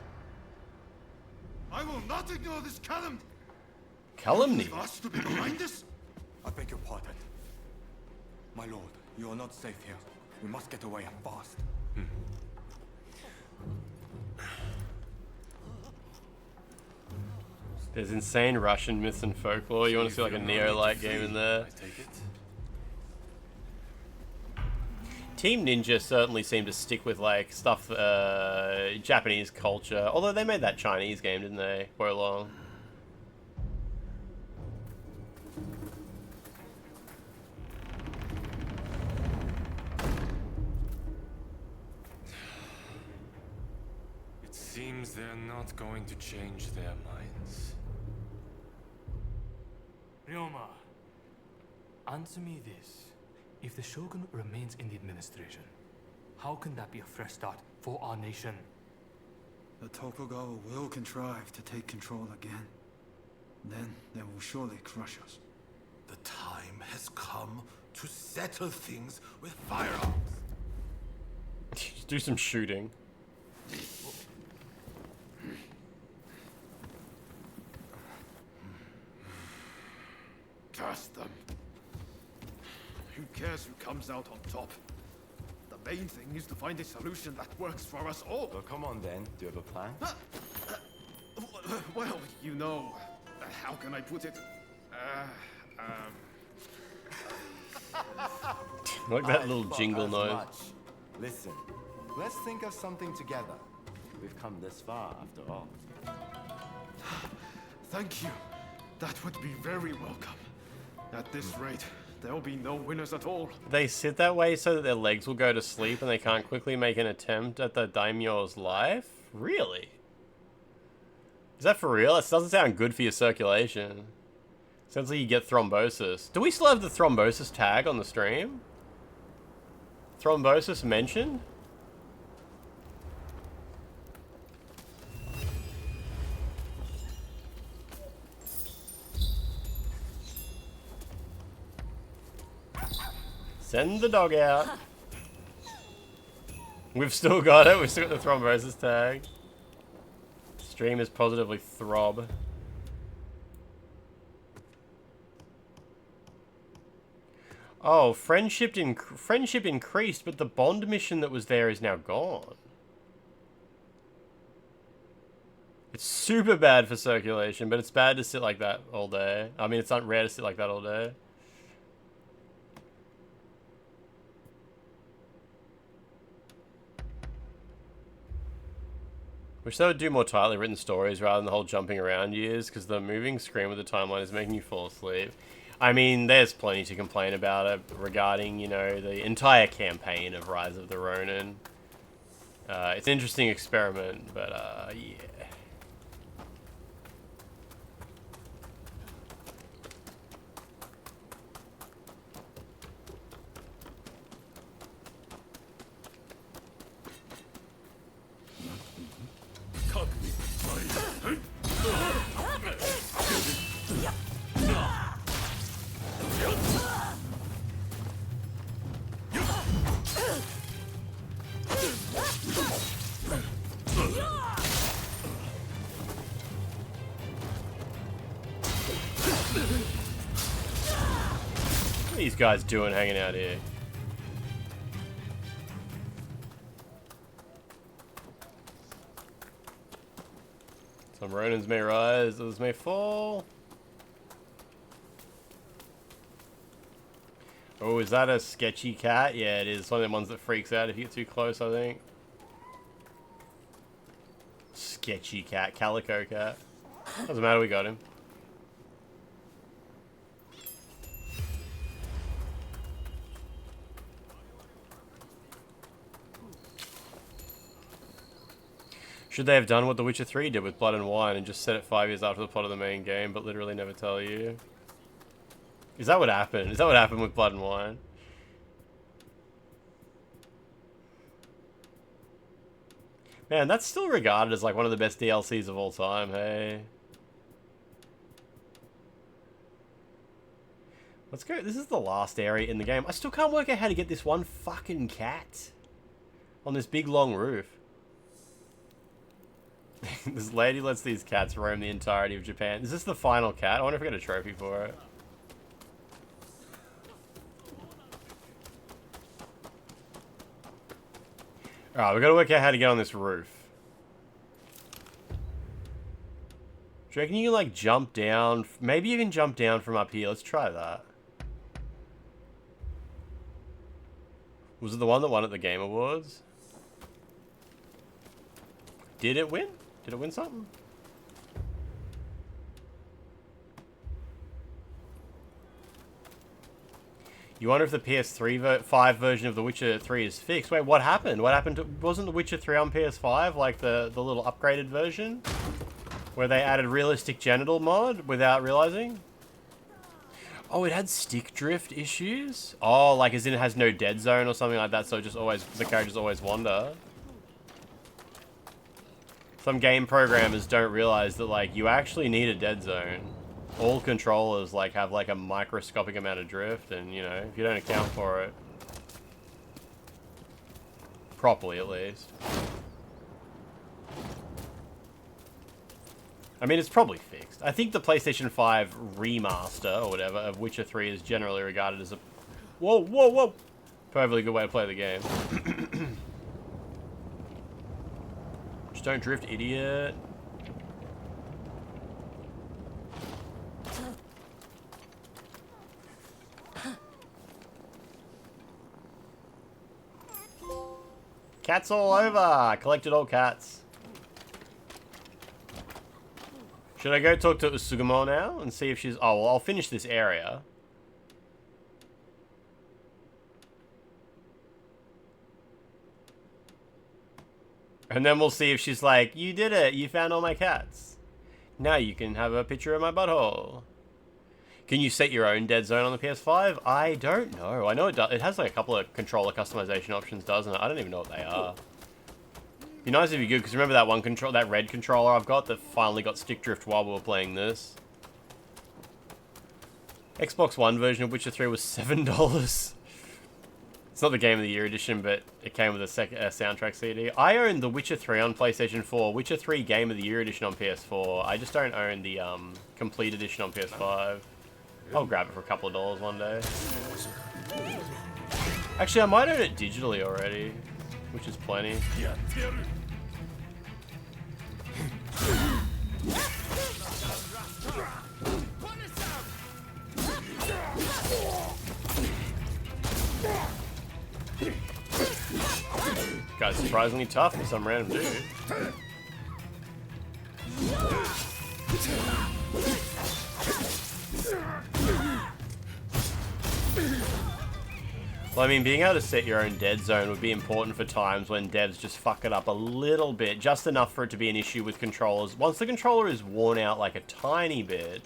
[SPEAKER 2] I will not ignore this calumny.
[SPEAKER 12] Calumny?
[SPEAKER 2] Leave us to be behind this?
[SPEAKER 16] I beg your pardon. My lord, you are not safe here. We must get away and fast.
[SPEAKER 12] There's insane Russian myths and folklore. You want to see like a Neo-like game in there?
[SPEAKER 15] I take it.
[SPEAKER 12] Team Ninja certainly seemed to stick with like stuff, Japanese culture. Although they made that Chinese game, didn't they? Wolong.
[SPEAKER 15] It seems they're not going to change their minds.
[SPEAKER 17] Ryoma, answer me this. If the Shogun remains in the administration, how can that be a fresh start for our nation?
[SPEAKER 20] The Tokugawa will contrive to take control again. Then they will surely crush us.
[SPEAKER 16] The time has come to settle things with firearms.
[SPEAKER 12] Do some shooting.
[SPEAKER 2] Curse them. Who cares who comes out on top? The main thing is to find a solution that works for us all.
[SPEAKER 16] Well, come on then. Do you have a plan?
[SPEAKER 2] Well, you know, how can I put it?
[SPEAKER 12] Like that little jingle noise.
[SPEAKER 16] Listen, let's think of something together. We've come this far after all.
[SPEAKER 2] Thank you. That would be very welcome. At this rate, there'll be no winners at all.
[SPEAKER 12] They sit that way so that their legs will go to sleep and they can't quickly make an attempt at the daimyo's life? Really? Is that for real? That doesn't sound good for your circulation. Sounds like you get thrombosis. Do we still have the thrombosis tag on the stream? Thrombosis mentioned? Send the dog out. We've still got it. We've still got the thrombosis tag. Stream is positively throb. Oh, friendship increased, but the bond mission that was there is now gone. It's super bad for circulation, but it's bad to sit like that all day. I mean, it's not rare to sit like that all day. Wish they would do more tightly written stories rather than the whole jumping around years, because the moving screen with the timeline is making you fall asleep. I mean, there's plenty to complain about it regarding, you know, the entire campaign of Rise of the Ronin. It's an interesting experiment, but, yeah. What are these guys doing hanging out here? Some Ronins may rise, others may fall. Oh, is that a sketchy cat? Yeah, it is. It's one of the ones that freaks out if you get too close, I think. Sketchy cat. Calico cat. Doesn't matter, we got him. Should they have done what The Witcher 3 did with Blood and Wine and just set it 5 years after the plot of the main game, but literally never tell you? Is that what happened? Is that what happened with Blood and Wine? Man, that's still regarded as like one of the best DLCs of all time, hey? Let's go. This is the last area in the game. I still can't work out how to get this one fucking cat on this big long roof. This lady lets these cats roam the entirety of Japan. Is this the final cat? I wonder if I get a trophy for it. Alright, we've got to work out how to get on this roof. Do you reckon you can, like, jump down? Maybe you can jump down from up here. Let's try that. Was it the one that won at the Game Awards? Did it win? Did it win something? You wonder if the PS3 5 version of The Witcher 3 is fixed. Wait, what happened? What happened to... Wasn't The Witcher 3 on PS5 like the little upgraded version? Where they added realistic genital mod without realizing? Oh, it had stick drift issues? Oh, like as in it has no dead zone or something like that, so it just always... The characters always wander. Some game programmers don't realize that, like, you actually need a dead zone. All controllers, like, have, like, a microscopic amount of drift, and, you know, if you don't account for it... properly, at least. I mean, it's probably fixed. I think the PlayStation 5 remaster, or whatever, of Witcher 3 is generally regarded as a... Whoa, whoa, whoa! Perfectly good way to play the game. Just don't drift, idiot. Cats all over! Collected all cats. Should I go talk to Usugumo now and see if she's... Oh, well, I'll finish this area. And then we'll see if she's like, you did it, you found all my cats. Now you can have a picture of my butthole. Can you set your own dead zone on the PS5? I don't know. I know it does. It has like a couple of controller customization options, doesn't it? I don't even know what they are. Be nice if you could, because remember that one control, that red controller I've got that finally got stick drift while we were playing this. Xbox One version of Witcher 3 was $7. It's not the Game of the Year edition, but it came with a soundtrack CD. I own The Witcher 3 on PlayStation 4, Witcher 3 Game of the Year edition on PS4. I just don't own the complete edition on PS5. I'll grab it for a couple of dollars one day. Actually, I might own it digitally already, which is plenty. Guy's surprisingly tough for some random dude. Well, I mean, being able to set your own dead zone would be important for times when devs just fuck it up a little bit, just enough for it to be an issue with controllers. Once the controller is worn out like a tiny bit,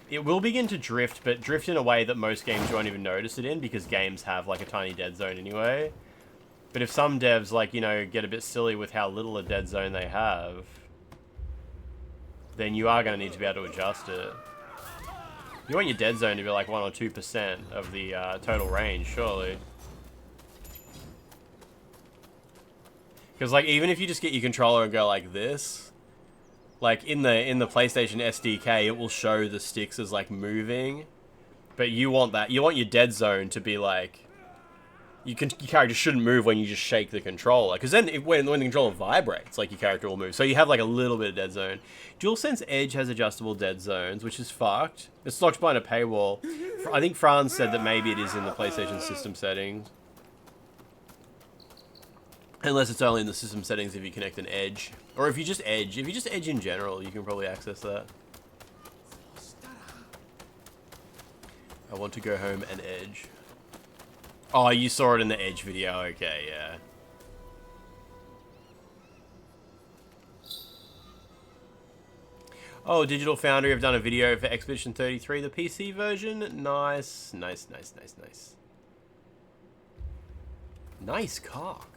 [SPEAKER 12] it will begin to drift, but drift in a way that most games won't even notice it in, because games have like a tiny dead zone anyway. But if some devs, like, you know, get a bit silly with how little a dead zone they have, then you are going to need to be able to adjust it. You want your dead zone to be like 1 or 2% of the total range, surely. Because, like, even if you just get your controller and go like this, like in the PlayStation SDK, it will show the sticks as like moving, but you want that. You want your dead zone to be like, your character shouldn't move when you just shake the controller, because then when the controller vibrates, like, your character will move. So you have like a little bit of dead zone. DualSense Edge has adjustable dead zones, which is fucked. It's locked behind a paywall. I think Franz said that maybe it is in the PlayStation system settings. Unless it's only in the system settings if you connect an Edge. Or if you just Edge. If you just Edge in general, you can probably access that. I want to go home and Edge. Oh, you saw it in the Edge video. Okay, yeah. Oh, Digital Foundry have done a video for Expedition 33, the PC version. Nice, nice, nice, nice, nice. Nice cock.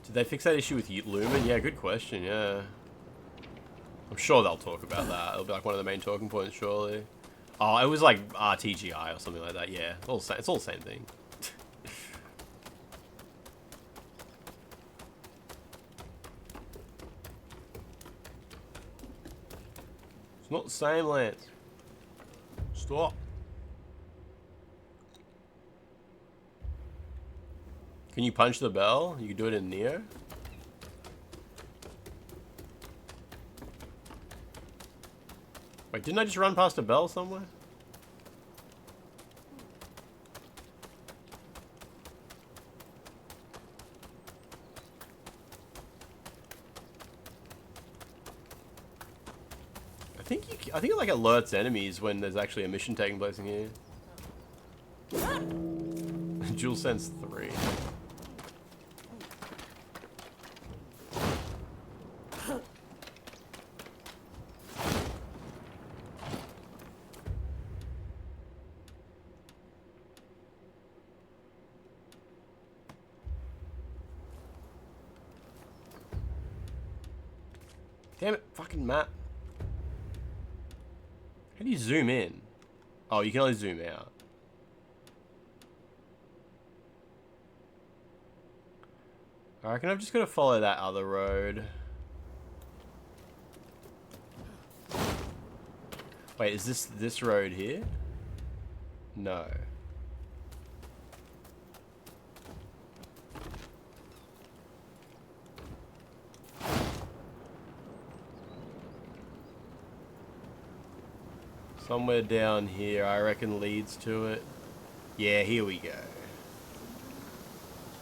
[SPEAKER 12] Did they fix that issue with Lumen? Yeah, good question, yeah. I'm sure they'll talk about that. It'll be like one of the main talking points, surely. Oh, it was like RTGI or something like that, yeah. It's all the same thing. It's not the same, Lance. Stop. Can you punch the bell? You can do it in Neo? Wait, didn't I just run past a bell somewhere? I think it like alerts enemies when there's actually a mission taking place in here. DualSense 3. Damn it, fucking map. How do you zoom in? Oh, you can only zoom out. I reckon I've just got to follow that other road. Wait, is this road here? No. Somewhere down here, I reckon, leads to it. Yeah, here we go.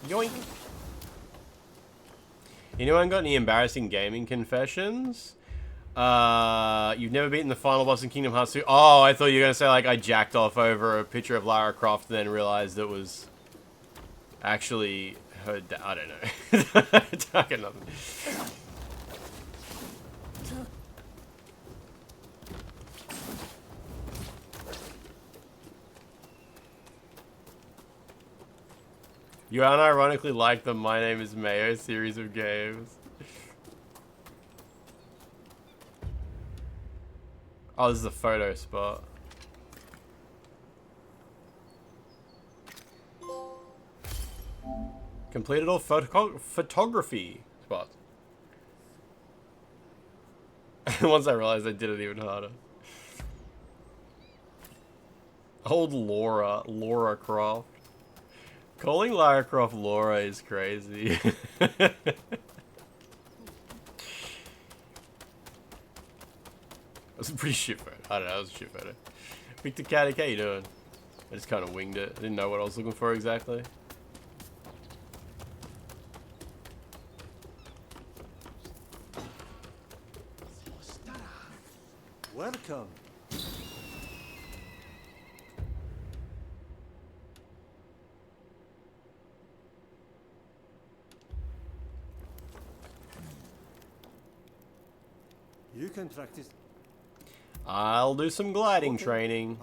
[SPEAKER 12] Yoink! Anyone got any embarrassing gaming confessions? You've never beaten the final boss in Kingdom Hearts 2? Oh, I thought you were going to say, like, I jacked off over a picture of Lara Croft and then realized it was actually her dad. I don't know. I got nothing. You unironically like the My Name is Mayo series of games. Oh, this is a photo spot. Completed all photography spots. Once I realized I did it even harder. Old Laura Croft. Calling Lara Croft Laura is crazy. That was a pretty shit photo. I don't know, that was a shit photo. Victor Caddick, how you doing? I just kind of winged it. I didn't know what I was looking for exactly.
[SPEAKER 1] Welcome. You can practice.
[SPEAKER 12] I'll do some gliding training.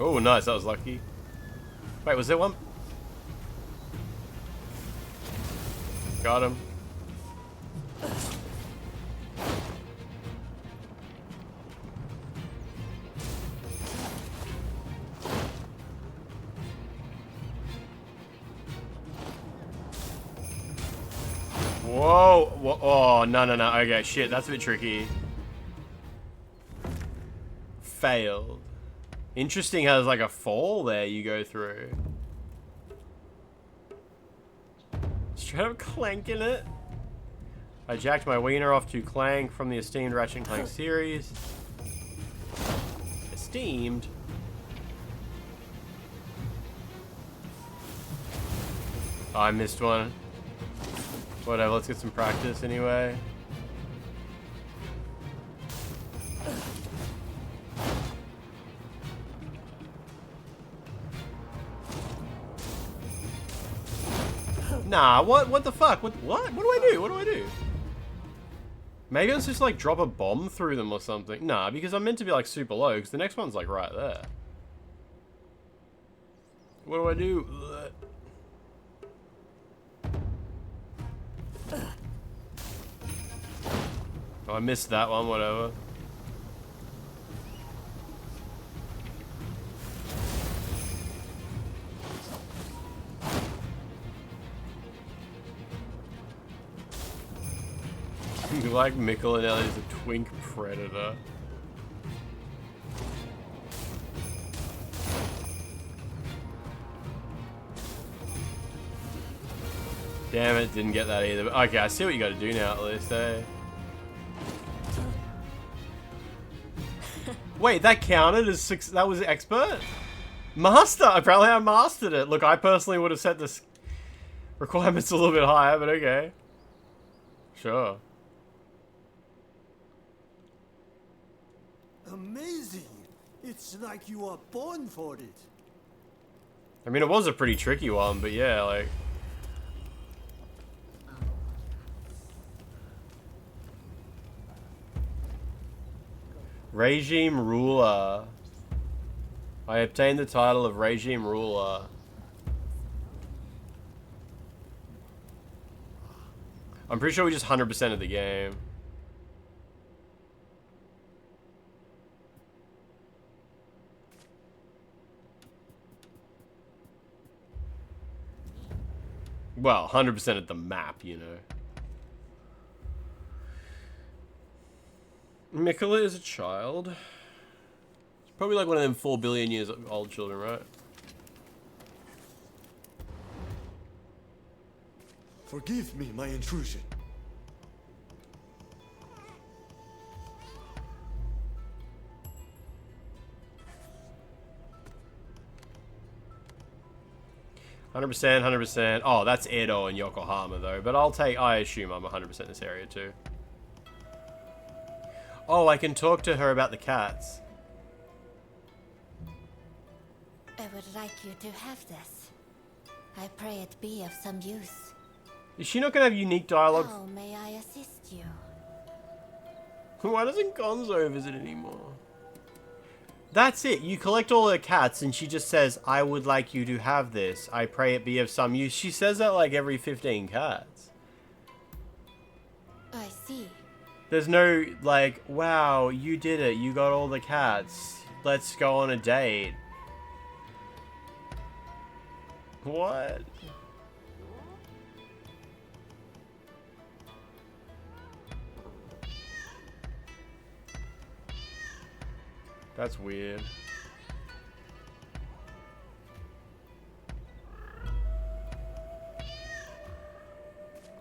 [SPEAKER 12] Oh, nice. That was lucky. Wait, was there one? Got him. Whoa. Whoa. Oh, no, no, no. Okay, shit. That's a bit tricky. Failed. Interesting how there's like a fall there you go through. Straight up clanking it. I jacked my wiener off to Clank from the esteemed Ratchet & Clank series. Esteemed? Oh, I missed one. Whatever, let's get some practice anyway. Nah, what the fuck? What do I do? What do I do? Maybe let's just like drop a bomb through them or something. Nah, because I'm meant to be like super low, because the next one's like right there. What do I do? Oh, I missed that one, whatever. Like Michelin is a twink predator. Damn it, didn't get that either. But okay, I see what you gotta do now at least, eh? Wait, that counted as six. That was expert? Master! Apparently I mastered it. Look, I personally would have set this requirements a little bit higher, but okay. Sure.
[SPEAKER 1] Amazing! It's like you are born for it.
[SPEAKER 12] I mean, it was a pretty tricky one, but yeah, like... Regime ruler. I obtained the title of regime ruler. I'm pretty sure we just 100% of the game. Well, 100% of the map, you know. Mikola is a child. It's probably like one of them 4 billion years old children, right?
[SPEAKER 16] Forgive me my intrusion.
[SPEAKER 12] $100%, 100%. Oh, that's Edo and Yokohama though. But I assume I'm 100% in this area too. Oh, I can talk to her about the cats.
[SPEAKER 18] I would like you to have this. I pray it be of some use.
[SPEAKER 12] Is she not going to have unique dialogue?
[SPEAKER 18] How may I assist you?
[SPEAKER 12] Why doesn't Gonzo visit anymore? That's it. You collect all her cats and she just says, I would like you to have this. I pray it be of some use. She says that like every 15 cats.
[SPEAKER 18] I see.
[SPEAKER 12] There's no like, wow, you did it. You got all the cats. Let's go on a date. What? That's weird.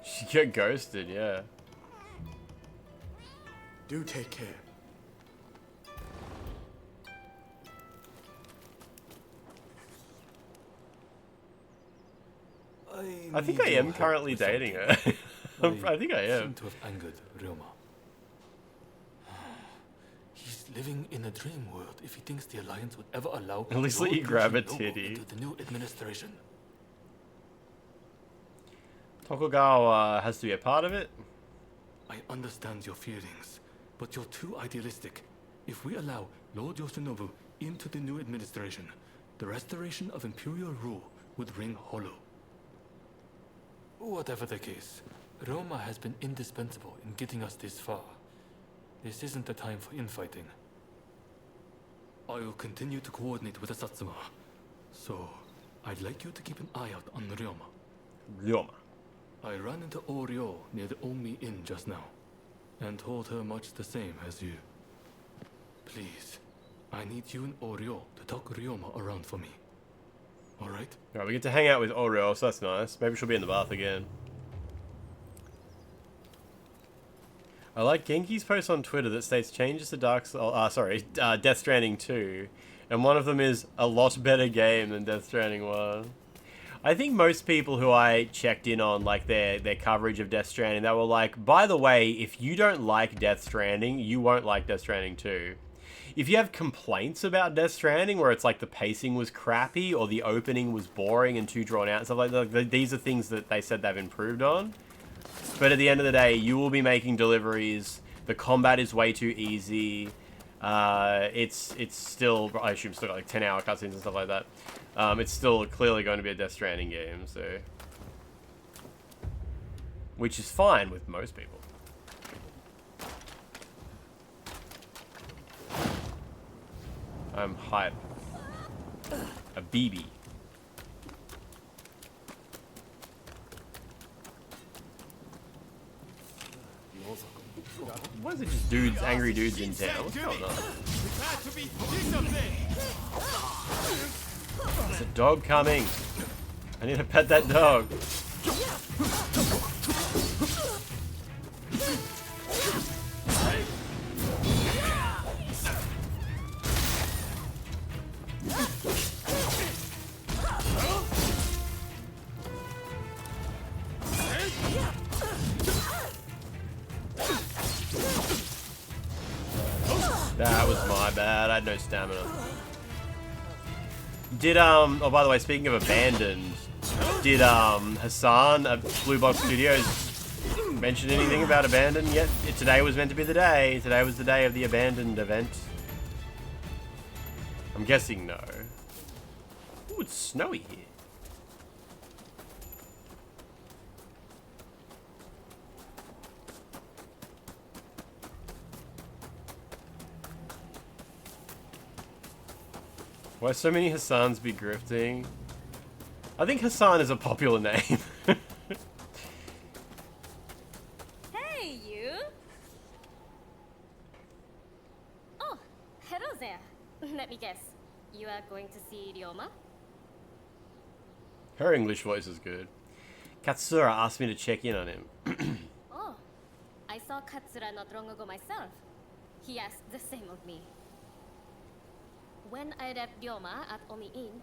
[SPEAKER 12] She got ghosted, yeah.
[SPEAKER 16] Do take care.
[SPEAKER 12] I think I am currently dating her. I think I am.
[SPEAKER 17] Seem to have angered Ryoma. He's living in a dream world if he thinks the Alliance would ever allow
[SPEAKER 12] At least let you grab a titty.
[SPEAKER 17] into the new administration.
[SPEAKER 12] Tokugawa has to be a part of it.
[SPEAKER 17] I understand your feelings, but you're too idealistic. If we allow Lord Yoshinobu into the new administration, the restoration of imperial rule would ring hollow. Whatever the case, Roma has been indispensable in getting us this far. This isn't the time for infighting. I will continue to coordinate with the Satsuma, so I'd like you to keep an eye out on Ryoma.
[SPEAKER 12] Ryoma.
[SPEAKER 17] I ran into Oryo near the Omi Inn just now, and told her much the same as you. Please, I need you and Oryo to talk Ryoma around for me. Alright?
[SPEAKER 12] Alright, we get to hang out with Oreo, so that's nice. Maybe she'll be in the bath again. I like Genki's post on Twitter that states changes to Death Stranding 2. And one of them is a lot better game than Death Stranding 1. I think most people who I checked in on like their coverage of Death Stranding, they were like, by the way, if you don't like Death Stranding, you won't like Death Stranding 2. If you have complaints about Death Stranding, where it's like the pacing was crappy or the opening was boring and too drawn out and stuff like that, these are things that they said they've improved on. But at the end of the day, you will be making deliveries. The combat is way too easy. It's still, I assume, still got like 10-hour cutscenes and stuff like that. It's still clearly going to be a Death Stranding game, so, which is fine with most people. I'm hype. A BB. Why is it just dudes, angry dudes in town? What's going on? There's a dog coming. I need to pet that dog. That was my bad. I had no stamina. Did, oh, by the way, speaking of abandoned, did, Hassan at Blue Box Studios mention anything about abandoned yet? Today was meant to be the day. Today was the day of the abandoned event. I'm guessing no. Ooh, it's snowy here. Why so many Hassans be grifting? I think Hassan is a popular name.
[SPEAKER 4] Hey, you! Oh, hello there. Let me guess. You are going to see Ryoma?
[SPEAKER 12] Her English voice is good. Katsura asked me to check in on him.
[SPEAKER 4] Oh, I saw Katsura not long ago myself. He asked the same of me. When I left Ryoma at Omi Inn,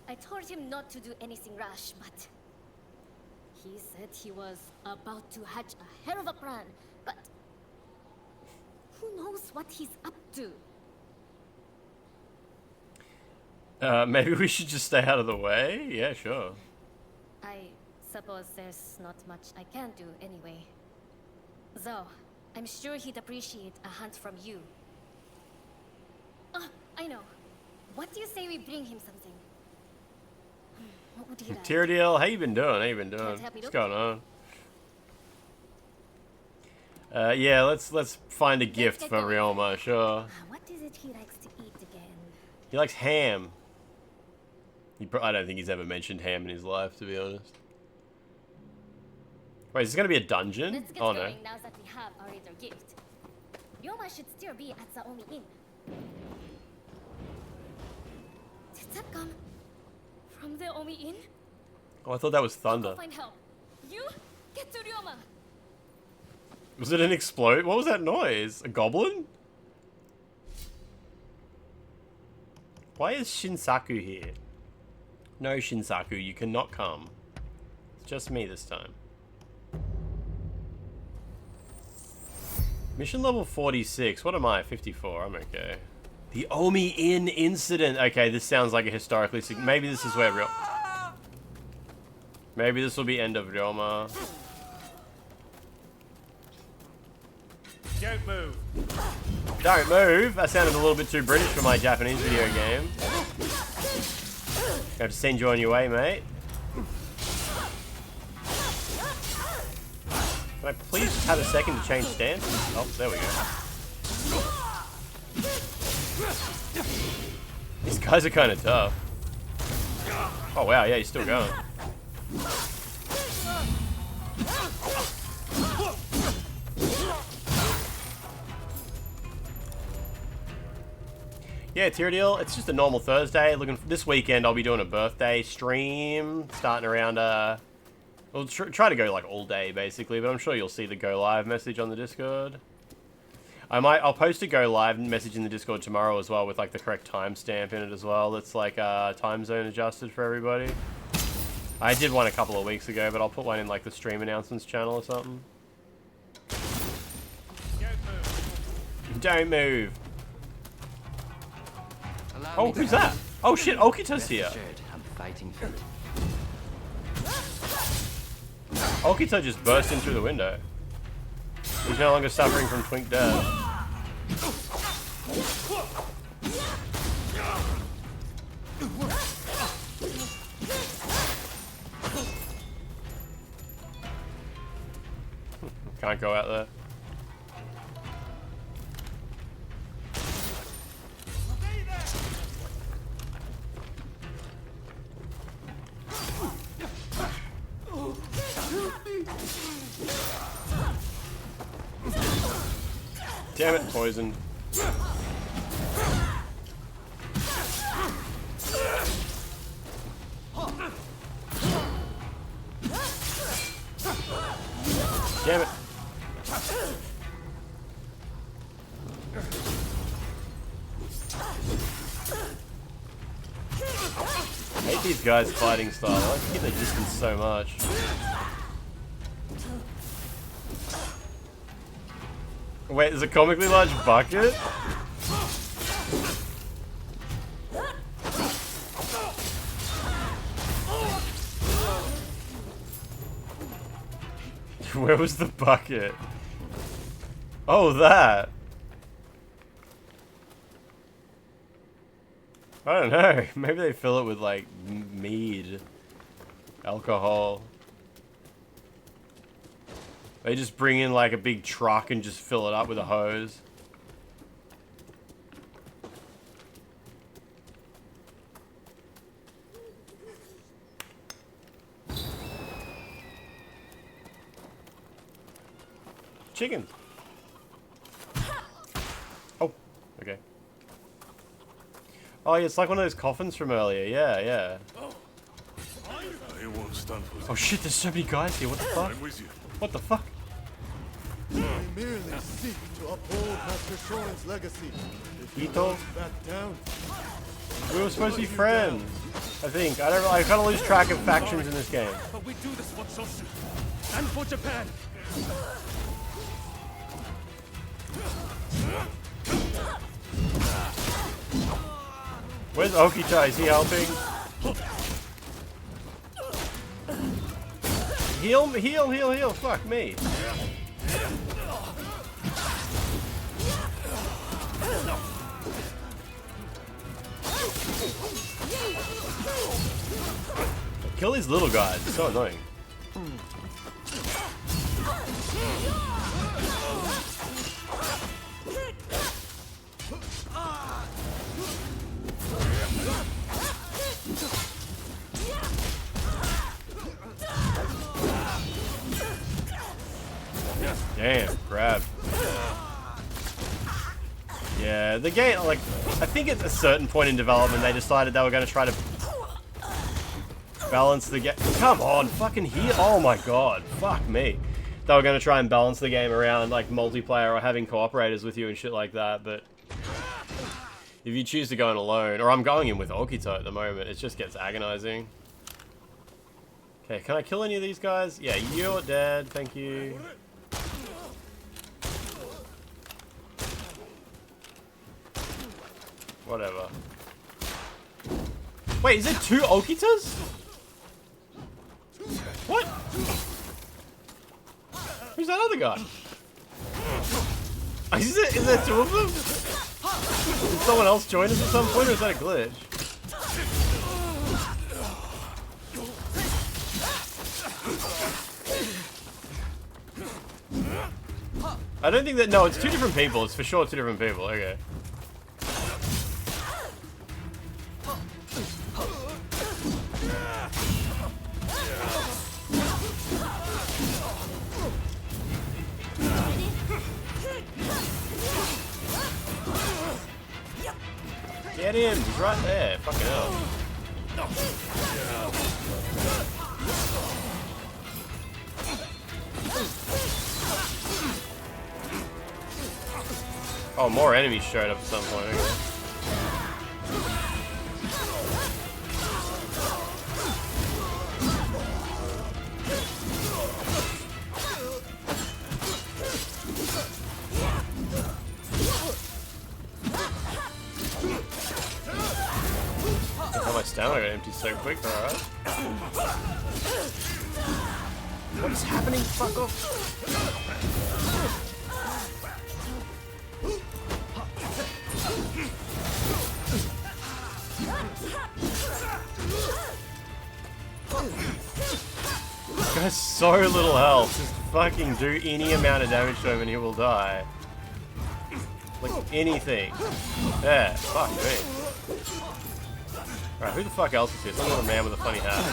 [SPEAKER 4] I told him not to do anything rash, but he said he was about to hatch a hell of a plan, but who knows what he's up to?
[SPEAKER 12] Maybe we should just stay out of the way? Yeah, sure.
[SPEAKER 4] I suppose there's not much I can do anyway. Though, I'm sure he'd appreciate a hint from you. Oh, I know. What do you say we bring him something? What would he like?
[SPEAKER 12] Tyrael, how you been doing? How you been doing?
[SPEAKER 4] help me
[SPEAKER 12] What's
[SPEAKER 4] look?
[SPEAKER 12] going on? Yeah, let's find a gift for Ryoma, sure.
[SPEAKER 4] What is it he likes to eat again?
[SPEAKER 12] He likes ham. I don't think he's ever mentioned ham in his life, to be honest. Wait, is this gonna be a dungeon?
[SPEAKER 4] Let's get
[SPEAKER 12] Oh no.
[SPEAKER 4] going now that we have our little gift. Ryoma should still be at the Omi Inn. Did that come from the Omi Inn?
[SPEAKER 12] Oh, I thought that was
[SPEAKER 4] I'll
[SPEAKER 12] thunder.
[SPEAKER 4] go find help. You get to Ryoma.
[SPEAKER 12] Was it an explode? What was that noise? A goblin? Why is Shinsaku here? No, Shinsaku, you cannot come. It's just me this time. Mission level 46. What am I? 54. I'm okay. The Omi Inn incident. Okay, this sounds like a historically maybe this is where maybe this will be end of Ryoma.
[SPEAKER 2] Don't move.
[SPEAKER 12] Don't move. That sounded a little bit too British for my Japanese video game. I have to send you on your way, mate. Can I please just have a second to change stance? Oh, there we go. These guys are kind of tough. Oh wow, yeah, he's still going. Yeah, Tyrael, it's just a normal Thursday. This weekend, I'll be doing a birthday stream, starting around. We'll try to go like all day, basically. But I'm sure you'll see the go live message on the Discord. I'll post a go live message in the Discord tomorrow as well, with like the correct timestamp in it as well. That's like time zone adjusted for everybody. I did one a couple of weeks ago, but I'll put one in like the stream announcements channel or something. Don't move. Oh, who's that? Oh shit, Okita's here. Okita just burst in through the window. He's no longer suffering from twink death. Can't go out there. Damn it, poison. Damn it. I hate these guys' fighting style. I like to keep their distance so much. Wait, there's a comically large bucket? Where was the bucket? Oh, that. I don't know. Maybe they fill it with like mead, alcohol. They just bring in like a big truck and just fill it up with a hose. Chicken. Oh, okay. Oh, yeah, it's like one of those coffins from earlier. Yeah, yeah.
[SPEAKER 13] I won't stand for
[SPEAKER 12] Oh shit, there's so many guys here. What the fuck?
[SPEAKER 13] I'm with you.
[SPEAKER 12] What the fuck?
[SPEAKER 1] I merely seek to uphold Master Shorin's legacy. If you
[SPEAKER 12] Ito?
[SPEAKER 1] don't back down,
[SPEAKER 12] We were supposed to be friends. I think. I kind of lose track of factions in this game.
[SPEAKER 9] But we do this for Choshu and for Japan.
[SPEAKER 12] Where's Okita? Is he helping? Heal, heal, heal, heal. Fuck me. Kill these little guys. It's so annoying. Damn, grab. Yeah, the game, like, I think at a certain point in development they decided they were going to try to balance the game. Come on, fucking heal. Oh my god, fuck me. They were going to try and balance the game around, like, multiplayer or having cooperators with you and shit like that, but if you choose to go in alone, or I'm going in with Okito at the moment, it just gets agonizing. Okay, can I kill any of these guys? Yeah, you're dead, thank you. Whatever. Wait, is it 2 Okitas? What? Who's that other guy? Is there 2 of them? Did someone else join us at some point, or is that a glitch? I don't think that... No, it's 2 different people. It's for sure 2 different people. Okay. Get him! He's right there. Fucking hell. Oh, more enemies showed up at some point. Okay. My stamina got empty so quick, alright. What is happening? Fuck off. This guy's so little health. Just fucking do any amount of damage to him and he will die. Like anything. Yeah, fuck me. Alright, who the fuck else is here? Some little man with a funny hat.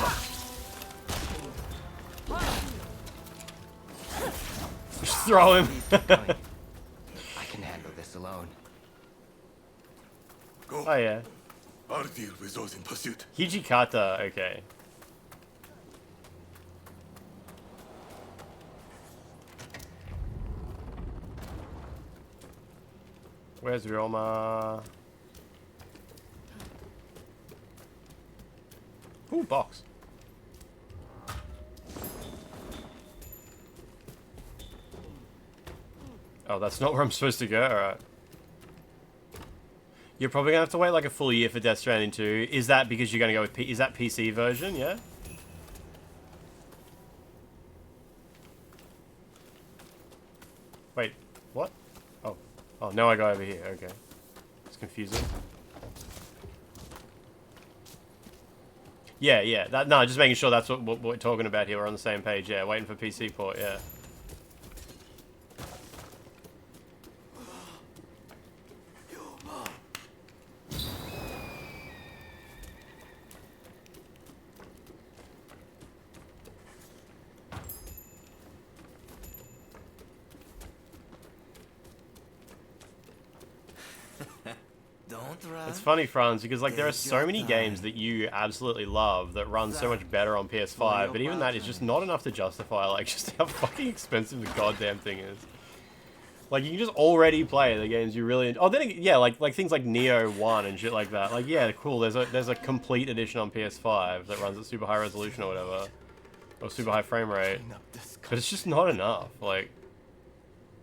[SPEAKER 12] Just throw him.
[SPEAKER 5] I can handle this alone.
[SPEAKER 13] Go.
[SPEAKER 12] Oh yeah.
[SPEAKER 13] I'll deal with those in pursuit.
[SPEAKER 12] Hijikata, okay. Where's Ryoma? Ooh, box. Oh, that's not where I'm supposed to go? Alright. You're probably gonna have to wait like a full year for Death Stranding 2. Is that because you're gonna go with is that PC version, yeah? Wait, what? Oh. Oh, now I go over here, okay. It's confusing. Yeah. No, just making sure that's what we're talking about here. We're on the same page. Yeah, waiting for PC port. Yeah. It's funny, Franz, because like there are so many games that you absolutely love that run so much better on PS5, but even that is just not enough to justify like just how fucking expensive the goddamn thing is. Like you can just already play the games you really. Oh, then yeah, like things like Neo 1 and shit like that. Like yeah, cool. There's a complete edition on PS5 that runs at super high resolution or whatever, or super high frame rate, but it's just not enough. Like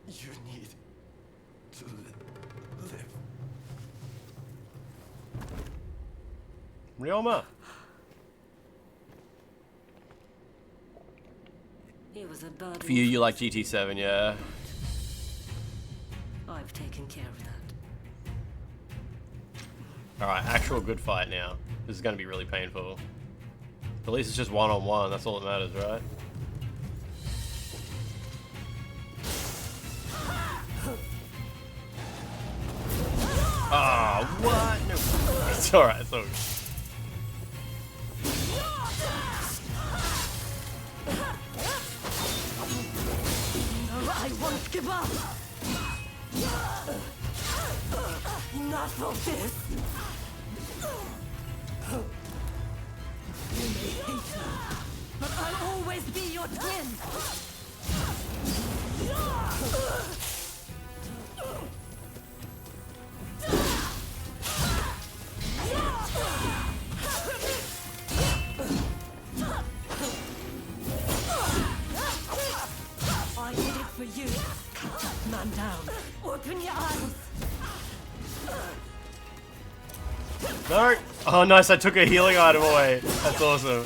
[SPEAKER 5] you need to live.
[SPEAKER 12] Ryoma. For you, you like GT7, yeah.
[SPEAKER 19] I've taken care of that.
[SPEAKER 12] Alright, actual good fight now. This is going to be really painful. At least it's just one-on-one, that's all that matters, right? Ah, what? No. It's alright, it's all good.
[SPEAKER 19] I won't give up! Enough of this! You may hate me, but I'll always be your twin! I did it for you. Cut that man down. Open your eyes.
[SPEAKER 12] No! Oh, nice, I took a healing item away. That's awesome.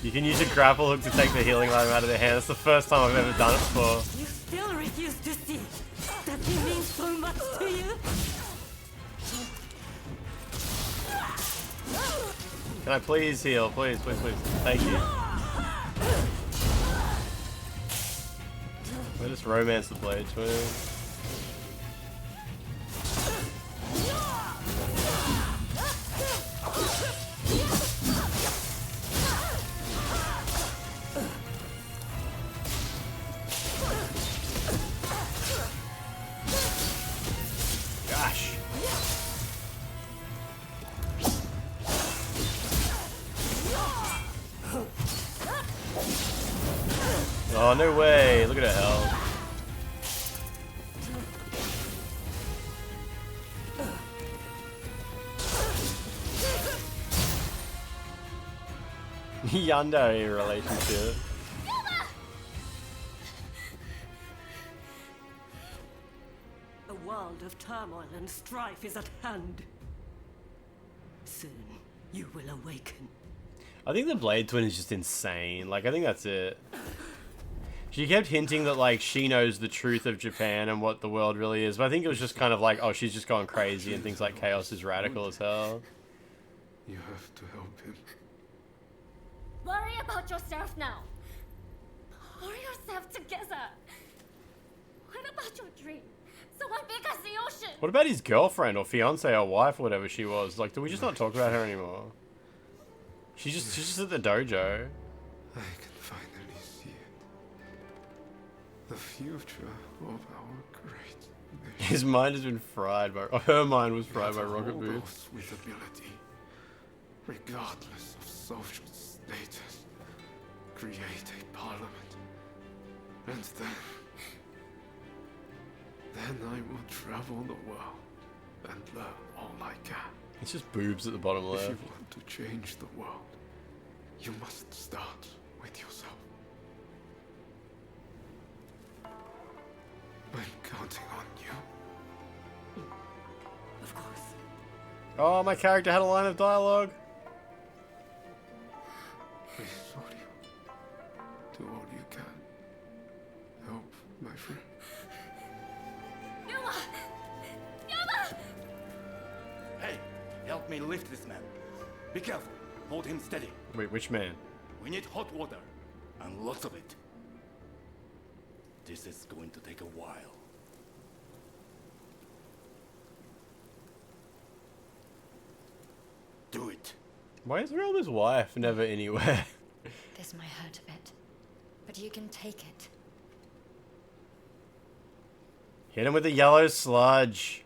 [SPEAKER 12] You can use your grapple hook to take the healing item out of their hand. That's the first time I've ever done it before.
[SPEAKER 19] You still refuse to see that he means so much to you?
[SPEAKER 12] Can I please heal? Please, please, please. Thank you. Let us romance the blade twin. Gosh. Oh, no way. Look at her health. Yandere relationship.
[SPEAKER 19] A world of turmoil and strife is at hand. Soon, you will awaken.
[SPEAKER 12] I think the Blade Twin is just insane. Like, I think that's it. She kept hinting that, like, she knows the truth of Japan and what the world really is, but I think it was just kind of like, oh, she's just going crazy and things like Chaos is radical as hell.
[SPEAKER 15] You have to help him.
[SPEAKER 4] Worry about yourself now. Pull yourself together. What about your dream? Someone big as the ocean.
[SPEAKER 12] What about his girlfriend or fiance or wife or whatever she was? Like, do we just not talk about her anymore? She's just at the dojo.
[SPEAKER 15] I can finally see it. The future of our great nation.
[SPEAKER 12] His mind has been fried by... Oh, her mind was fried by rocket boots.
[SPEAKER 15] With ability, regardless of social status, create a parliament. And then I will travel the world and learn all I can.
[SPEAKER 12] It's just boobs at the bottom left.
[SPEAKER 15] If you want to change the world, you must start with yourself. I'm counting on you.
[SPEAKER 19] Of course.
[SPEAKER 12] Oh, my character had a line of dialogue.
[SPEAKER 15] Do all you can. Help, my friend.
[SPEAKER 4] Yuma! Yuma!
[SPEAKER 22] Hey, help me lift this man. Be careful. Hold him steady.
[SPEAKER 12] Wait, which man?
[SPEAKER 22] We need hot water, and lots of it. This is going to take a while. Do it.
[SPEAKER 12] Why is Realma's wife never anywhere?
[SPEAKER 18] This might hurt a bit, but you can take it.
[SPEAKER 12] Hit him with the yellow sludge.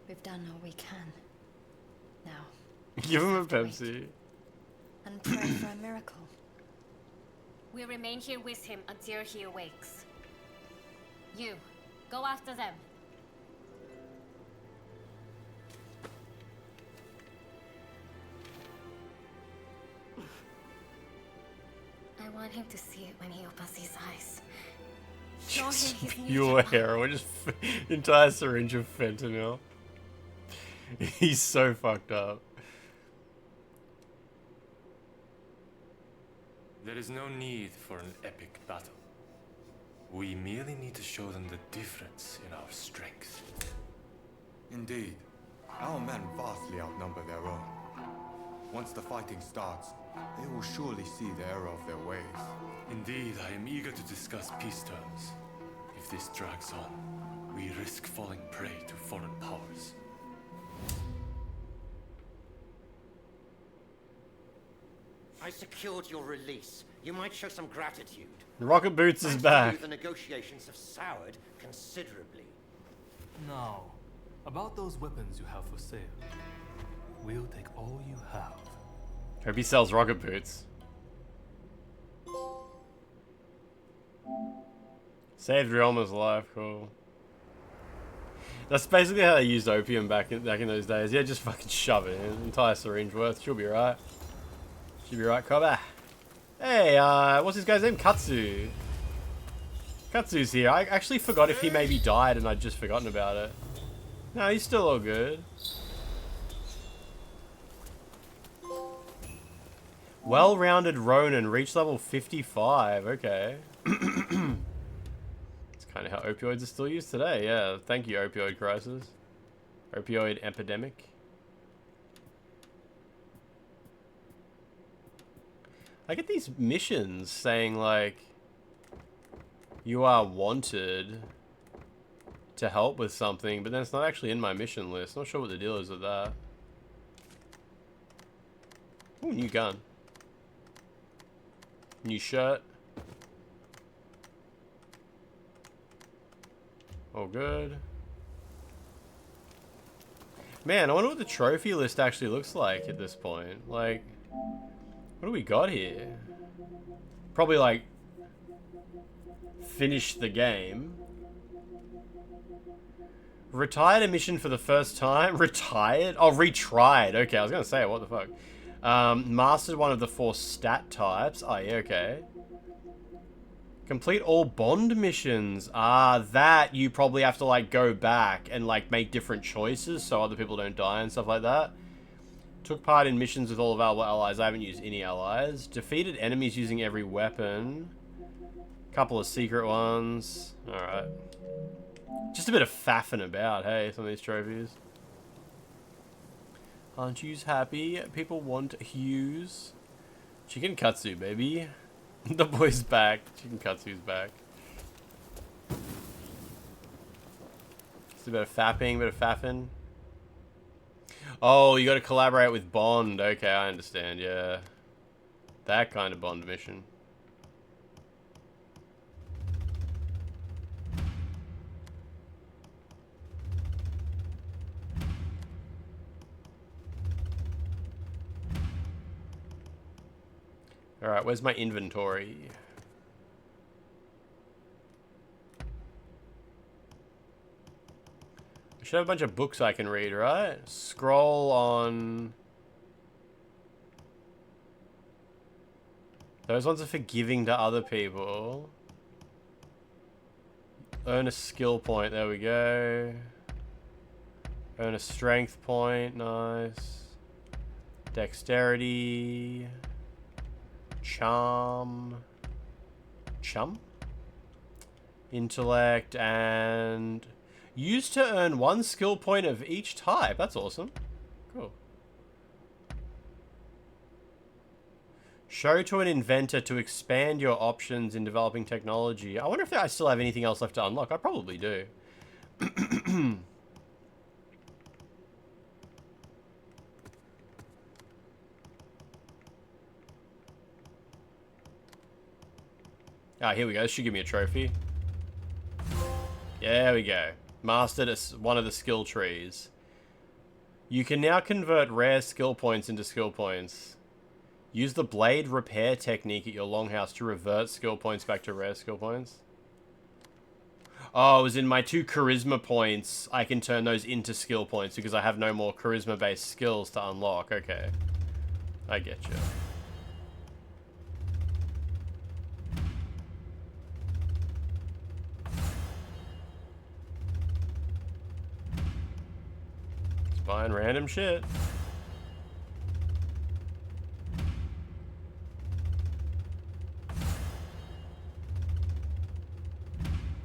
[SPEAKER 18] We've done all we can. Now,
[SPEAKER 12] Give him a Pepsi.
[SPEAKER 18] and pray for a miracle.
[SPEAKER 4] We remain here with him until he awakes. You, go after them. I want him to see it when he opens his eyes. Show him his new
[SPEAKER 12] Pure heroin, just entire syringe of fentanyl. He's so fucked up.
[SPEAKER 15] There is no need for an epic battle. We merely need to show them the difference in our strength.
[SPEAKER 16] Indeed. Our men vastly outnumber their own. Once the fighting starts, they will surely see the error of their ways.
[SPEAKER 15] Indeed, I am eager to discuss peace terms. If this drags on, we risk falling prey to foreign powers.
[SPEAKER 6] I secured your release. You might show some gratitude.
[SPEAKER 12] Rocket Boots is
[SPEAKER 6] Thanks to
[SPEAKER 12] back.
[SPEAKER 6] you, the negotiations have soured considerably.
[SPEAKER 17] Now, about those weapons you have for sale. We'll take all you have.
[SPEAKER 12] Hope he sells rocket boots. Saved Realma's life, cool. That's basically how they used opium back in those days. Yeah, just fucking shove it in. An entire syringe worth. She'll be right. She'll be right, Koba. Hey, what's this guy's name? Katsu. Katsu's here. I actually forgot if he maybe died and I'd just forgotten about it. No, he's still all good. Well-rounded Ronin, reach level 55. Okay. It's kind of how opioids are still used today. Yeah, thank you, opioid crisis. Opioid epidemic. I get these missions saying, like, you are wanted to help with something, but then it's not actually in my mission list. Not sure what the deal is with that. Ooh, new gun. New shirt. All good. Man, I wonder what the trophy list actually looks like at this point. Like, what do we got here? Probably like finish the game. Retired a mission for the first time. Retired? Oh, retried. Okay, I was gonna say, what the fuck? Mastered one of the 4 stat types. Oh, yeah, okay. Complete all bond missions. Ah, that you probably have to, like, go back and, like, make different choices so other people don't die and stuff like that. Took part in missions with all of our allies. I haven't used any allies. Defeated enemies using every weapon. Couple of secret ones. Alright. Just a bit of faffing about, hey, some of these trophies. Aren't yous happy? People want Hughes. Chicken Katsu, baby. The boy's back. Chicken Katsu's back. Just a bit of fapping, bit of faffing. Oh, you gotta collaborate with Bond. Okay, I understand, yeah. That kind of Bond mission. Alright, where's my inventory? I should have a bunch of books I can read, right? Scroll on... Those ones are for giving to other people. Earn a skill point, there we go. Earn a strength point, nice. Dexterity... Charm, intellect, and use to earn 1 skill point of each type. That's awesome. Cool. Show to an inventor to expand your options in developing technology. I wonder if I still have anything else left to unlock. I probably do. Ah, here we go. This should give me a trophy. There we go. Mastered one of the skill trees. You can now convert rare skill points into skill points. Use the blade repair technique at your longhouse to revert skill points back to rare skill points. Oh, it was in my 2 charisma points. I can turn those into skill points because I have no more charisma-based skills to unlock. Okay. I get you. Just buying random shit.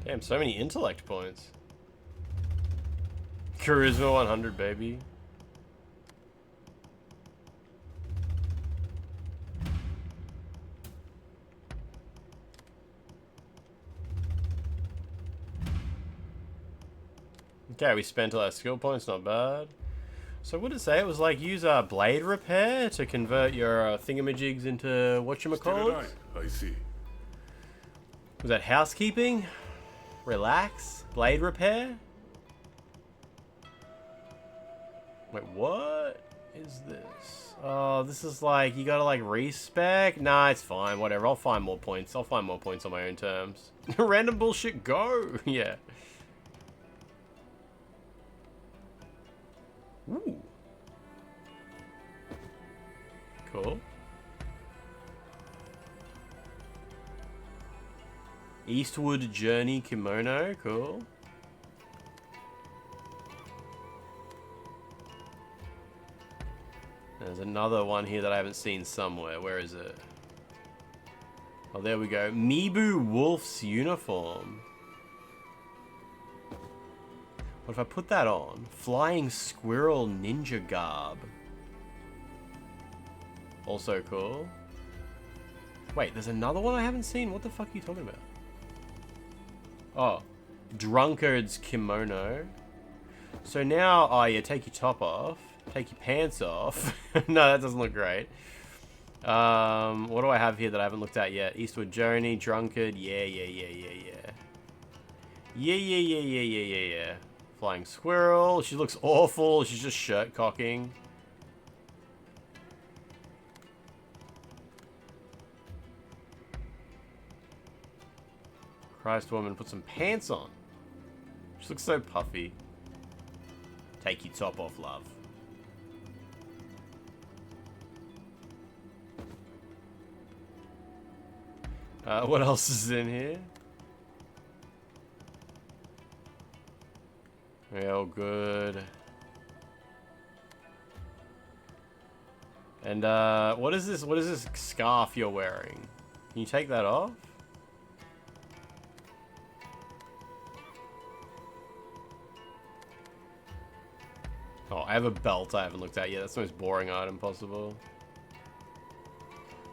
[SPEAKER 12] Damn, so many intellect points. Charisma 100, baby. Okay, we spent all our skill points, not bad. So what did it say? It was like use blade repair to convert your thingamajigs into whatchamacallit?
[SPEAKER 22] I see.
[SPEAKER 12] Was that housekeeping? Relax? Blade repair? Wait, what is this? Oh, this is like, you gotta like respec? Nah, it's fine, whatever. I'll find more points. I'll find more points on my own terms. Random bullshit, go! Yeah. Ooh. Cool. Eastwood Journey Kimono, cool. There's another one here that I haven't seen somewhere. Where is it? Oh, there we go. Mibu Wolf's uniform. What if I put that on? Flying Squirrel Ninja Garb. Also cool. Wait, there's another one I haven't seen? What the fuck are you talking about? Oh, Drunkard's Kimono. So now, oh yeah, take your top off. Take your pants off. No, that doesn't look great. What do I have here that I haven't looked at yet? Eastwood Journey, Drunkard, yeah. Yeah. Flying Squirrel, she looks awful. She's just shirt cocking. Christ woman, put some pants on. She looks so puffy. Take your top off, love. What else is in here? Real good. And what is this? What is this scarf you're wearing? Can you take that off? Oh, I have a belt I haven't looked at yet. That's the most boring item possible.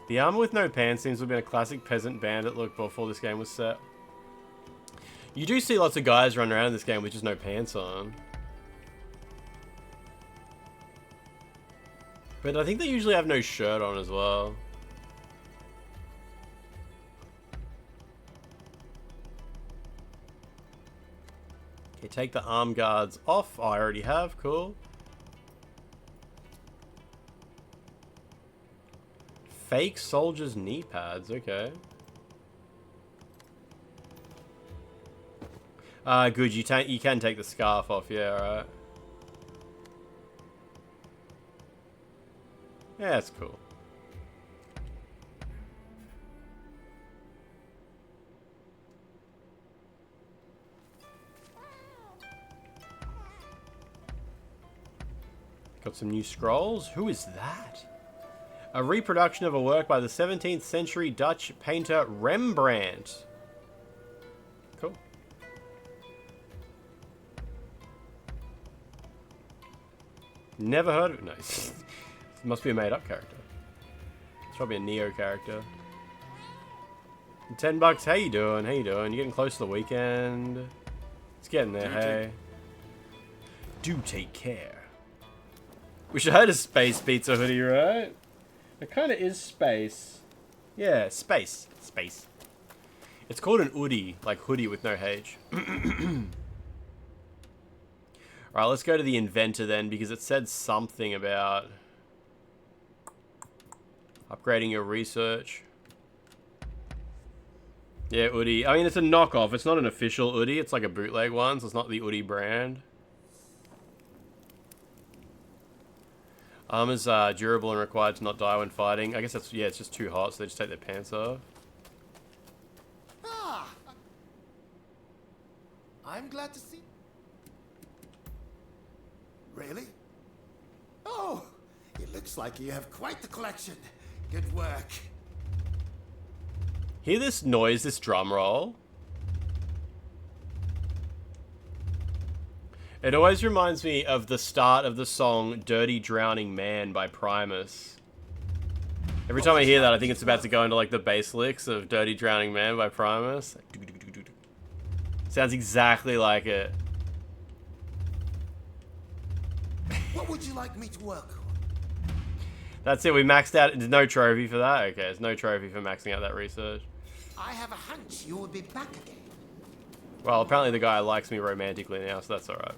[SPEAKER 12] The armor with no pants seems to have been a classic peasant bandit look before this game was set. You do see lots of guys run around in this game with just no pants on. But I think they usually have no shirt on as well. Okay, take the arm guards off. Oh, I already have. Cool. Fake soldier's knee pads. Okay. Good. You can take the scarf off. Yeah, alright. Yeah, that's cool. Got some new scrolls. Who is that? A reproduction of a work by the 17th century Dutch painter Rembrandt. Cool. Never heard of it. Nice. Must be a made-up character. Probably a Neo character. $10. How you doing? How you doing? You getting close to the weekend? It's getting there. Hey. Do take care. Wish I had a space pizza hoodie, right? It kind of is space. Yeah, space. Space. It's called an hoodie, like hoodie with no H. Alright, let's go to the inventor then, because it said something about upgrading your research. Yeah, hoodie. I mean, it's a knockoff. It's not an official hoodie. It's like a bootleg one, so it's not the hoodie brand. Armor's durable and required to not die when fighting. I guess that's, yeah, it's just too hot, so they just take their pants off.
[SPEAKER 3] Ah! I'm glad to see. Really? Oh, it looks like you have quite the collection. Good work.
[SPEAKER 12] Hear this noise, this drum roll? It always reminds me of the start of the song Dirty Drowning Man by Primus. Every time I hear that, I think it's about to go into like the bass licks of Dirty Drowning Man by Primus. Sounds exactly like it.
[SPEAKER 3] What would you like me to work on?
[SPEAKER 12] That's it, we maxed out. There's no trophy for that? Okay, there's no trophy for maxing out that research.
[SPEAKER 3] I have a hunch you will be back again.
[SPEAKER 12] Well, apparently the guy likes me romantically now, so that's alright.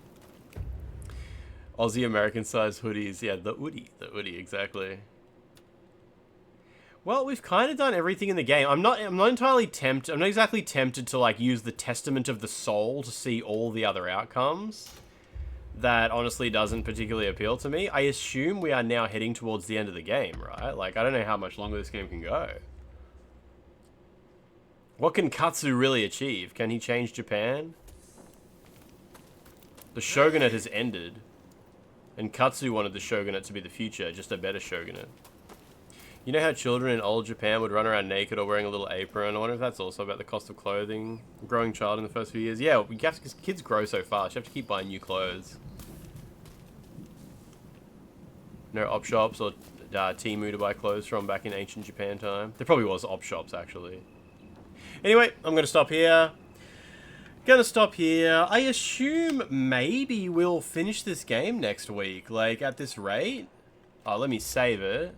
[SPEAKER 12] Aussie American sized hoodies. Yeah, the hoodie, exactly. Well, we've kind of done everything in the game. I'm not entirely tempted. I'm not exactly tempted to like use the Testament of the Soul to see all the other outcomes. That honestly doesn't particularly appeal to me. I assume we are now heading towards the end of the game, right? Like, I don't know how much longer this game can go. What can Katsu really achieve? Can he change Japan? The shogunate has ended. And Katsu wanted the shogunate to be the future, just a better shogunate. You know how children in old Japan would run around naked or wearing a little apron? I wonder if that's also about the cost of clothing. Growing child in the first few years. Yeah, because kids grow so fast. You have to keep buying new clothes. No op shops or Temu to buy clothes from back in ancient Japan time. There probably was op shops, actually. Anyway, I'm going to stop here. I assume maybe we'll finish this game next week. Like, at this rate. Oh, let me save it.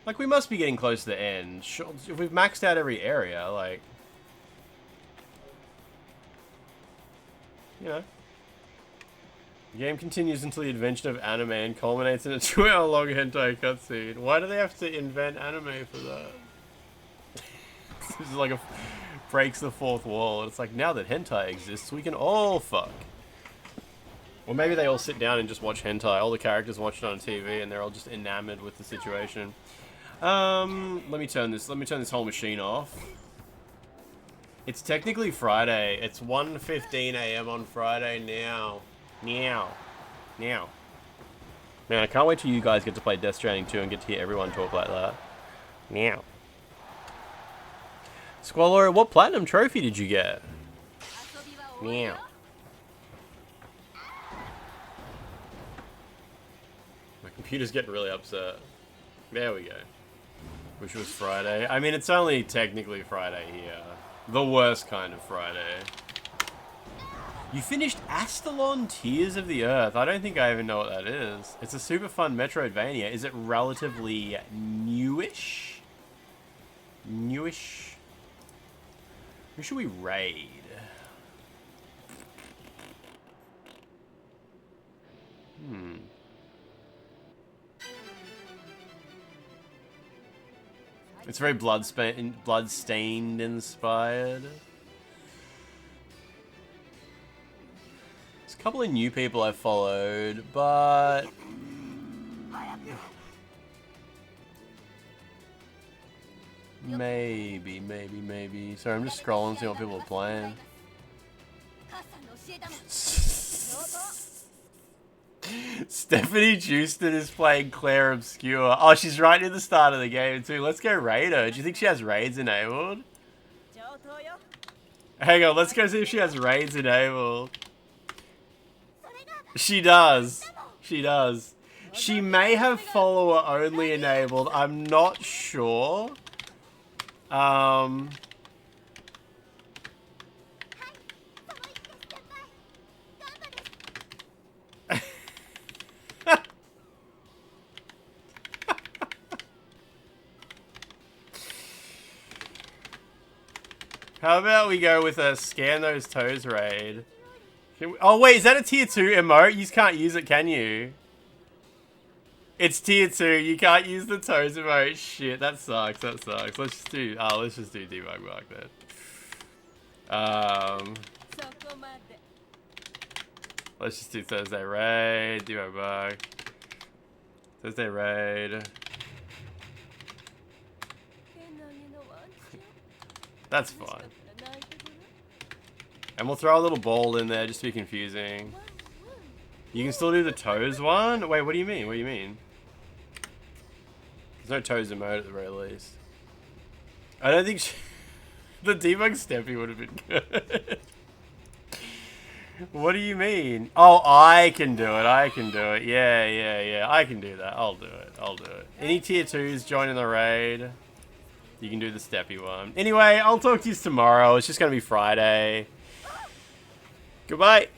[SPEAKER 12] Like, we must be getting close to the end. Sure, if we've maxed out every area, like... You know. The game continues until the invention of anime and culminates in a 2-hour-long hentai cutscene. Why do they have to invent anime for that? This is like a... breaks the fourth wall. It's like, now that hentai exists, we can all fuck. Or maybe they all sit down and just watch hentai. All the characters watch it on TV and they're all just enamored with the situation. Let me turn this whole machine off. It's technically Friday. It's 1:15 AM on Friday now. Meow. Man, I can't wait till you guys get to play Death Stranding 2 and get to hear everyone talk like that. Meow. Squalor, what platinum trophy did you get? Meow. My computer's getting really upset. There we go. Which was Friday. I mean, it's only technically Friday here. The worst kind of Friday. You finished Astalon Tears of the Earth. I don't think I even know what that is. It's a super fun Metroidvania. Is it relatively newish? Newish? Who should we raid? It's very bloodstained inspired. There's a couple of new people I followed, but maybe. Sorry, I'm just scrolling, seeing what people are playing. Stephanie Houston is playing Claire Obscure. Oh, she's right near the start of the game too. Let's go raid her. Do you think she has raids enabled? Hang on, let's go see if she has raids enabled. She does. She She may have follower only enabled. I'm not sure. How about we go with a scan those toes raid? Oh wait, is that a tier 2 emote? You can't use it, can you? It's tier 2. You can't use the toes emote. Shit, that sucks. That sucks. Let's just do. Let's just do debug mark then. Let's just do Thursday raid. Debug mark. Thursday raid. That's fine. And we'll throw a little ball in there just to be confusing. You can still do the toes one? Wait, what do you mean? What do you mean? There's no toes emote at the very least. I don't think the debug Steppy would have been good. What do you mean? Oh, I can do it. I can do it. Yeah. I can do that. I'll do it. I'll do it. Any tier 2s joining the raid? You can do the Steppy one. Anyway, I'll talk to you tomorrow. It's just going to be Friday. Goodbye.